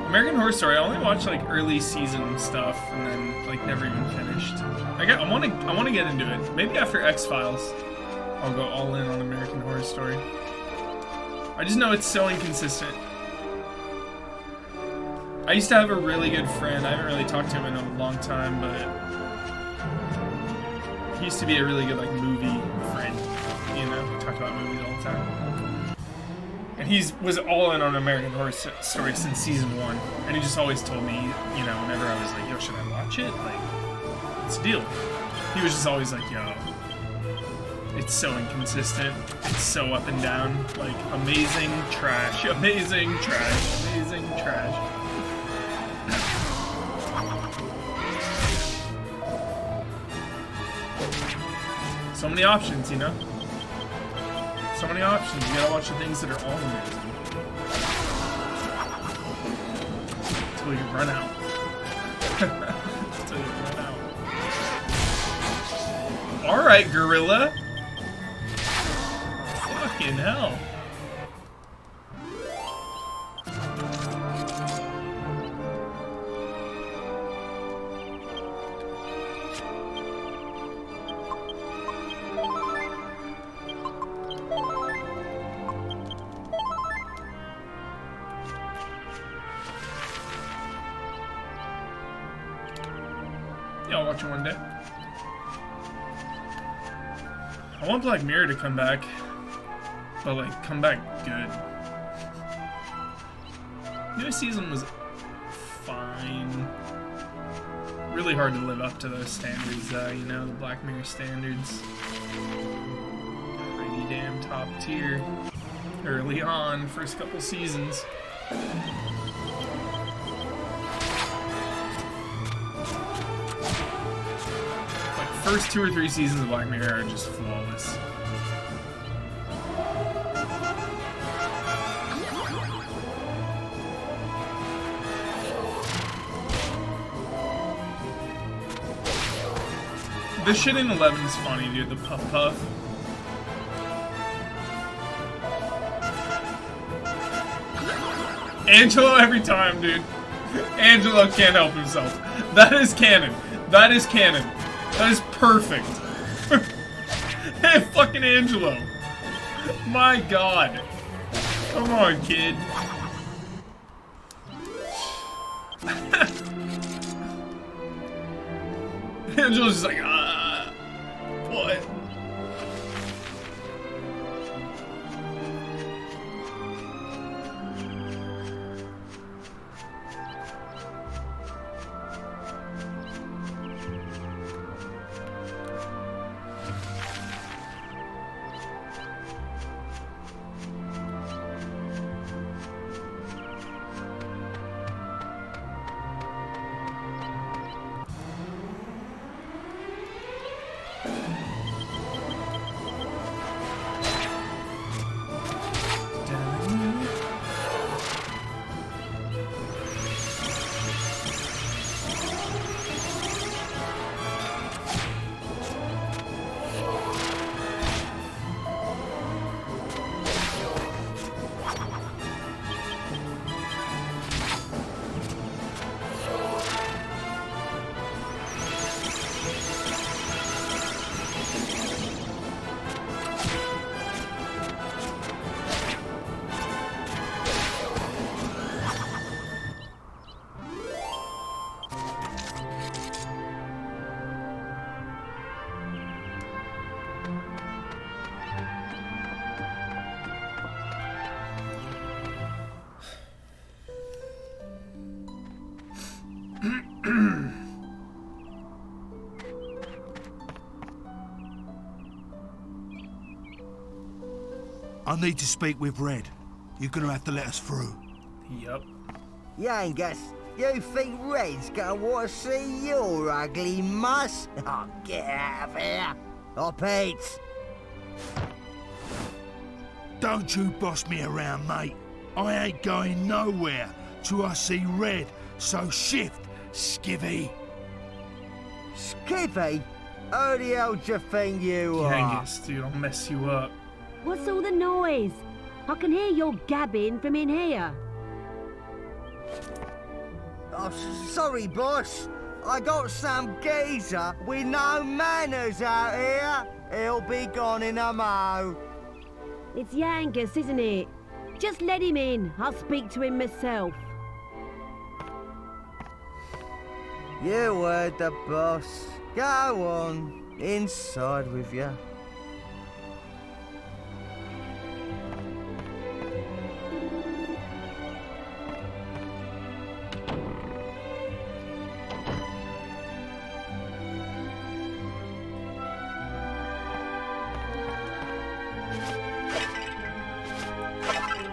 American Horror Story, I only watched like early season stuff and then like never even finished. I want to get into it. Maybe after X-Files, I'll go all in on American Horror Story. I just know it's so inconsistent. I used to have a really good friend. I haven't really talked to him in a long time, but he used to be a really good like movie friend. You know, we talked about movies all the time. And he was all in on American Horror Story since season 1. And he just always told me, you know, whenever I was like, yo, should I watch it? Like, what's the deal? He was just always like, yo, it's so inconsistent. It's so up and down. Like, amazing trash, amazing trash, amazing trash. So many options, you know? So many options. You gotta watch the things that are all amazing. Until you run out. Until you run out. Alright, Gorilla. Fucking hell. I'll watch it one day. I want Black Mirror to come back, but like come back good. New season was fine. Really hard to live up to those standards, you know, the Black Mirror standards. Pretty damn top tier early on, first couple seasons. Like, first 2 or 3 seasons of Black Mirror are just flawless. This shit in 11 is funny, dude. The puff puff. Angelo every time, dude. Angelo can't help himself. That is canon. That is canon. That is perfect. Hey, fucking Angelo. My God. Come on, kid. Angelo's just like, what? I need to speak with Red. You're gonna have to let us through. Yep. Yangus, you think Red's gonna want to see your ugly muss? Oh, get out of here. Oh, Pete. Don't you boss me around, mate. I ain't going nowhere till I see Red. So shift, skivvy. Skivvy? Who the hell do you think you are? Yangus, dude, I'll mess you up. What's all the noise? I can hear your gabbing from in here. Oh, sorry, boss. I got some geezer with no manners out here. He'll be gone in a mo. It's Yangus, isn't it? Just let him in. I'll speak to him myself. You heard the boss. Go on. Inside with you.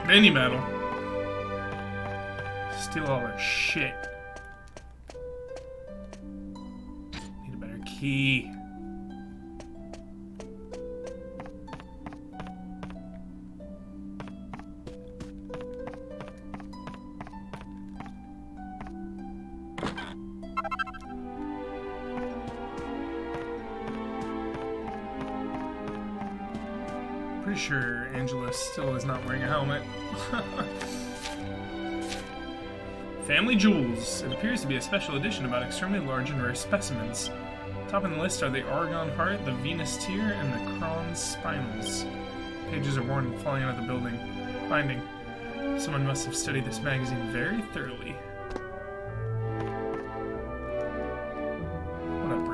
Mini metal. Steal all their shit. Need a better key. Pretty sure Angela still is not wearing a helmet. Family Jewels. It appears to be a special edition about extremely large and rare specimens. Top of the list are the Oregon Heart, the Venus Tear, and the Kron's Spinals. Pages are worn and falling out of the binding. Someone must have studied this magazine very thoroughly. What a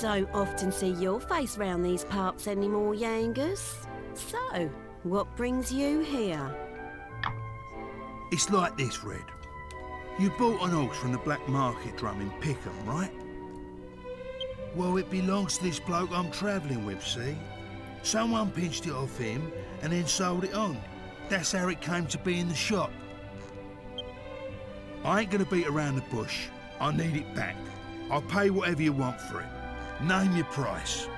Don't often see your face round these parts anymore, Yangus. So, what brings you here? It's like this, Red. You bought an horse from the black market drum in Pickham, right? Well, it belongs to this bloke I'm travelling with, see? Someone pinched it off him and then sold it on. That's how it came to be in the shop. I ain't gonna beat around the bush. I need it back. I'll pay whatever you want for it. Name your price.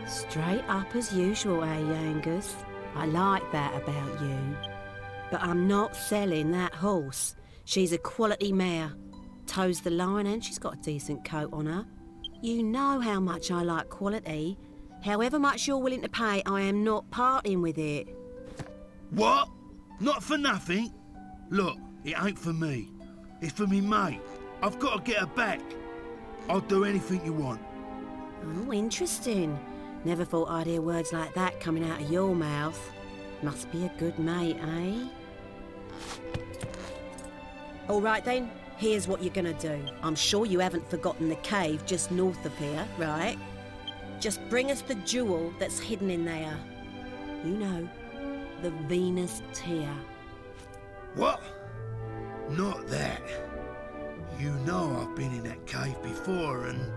Straight up as usual, eh, Yangus? I like that about you. But I'm not selling that horse. She's a quality mare. Toes the line and she's got a decent coat on her. You know how much I like quality. However much you're willing to pay, I am not parting with it. What? Not for nothing? Look, it ain't for me. It's for me mate. I've got to get her back. I'll do anything you want. Oh, interesting. Never thought I'd hear words like that coming out of your mouth. Must be a good mate, eh? All right then, here's what you're gonna do. I'm sure you haven't forgotten the cave just north of here, right? Just bring us the jewel that's hidden in there. You know, the Venus tear. What? Not that. You know I've been in that cave before and...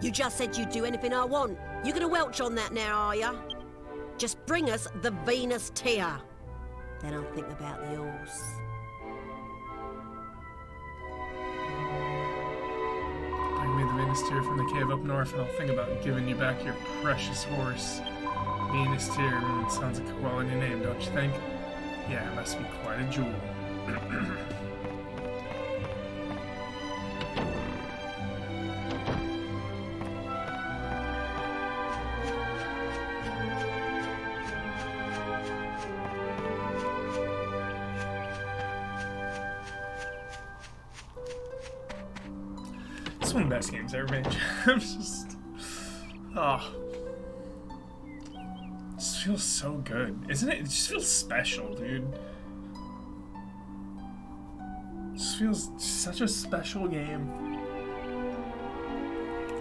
You just said you'd do anything I want. You gonna welch on that now, are ya? Just bring us the Venus tear. Then I'll think about the horse. Bring me the Venus tear from the cave up north, and I'll think about giving you back your precious horse. Venus tear, sounds like a quality name, don't you think? Yeah, it must be quite a jewel. It's one of the best games I ever made. I'm just... Oh. It just feels so good. Isn't it? It just feels special, dude. It just feels such a special game.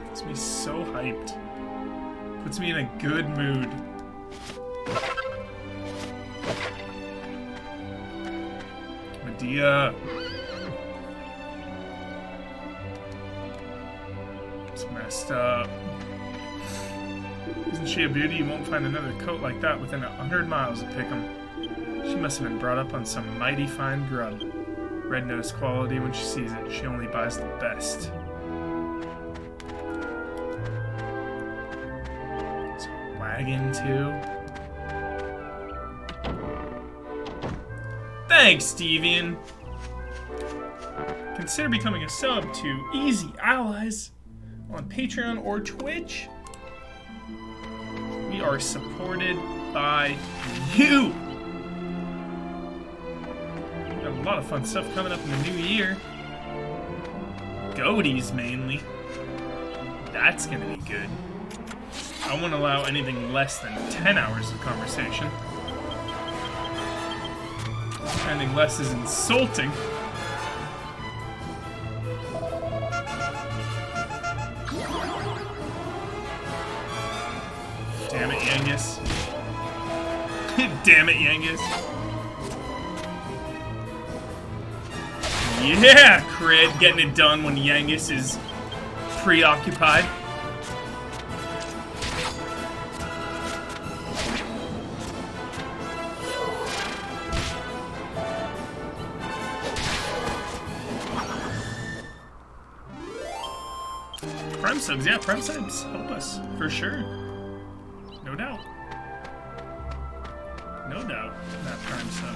Gets me so hyped. Puts me in a good mood. Medea. It's messed up. Isn't she a beauty? You won't find another coat like that within 100 miles of Pickham. She must have been brought up on some mighty fine grub. Red knows quality when she sees it. She only buys the best. It's a wagon, too. Thanks, Devian! Consider becoming a sub to Easy Allies on Patreon or Twitch. We are supported by you! We got a lot of fun stuff coming up in the new year. Goatees, mainly. That's gonna be good. I won't allow anything less than 10 hours of conversation. Anything less is insulting. Damn it, Yangus. Damn it, Yangus. Yeah, crit. Getting it done when Yangus is preoccupied. Prime subs, yeah, Prime subs help us, for sure. No doubt. No doubt, that Prime sub.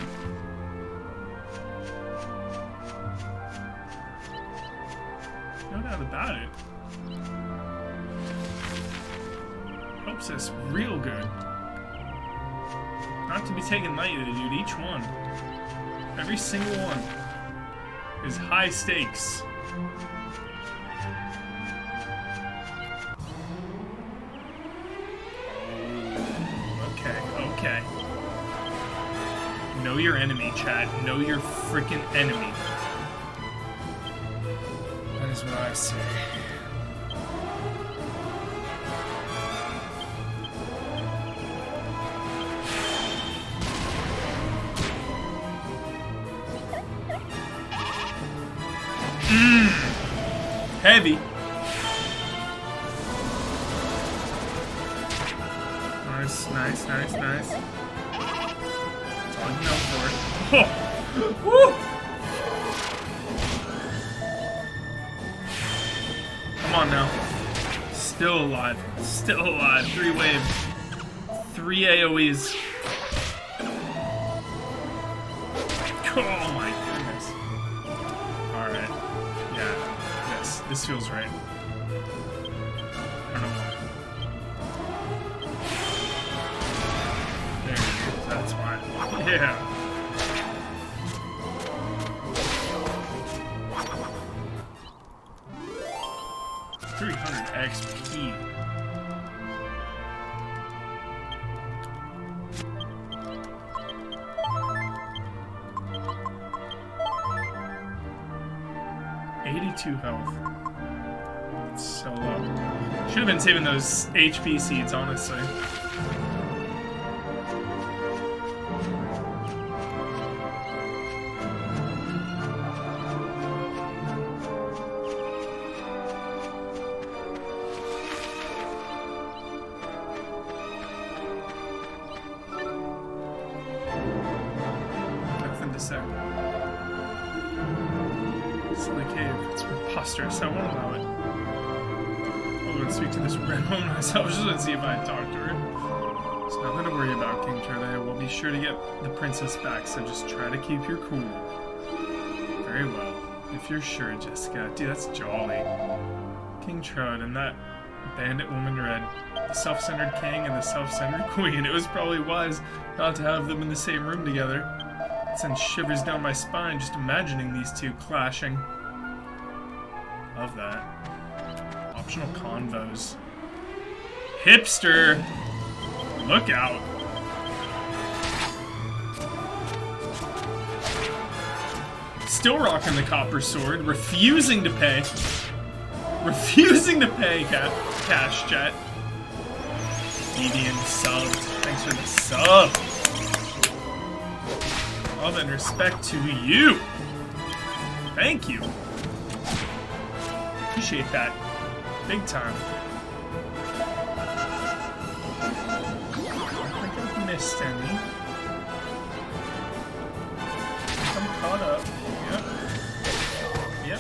No doubt about it. Helps us real good. Not to be taken lightly, dude, each one. Every single one is high stakes. Okay. Know your enemy, Chad. Know your freaking enemy. That is is what I say. Heavy. Nice, nice, nice, nice. That's all you know for it. Oh. Woo! Come on now. Still alive. Still alive. 3 waves. 3 AoEs. Oh my goodness. Alright. Yeah. This feels right. I don't know why. There it is. That's why. Yeah. XP. Health. It's so low. Should have been saving those HP seeds, honestly. Nothing to say. Silly cave. It's preposterous. I won't allow it. I'll go and speak to this red woman myself just to see if I talk to her. There's nothing to worry about, King Trode. We'll be sure to get the princess back, so just try to keep your cool. Very well. If you're sure, Jessica. Dude, that's jolly. King Trode and that bandit woman Red. The self-centered king and the self-centered queen. It was probably wise not to have them in the same room together. It sends shivers down my spine just imagining these two clashing. Love that. Optional convos. Hipster! Look out! Still rocking the copper sword, refusing to pay. Refusing to pay cash, chat. Deviant subbed. Thanks for the sub. Love and respect to you. Thank you. Appreciate that. Big time. I think I've missed any. I'm caught up. Yep.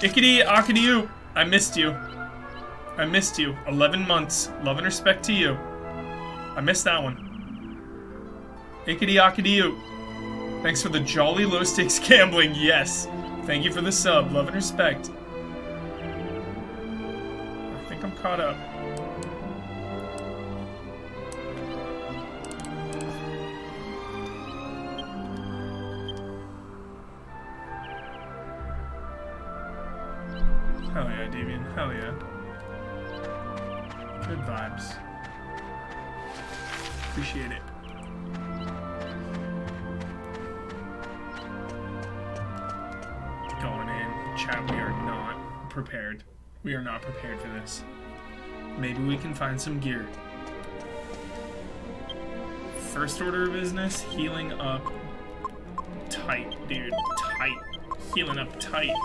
Ickity Akadoo. I missed you. I missed you. 11 months. Love and respect to you. I missed that one. Ickity Akadoo. Thanks for the jolly low stakes gambling. Yes. Thank you for the sub. Love and respect. I think I'm caught up. Hell yeah, Deviant. Hell yeah. Good vibes. Appreciate it. Going in. Chat, we are not prepared. We are not prepared for this. Maybe we can find some gear. First order of business, healing up tight, dude. Tight. Healing up tight.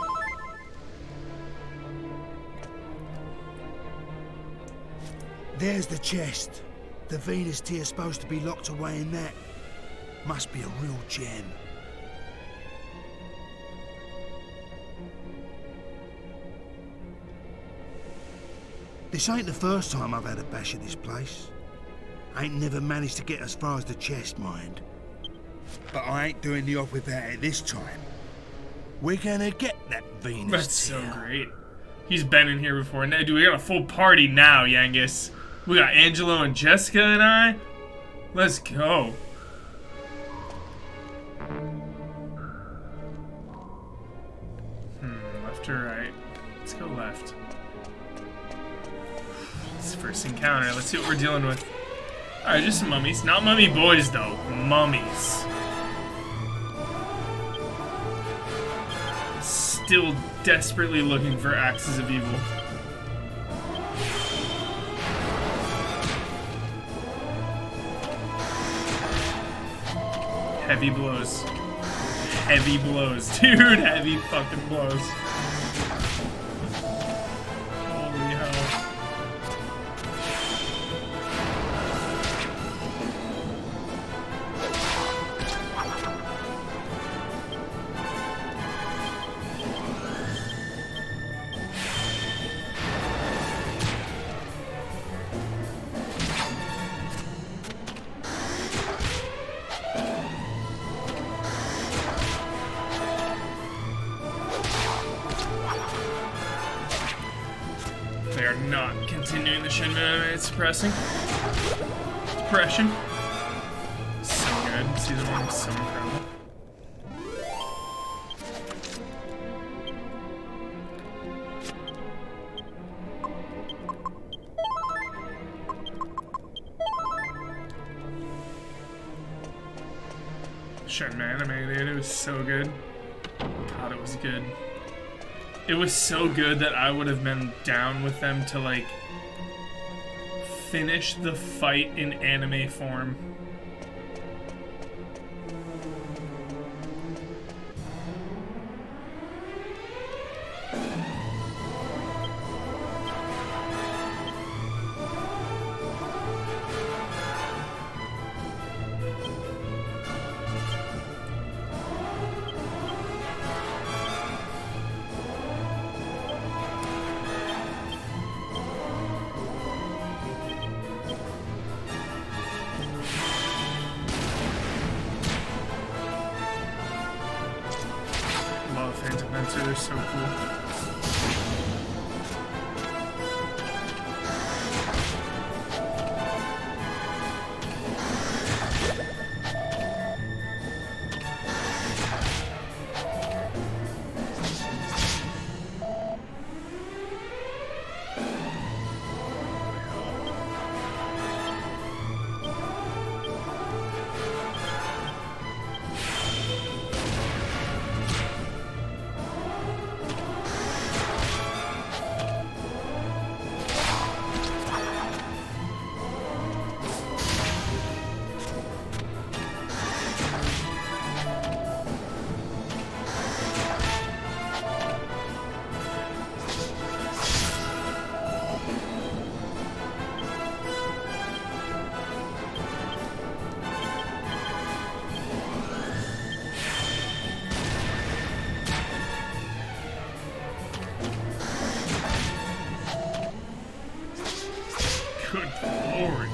There's the chest. The Venus tier's supposed to be locked away in that. Must be a real gem. This ain't the first time I've had a bash at this place. I ain't never managed to get as far as the chest, mind. But I ain't doing the off without it this time. We're gonna get that Venus That's tier. so great. He's been in here before. Now, dude, we got a full party now, Yangus. We got Angelo and Jessica and I. Let's go. Left or right? Let's go left. It's the first encounter. Let's see what we're dealing with. Alright, just some mummies. Not mummy boys, though. Mummies. still desperately looking for axes of evil. Heavy blows. Heavy blows, dude. Heavy fucking blows. Holy hell. They are not continuing the Shinra animated suppression. So good. Season 1 was so incredible. Shinra animated, it was so good. God, it was good. It was so good that I would have been down with them to, like, finish the fight in anime form. They're so cool. Good lord.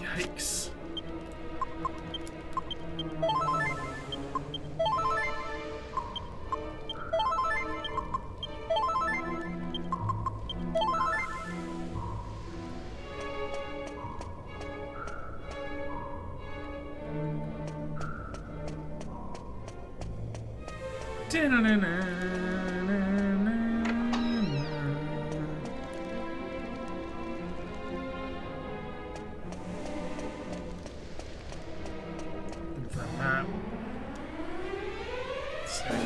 Yikes. Looking for a map. Sick.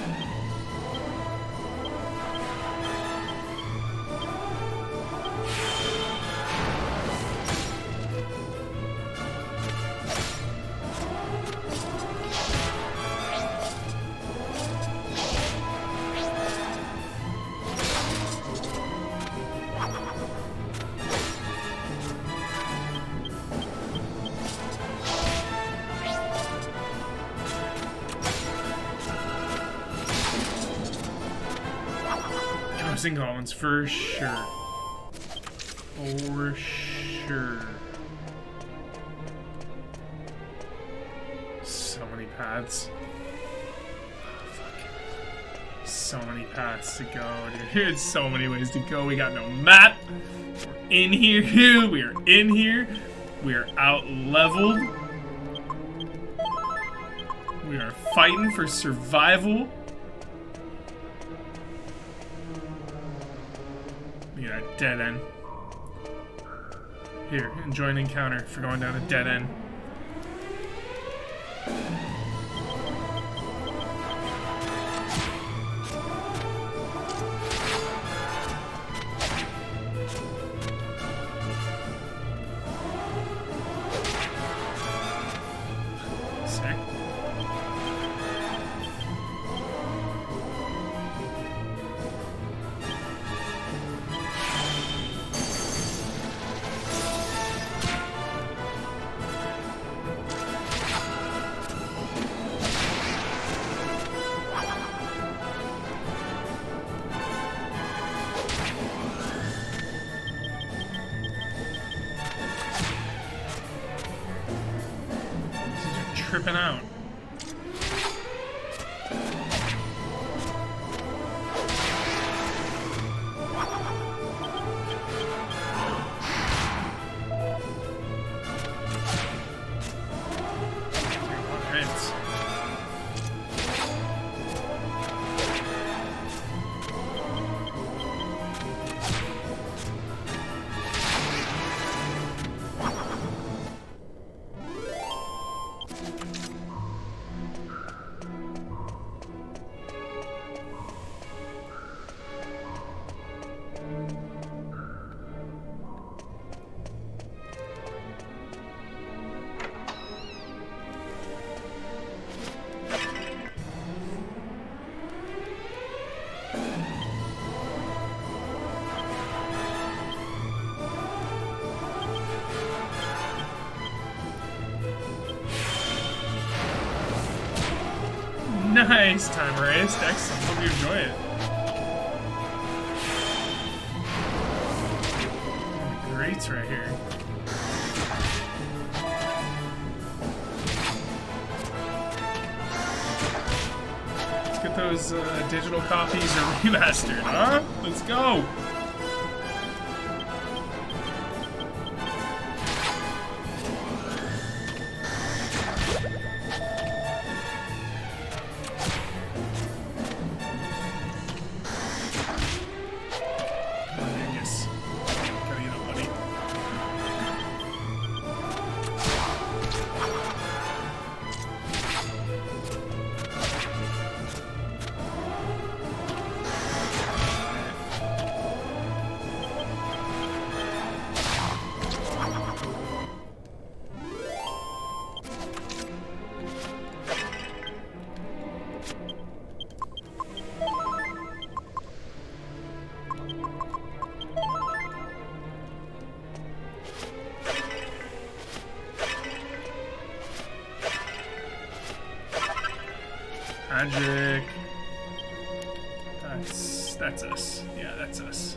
St. Collins, for sure. For sure. So many paths. Oh, fuck. So many paths to go, dude. There's so many ways to go. We got no map. We're in here. We are in here. We are out leveled. We are fighting for survival. Yeah, dead end. Here, enjoy an encounter for going down a dead end. Sick. Tripping out. Hits. Nice time erased. Excellent. Hope you enjoy it. Greats right here. Let's get those digital copies remastered, huh? Let's go. Magic. That's us. Yeah, that's us.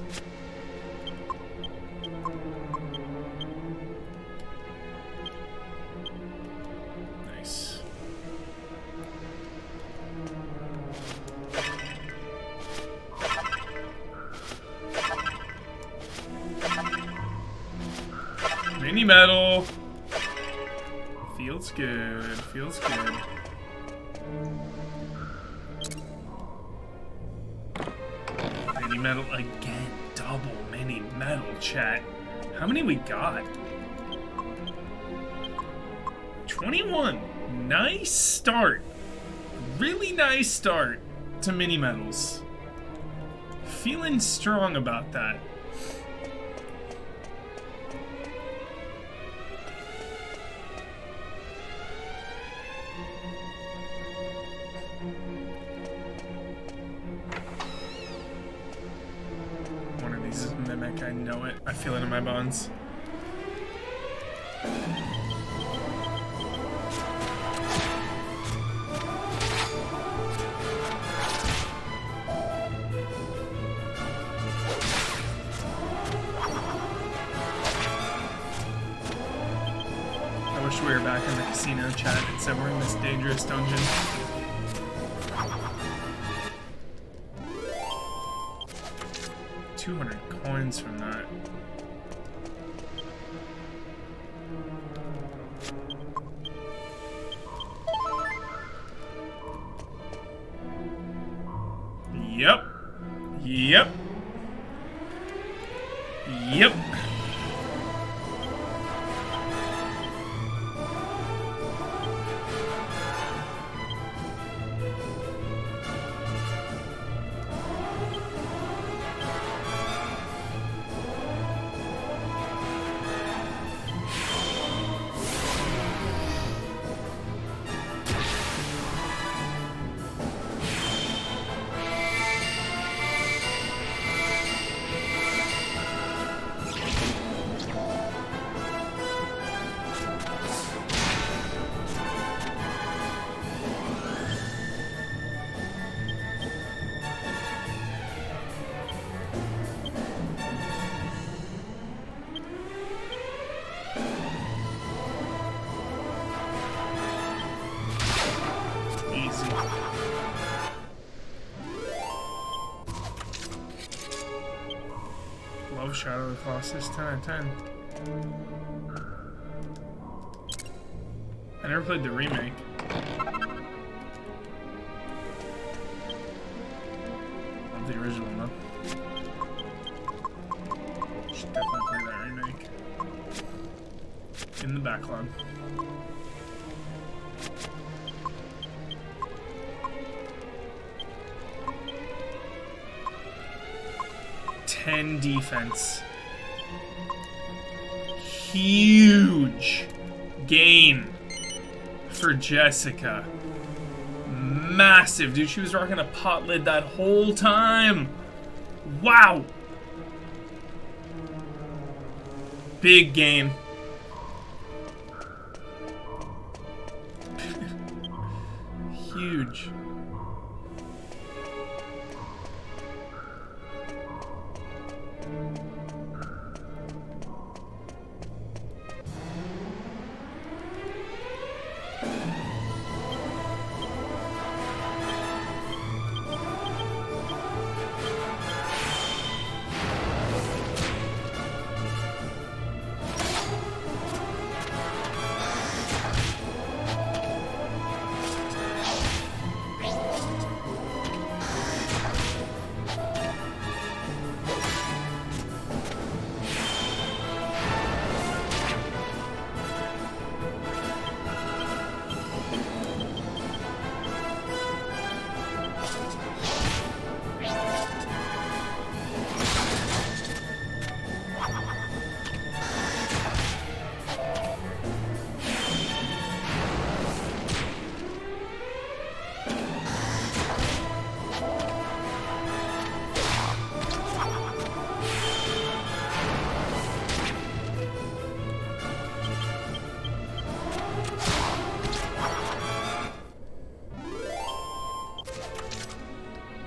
Nice. Mini metal. Feels good. Feels good. Mini metal again. Double mini metal, chat. How many we got? 21. Nice start. Really nice start to mini metals. Feeling strong about that. One of these is Mimic, I know it. I feel it in my bones. I wish we were back in the casino chat and said we're in this dangerous dungeon. $200 coins from that. Yep. Yep. Yep. Easy. Love Shadow of the Colossus, 10 out of 10. I never played the remake. Love the original though. Should definitely play that remake. In the backlog. Defense. Huge gain for Jessica. Massive, dude. She was rocking a pot lid that whole time. Wow. Big gain. Huge.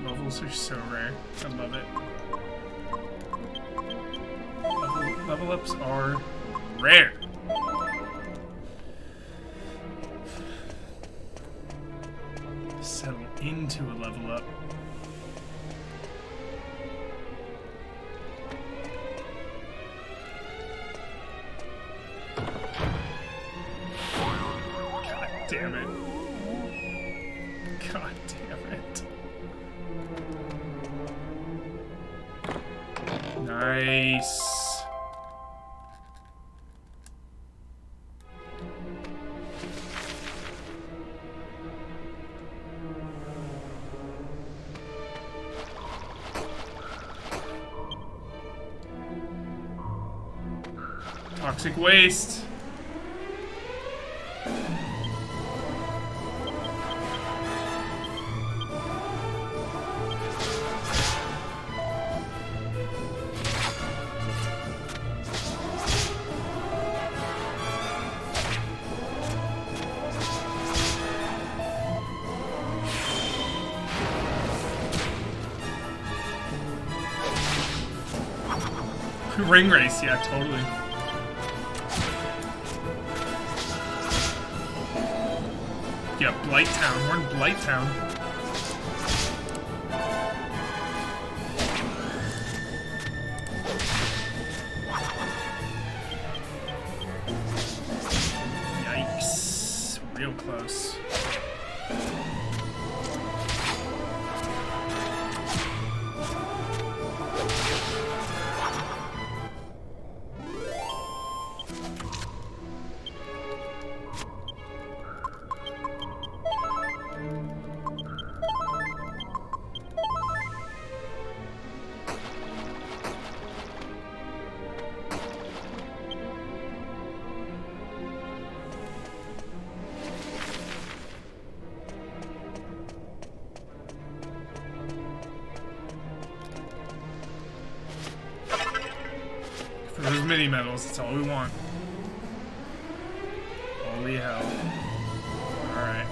Levels are so rare. I love it. Level ups are rare. Settle into a level up. God damn it. God damn it. Nice. Toxic waste. Ring race, yeah, totally. Yeah, Blight Town. We're in Blight Town. Yikes. Real close. mini medals. That's all we want. Holy hell. Alright.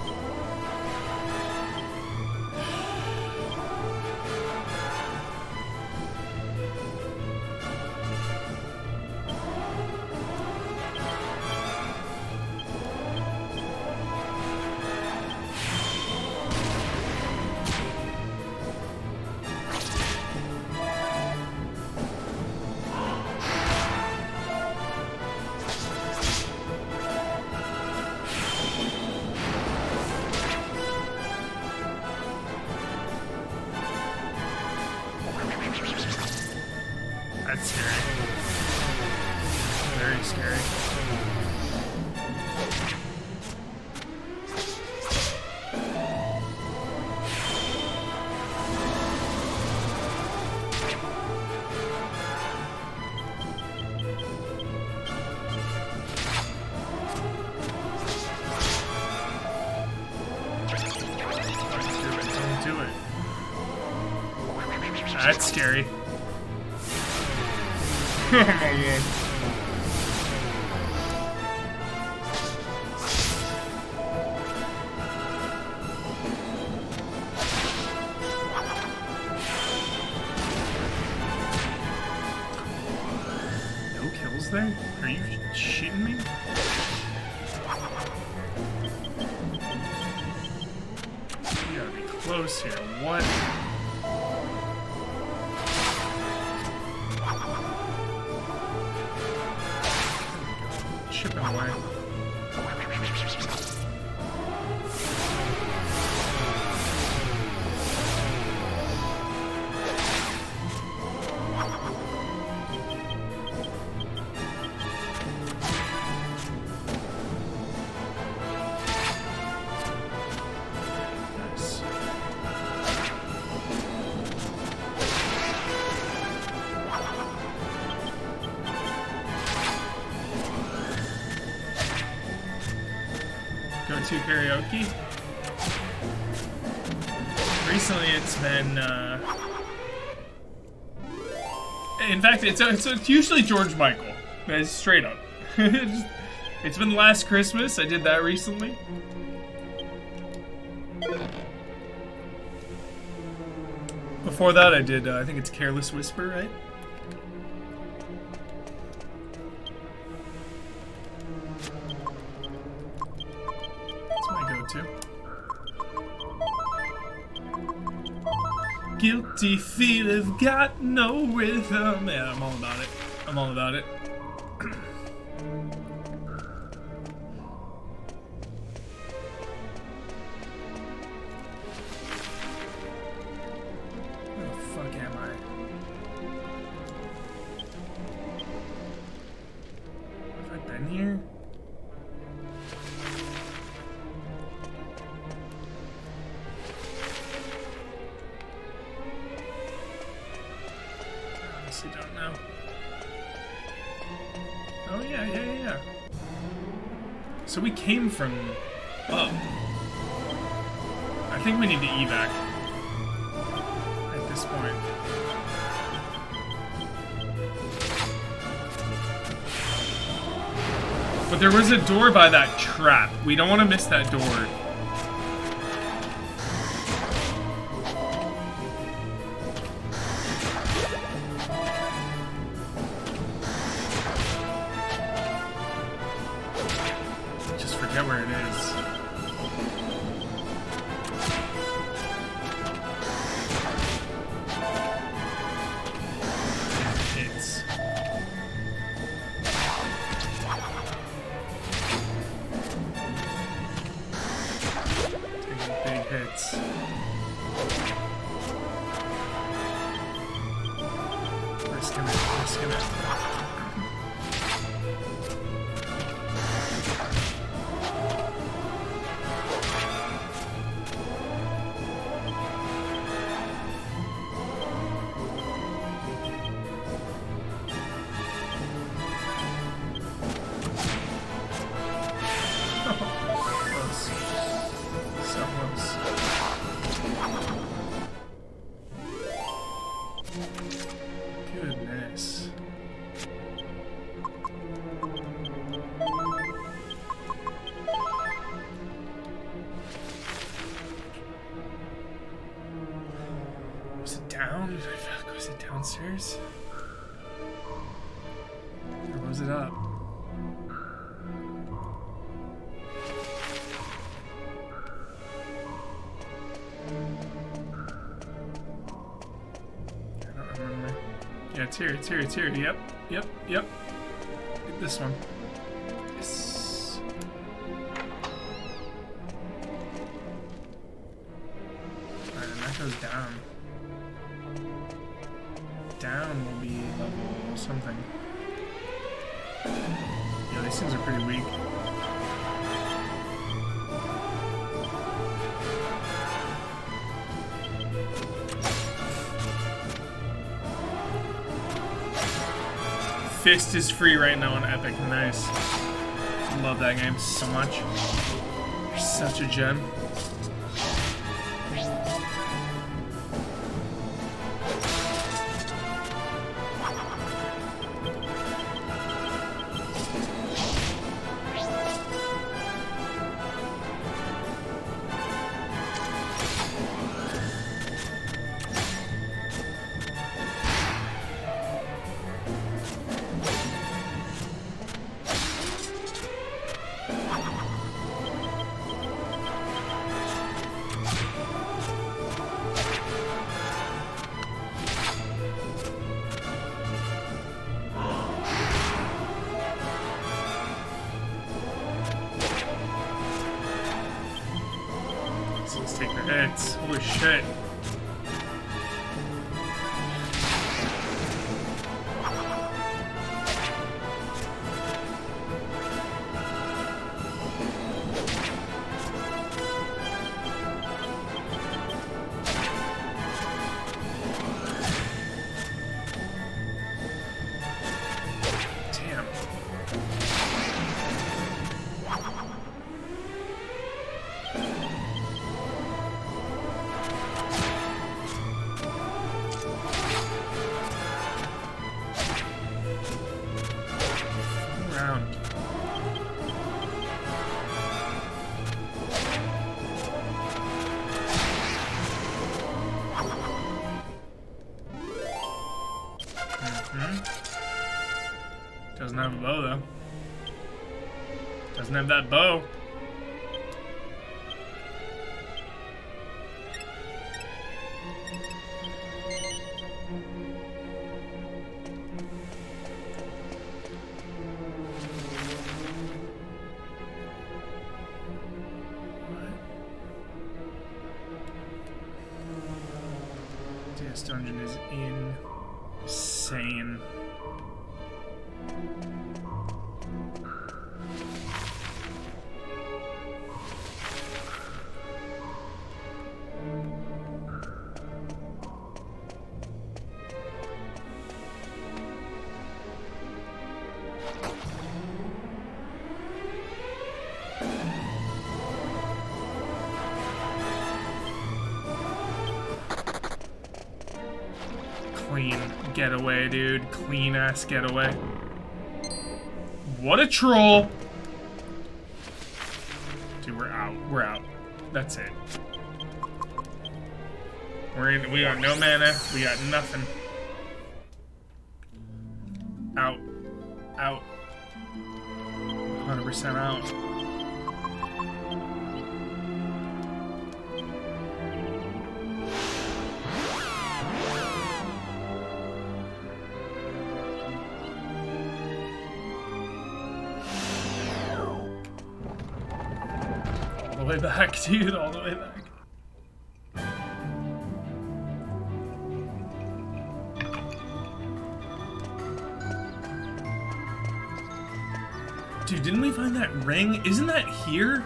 That's scary. Very scary. Don't do it. That's scary. Oh my god. No kills there? Are you shitting me? You gotta be close here. What? Chipping away. Nice. Go-to karaoke. Recently, it's been. In fact, it's usually George Michael. It's straight up. It's been Last Christmas. I did that recently. Before that, I did. I think it's Careless Whisper, right? Guilty feet have got no rhythm. Yeah, I'm all about it. I'm all about it. Where the fuck am I? Have I been here? Don't know. Oh yeah. So we came from up. I think we need to evac at this point. But there was a door by that trap. We don't want to miss that door. Where it is. Hits. Taking big hits. Risking it. Goodness. down? Fuck, was it downstairs? Or was it up? I don't remember. Yeah, it's here, it's here, it's here. Yep, yep, yep. This one. Yes. Alright, and that goes down. Down will be level something. Yeah, these things are pretty weak. Fist is free right now on Epic. Nice. Love that game so much. Such a gem. Let's take the hits. Holy shit. Damn. Around. Doesn't have a bow though. Doesn't have that bow. This dungeon is insane. Clean getaway, dude. Clean ass getaway. What a troll! Dude, we're out. We're out. That's it. We're in. We got no mana. We got nothing. Out. Out. 100% out. All the way back, dude. All the way back. Dude, didn't we find that ring? Isn't that here?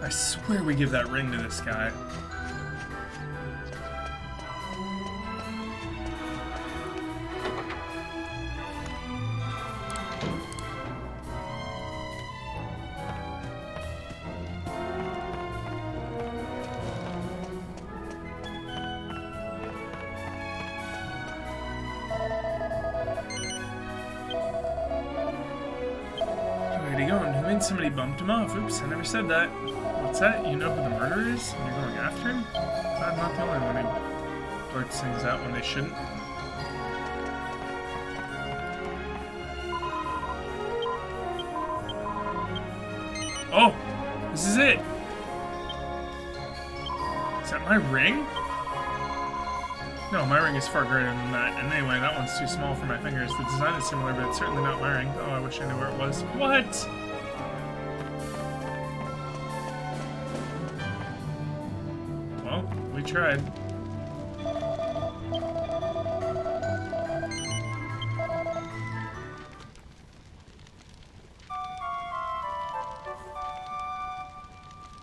I swear we give that ring to this guy. Where'd he go? I think somebody bumped him off. Oops, I never said that. What's that? You know who the murderer is? And you're going after him? I'm not the only one who blurt things out when they shouldn't. Oh! This is it! Is that my ring? No, my ring is far greater than that. And anyway, that one's too small for my fingers. The design is similar, but it's certainly not my ring. Oh, I wish I knew where it was. What? Well, we tried.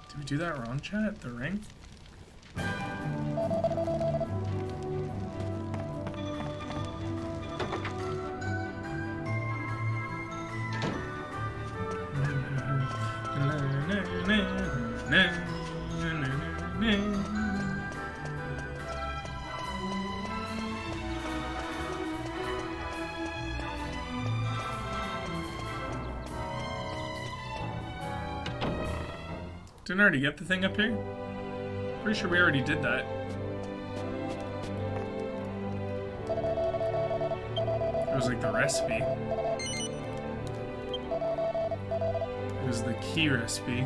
Did we do that wrong, chat? The ring? Didn't I already get the thing up here? Pretty sure we already did that. It was like the recipe. It was the key recipe.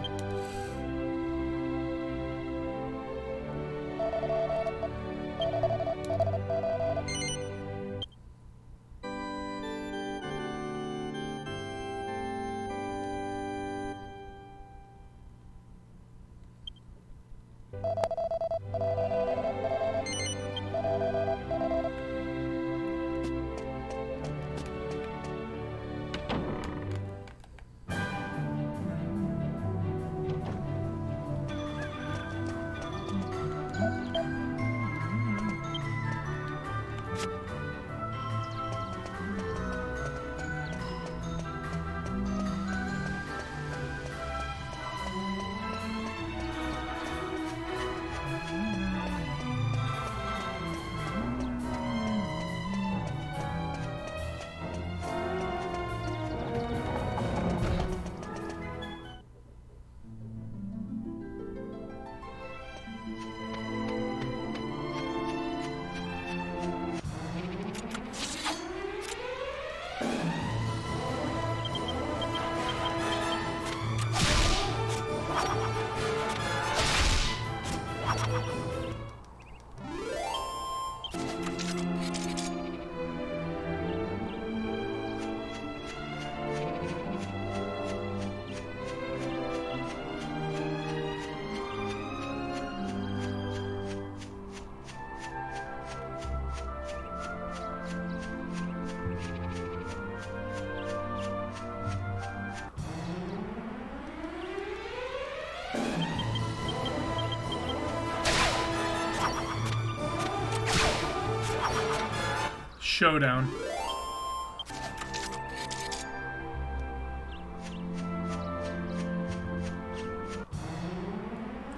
Showdown.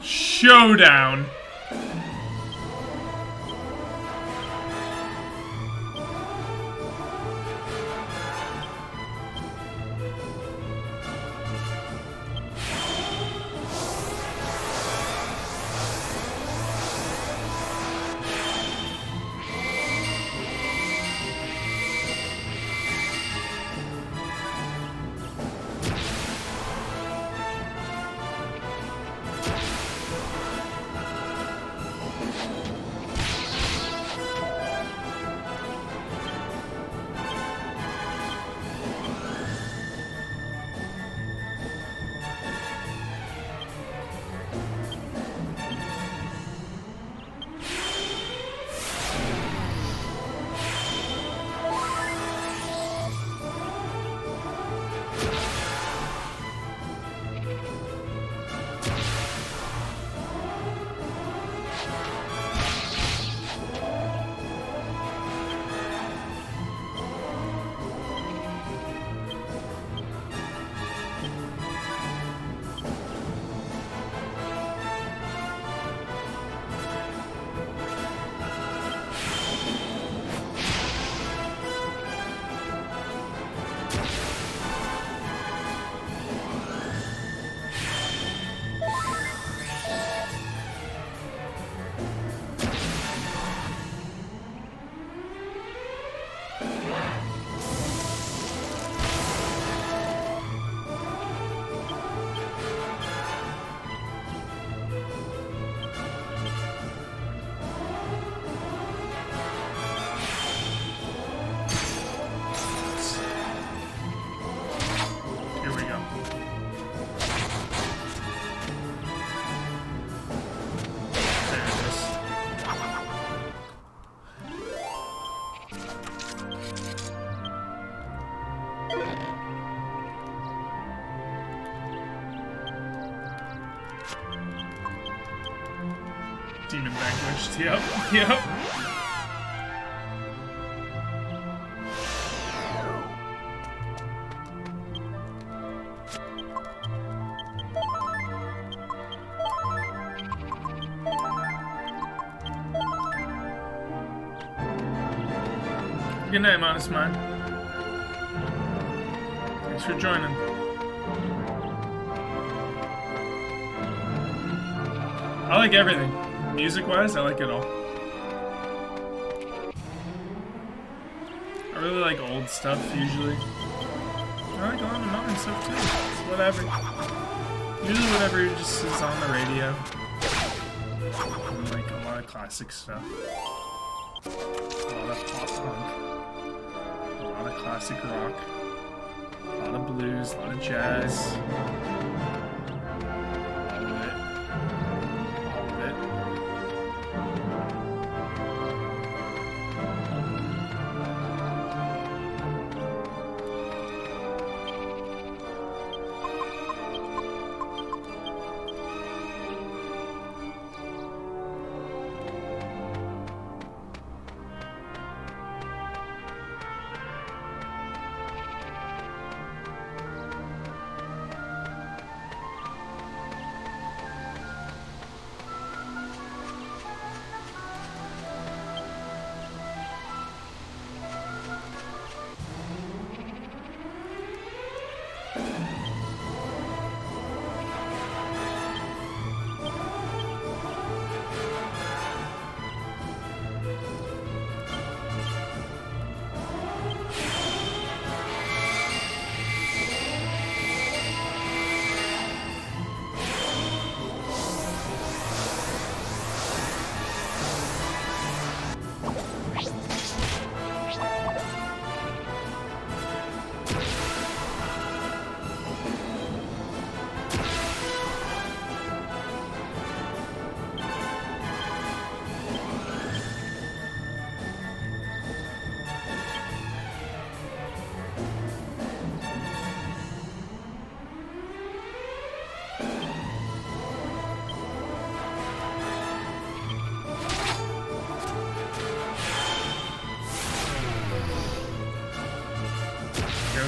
Showdown. Demon vanquished. Yep. Yep. Good night, Modest Mind. Thanks for joining. I like everything. Music-wise, I like it all. I really like old stuff, usually. I like a lot of modern stuff, too. It's whatever. Usually whatever just is on the radio. I like a lot of classic stuff. A lot of pop punk. A lot of classic rock. A lot of blues, a lot of jazz.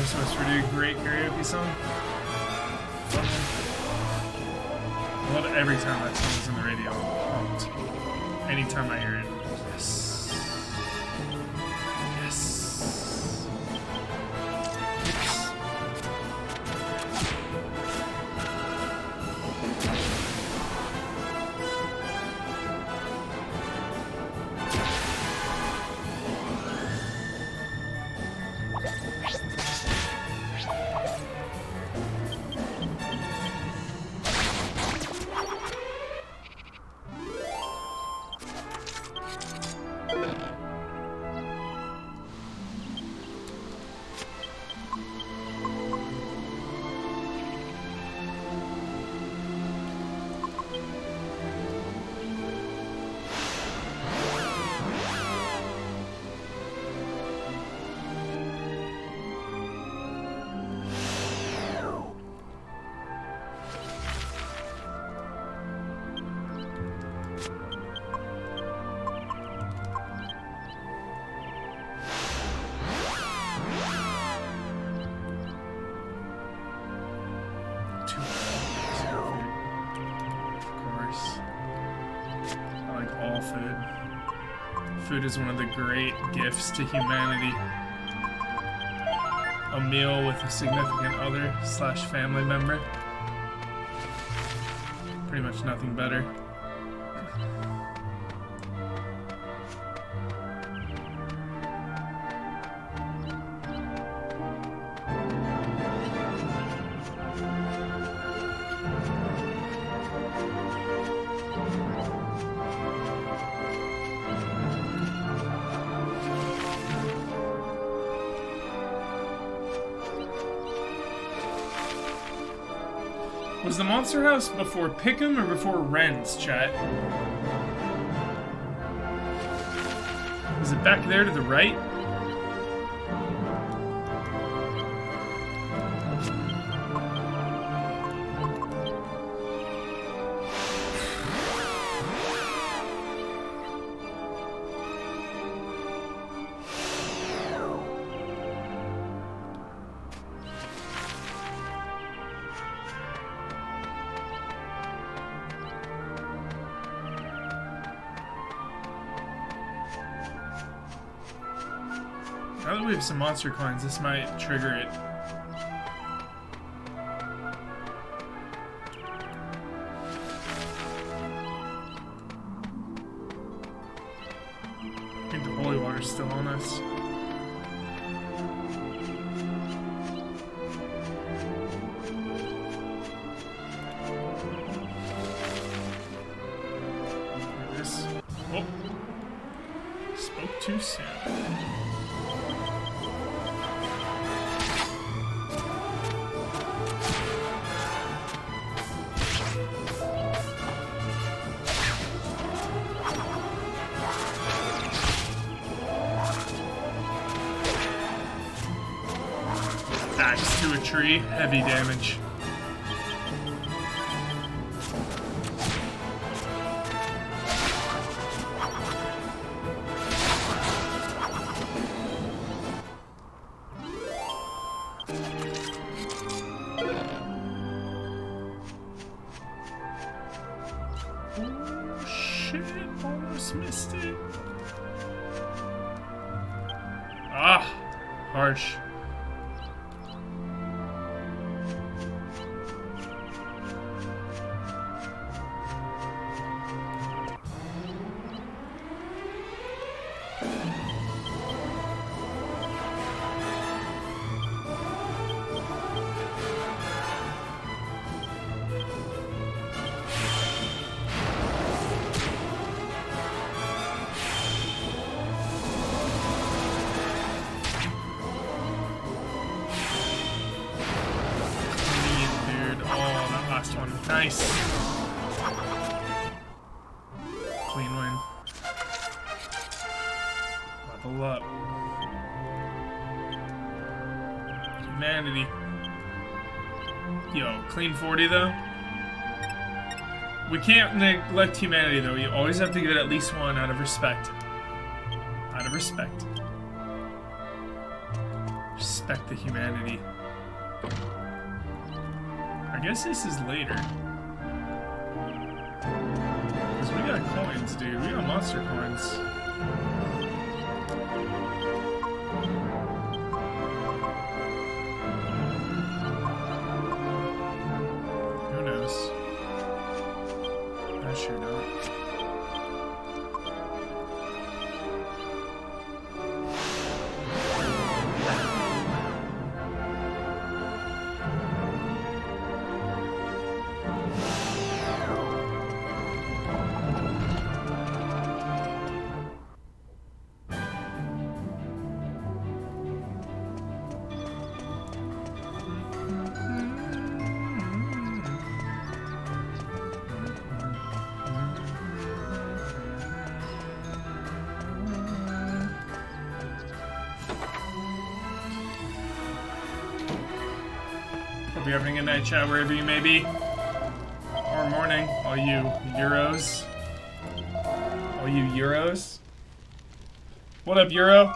Supposed to do a great karaoke song. I love it every time that song's on the radio. I'm pumped. Anytime I hear it. Yes. Yes. Yes. Food is one of the great gifts to humanity. A meal with a significant other / family member. Pretty much nothing better. Was the Monster House before Pick'em or before Wren's, chat? Is it back there to the right? Now that we have some monster coins, this might trigger it. I think the holy water's still on us. This. Oh. Spoke too soon. Axe to a tree, heavy damage. Oh shit, almost missed it. Ah, harsh. Last one. Nice. Clean win. Level up. Humanity. Yo, clean 40 though. We can't neglect humanity though. You always have to give it at least one out of respect. Out of respect. Respect the humanity. I guess this is later. Because we got coins, dude. We got monster coins. Who knows? I sure don't. Hope you're having a night chat wherever you may be. Or morning, all you Euros. All you Euros. What up, Euro?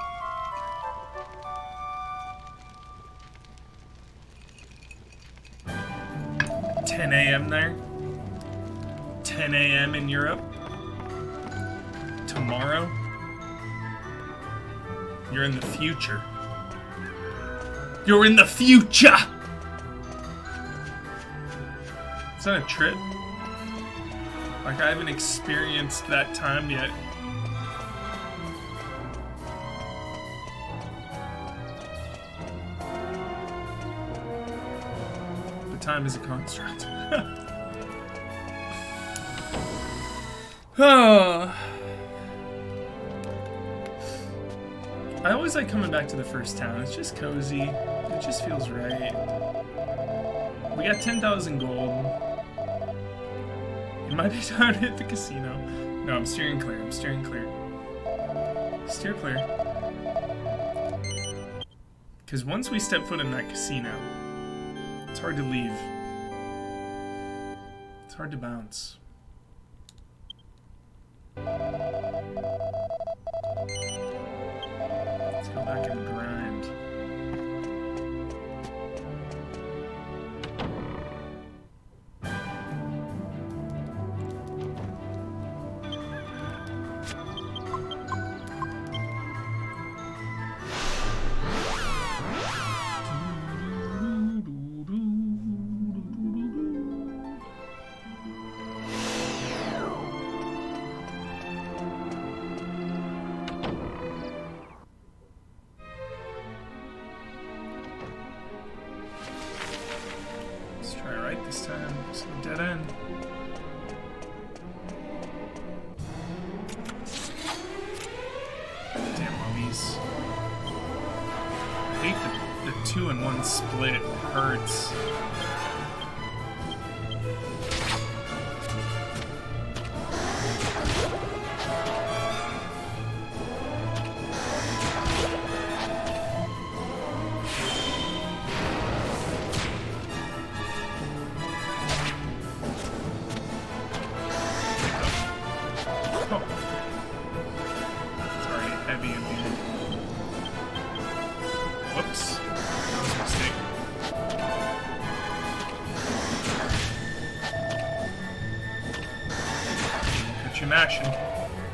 $10 a.m. there. 10 a.m. in Europe. Tomorrow. You're in the future. You're in the future! Is that a trip? Like, I haven't experienced that time yet. The time is a construct. Oh. I always like coming back to the first town. It's just cozy. It just feels right. We got 10,000 gold. It might be time to hit the casino. No, I'm steering clear. I'm steering clear. Steer clear. Because once we step foot in that casino, it's hard to leave. It's hard to bounce. Let's go back and grind. 2-in-1 split hurts.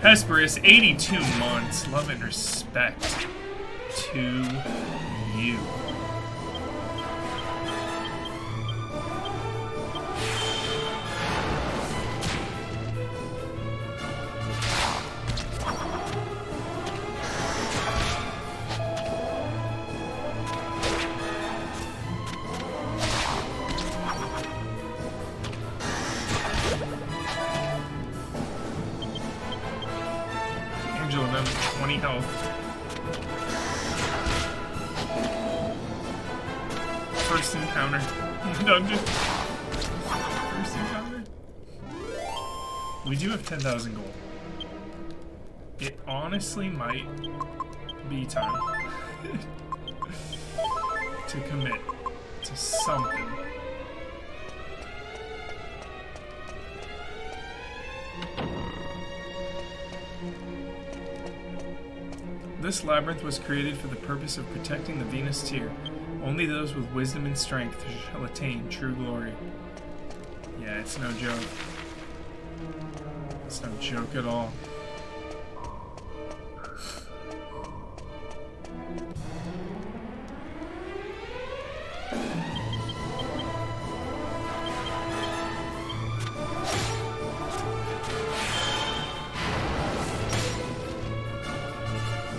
Hesperus, 82 months. Love and respect to you. Angel of them, 20 health. First encounter in the dungeon. First encounter. We do have 10,000 gold. It honestly might be time to commit to something. This labyrinth was created for the purpose of protecting the Venus tier. Only those with wisdom and strength shall attain true glory. Yeah, it's no joke. It's no joke at all.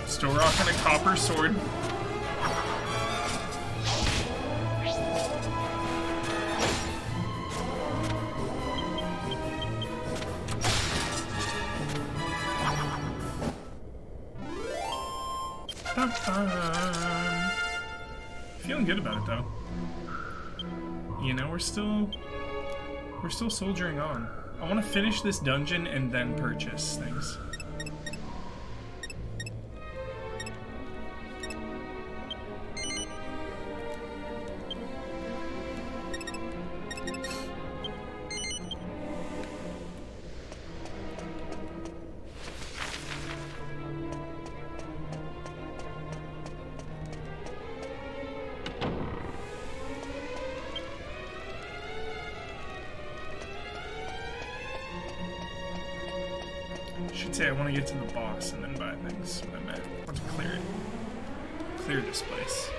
Still rocking a copper sword. Feeling good about it though. You know, we're still soldiering on. I want to finish this dungeon and then purchase things. Should say I want to get to the boss and then buy things. What I meant. I want to clear it. Clear this place.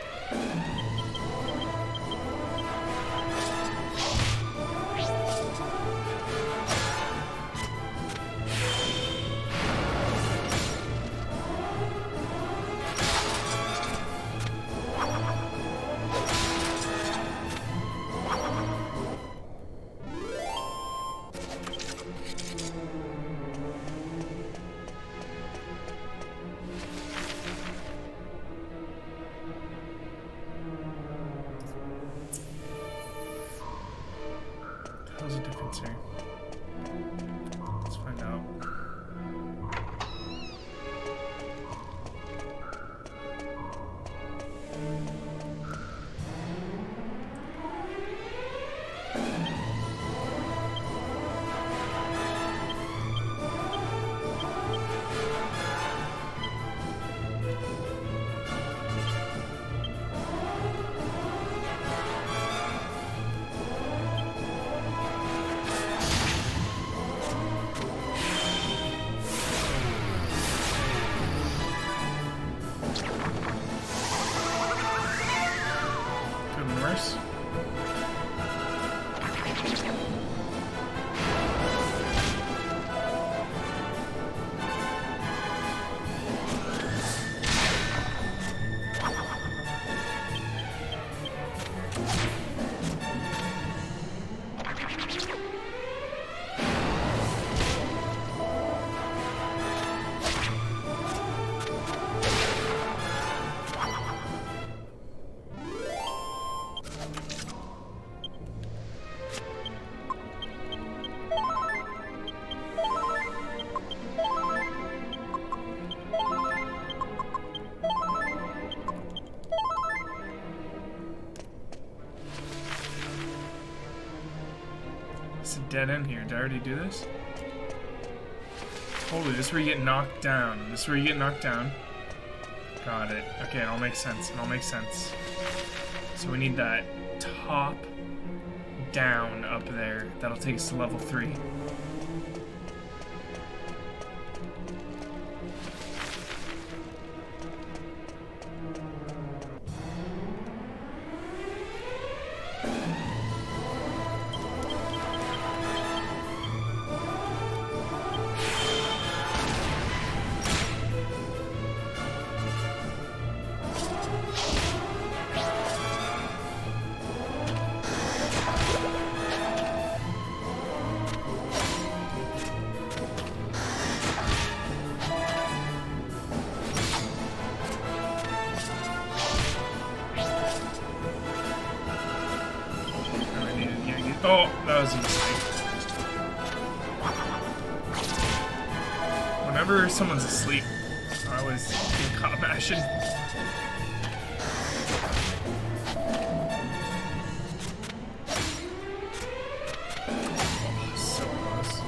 dead end here. Did I already do this? Holy, this is where you get knocked down. This is where you get knocked down. Got it. Okay, it all makes sense. It all makes sense. So we need that top down up there. That'll take us to level 3. Oh, that was a mistake. Whenever someone's asleep, I always get caught mashing. Oh, so close.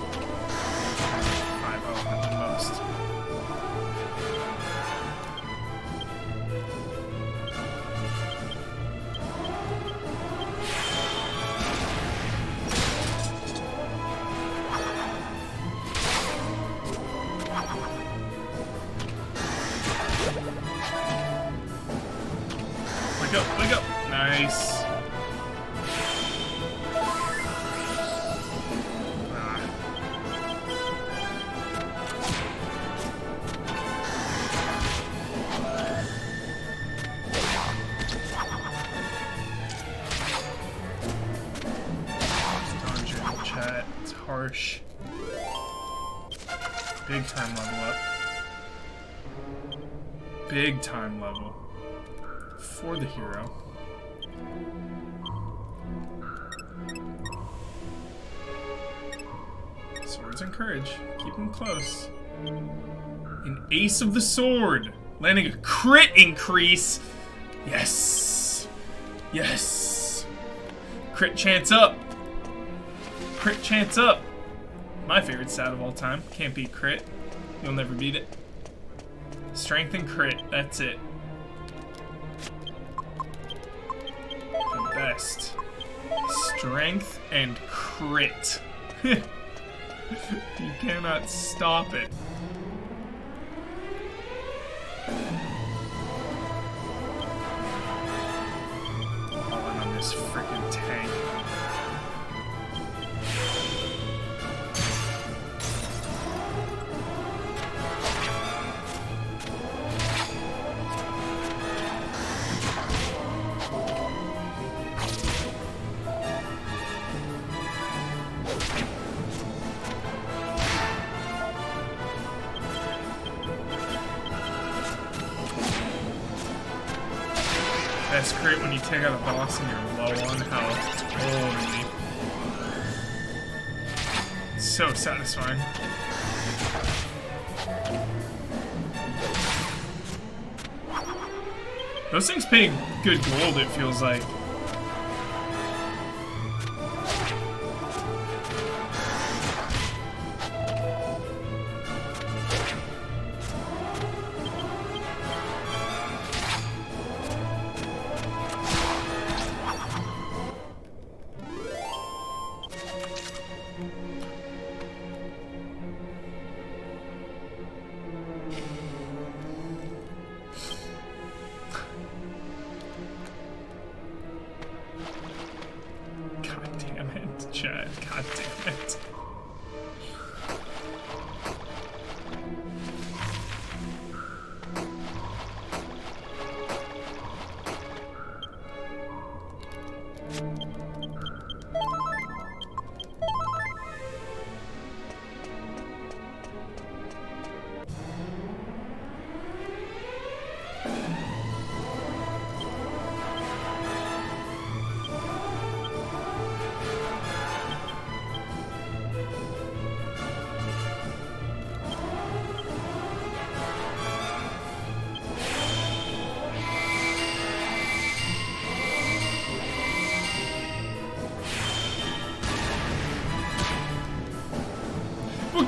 5-0 at the most. Wake up! Nice. Dungeon chat. It's harsh. Big time level up. Big time level. For the hero. Swords and courage. Keep them close. An ace of the sword. Landing a crit increase. Yes. Yes. Crit chance up. Crit chance up. My favorite stat of all time. Can't beat crit. You'll never beat it. Strength and crit. That's it. The best. Strength and crit. You cannot stop it. All in on this freaking tank. That's great when you take out a boss and you're low on health. Holy. It's so satisfying. Those things pay good gold, it feels like.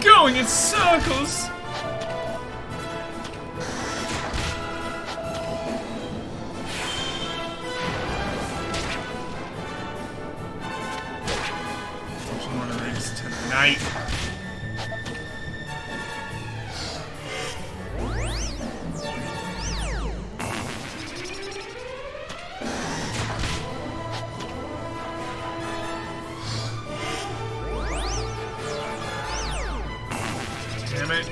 going in circles! Lord of the Rings tonight. Damn it.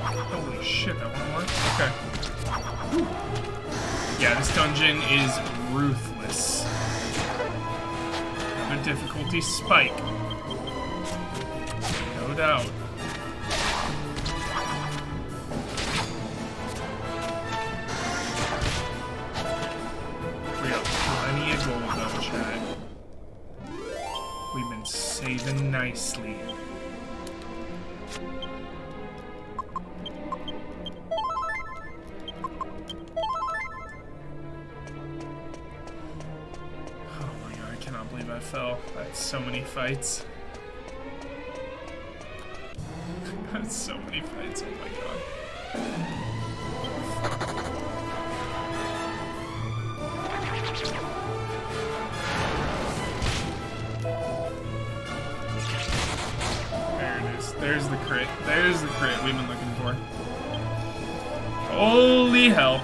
Holy shit, that one worked? Okay. Whew. Yeah, this dungeon is ruthless. Another difficulty spike. No doubt. We got plenty of gold though, chat. We've been saving nicely. I fell. That's so many fights. That's so many fights, oh my god. There it is. There's the crit. There's the crit we've been looking for. Holy hell.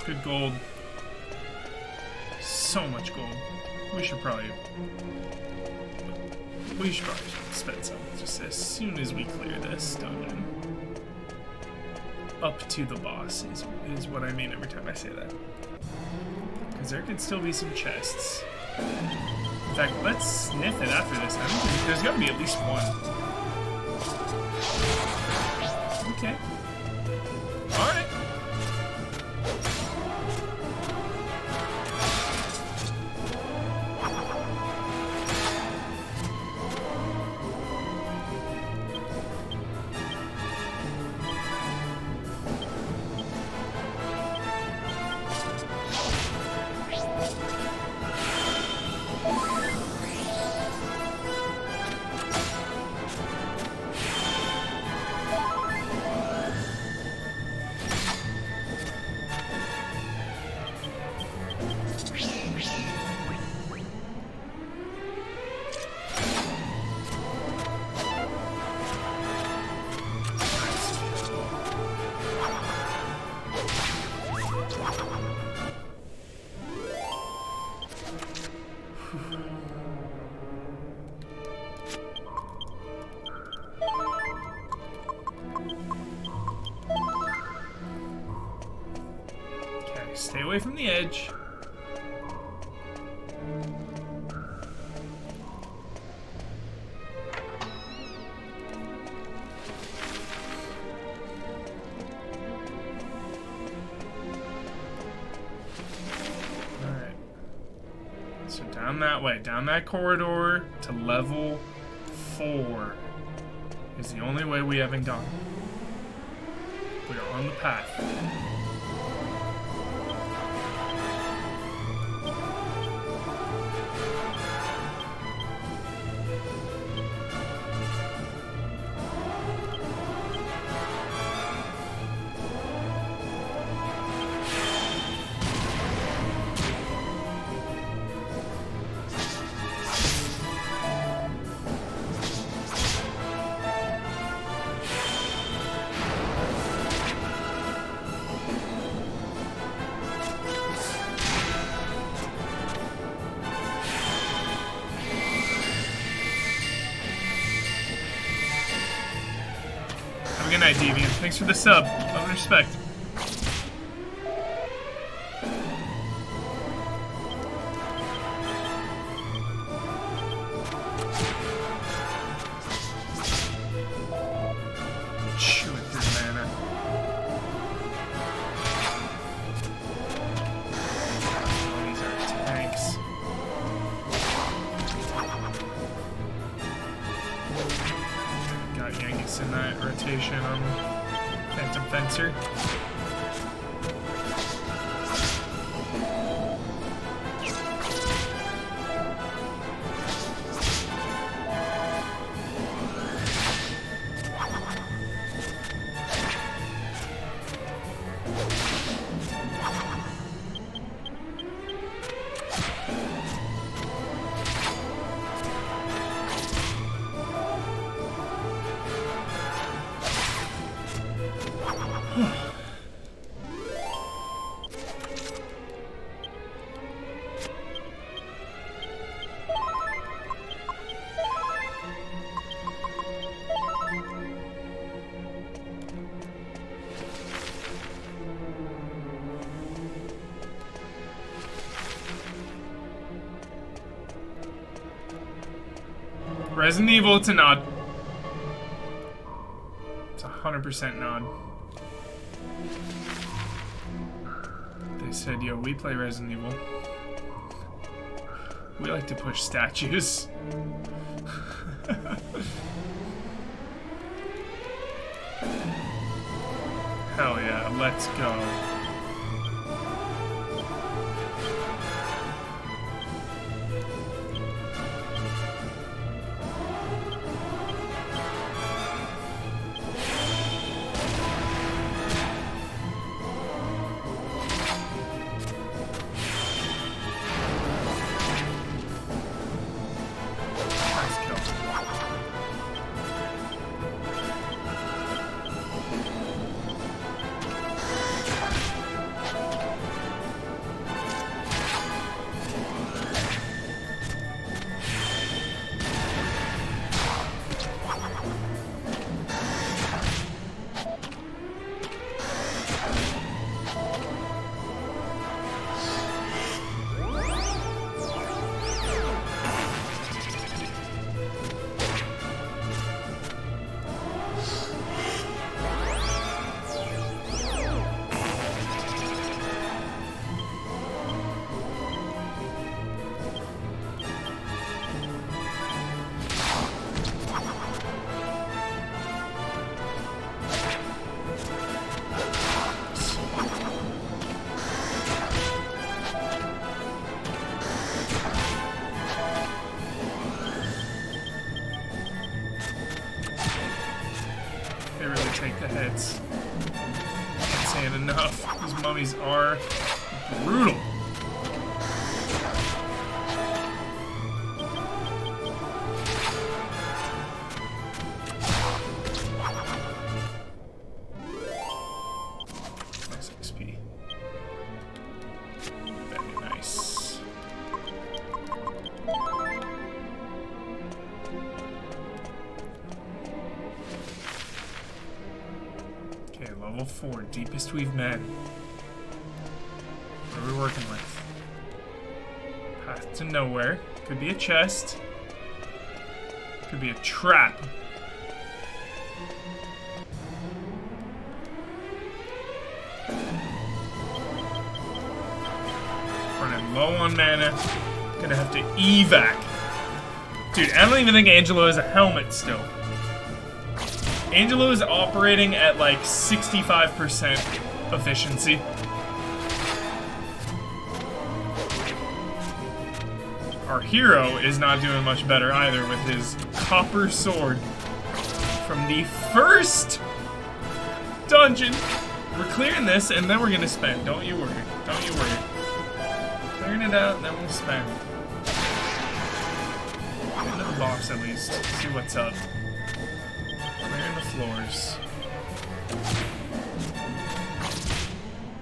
Good gold. So much gold. We should probably spend some just as soon as we clear this dungeon. Up to the boss is what I mean every time I say that. Because there could still be some chests. In fact, let's sniff it after this. I think there's got to be at least one. Okay. Alright. Stay away from the edge. Alright. So down that way, down that corridor to level 4 is the only way we haven't gone. We are on the path. Good night, Deviant. Thanks for the sub. Love and respect. Chew it through mana. Oh, these are tanks. Got Yankees in that rotation on Phantom Fencer. Resident Evil, it's a nod. It's 100% nod. They said, yo, we play Resident Evil. We like to push statues. Hell yeah, let's go. Take the heads. Can't say it enough. These mummies are brutal. Nice XP. Very nice. Level 4, deepest we've met. What are we working with? Path to nowhere. Could be a chest. Could be a trap. Running low on mana. Gonna have to evac. Dude, I don't even think Angelo has a helmet still. Angelo is operating at like 65% efficiency. Our hero is not doing much better either with his copper sword from the first dungeon. We're clearing this and then we're gonna spend. Don't you worry. Don't you worry. Clearing it out and then we'll spend. Get into the box at least. See what's up. Clearing the floors.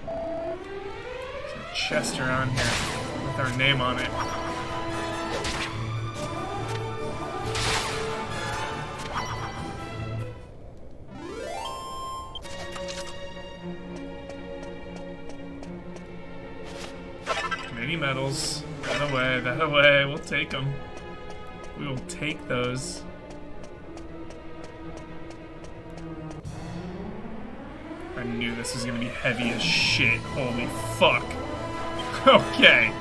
There's a chest around here with our name on it. Many medals. That away, that away. We'll take them. We will take those. I knew this was gonna be heavy as shit. Holy fuck. Okay.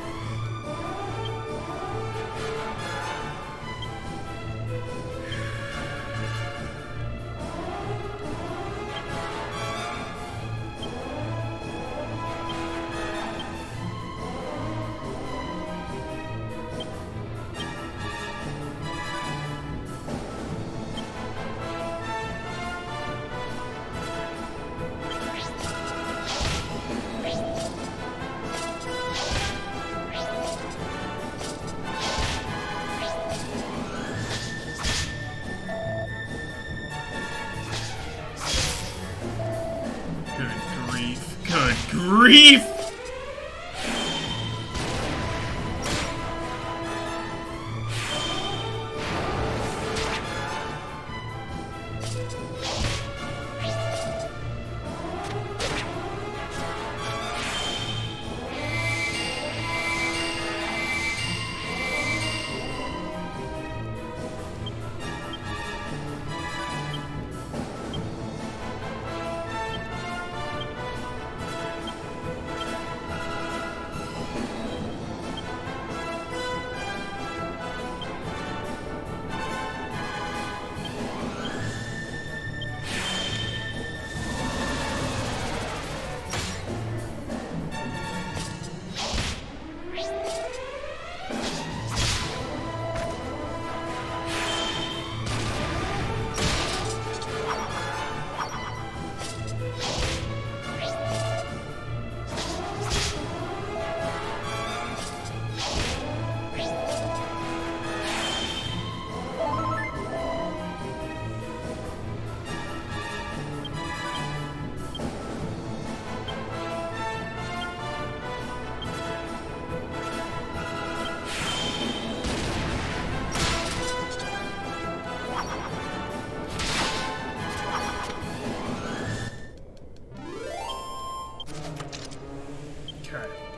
Good grief!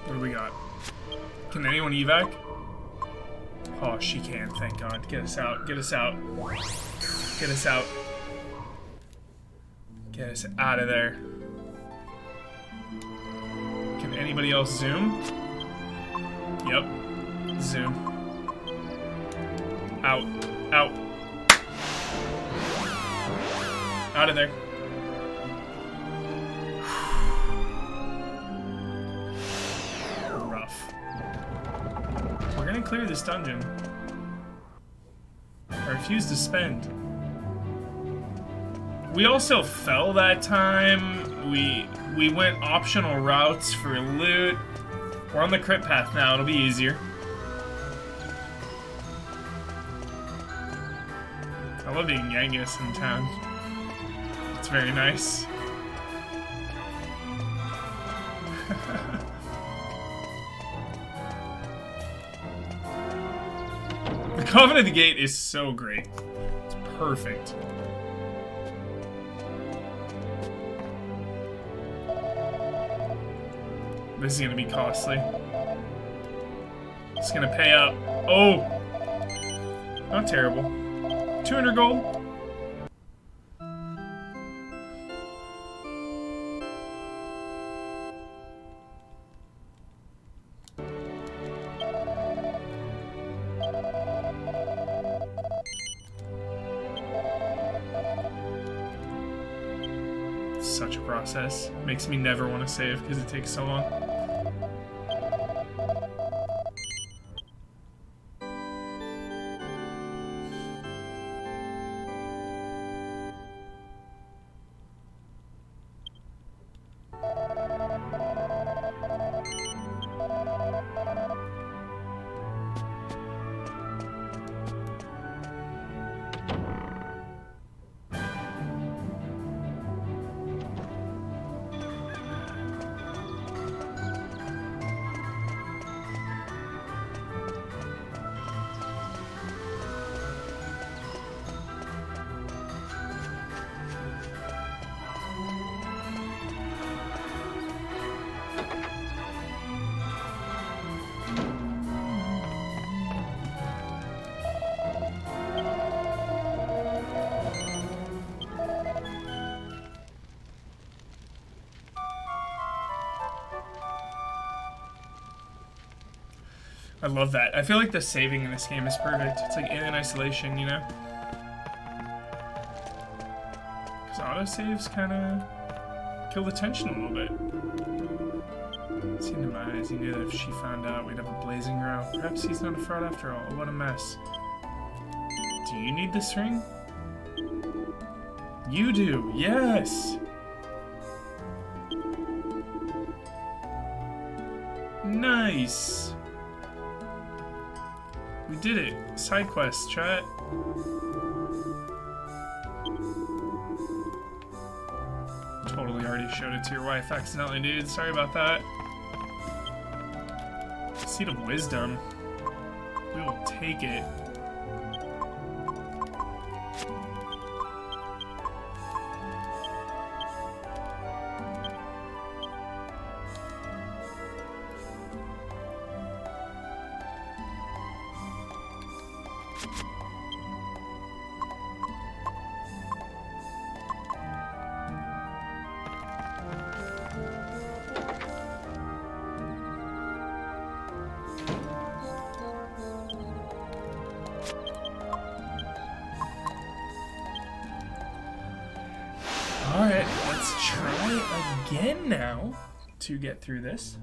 What do we got? Can anyone evac? Oh, she can, thank God. Get us out, get us out. Get us out. Get us out of there. Can anybody else zoom? Yep. Zoom. Out. Out. Out of there. Rough. We're gonna clear this dungeon. I refuse to spend. We also fell that time. We went optional routes for loot. We're on the crit path now, it'll be easier. I love being Yangus in town. It's very nice. The Covenant of the Gate is so great. It's perfect. This is gonna be costly. It's gonna pay up. Oh! Not terrible. 200 gold. such a process. Makes me never want to save because it takes so long. I love that. I feel like the saving in this game is perfect. It's like Alien Isolation, you know? Because autosaves kind of kill the tension a little bit. Seen in my eyes, he knew that if she found out, we'd have a blazing row. Perhaps he's not a fraud after all. What a mess. Do you need this ring? You do, yes! Nice! We did it. Side quest, chat. Totally already showed it to your wife accidentally, dude. Sorry about that. Seed of Wisdom. We will take it. Alright, let's try again now to get through this.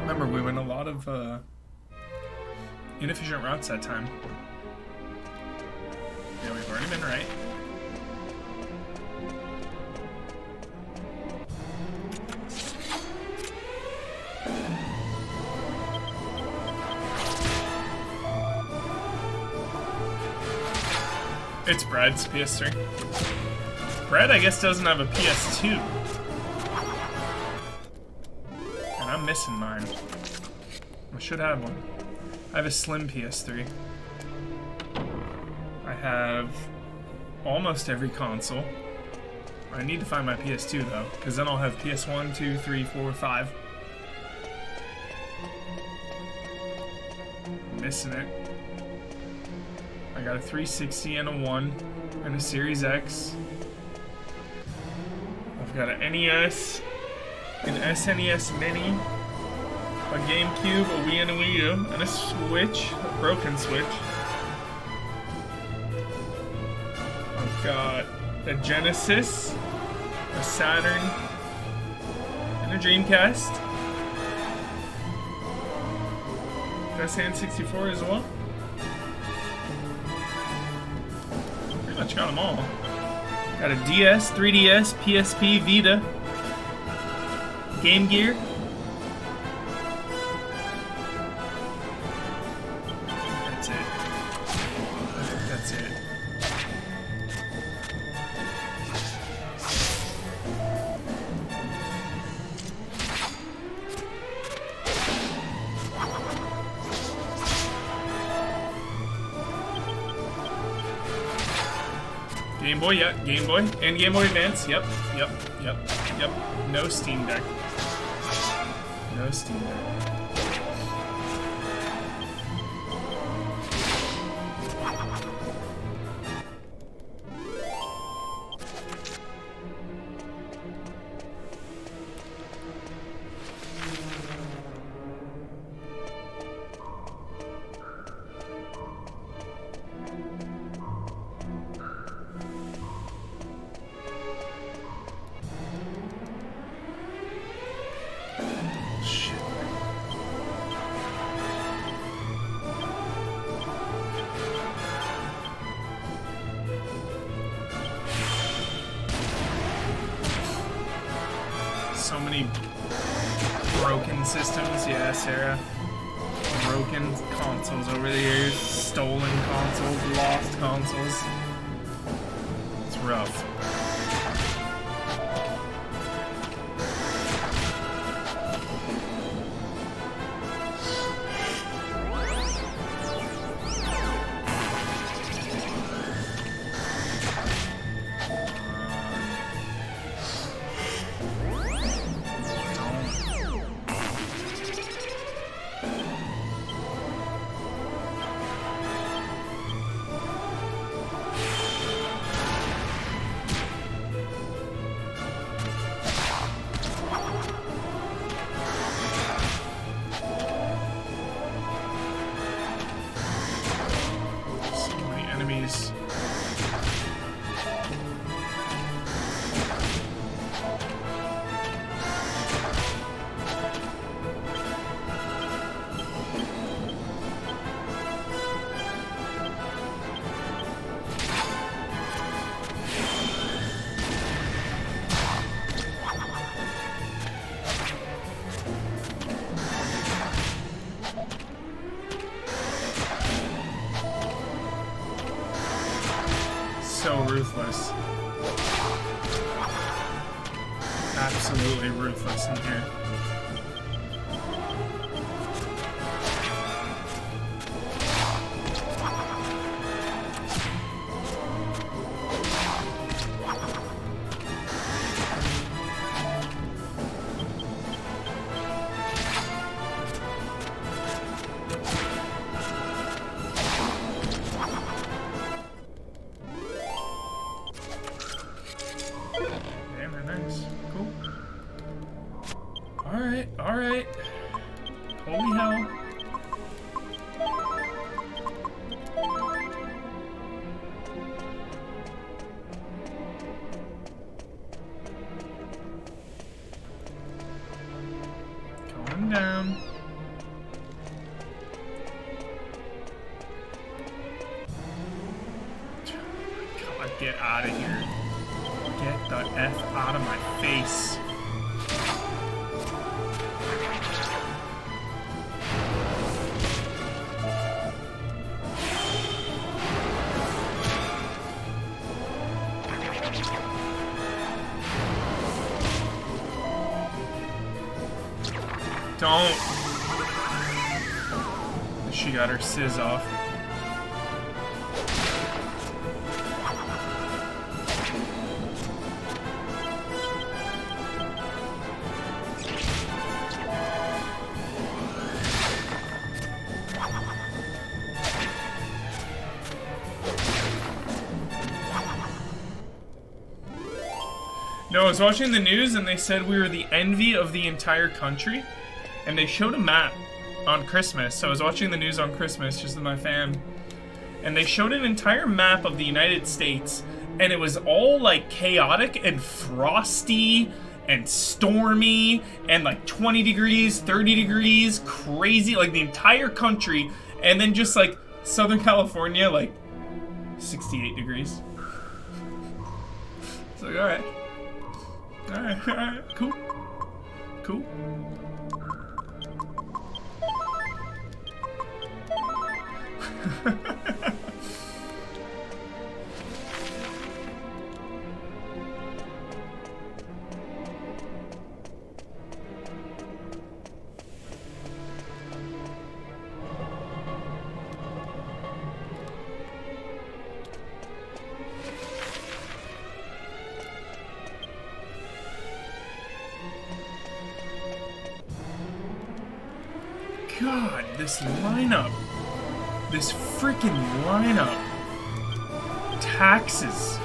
Remember, we went a lot of inefficient routes that time. Yeah, we've already been right. It's Brad's PS3. Brad, I guess, doesn't have a PS2. And I'm missing mine. I should have one. I have a slim PS3. I have almost every console. I need to find my PS2, though, because then I'll have PS1, 2, 3, 4, 5. Missing it. I got a 360 and a 1 and a Series X. I've got an NES, an SNES Mini, a GameCube, a Wii and a Wii U, and a Switch, a broken Switch. I've got a Genesis, a Saturn, and a Dreamcast. Got a N64 as well. Pretty much got them all. Got a DS, 3DS, PSP, Vita, Game Gear. That's it. That's it. Game Boy, yeah, Game Boy, and Game Boy Advance, yep. No Steam Deck. No Steam Deck. many broken systems. Yeah, Sarah. Broken consoles over the years. Stolen consoles. Lost consoles. It's rough. So ruthless. Absolutely ruthless in here. Alright. Holy hell. Calm down. God, get out of here. Get the F out of my face. Don't. She got her sizz off. No, I was watching the news and they said we were the envy of the entire country. And they showed a map on Christmas. So I was watching the news on Christmas just with my fam. And they showed an entire map of the United States. And it was all like chaotic and frosty and stormy and like 20 degrees, 30 degrees, crazy, like the entire country. And then just like Southern California, like 68 degrees. It's like, alright. Alright, cool. Cool. God, this lineup. This freaking lineup. Taxes.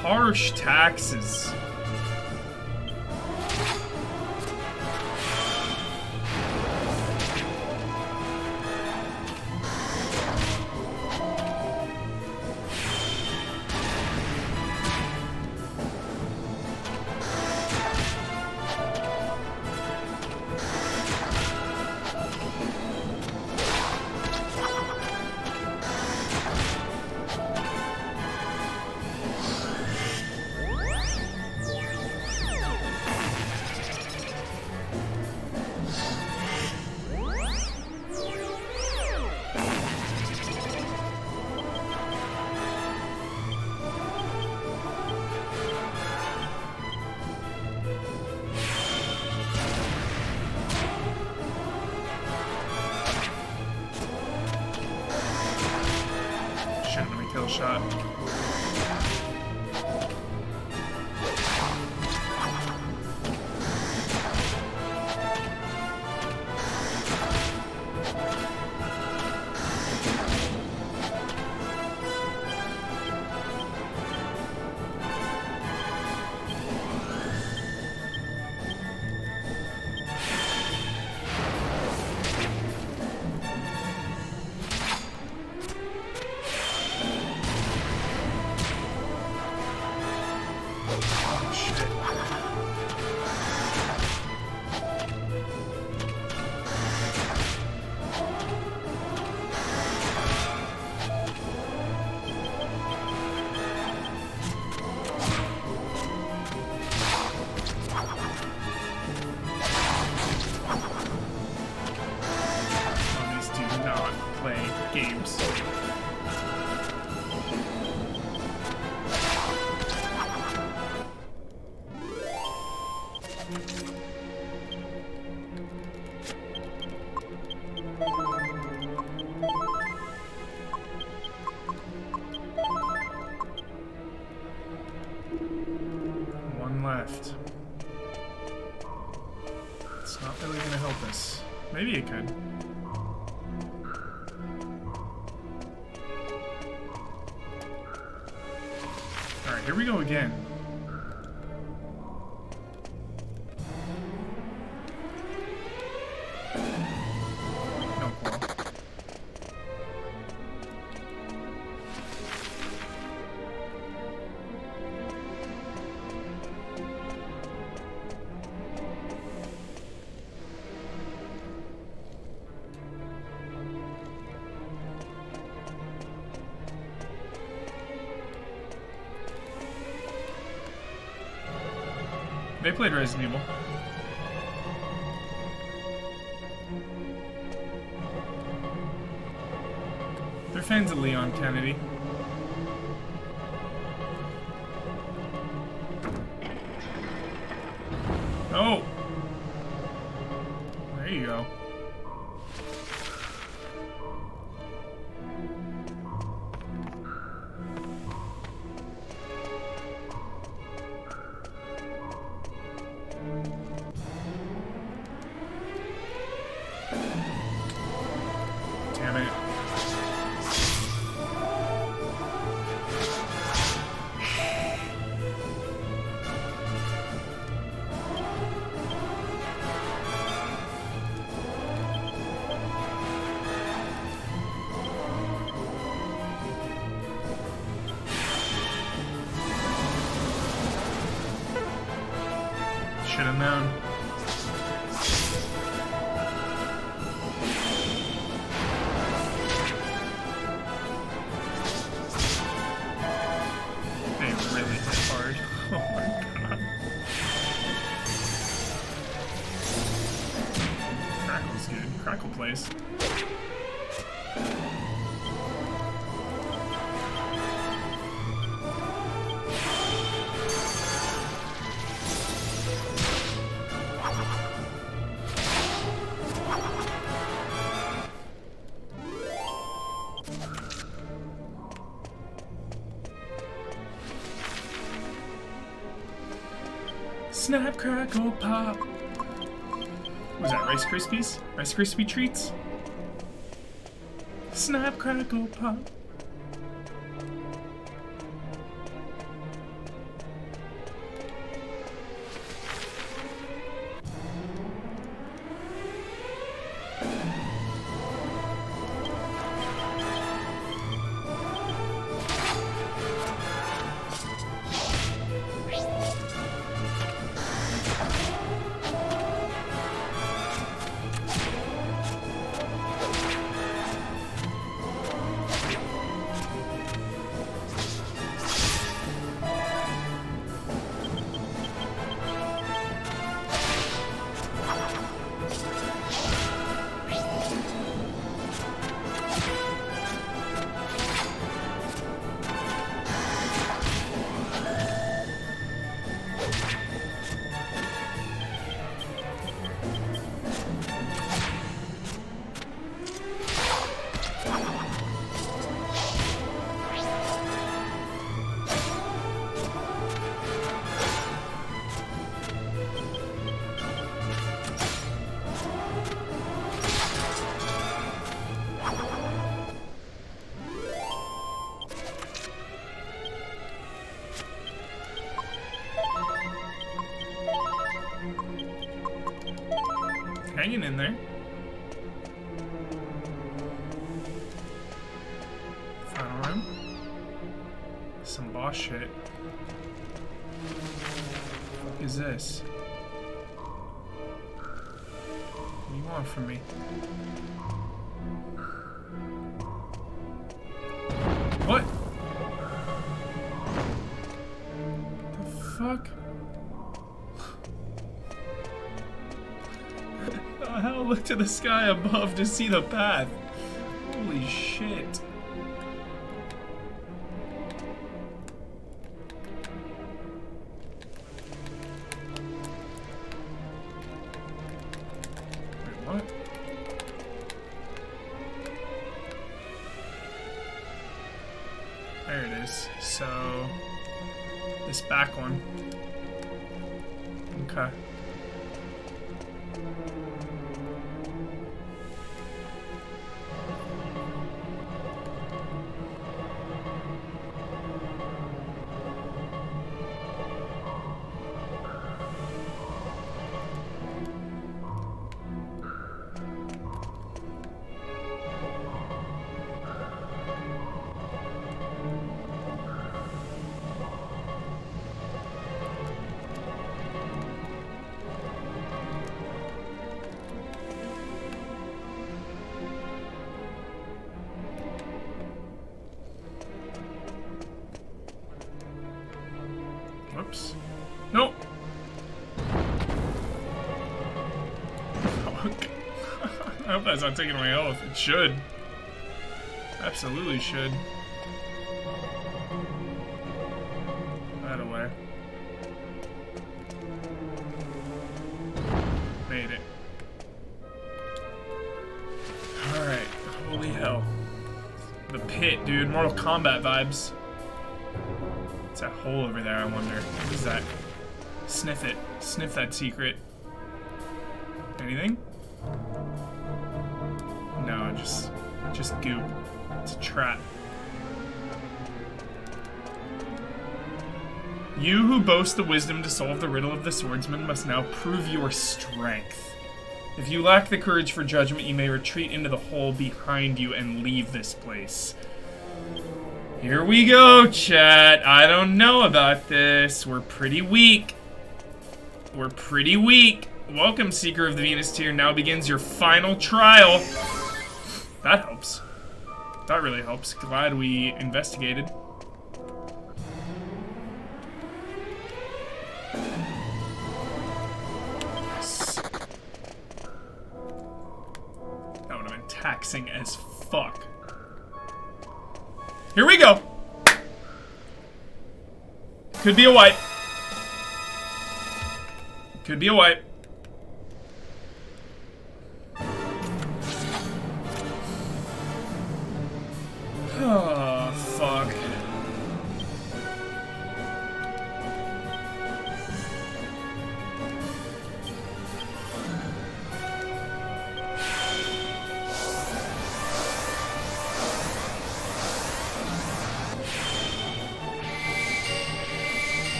Harsh taxes. kill shot. Games. One left. It's not really gonna help us. Maybe it could. Alright, here we go again. No quarrel. They played Resident Evil. They're fans of Leon Kennedy. Oh! There you go. Damn it. Should have known. Oh my god. Crackle's good. Crackle plays. Snap, crackle, pop. Was that Rice Krispies? Rice Krispie treats? Snap, crackle, pop. hanging in there. Final room. Some boss shit. What is this? What do you want from me? What? The fuck? The hell? Look to the sky above to see the path. Holy shit. What? There it is. So, this back one. Okay. Whoops. Nope. Fuck. I hope that's not taking away health. It should. Absolutely should. That away. Made it. Alright. Holy hell. The pit, dude. Mortal Kombat vibes. What's that hole over there, I wonder? What is that? Sniff it. Sniff that secret. Anything? No, just goop. It's a trap. You who boast the wisdom to solve the riddle of the swordsman must now prove your strength. If you lack the courage for judgment, you may retreat into the hole behind you and leave this place. Here we go, chat. I don't know about this. We're pretty weak. We're pretty weak. Welcome, Seeker of the Venus tier. Now begins your final trial. That helps. That really helps. Glad we investigated. That would have been taxing as fuck. Here we go. Could be a wipe. Could be a wipe. Oh, fuck.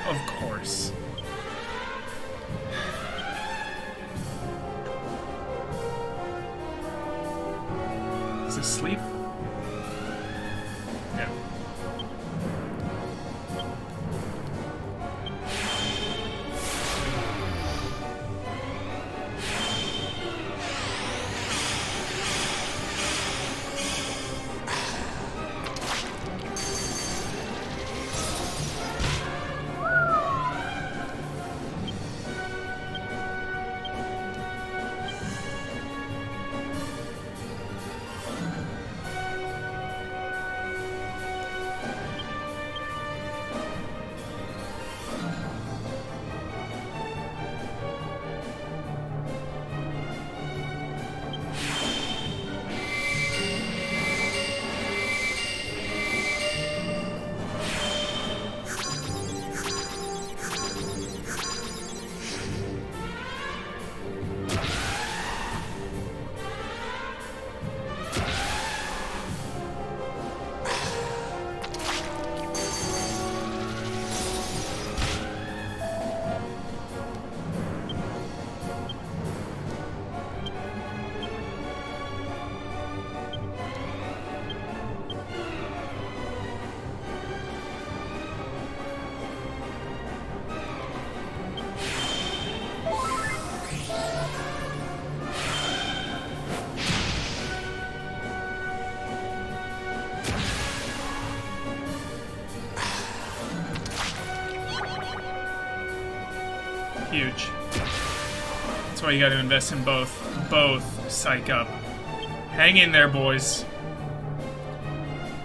Of course. Is this sleep? Yeah. huge. That's why you gotta invest in both. Both. Psych up. Hang in there, boys.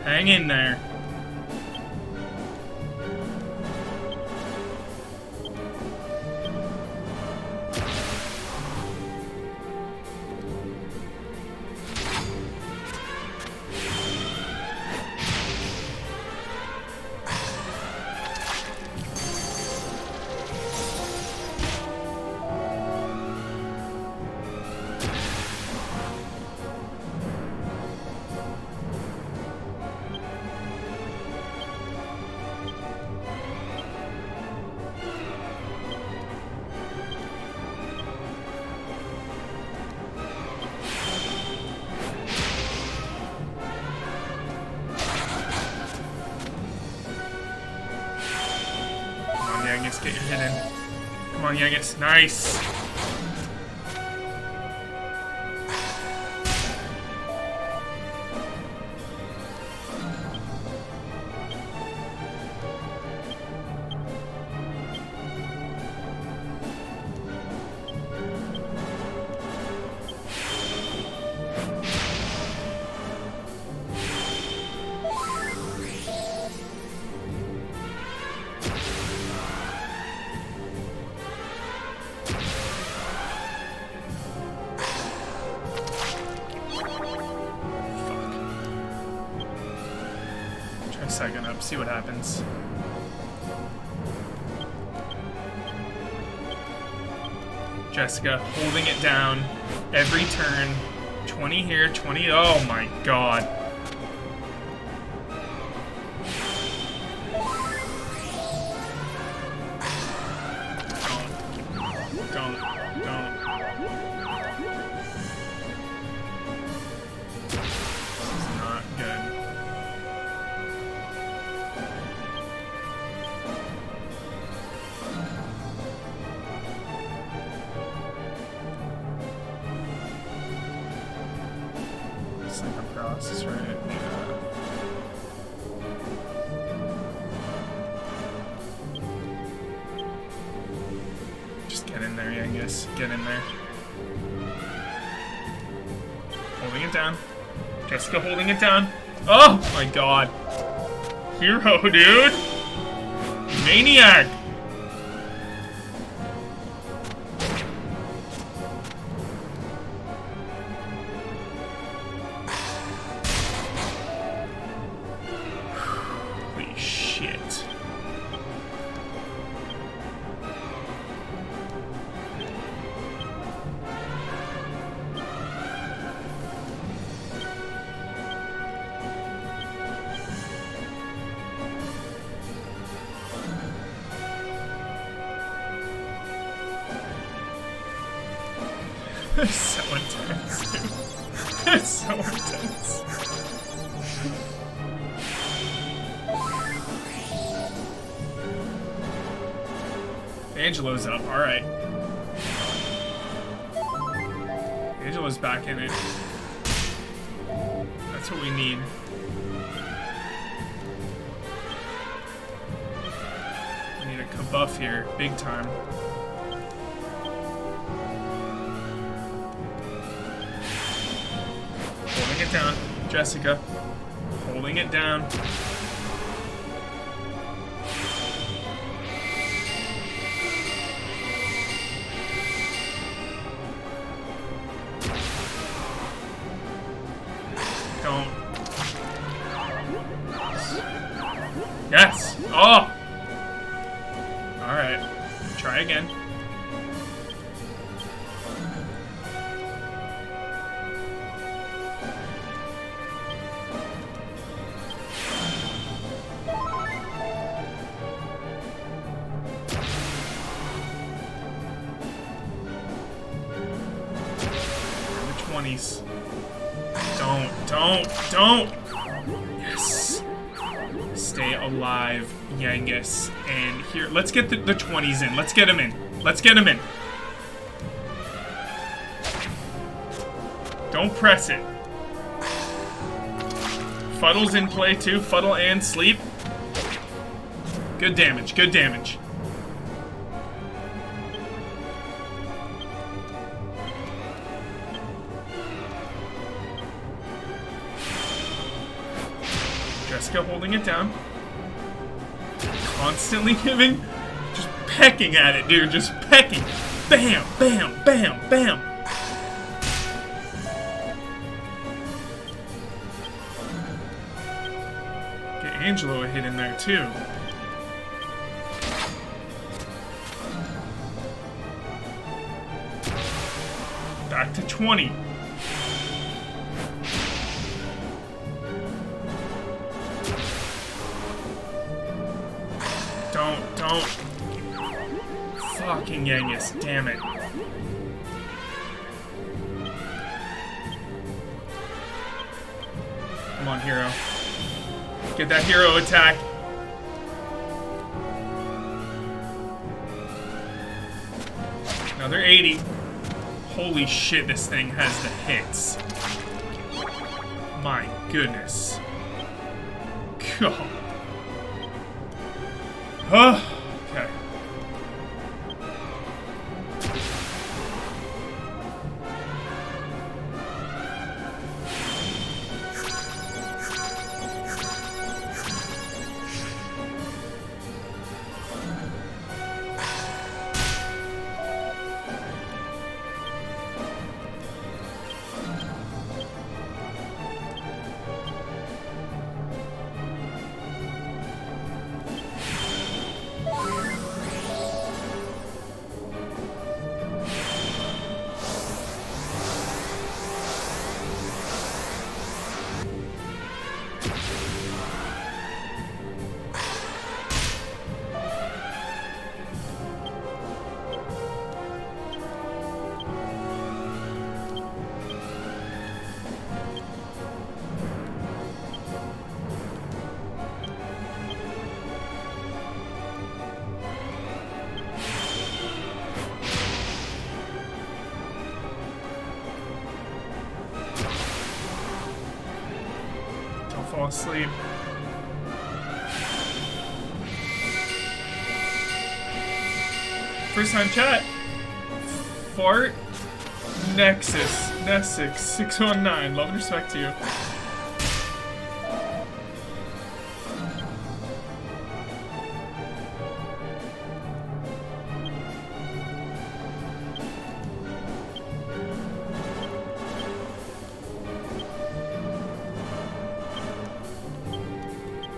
Hang in there. Yangus, get your hit in. Come on, Yangus. Nice. Second up, see what happens. Jessica holding it down every turn. 20 here, 20. Oh my god. Don't. This is not good. Across, right? Yeah. Just get in there, Yangus. Get in there. Holding it down. Jessica holding it down. Oh my god. Hero, dude. Maniac. It's so intense, dude. It's so intense. Angelo's up, alright. Angelo's back in it. That's what we need. We need a kabuff here, big time. Holding it down, Jessica. Holding it down. Don't. Yes! Oh! Alright. Try again. Don't! Yes! Stay alive, Yangus. And here, let's get the 20s in. Let's get him in. Let's get him in. Don't press it. Fuddle's in play too. Fuddle and sleep. Good damage, good damage. Jessica holding it down. Constantly giving, just pecking at it, dude. Just pecking. Bam, bam, bam, bam. Get Angelo a hit in there, too. Back to 20. Don't. Fucking Yangus, damn it. Come on, hero. Get that hero attack. Another 80. Holy shit, this thing has the hits. My goodness. God. Okay. Fall asleep. First time chat. Fart Nexus 619. Love and respect to you.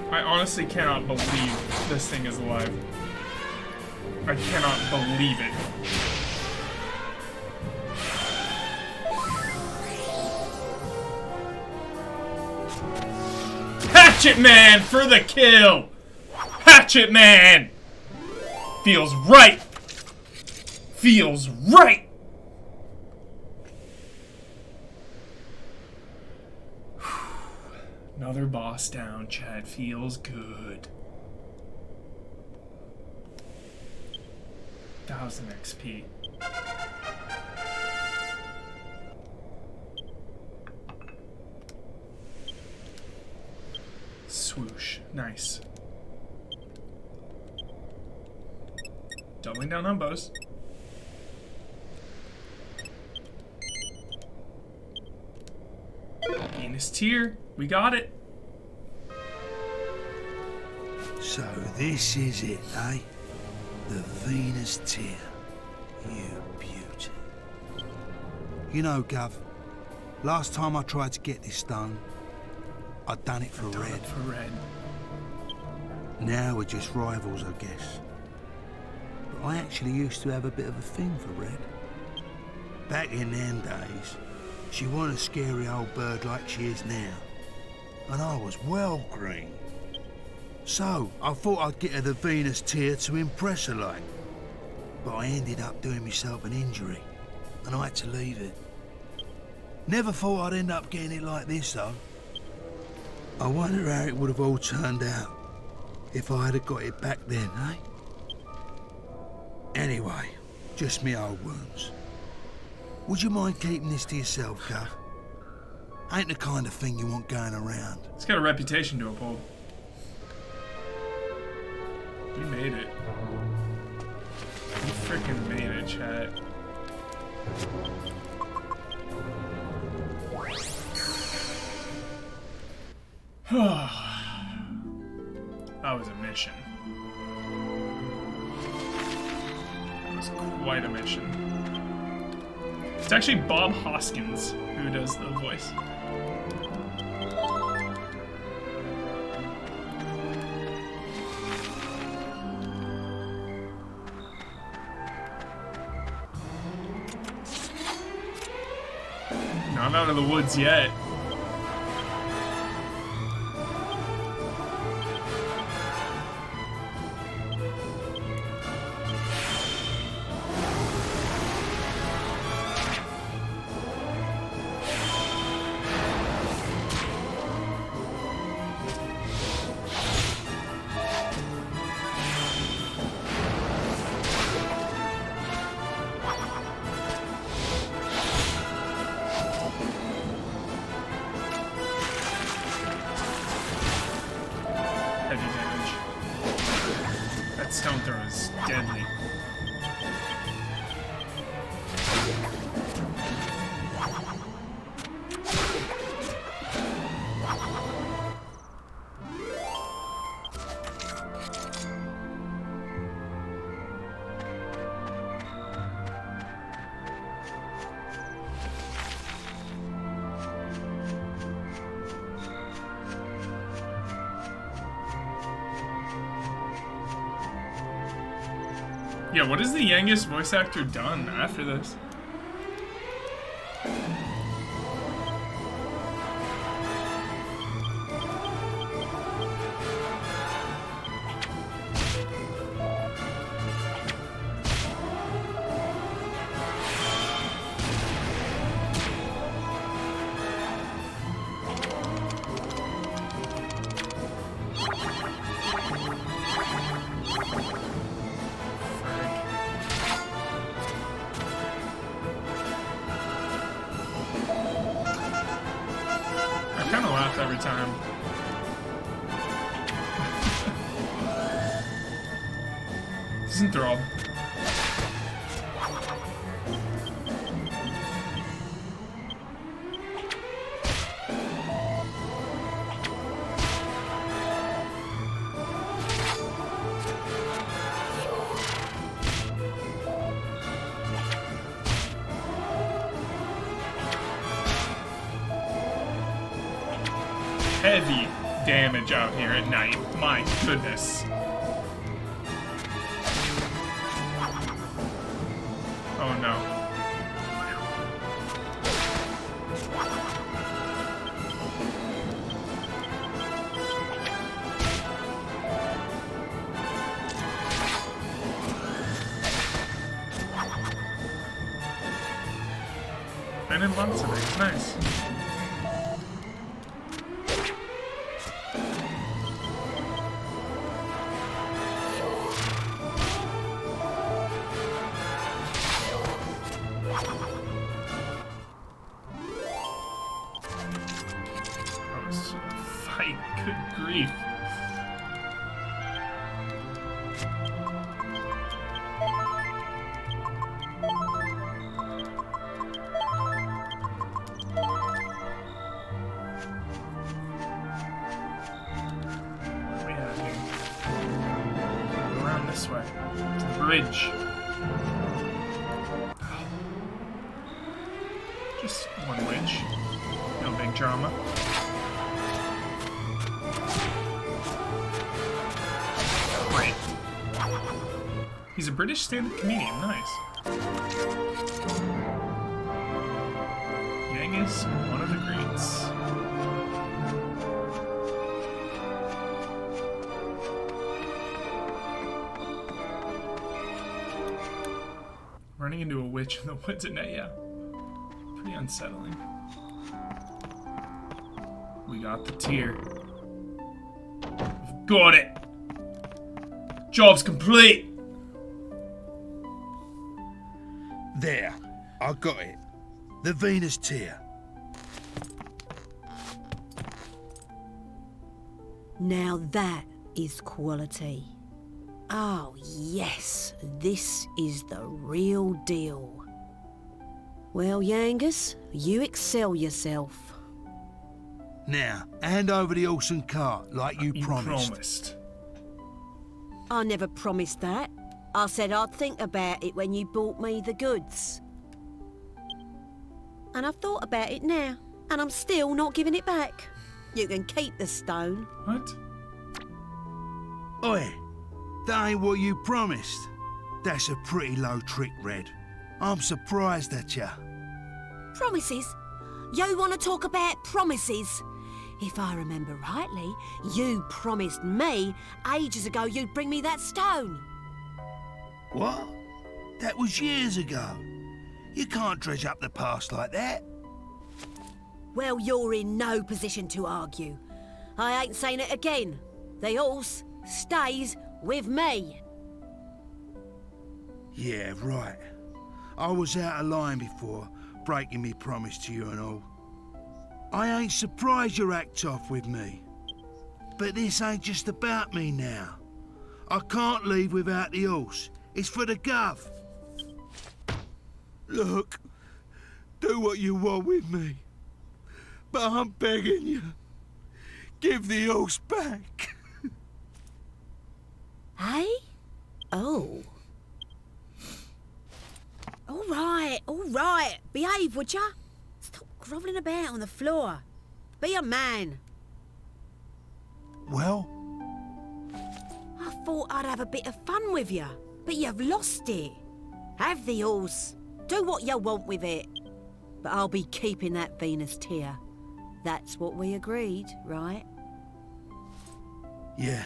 I honestly cannot believe this thing is alive. I cannot believe it. Hatchet Man for the kill! Hatchet Man! Feels right! Feels right! Another boss down, Chad. Feels good. 1000 XP. Swoosh. Nice. Doubling down on bows. Venus tier. We got it. So this is it, eh? The Venus tear. You beauty. You know, Gov, last time I tried to get this stone, I'd done it for Red. Now we're just rivals, I guess. But I actually used to have a bit of a thing for Red. Back in them days, she wasn't a scary old bird like she is now. And I was well green. So, I thought I'd get her the Venus tear to impress her like. But I ended up doing myself an injury, and I had to leave it. Never thought I'd end up getting it like this, though. I wonder how it would have all turned out if I had got it back then, eh? Anyway, just me old wounds. Would you mind keeping this to yourself, Gov? Ain't the kind of thing you want going around. It's got a reputation to uphold. We made it. We freaking made it, chat. That was a mission. That was quite a mission. It's actually Bob Hoskins who does the voice. Not out of the woods yet. Stone throw is deadly. Yeah, what has the youngest voice actor done after this? Every time. Doesn't throb. Heavy damage out here at night. My goodness. Oh no. And in lots of it. Nice. Fight, good grief. What do we have here? Go around this way. To the bridge. Just one witch. No big drama. He's a British stand-up comedian. Nice. Yang is one of the greats. Running into a witch in the woods at night, yeah. Pretty unsettling. We got the tier. We've got it! Job's complete! There, I got it. The Venus tier. Now that is quality. Oh yes, this is the real deal. Well, Yangus, you excel yourself. Now, hand over the horse and cart like you promised. I never promised that. I said I'd think about it when you bought me the goods. And I've thought about it now, and I'm still not giving it back. You can keep the stone. What? Oi, that ain't what you promised. That's a pretty low trick, Red. I'm surprised at ya. Promises? You want to talk about promises? If I remember rightly, you promised me ages ago you'd bring me that stone. What? That was years ago. You can't dredge up the past like that. Well, you're in no position to argue. I ain't saying it again. The horse stays with me. Yeah, right. I was out of line before, breaking me promise to you and all. I ain't surprised you act off with me. But this ain't just about me now. I can't leave without the horse. It's for the gov. Look, do what you want with me. But I'm begging you, give the horse back. Hey? Oh. All right. Behave, would ya? Stop grovelling about on the floor. Be a man. Well? I thought I'd have a bit of fun with you, but you've lost it. Have the horse. Do what you want with it. But I'll be keeping that Venus tear. That's what we agreed, right? Yeah,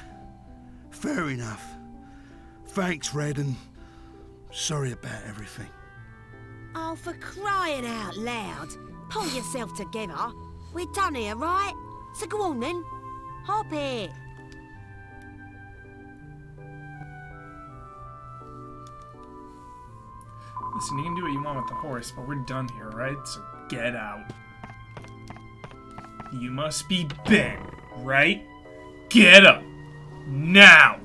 fair enough. Thanks, Red, and sorry about everything. Oh, for crying out loud. Pull yourself together. We're done here, right? So go on then. Hop here. Listen, you can do what you want with the horse, but we're done here, right? So get out. You must be Ben, right? Get up! Now!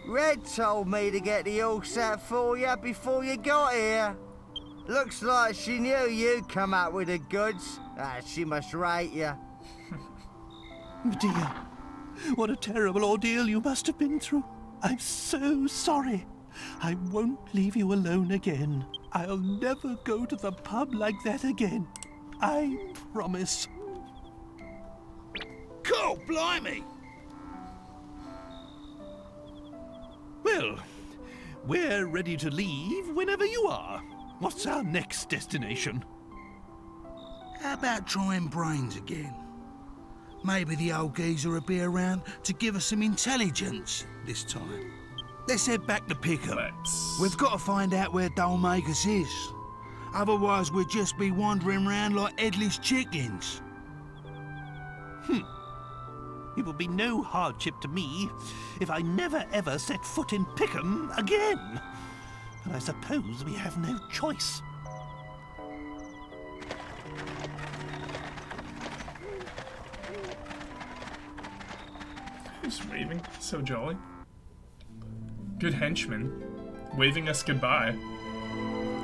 Red told me to get the horse out for you before you got here. Looks like she knew you'd come out with the goods. She must rate you. Medea, what a terrible ordeal you must have been through. I'm so sorry. I won't leave you alone again. I'll never go to the pub like that again. I promise. Cool, blimey! Well, we're ready to leave whenever you are. What's our next destination? How about trying brains again? Maybe the old geezer will be around to give us some intelligence this time. Let's head back to Pickham. We've got to find out where Dolmagus is. Otherwise we'll just be wandering around like headless chickens. It will be no hardship to me if I never ever set foot in Pickham again. But I suppose we have no choice. Who's waving? So jolly. Good henchman. Waving us goodbye.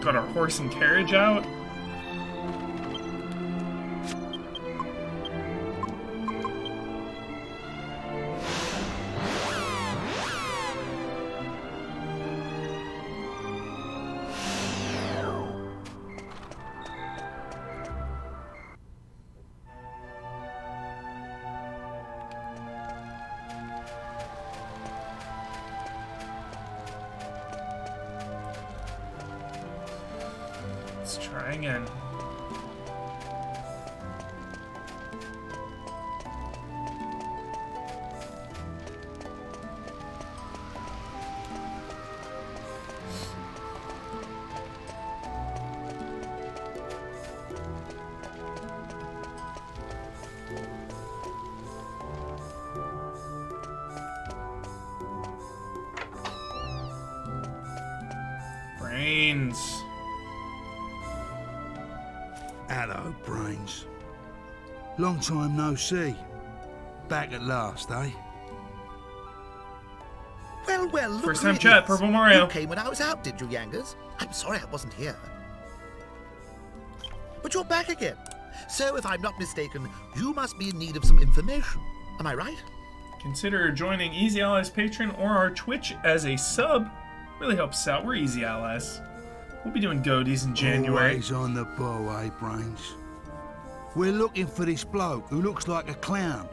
Got our horse and carriage out. Let's try again. Brains. Hello, Brains. Long time no see. Back at last, eh? Well, look First who time it chat, is. Purple Mario. You came when I was out, did you, Yangas? I'm sorry I wasn't here. But you're back again. So, if I'm not mistaken, you must be in need of some information. Am I right? Consider joining Easy Allies Patron or our Twitch as a sub. Really helps us out. We're Easy Allies. We'll be doing goatees in January. Always on the ball, eh, Brains? We're looking for this bloke who looks like a clown.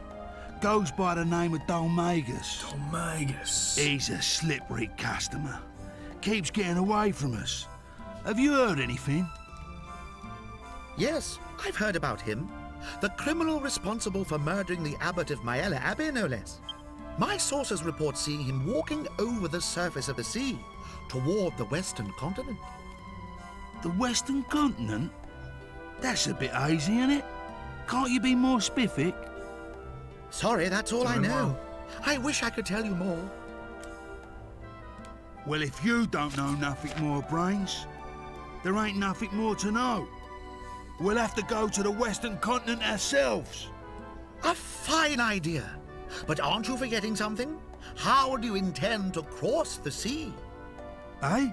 Goes by the name of Dolmagus. Dolmagus. He's a slippery customer. Keeps getting away from us. Have you heard anything? Yes, I've heard about him. The criminal responsible for murdering the abbot of Maella Abbey, no less. My sources report seeing him walking over the surface of the sea toward the western continent. The western continent? That's a bit hazy, isn't it? Can't you be more specific? Sorry, that's all I know. I wish I could tell you more. Well, if you don't know nothing more, Brains, there ain't nothing more to know. We'll have to go to the western continent ourselves. A fine idea. But aren't you forgetting something? How do you intend to cross the sea? Eh?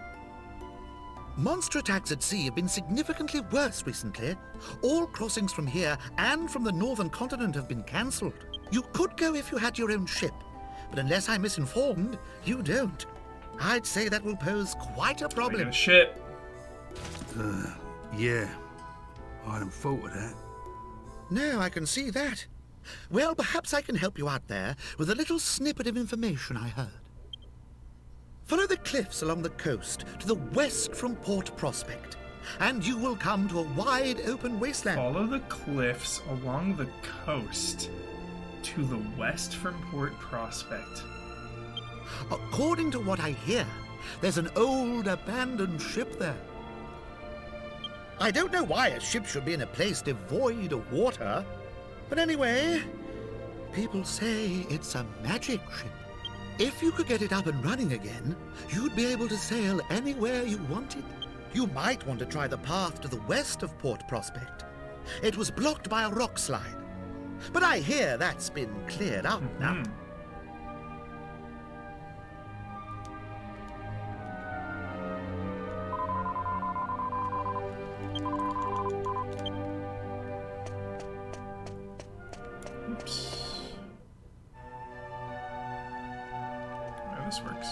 Monster attacks at sea have been significantly worse recently. All crossings from here and from the northern continent have been cancelled. You could go if you had your own ship, but unless I'm misinformed, you don't. I'd say that will pose quite a problem. Like a ship. Yeah. I hadn't thought of that. No, I can see that. Well, perhaps I can help you out there with a little snippet of information I heard. Follow the cliffs along the coast to the west from Port Prospect, and you will come to a wide open wasteland. Follow the cliffs along the coast to the west from Port Prospect. According to what I hear, there's an old abandoned ship there. I don't know why a ship should be in a place devoid of water, but anyway, people say it's a magic ship. If you could get it up and running again, you'd be able to sail anywhere you wanted. You might want to try the path to the west of Port Prospect. It was blocked by a rock slide, but I hear that's been cleared up now. Oops. Oh, this works.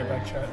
Back chat.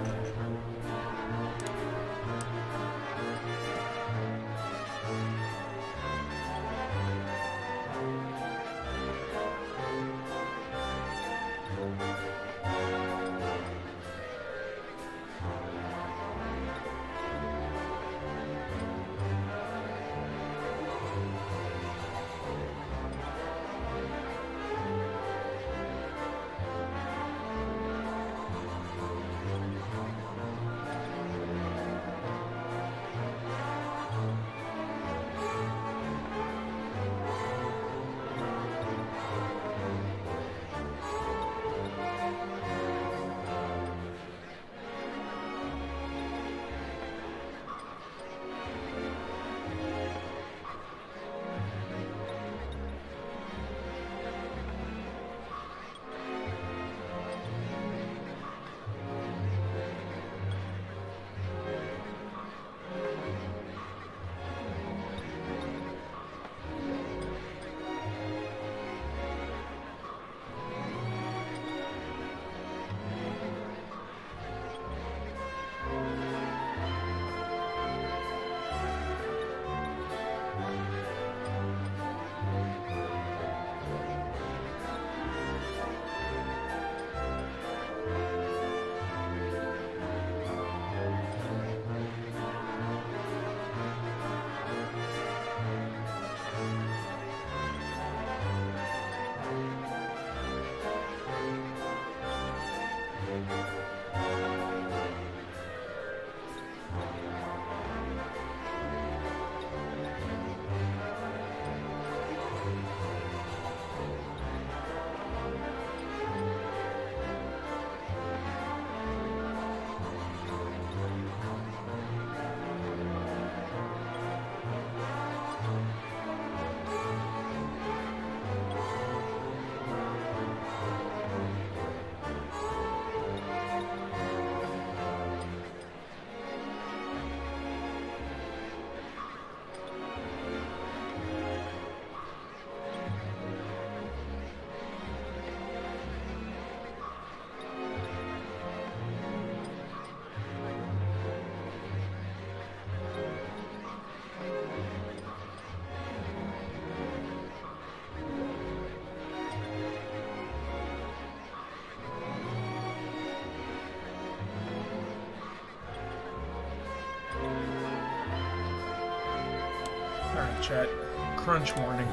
chat. Crunch warning.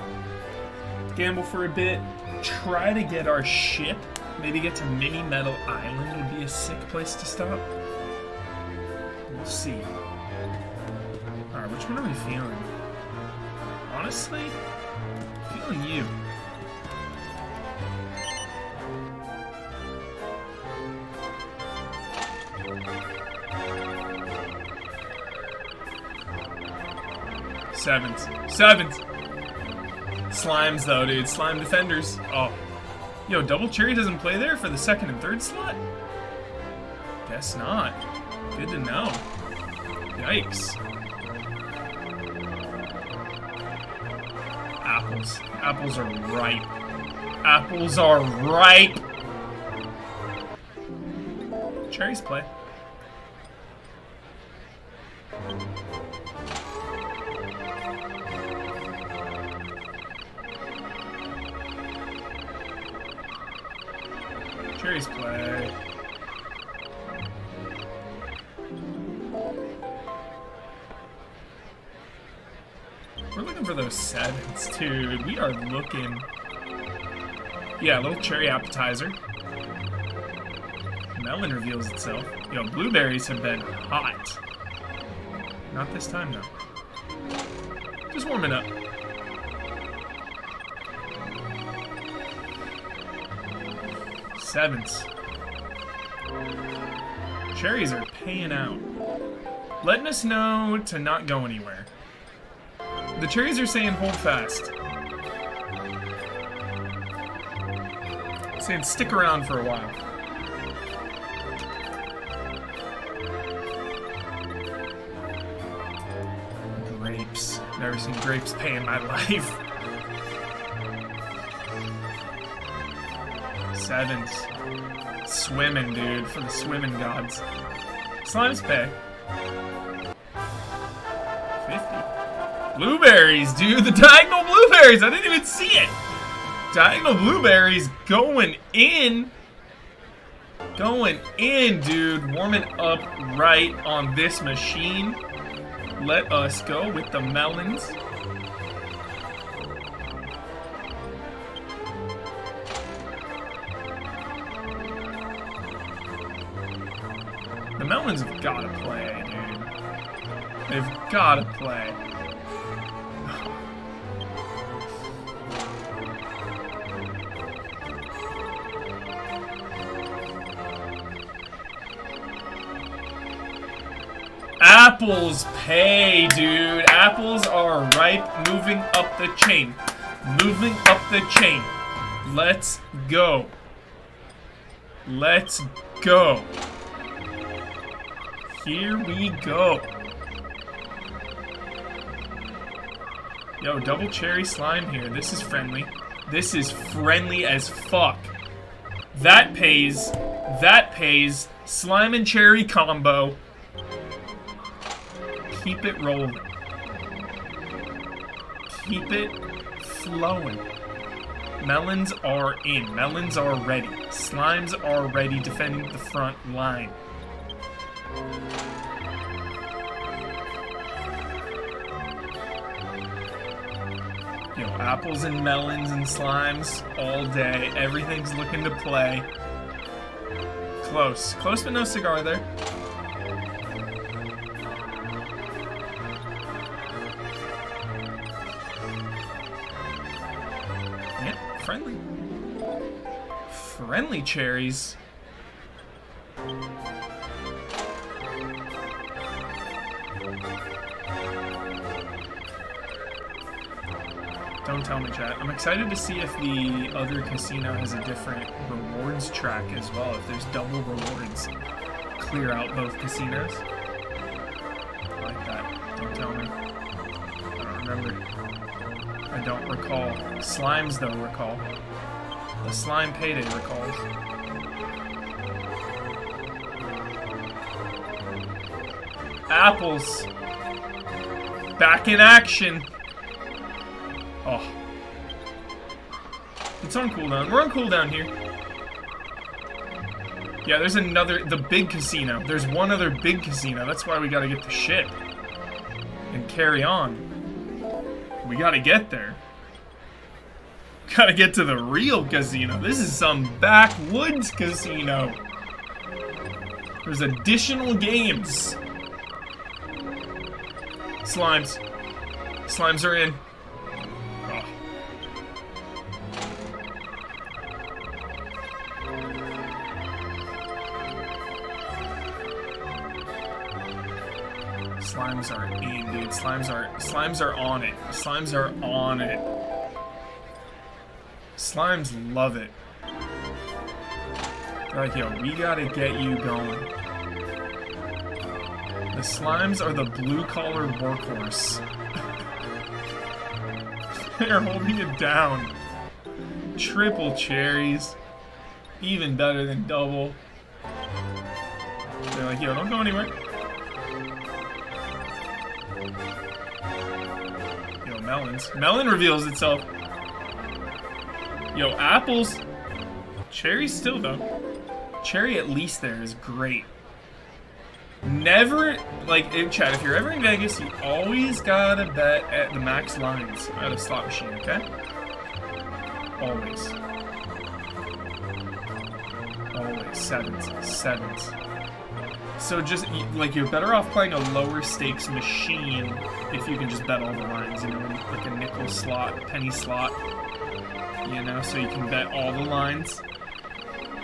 Gamble for a bit. Try to get our ship. Maybe get to Mini Metal Island would be a sick place to stop. We'll see. Alright, which one are we feeling? Honestly, feeling you. Sevens. Slimes, though, dude. Slime defenders. Oh. Yo, Double Cherry doesn't play there for the second and third slot? Guess not. Good to know. Yikes. Apples. Apples are ripe. Apples are ripe! Cherries play. Cherries play. We're looking for those sevens, dude. We are looking. Yeah, a little cherry appetizer. Melon reveals itself. Yo, blueberries have been hot. Not this time, though. Just warming up. Sevens. Cherries are paying out. Letting us know to not go anywhere. The cherries are saying hold fast. Saying stick around for a while. Grapes. Never seen grapes pay in my life. Sevens. Swimming, dude, for the swimming gods. Slimes pay. 50. Blueberries, dude, the diagonal blueberries! I didn't even see it! Diagonal blueberries going in. Going in, dude. Warming up right on this machine. Let us go with the melons. The melons have got to play, dude. They've got to play. Apples pay, dude. Apples are ripe, moving up the chain. Moving up the chain. Let's go. Let's go. Here we go. Yo, double cherry slime here. This is friendly. This is friendly as fuck. That pays. That pays. Slime and cherry combo. Keep it rolling. Keep it flowing. Melons are in. Melons are ready. Slimes are ready, defending the front line. Yo, apples and melons and slimes all day. Everything's looking to play. Close. Close, but no cigar there. Friendly. Friendly cherries. Don't tell me, chat. I'm excited to see if the other casino has a different rewards track as well. If there's double rewards. Clear out both casinos. I like that. Don't tell me. I don't remember. I don't recall. Slimes, though, recall. The slime payday recalls. Apples. Back in action. Oh. It's on cooldown. We're on cooldown here. Yeah, there's another, the big casino. There's one other big casino. That's why we gotta get the ship. And carry on. We gotta get there. Gotta get to the real casino. This is some backwoods casino. There's additional games. Slimes. Slimes are in. Oh. Slimes are in, dude. Slimes are on it. Slimes are on it. Slimes love it. They're like, yo, we gotta get you going. The slimes are the blue-collar workhorse. They're holding it down. Triple cherries. Even better than double. They're like, yo, don't go anywhere. Yo, melons. Melon reveals itself. Yo, apples. Cherries still, though. Cherry at least there is great. Never, like, in chat, if you're ever in Vegas, you always gotta bet at the max lines at a slot machine, okay? Always. Always. Sevens. So just, like, you're better off playing a lower stakes machine if you can just bet all the lines, you know, like a nickel slot, penny slot, you know, so you can bet all the lines,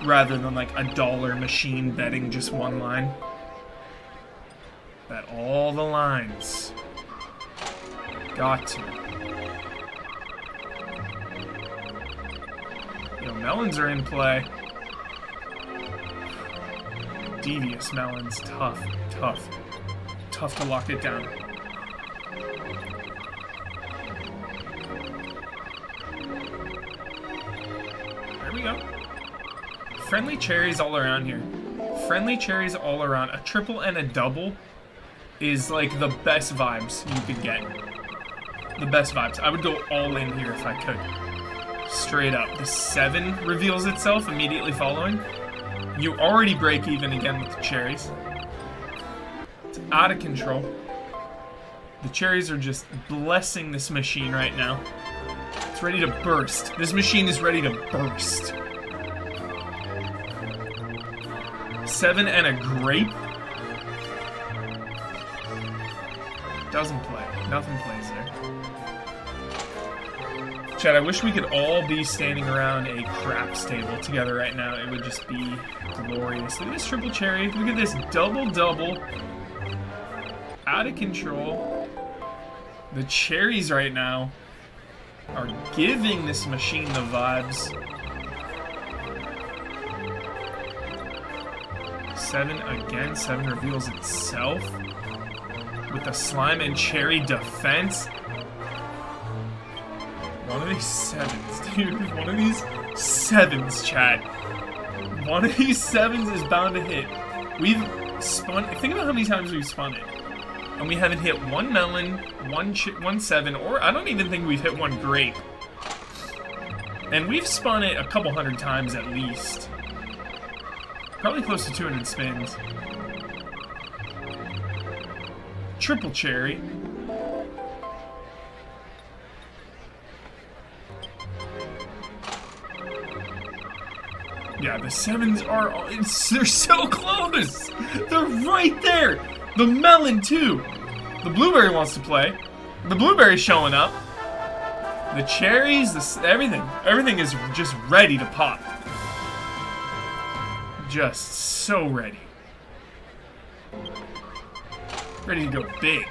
rather than, like, a dollar machine betting just one line. Bet all the lines. Got to. Yo, melons are in play. Devious melons. Tough. Tough to lock it down. There we go. Friendly cherries all around here. Friendly cherries all around. A triple and a double is like the best vibes you could get. The best vibes. I would go all in here if I could. Straight up. The 7 reveals itself immediately following. You already break even again with the cherries. It's out of control. The cherries are just blessing this machine right now. It's ready to burst. This machine is ready to burst. 7 and a grape. Doesn't play. Nothing plays there. Chad, I wish we could all be standing around a craps table together right now. It would just be glorious. Look at this triple cherry. Look at this double. Out of control. The cherries right now are giving this machine the vibes. 7 again. 7 reveals itself. With the slime and cherry defense. One of these 7s, dude. One of these 7s, chat. One of these 7s is bound to hit. We've spun... Think about how many times we've spun it. And we haven't hit one melon, one 7, or I don't even think we've hit one grape. And we've spun it a couple hundred times at least. Probably close to 200 spins. Triple cherry. Yeah, the 7s are... They're so close! They're right there! The melon, too! The blueberry wants to play. The blueberry's showing up. The cherries, everything. Everything is just ready to pop. Just so ready. Ready to go big.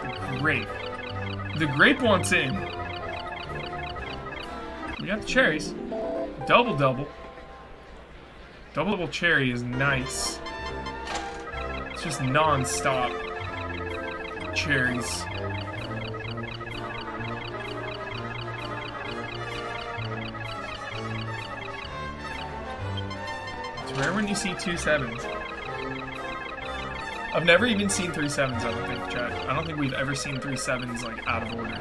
The grape. The grape wants in. We got the cherries. Double. Double cherry is nice. It's just non-stop cherries. It's rare when you see 2 7s. I've never even seen 3 7s, I don't think, chat. I don't think we've ever seen 3 7s, like, out of order.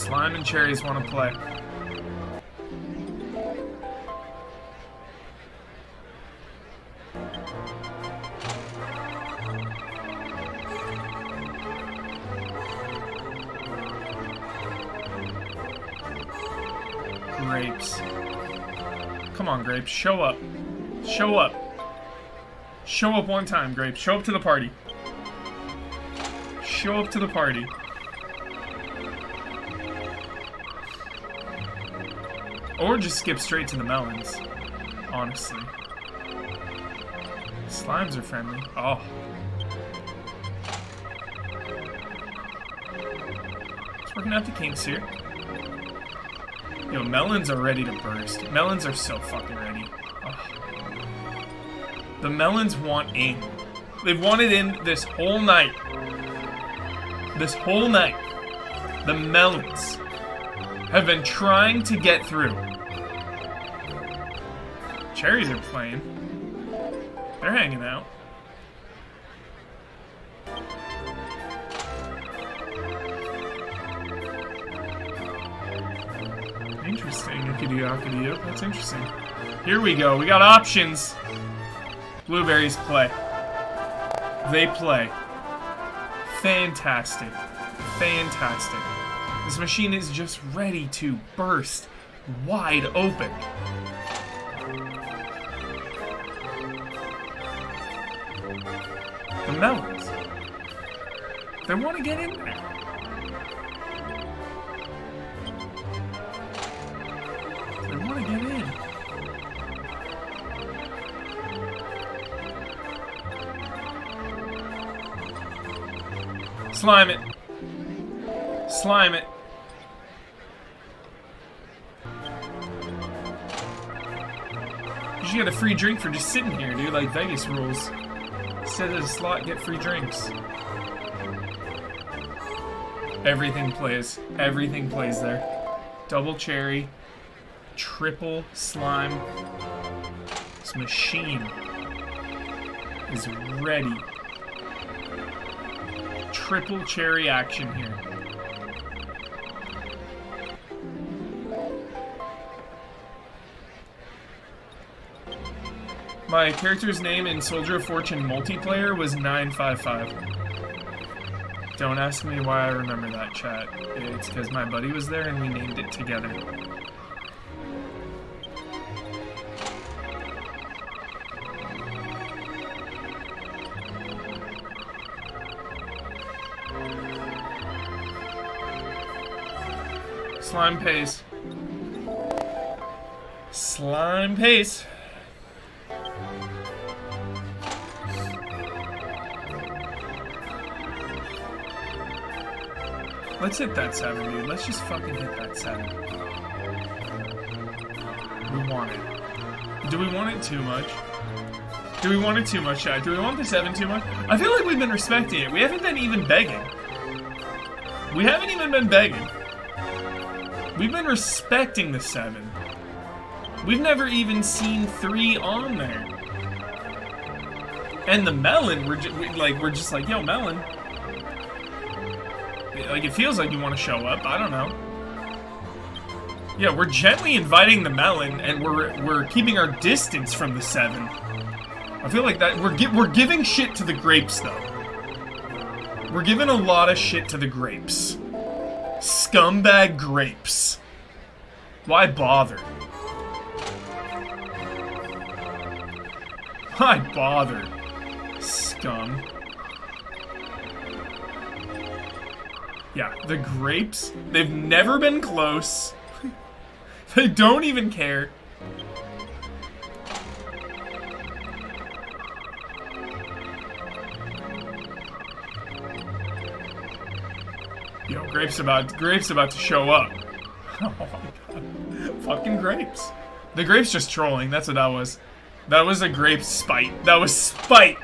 Slime and cherries want to play. Grapes. Come on, Grapes. Show up. Show up. Show up one time, Grapes. Show up to the party. Show up to the party. Or just skip straight to the melons. Honestly. Slimes are friendly. Oh. Just working out the kinks here. Yo, melons are ready to burst. Melons are so fucking ready. Oh. The melons want in. They've wanted in this whole night. This whole night. The melons have been trying to get through. Cherries are playing. They're hanging out. Interesting. Yep, that's interesting. Here we go. We got options. Blueberries play. They play. Fantastic. Fantastic. This machine is just ready to burst wide open. The melons. They want to get in there. They want to get in. Slime it. Slime it. You should get a free drink for just sitting here, dude, like Vegas rules. Sit at a slot, get free drinks. Everything plays. Everything plays there. Double cherry. Triple slime. This machine is ready. Triple cherry action here. My character's name in Soldier of Fortune multiplayer was 955. Don't ask me why I remember that, chat. It's because my buddy was there and we named it together. Slime pace. Slime pace. Let's hit that 7, dude. Let's just fucking hit that 7. We want it. Do we want it too much? Do we want it too much, chat? Do we want the 7 too much? I feel like we've been respecting it. We haven't been even begging. We haven't even been begging. We've been respecting the 7. We've never even seen 3 on there. And the melon, we're just like, yo, melon. Like, it feels like you want to show up. I don't know. Yeah, we're gently inviting the melon, and we're keeping our distance from the 7. I feel like that we're giving shit to the grapes, though. We're giving a lot of shit to the grapes. Scumbag grapes. Why bother? Why bother? Scum. Yeah, the grapes, they've never been close. They don't even care. Yo, Grapes about to show up. Oh my god. Fucking grapes. The grapes just trolling, that's what that was. That was a grape spite. That was spite.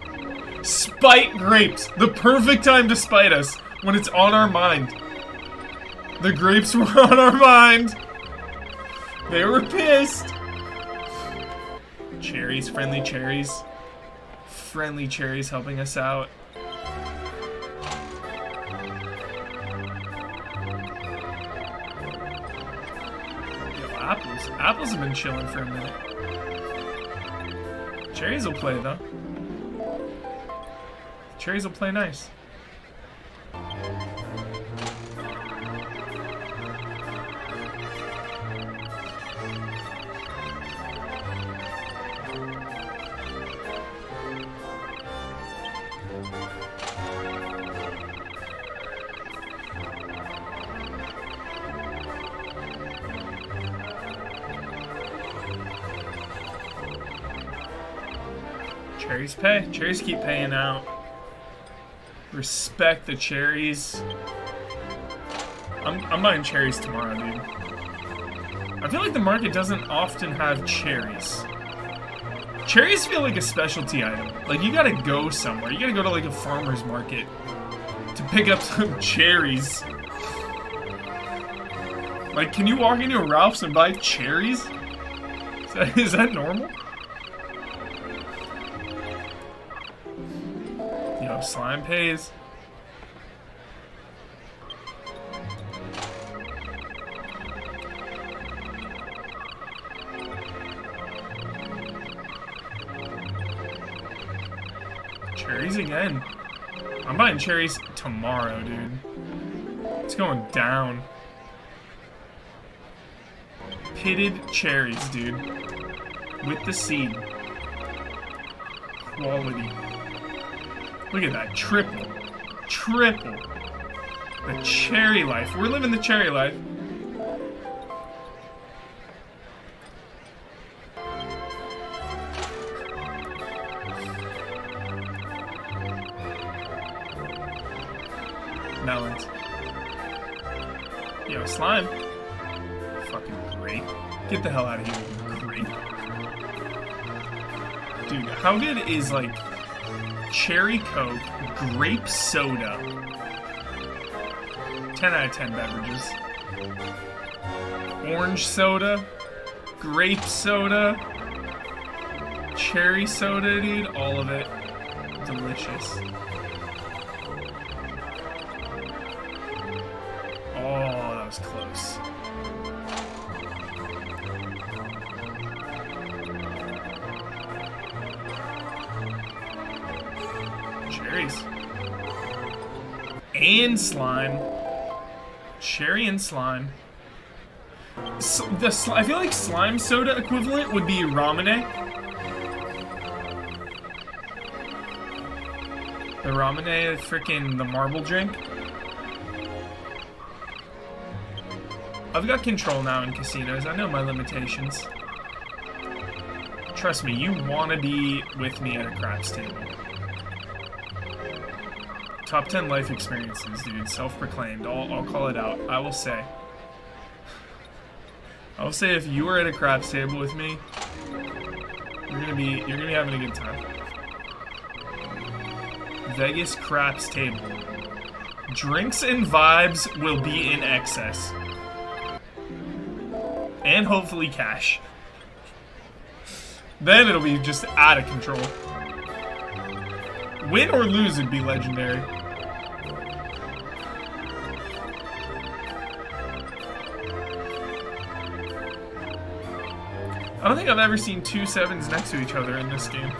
Spite grapes. The perfect time to spite us. When it's on our mind. The grapes were on our mind. They were pissed. Cherries, friendly cherries. Friendly cherries helping us out. Apples have been chilling for a minute. Cherries will play, though. Cherries will play nice. Cherries pay. Cherries keep paying out. Respect the cherries. I'm buying cherries tomorrow, dude. I feel like the market doesn't often have cherries. Cherries feel like a specialty item. Like, you gotta go somewhere. You gotta go to, like, a farmer's market to pick up some cherries. Like, can you walk into a Ralph's and buy cherries? Is that normal? Yo, slime pays. Cherries again. I'm buying cherries tomorrow, dude. It's going down. Pitted cherries, dude. With the seed. Quality. Look at that. Triple. Triple. The cherry life. We're living the cherry life. Melons. Yo, slime. Fucking great. Get the hell out of here, you great. Dude, how good is, like, cherry Coke, grape soda? 10 out of 10 beverages. Orange soda, grape soda, cherry soda, dude. All of it. Delicious. Oh, that was close. Cherries. And slime. Cherry and slime. So, I feel like slime soda equivalent would be ramune. The ramune, freaking the marble drink. I've got control now in casinos. I know my limitations. Trust me, you want to be with me at a craps table. Top 10 life experiences, dude. Self-proclaimed. I'll call it out. I will say if you were at a craps table with me, you're gonna be having a good time. Vegas craps table. Drinks and vibes will be in excess. And hopefully cash. Then it'll be just out of control. Win or lose would be legendary. I don't think I've ever seen two sevens next to each other in this game.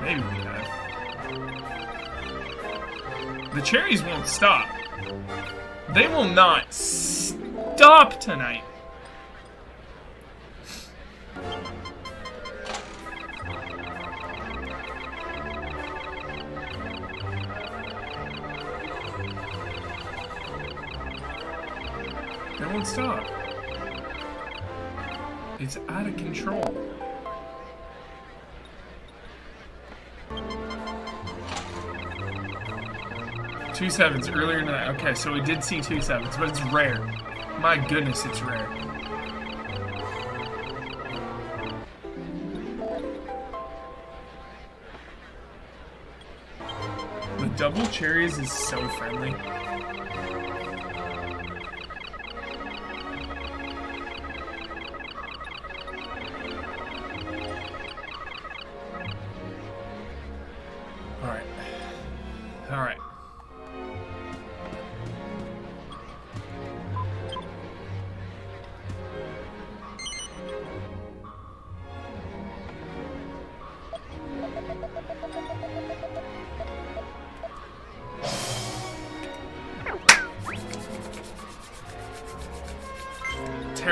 Maybe we have. The cherries won't stop. They will not stop tonight. They won't stop. It's out of control. Two sevens earlier tonight. Okay, so we did see two sevens, but it's rare. My goodness, it's rare. The double cherries is so friendly. Alright. Alright.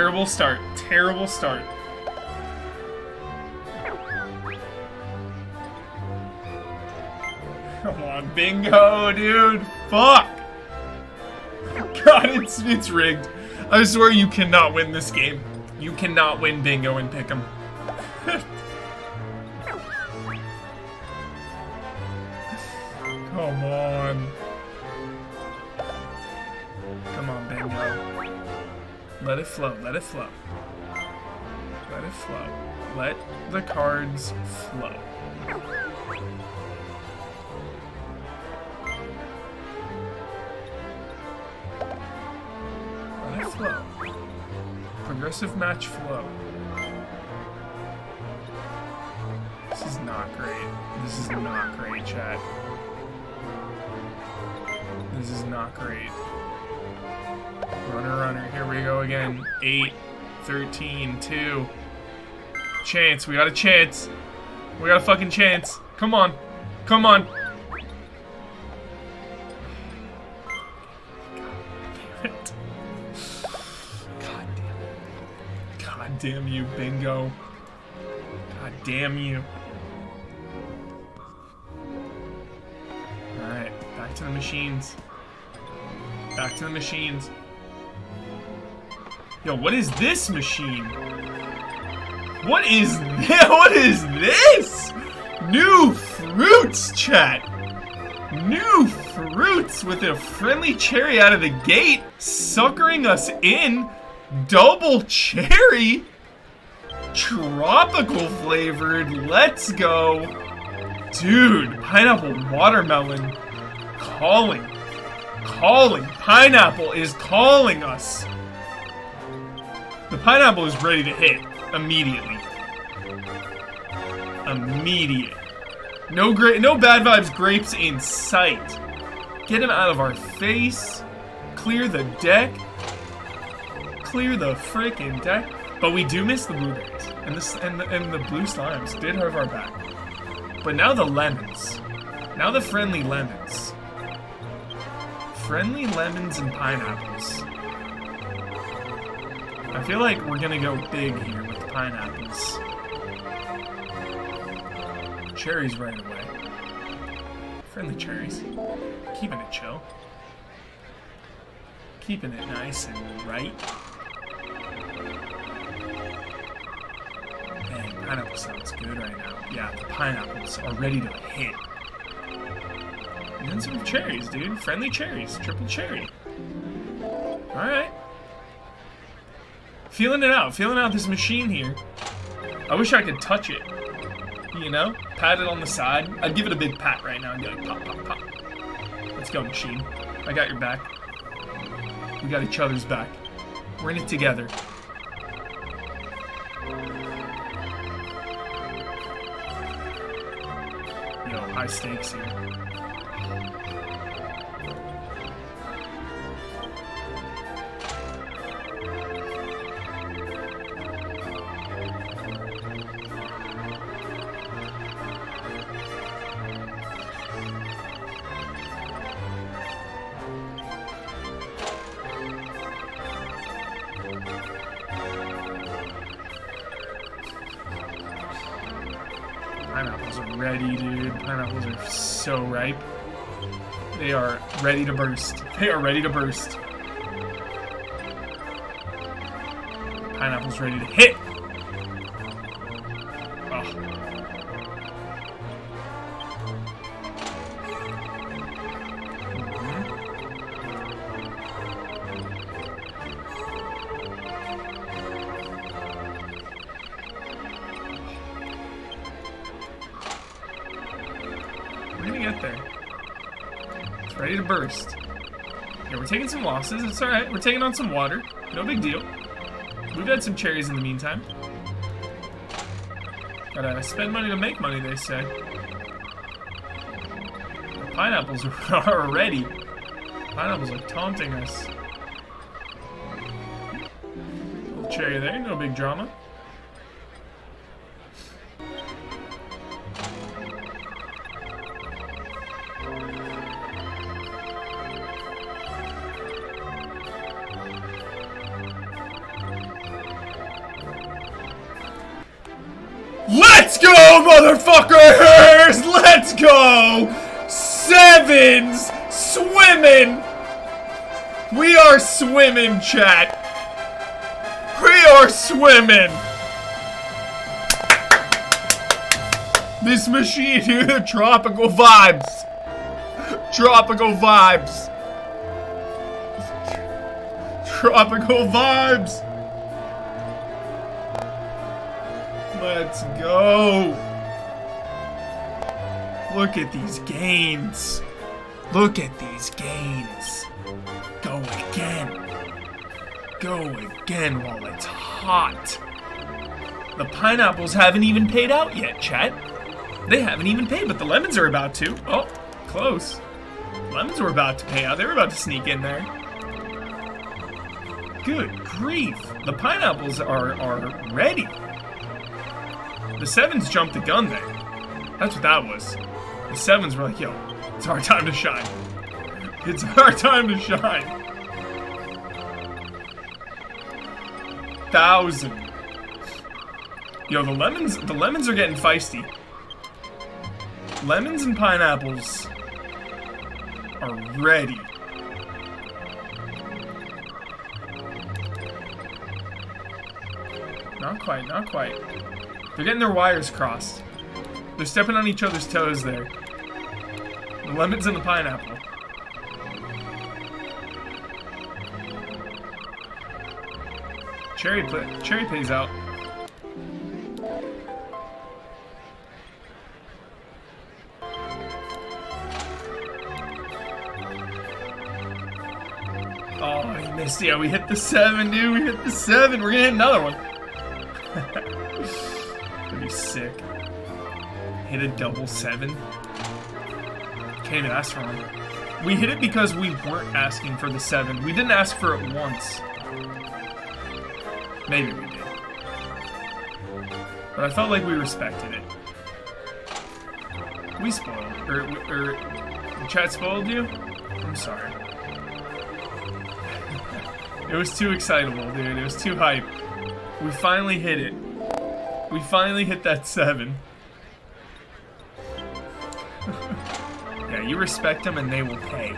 Terrible start. Terrible start. Come on, bingo, dude. Fuck. God, it's rigged. I swear you cannot win this game. You cannot win bingo and pick 'em. Come on. Come on, bingo. Let it flow. Let it flow. Let it flow. Let the cards flow. Let it flow. Progressive match flow. This is not great. This is not great, chat. This is not great. Runner, runner. Here we go again. 8, 13, 2. Chance. We got a chance. We got a fucking chance. Come on. Come on. God damn it. God damn it. God damn you, bingo. God damn you. Alright, back to the machines. Back to the machines. Yo, what is this machine? What is this? What is this? New fruits, chat. New fruits with a friendly cherry out of the gate, suckering us in. Double cherry. Tropical flavored. Let's go. Dude, pineapple watermelon. Calling. Calling. Pineapple is calling us. The pineapple is ready to hit immediately. Immediate. No bad vibes grapes in sight. Get him out of our face. Clear the deck. Clear the frickin' deck. But we do miss the blueberries. And the blue slimes did have our back. But now the lemons. Now the friendly lemons. Friendly lemons and pineapples. I feel like we're gonna go big here with the pineapples. Cherries right away. Friendly cherries. Keeping it chill. Keeping it nice and right. Man, pineapple sounds good right now. Yeah, the pineapples are ready to hit. And then some cherries, dude. Friendly cherries. Triple cherry. Alright. Feeling it out. Feeling out this machine here. I wish I could touch it. You know? Pat it on the side. I'd give it a big pat right now and be like, pop, pop, pop. Let's go, machine. I got your back. We got each other's back. We're in it together. Yo, high stakes here. Pineapples are ready, dude. Pineapples are so ripe. They are ready to burst. They are ready to burst. Pineapple's ready to hit. Oh. We're gonna get there. It's ready to burst. Yeah, we're taking some losses. It's alright. We're taking on some water. No big deal. We've had some cherries in the meantime. Gotta spend money to make money, they say. The pineapples are ready. Pineapples are taunting us. Little cherry there, no big drama. Let's go, motherfuckers! Let's go! 7s swimming! We are swimming, chat. We are swimming! This machine here, tropical vibes. Tropical vibes. Tropical vibes. Let's go. Look at these gains. Look at these gains. Go again. Go again while it's hot. The pineapples haven't even paid out yet, chat. They haven't even paid, but the lemons are about to. Oh, close. Lemons were about to pay out. They were about to sneak in there. Good grief. The pineapples are ready. The 7s jumped the gun there. That's what that was. The 7s were like, yo, it's our time to shine. It's our time to shine. 1,000. Yo, the lemons are getting feisty. Lemons and pineapples are ready. Not quite, not quite. They're getting their wires crossed. They're stepping on each other's toes there. The lemons and the pineapple. Cherry pays out. Oh, he missed. Yeah, we hit the 7, dude. We hit the 7. We're gonna hit another one. That'd be sick. Hit a double 7. Can't even ask for one. We hit it because we weren't asking for the 7. We didn't ask for it once. Maybe we did. But I felt like we respected it. We spoiled. Or chat spoiled you? I'm sorry. It was too excitable, dude. It was too hype. We finally hit it. We finally hit that 7. Yeah, you respect them and they will pay.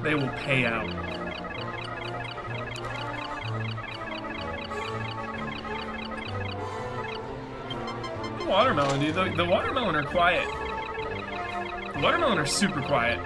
They will pay out. The watermelon, dude. The watermelon are quiet. The watermelon are super quiet.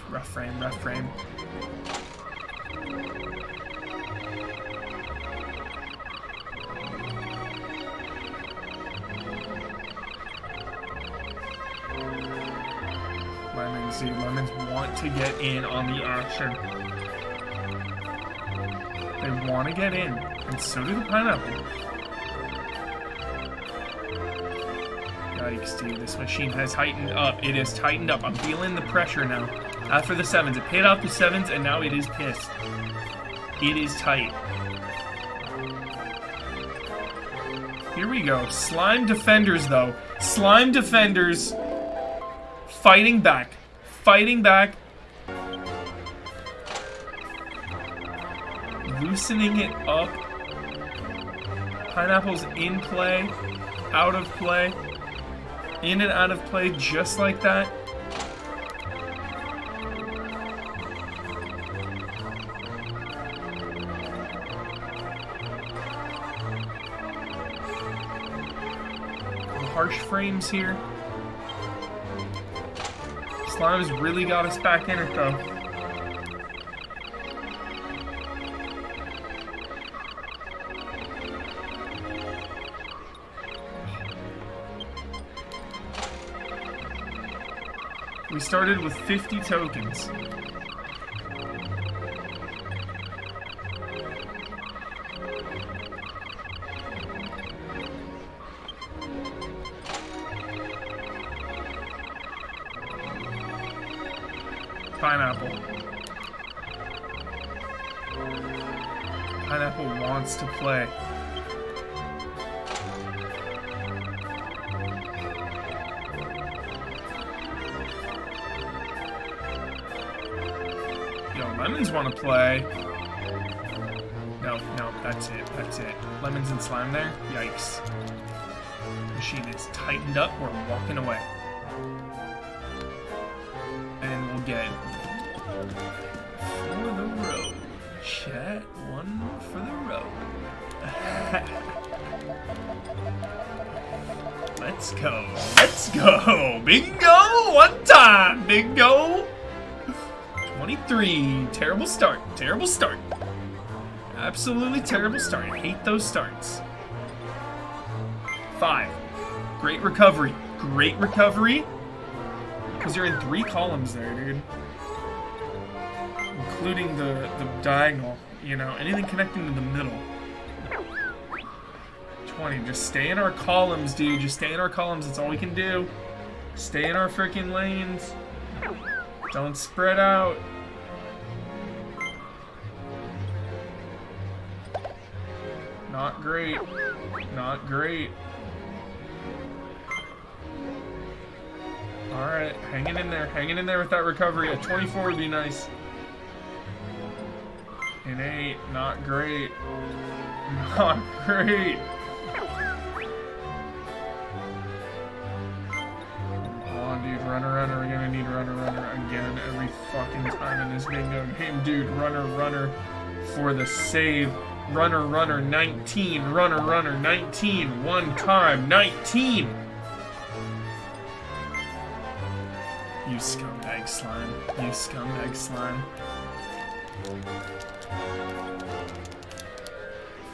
Rough frame. Lemons, dude. Lemons want to get in on the action. They want to get in, and so do the pineapple. Yikes, dude. This machine has tightened up. It is tightened up. I'm feeling the pressure now. After the 7s. It paid out the 7s, and now it is pissed. It is tight. Here we go. Slime defenders, though. Slime defenders fighting back. Fighting back. Loosening it up. Pineapples in play. Out of play. In and out of play just like that. Harsh frames here. Slime's really got us back in it though. We started with 50 tokens. Pineapple wants to play. Yo, Lemons want to play. No, that's it. Lemons and Slime there? Yikes. Machine is tightened up, we're walking away. And we'll get for the road. Chat, one for the road. Let's go. Bingo, one time, bingo. 23, terrible start. Absolutely terrible start. I hate those starts. 5, great recovery. Because you're in 3 columns there, dude. Including the diagonal, you know, anything connecting to the middle. 20, just stay in our columns, dude. Just stay in our columns, that's all we can do. Stay in our freaking lanes. Don't spread out. Not great. Alright, hanging in there with that recovery. A 24 would be nice. An 8, not great. Come on, dude, runner. We're gonna need runner again every fucking time in this bingo game, dude. Runner for the save. Runner 19. Runner 19. One time, 19. You scumbag slime.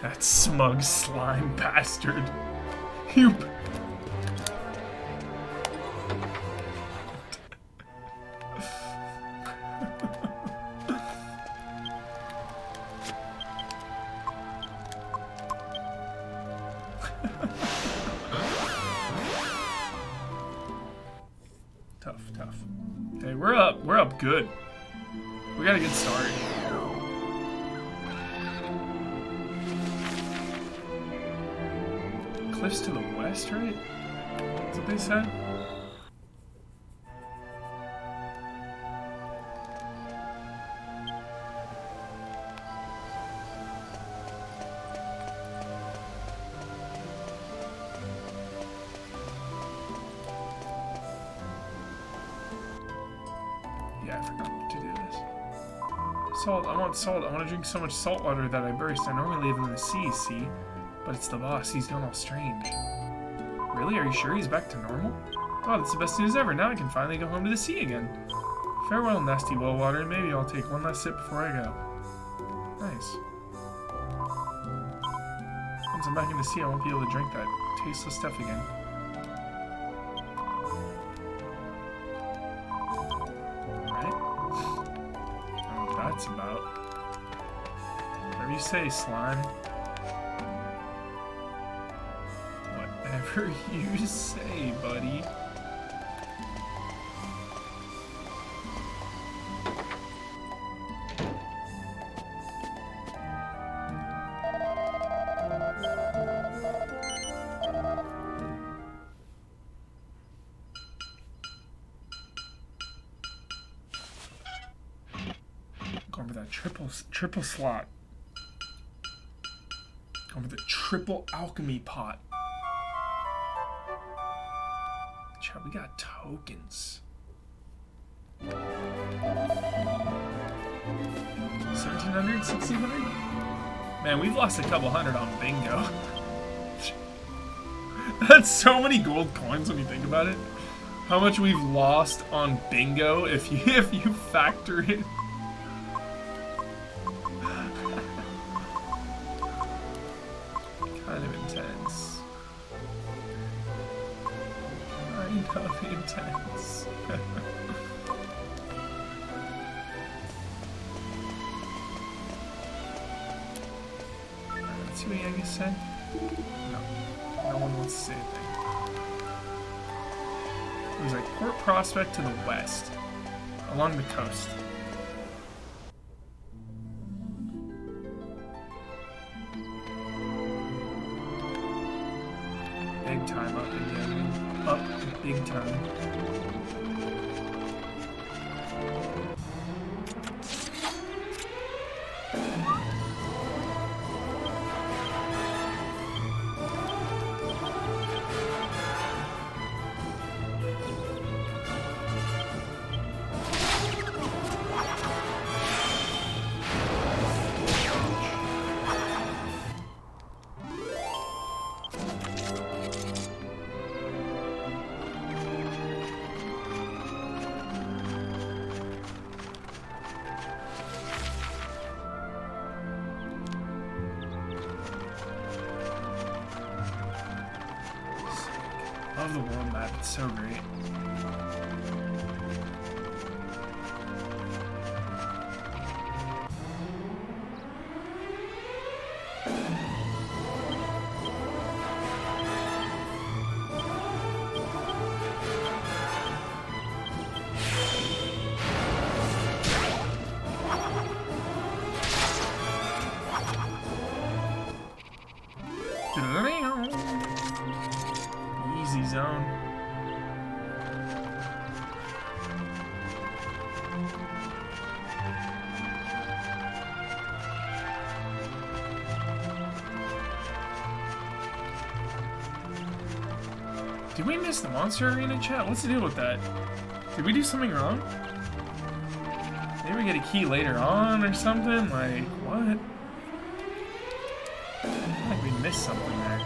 That smug slime bastard. You. Tough. Hey, we're up good. We got a good start. Cliffs to the west, right? That's what they said? Yeah, I forgot to do this. Salt, I want salt. I want to drink so much salt water that I burst. I normally leave in the sea, see? But it's the boss. He's gone all strange. Really? Are you sure he's back to normal? Oh, that's the best news ever. Now I can finally go home to the sea again. Farewell, nasty well water. Maybe I'll take one last sip before I go. Nice. Once I'm back in the sea, I won't be able to drink that tasteless stuff again. Alright. I don't know what that's about. Whatever you say, slime. Whatever you say, buddy. Going for that triple slot. Going for the triple alchemy pot. Chat, we got tokens. 1,700, 1,600? Man, we've lost a couple hundred on bingo. That's so many gold coins when you think about it. How much we've lost on bingo if you factor in. Kind of intense. Kind of intense. Let's see what Angus said. No. No one wants to say a thing. It was like Port Prospect to the west, along the coast. big time up in the enemy. Up big time. Love the world map, it's so great. Easy zone. Did we miss the monster arena, chat? What's the deal with that? Did we do something wrong? Maybe we get a key later on or something? Like, what? I feel like we missed something there.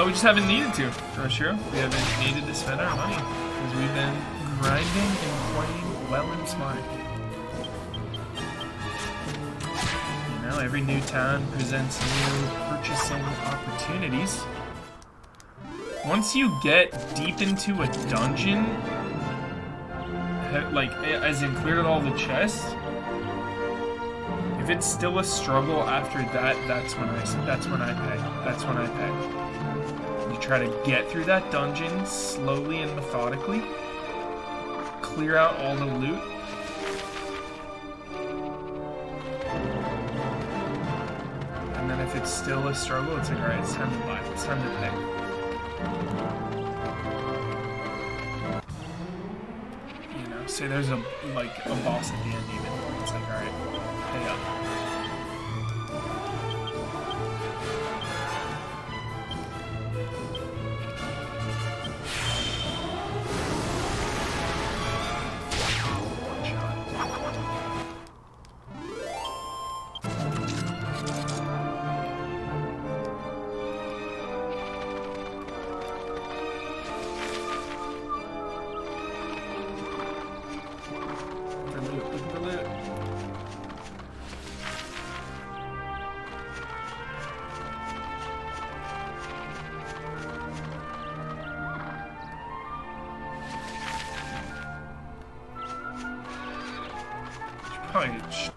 We just haven't needed to, for sure. We haven't needed to spend our money because we've been grinding and playing well and smart. You know, every new town presents new purchasing opportunities. Once you get deep into a dungeon, like as in cleared all the chests, if it's still a struggle after that, that's when I pay. You try to get through that dungeon slowly and methodically, clear out all the loot, and then if it's still a struggle, it's like, alright, it's time to buy, it's time to pay. You know, say there's a boss at the end even, it's like, alright, pay up.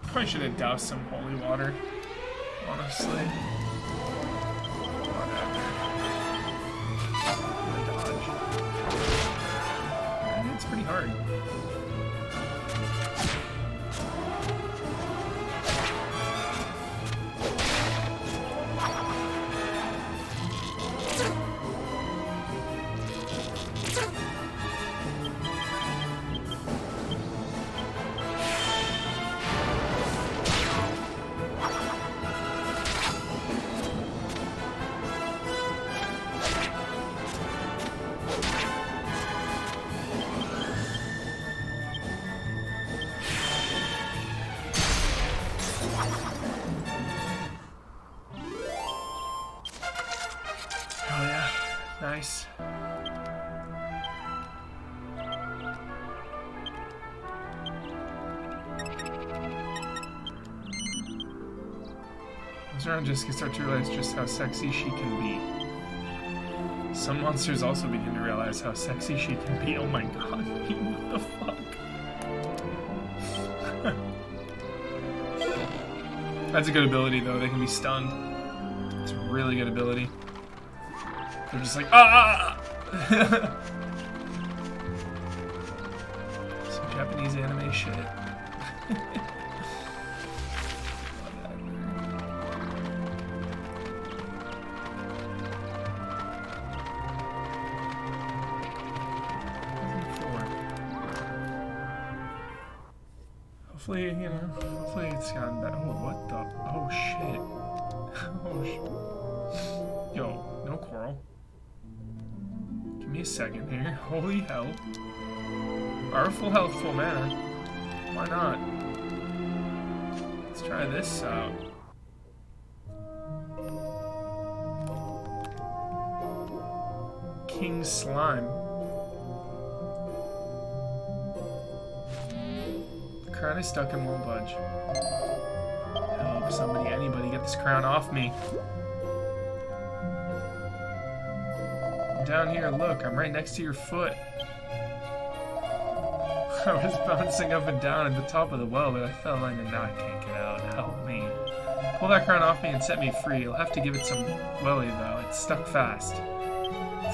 Probably should have doused some holy water, honestly. Whatever. Dodge. It's pretty hard. Nice. Around Jessica start to realize just how sexy she can be. Some monsters also begin to realize how sexy she can be. Oh my god, what the fuck? That's a good ability though, they can be stunned. It's a really good ability. They're just like, ah! So Japanese anime shit. Hopefully, you know, hopefully it's gotten better. Oh, what the? Oh, shit. Oh, Yo, no quarrel. Give me a second here. Holy hell. Our full health, full mana. Why not? Let's try this out. King Slime. The crown is stuck and won't budge. Help somebody, anybody, get this crown off me. I'm down here, look, I'm right next to your foot. I was bouncing up and down at the top of the well, but I fell in and now I can't get out. Help me. Pull that crown off me and set me free. You'll have to give it some welly, though. It's stuck fast.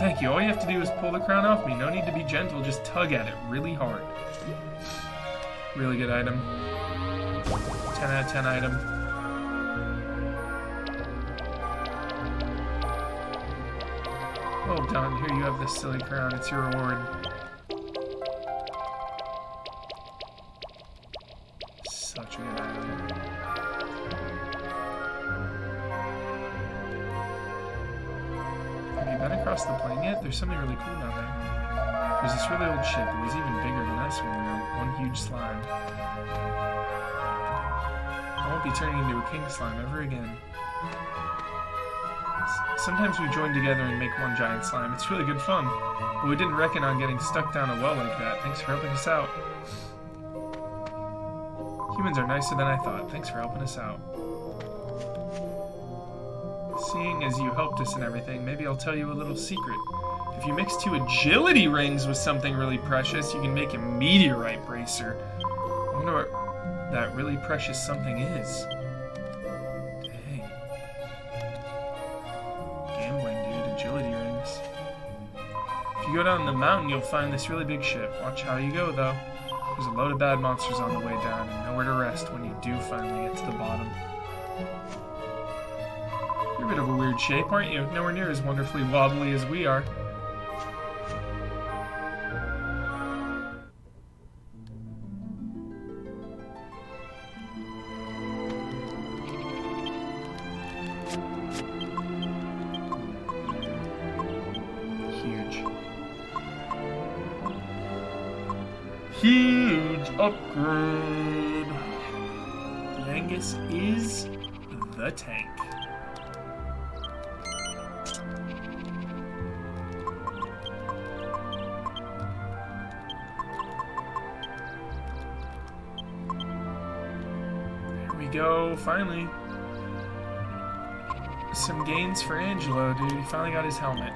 Thank you. All you have to do is pull the crown off me. No need to be gentle. Just tug at it really hard. Really good item. 10 out of 10 item. Well done. Here you have this silly crown. It's your reward. Such a good item. Have you been across the plain yet? There's something really cool down there. There's this really old ship. It was even bigger than us when we were one huge slime. I won't be turning into a king slime ever again. Sometimes we join together and make one giant slime. It's really good fun. But we didn't reckon on getting stuck down a well like that. Thanks for helping us out. Humans are nicer than I thought. Thanks for helping us out. Seeing as you helped us and everything, maybe I'll tell you a little secret. If you mix 2 agility rings with something really precious, you can make a meteorite bracer. I wonder what that really precious something is. Dang. Gambling, dude. Agility rings. If you go down the mountain, you'll find this really big ship. Watch how you go, though. There's a load of bad monsters on the way down, and nowhere to rest when you do finally get to the bottom. You're a bit of a weird shape, aren't you? Nowhere near as wonderfully wobbly as we are. Huge upgrade. Angus is the tank. There we go, finally. Some gains for Angelo, dude. He finally got his helmet.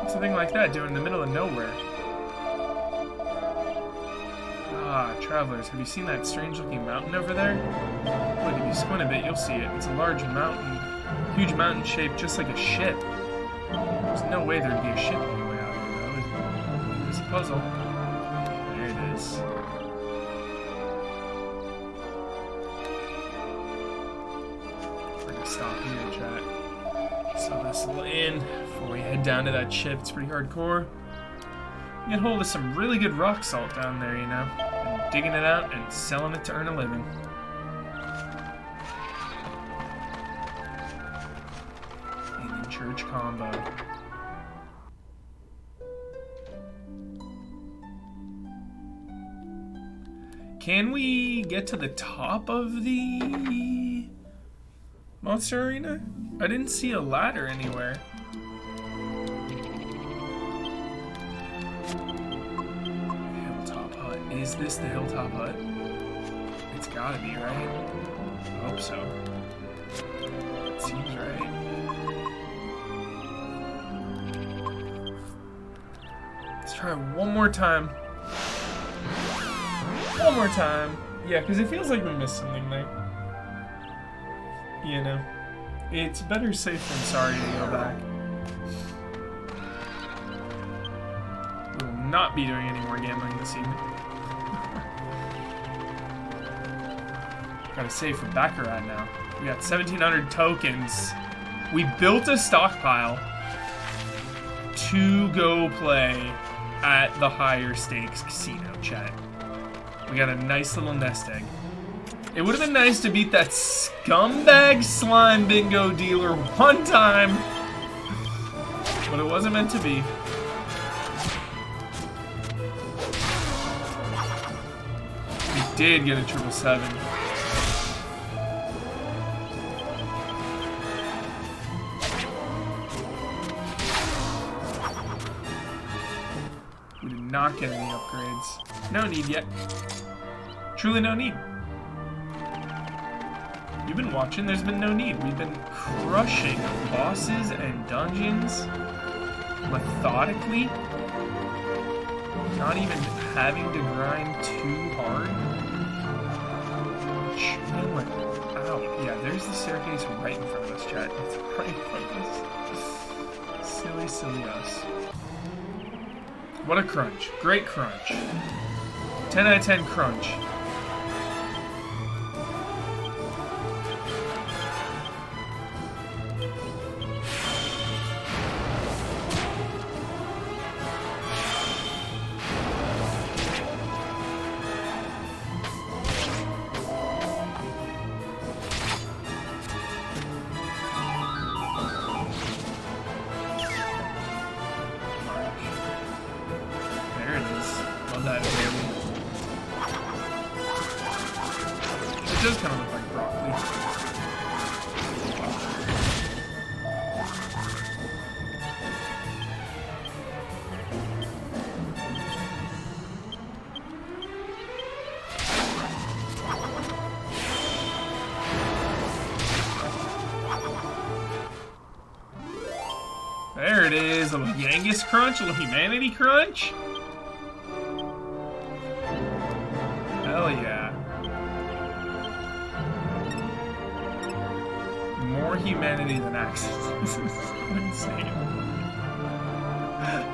Something like that doing in the middle of nowhere. Ah, travelers, have you seen that strange looking mountain over there? Look, if you squint a bit, you'll see it. It's a large mountain. Huge mountain shaped just like a ship. There's no way there'd be a ship all the way out here, though. It's a puzzle. There it is. We're gonna stop here, chat. So this little inn before we head down to that ship. It's pretty hardcore. You get hold of some really good rock salt down there, you know, and digging it out and selling it to earn a living. Inn and church combo. Can we get to the top of the Monster Arena? I didn't see a ladder anywhere. Hilltop Hut. Is this the Hilltop Hut? It's gotta be, right? I hope so. It seems right. Let's try one more time. One more time. Yeah, because it feels like we missed something there. You know. It's better safe than sorry to go back. We will not be doing any more gambling this evening. Gotta save for Baccarat now. We got 1,700 tokens. We built a stockpile to go play at the higher stakes casino, chat. We got a nice little nest egg. It would have been nice to beat that scumbag slime bingo dealer one time, but it wasn't meant to be. We did get a 777. We did not get any upgrades. No need yet. Truly no need. You've been watching, there's been no need. We've been crushing bosses and dungeons methodically. Not even having to grind too hard. Chilling out. Yeah, there's the staircase right in front of us, chat. It's right in front of us. Silly, silly us. What a crunch. Great crunch. 10 out of 10 crunch. It does kind of look like broccoli. There it is, a little Yangus crunch, a little humanity crunch. Hell yeah. More humanity than access. This is so insane.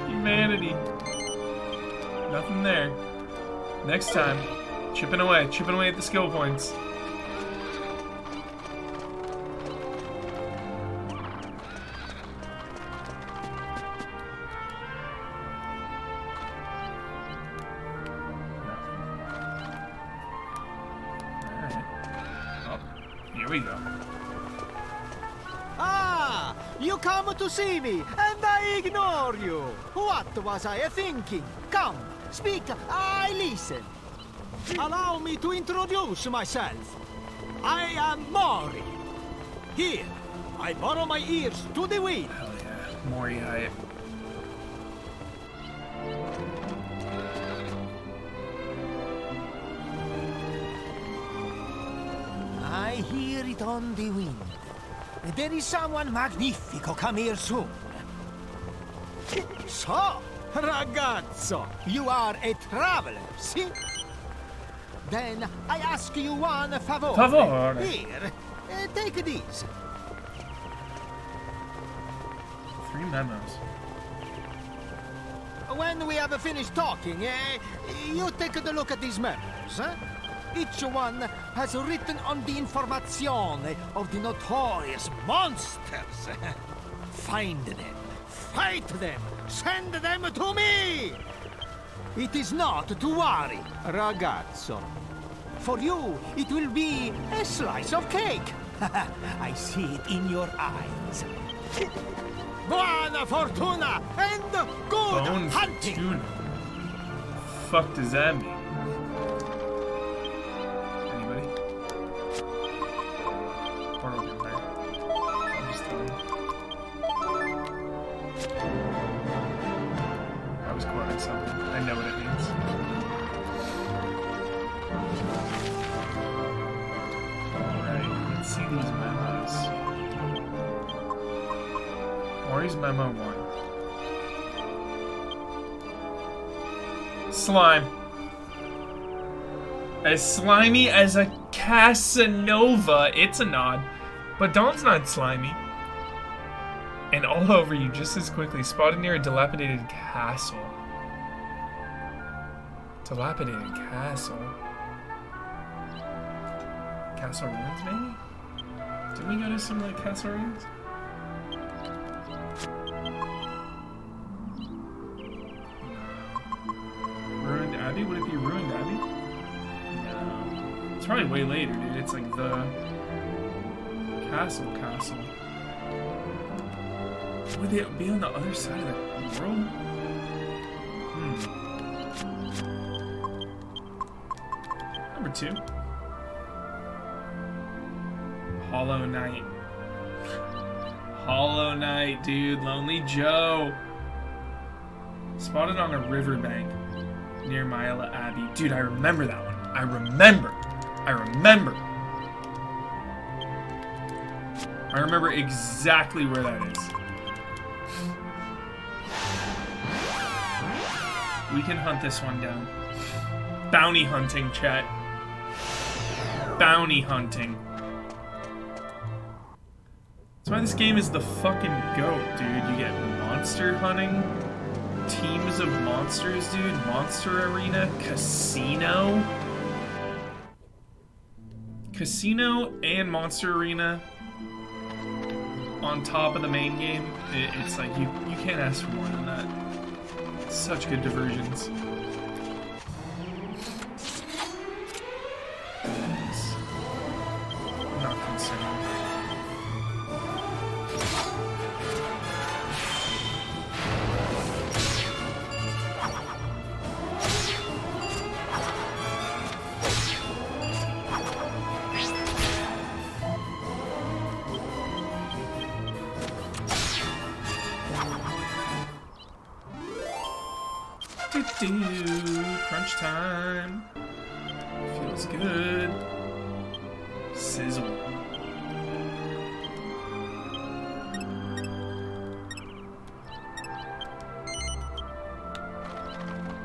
Humanity. Nothing there. Next time, chipping away at the skill points. Here we go. Ah, you come to see me, and I ignore you. What was I thinking? Come, speak, I listen. Allow me to introduce myself. I am Mori. Here, I borrow my ears to the wind. Hell yeah, Mori Hyatt. I hear it on the wind. There is someone magnifico come here soon. So, ragazzo, you are a traveler, see? Then I ask you one favor. Favore. Here, take these. 3 memos. When we have finished talking, you take a look at these memos, huh? Each one has written on the information of the notorious monsters. Find them, fight them, send them to me! It is not to worry, ragazzo. For you, it will be a slice of cake. I see it in your eyes. Buona fortuna and good hunting! Fortuna. Fuck does that mean? Anybody? Portal in there. these memos. Maury's memo 1. Slime. As slimy as a Casanova, it's a nod. But Dawn's not slimy. And all over you just as quickly, spotted near a dilapidated castle. Dilapidated castle? Castle ruins, maybe? Did we go to some, like, castle ruins? Ruined Abbey? Would it be Ruined Abbey? No. It's probably way later, dude. It's like the castle. Would it be on the other side of the world? Number 2. Hollow Knight. Hollow Knight, dude. Lonely Joe. Spotted on a riverbank near Myla Abbey. Dude, I remember that one. I remember exactly where that is. We can hunt this one down. Bounty hunting, chat. Bounty hunting. That's why this game is the fucking GOAT, dude. You get monster hunting, teams of monsters, dude. Monster Arena, Casino. Casino and Monster Arena on top of the main game. It's like you can't ask for more than that. Such good diversions. Not concerned. Crunch time. Feels good. Sizzle.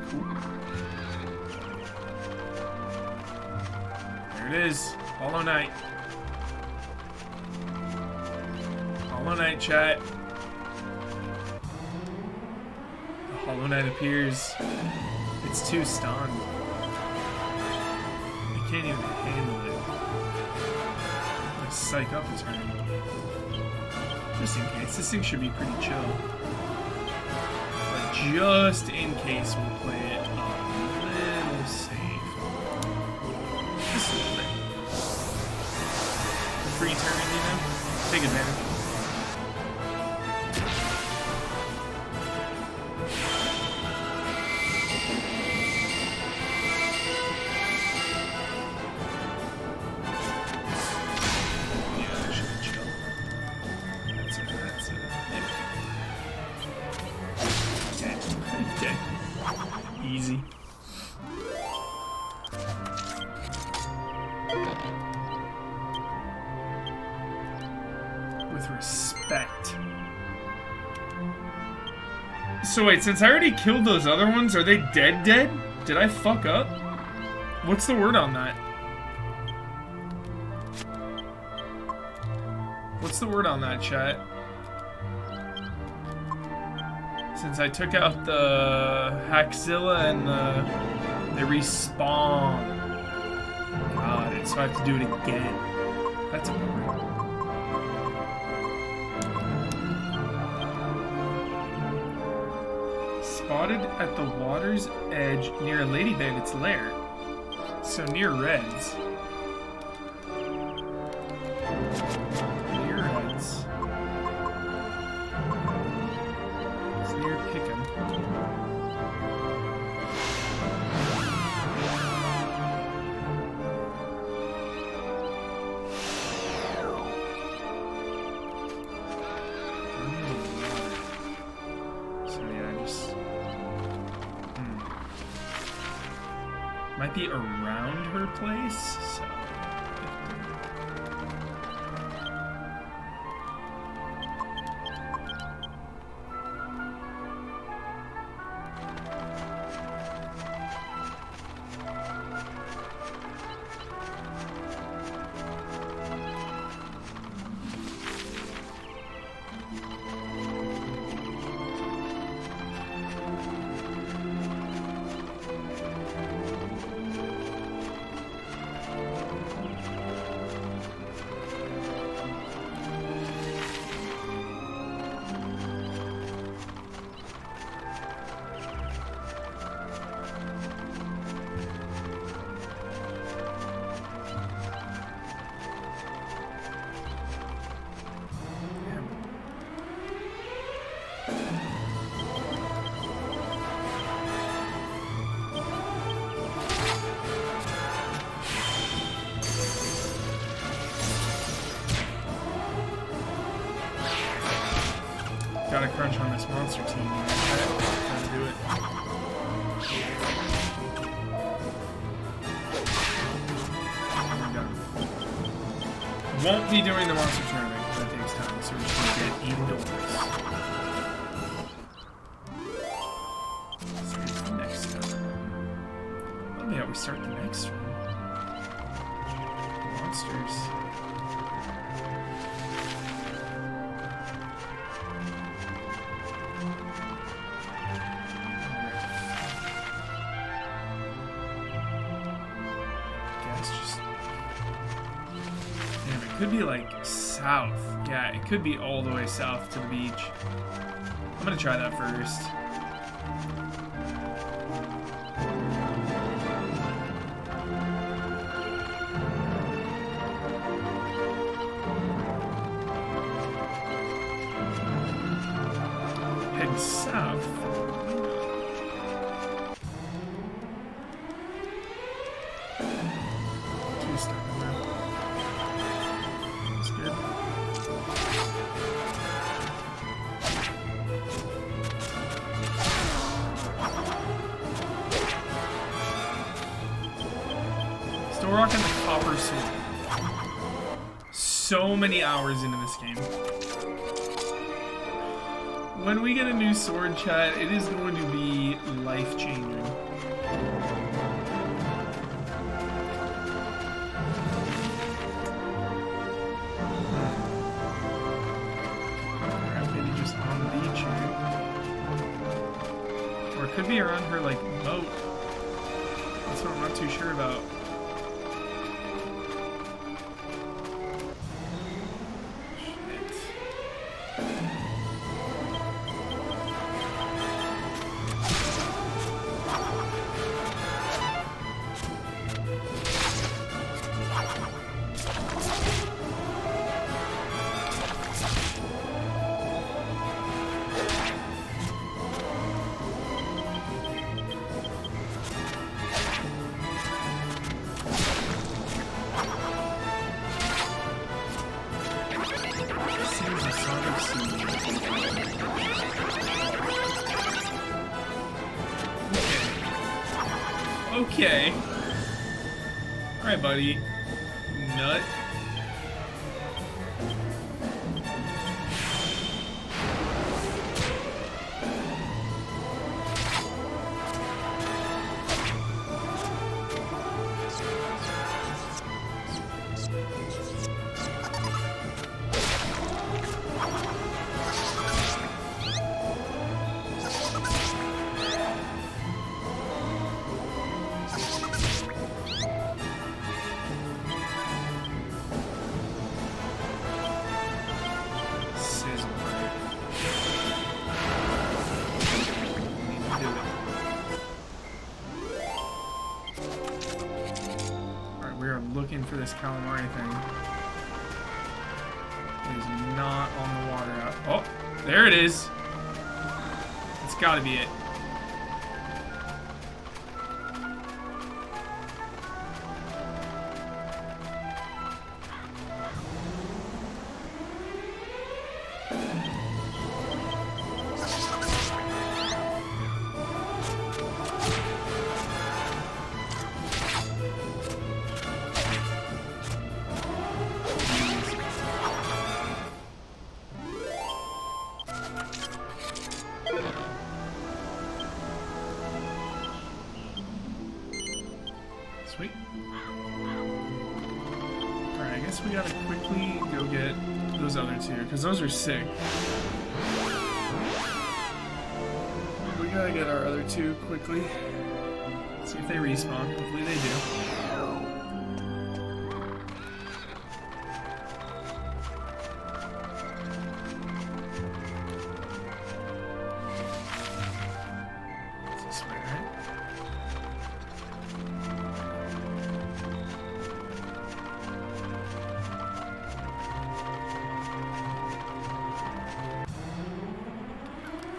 Cool. There it is. Hollow Knight. Hollow Knight, chat. The Hollow Knight appears. It's too stunned. I can't even handle it. I'm gonna psych up a turn. Just in case. This thing should be pretty chill. But just in case, we'll play it a little safe. Just a little bit. Free turn, you know? Take advantage. Easy. With respect. So wait, since I already killed those other ones, are they dead? Did I fuck up? What's the word on that? What's the word on that, chat? Since I took out the Hackzilla and they respawn. Got it, so I have to do it again. That's a bummer. Spotted at the water's edge near a lady bandit's lair. So near Reds. Near Reds. It's near Pickham. Might be around her place, so... Gotta crunch on this monster team. Gotta do it. Won't be doing the monster tournament because that takes time, so we're just gonna get indoors. Let's get the next one. Oh yeah, we start the next one. Monsters. Could be like south. Yeah, it could be all the way south to the beach. I'm gonna try that first. Head south. Still rocking the copper sword. So many hours into this game. When we get a new sword, chat, it is going to be life-changing. Maybe just on the beach here. Or it could be around her, like, boat. That's what I'm not too sure about. Okay. Alright, buddy. Nut. Looking for this calamari thing. It is not on the water out. Oh, there it is. It's gotta be it. Sweet. Alright, I guess we gotta quickly go get those other two, because those are sick. We gotta get our other two quickly. See if they respawn. Hopefully they do.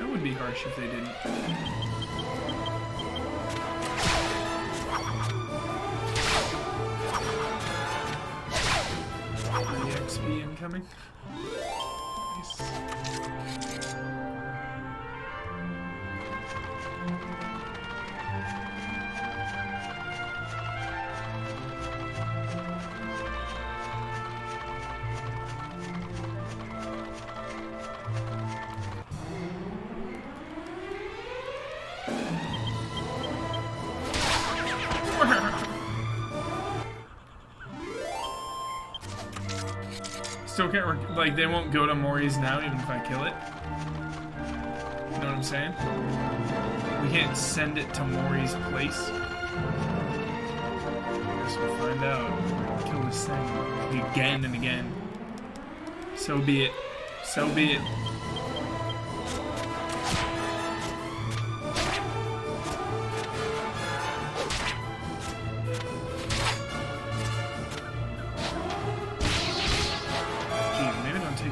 Would be harsh if they didn't. XP incoming. Still can't, like, they won't go to Mori's now even if I kill it. You know what I'm saying? We can't send it to Mori's place. Guess we'll find out. Kill this thing again and again. So be it. So be it.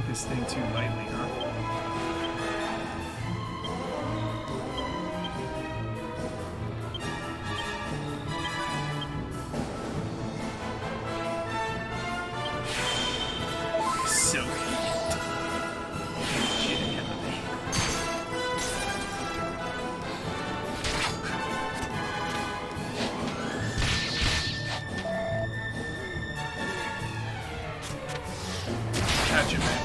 This thing too lightly, huh? So catch him, man.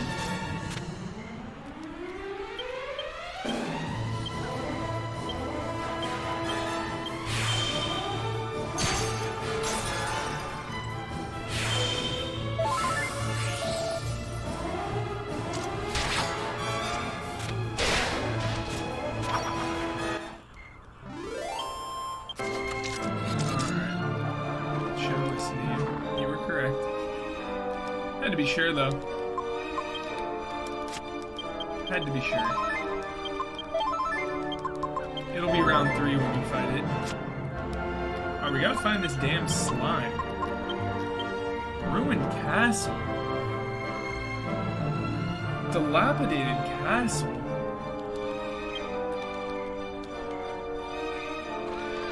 Had to be sure, though. Had to be sure. It'll be round 3 when we fight it. Alright, we gotta find this damn slime. Ruined castle. Dilapidated castle.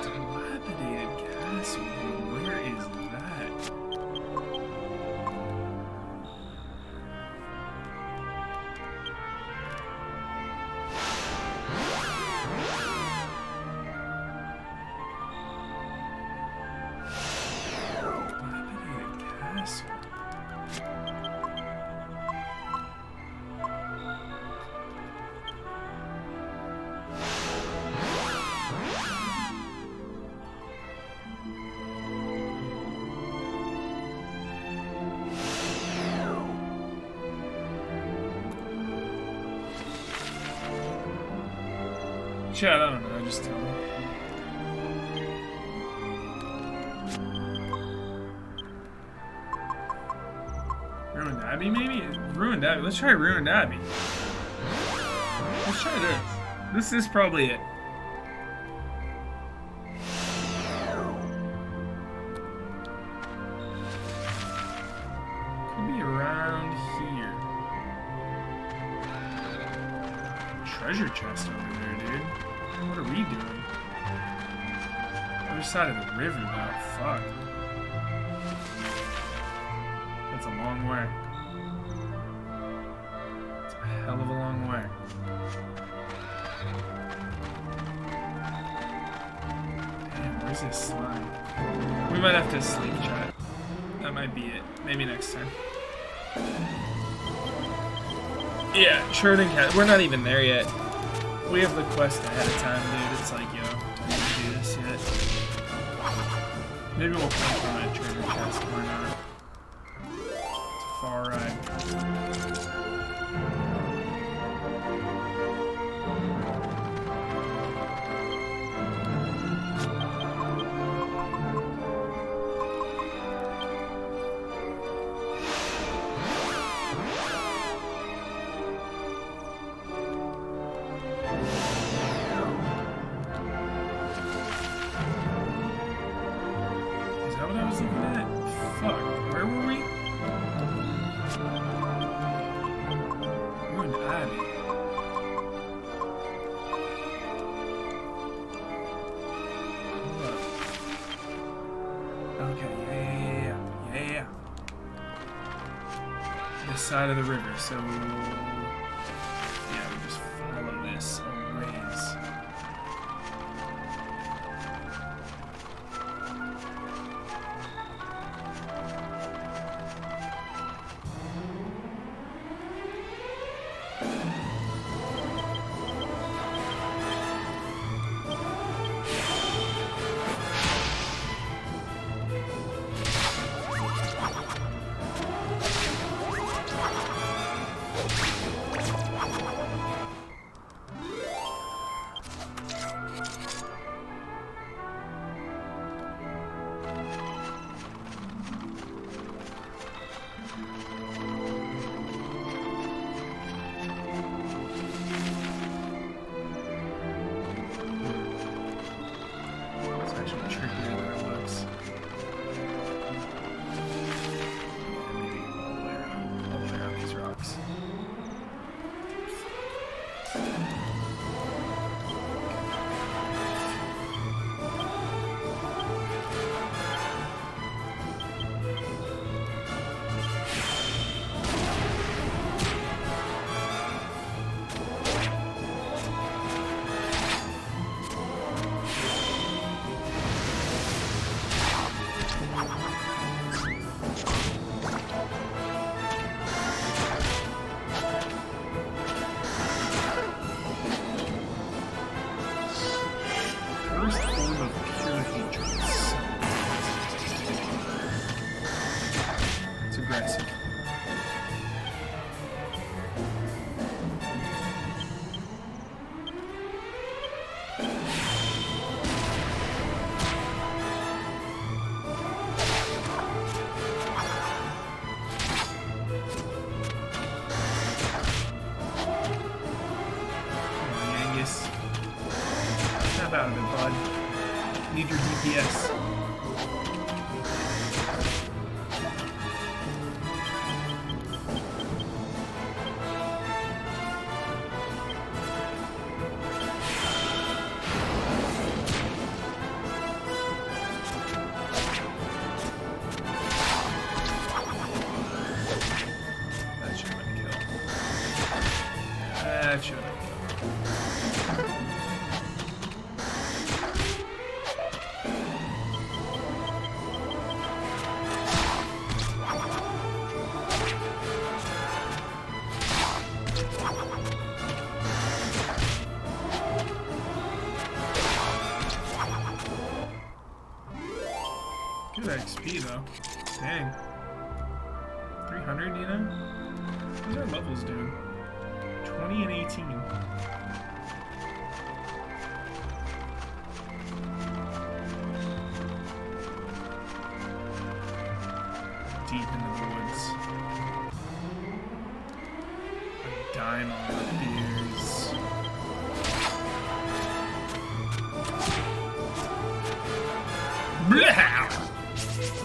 Dilapidated castle. Where is that? Chad, I don't know, just tell me. Ruined Abbey, maybe? Ruined Abbey. Let's try Ruined Abbey. Let's try this. This is probably it. Could be around here. Treasure chest over there, dude. What are we doing? Other side of the river, though. Fuck. That's a long way. It's a hell of a long way. Damn, where's this slime? We might have to sleep chat. That might be it. Maybe next time. Yeah, Sheridan Cat. We're not even there yet. We have the quest ahead of time, dude. It's like, yo, don't need to do this yet. Maybe we'll come from a treasure chest. Why not? It's a far ride. this side of the river, so yeah, we just follow this always. Snap out of it, bud. Need your DPS. That should have been a kill. That should have been a kill. Good XP though. Dang. 300, you know? What's our levels doing? 20 and 18. Deep in the woods. A dime on our beers. Blah!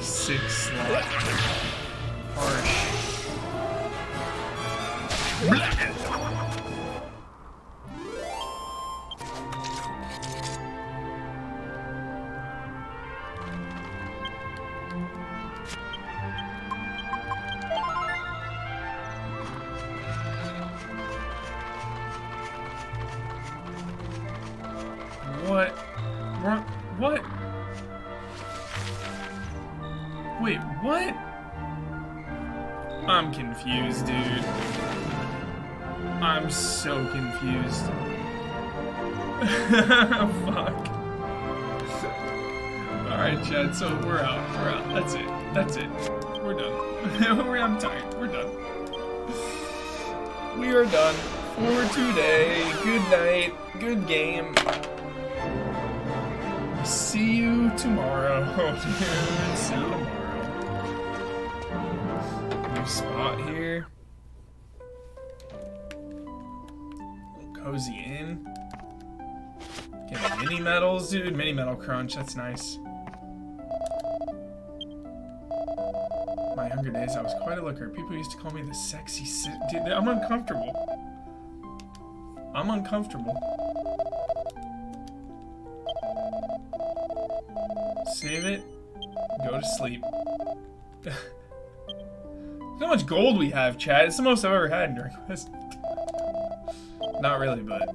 6 slot. Harsh. Blah! What? What? Wait, what? I'm confused, dude. I'm so confused. Fuck. Alright, Chad, so we're out. We're out. That's it. That's it. We're done. I'm tired. We're done. We are done for today. Good night. Good game. See you tomorrow. Dude, see you tomorrow. New spot here. Cozy Inn. Get mini medals, dude. Mini medal crunch. That's nice. My younger days, I was quite a looker. People used to call me the sexy dude, I'm uncomfortable. I'm uncomfortable. Save it. Go to sleep. Look how much gold we have, Chad. It's the most I've ever had in Dragon Quest. Not really, but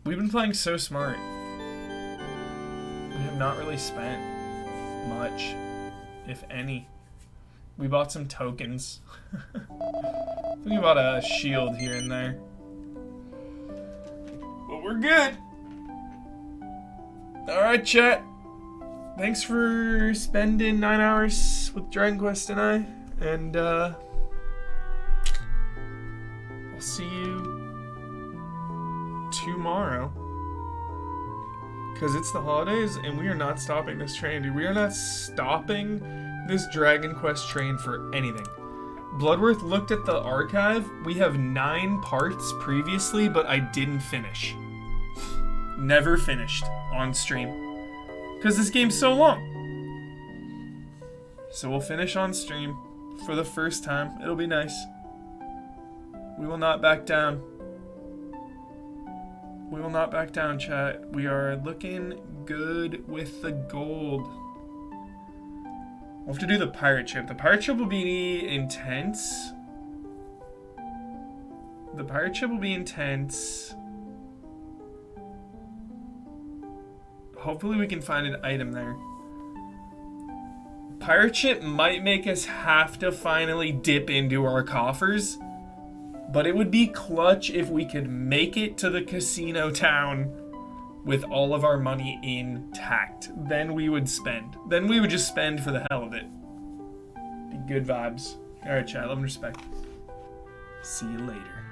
we've been playing so smart. We have not really spent much, if any. We bought some tokens. We bought a shield here and there. But we're good. Alright, chat. Thanks for spending 9 hours with Dragon Quest and I. And, I'll see you tomorrow. Because it's the holidays, and we are not stopping this train, dude. We are not stopping this Dragon Quest train for anything. Bloodworth looked at the archive. We have 9 parts previously, but I didn't finish. Never finished on stream. Because this game's so long. So we'll finish on stream for the first time. It'll be nice. We will not back down. We will not back down, chat. We are looking good with the gold. We'll have to do the pirate ship. The pirate ship will be intense. The pirate ship will be intense. Hopefully we can find an item there. Pirate ship might make us have to finally dip into our coffers. But it would be clutch if we could make it to the casino town with all of our money intact. Then we would spend. Then we would just spend for the hell of it. Be good vibes. Alright, chat. Love and respect. See you later.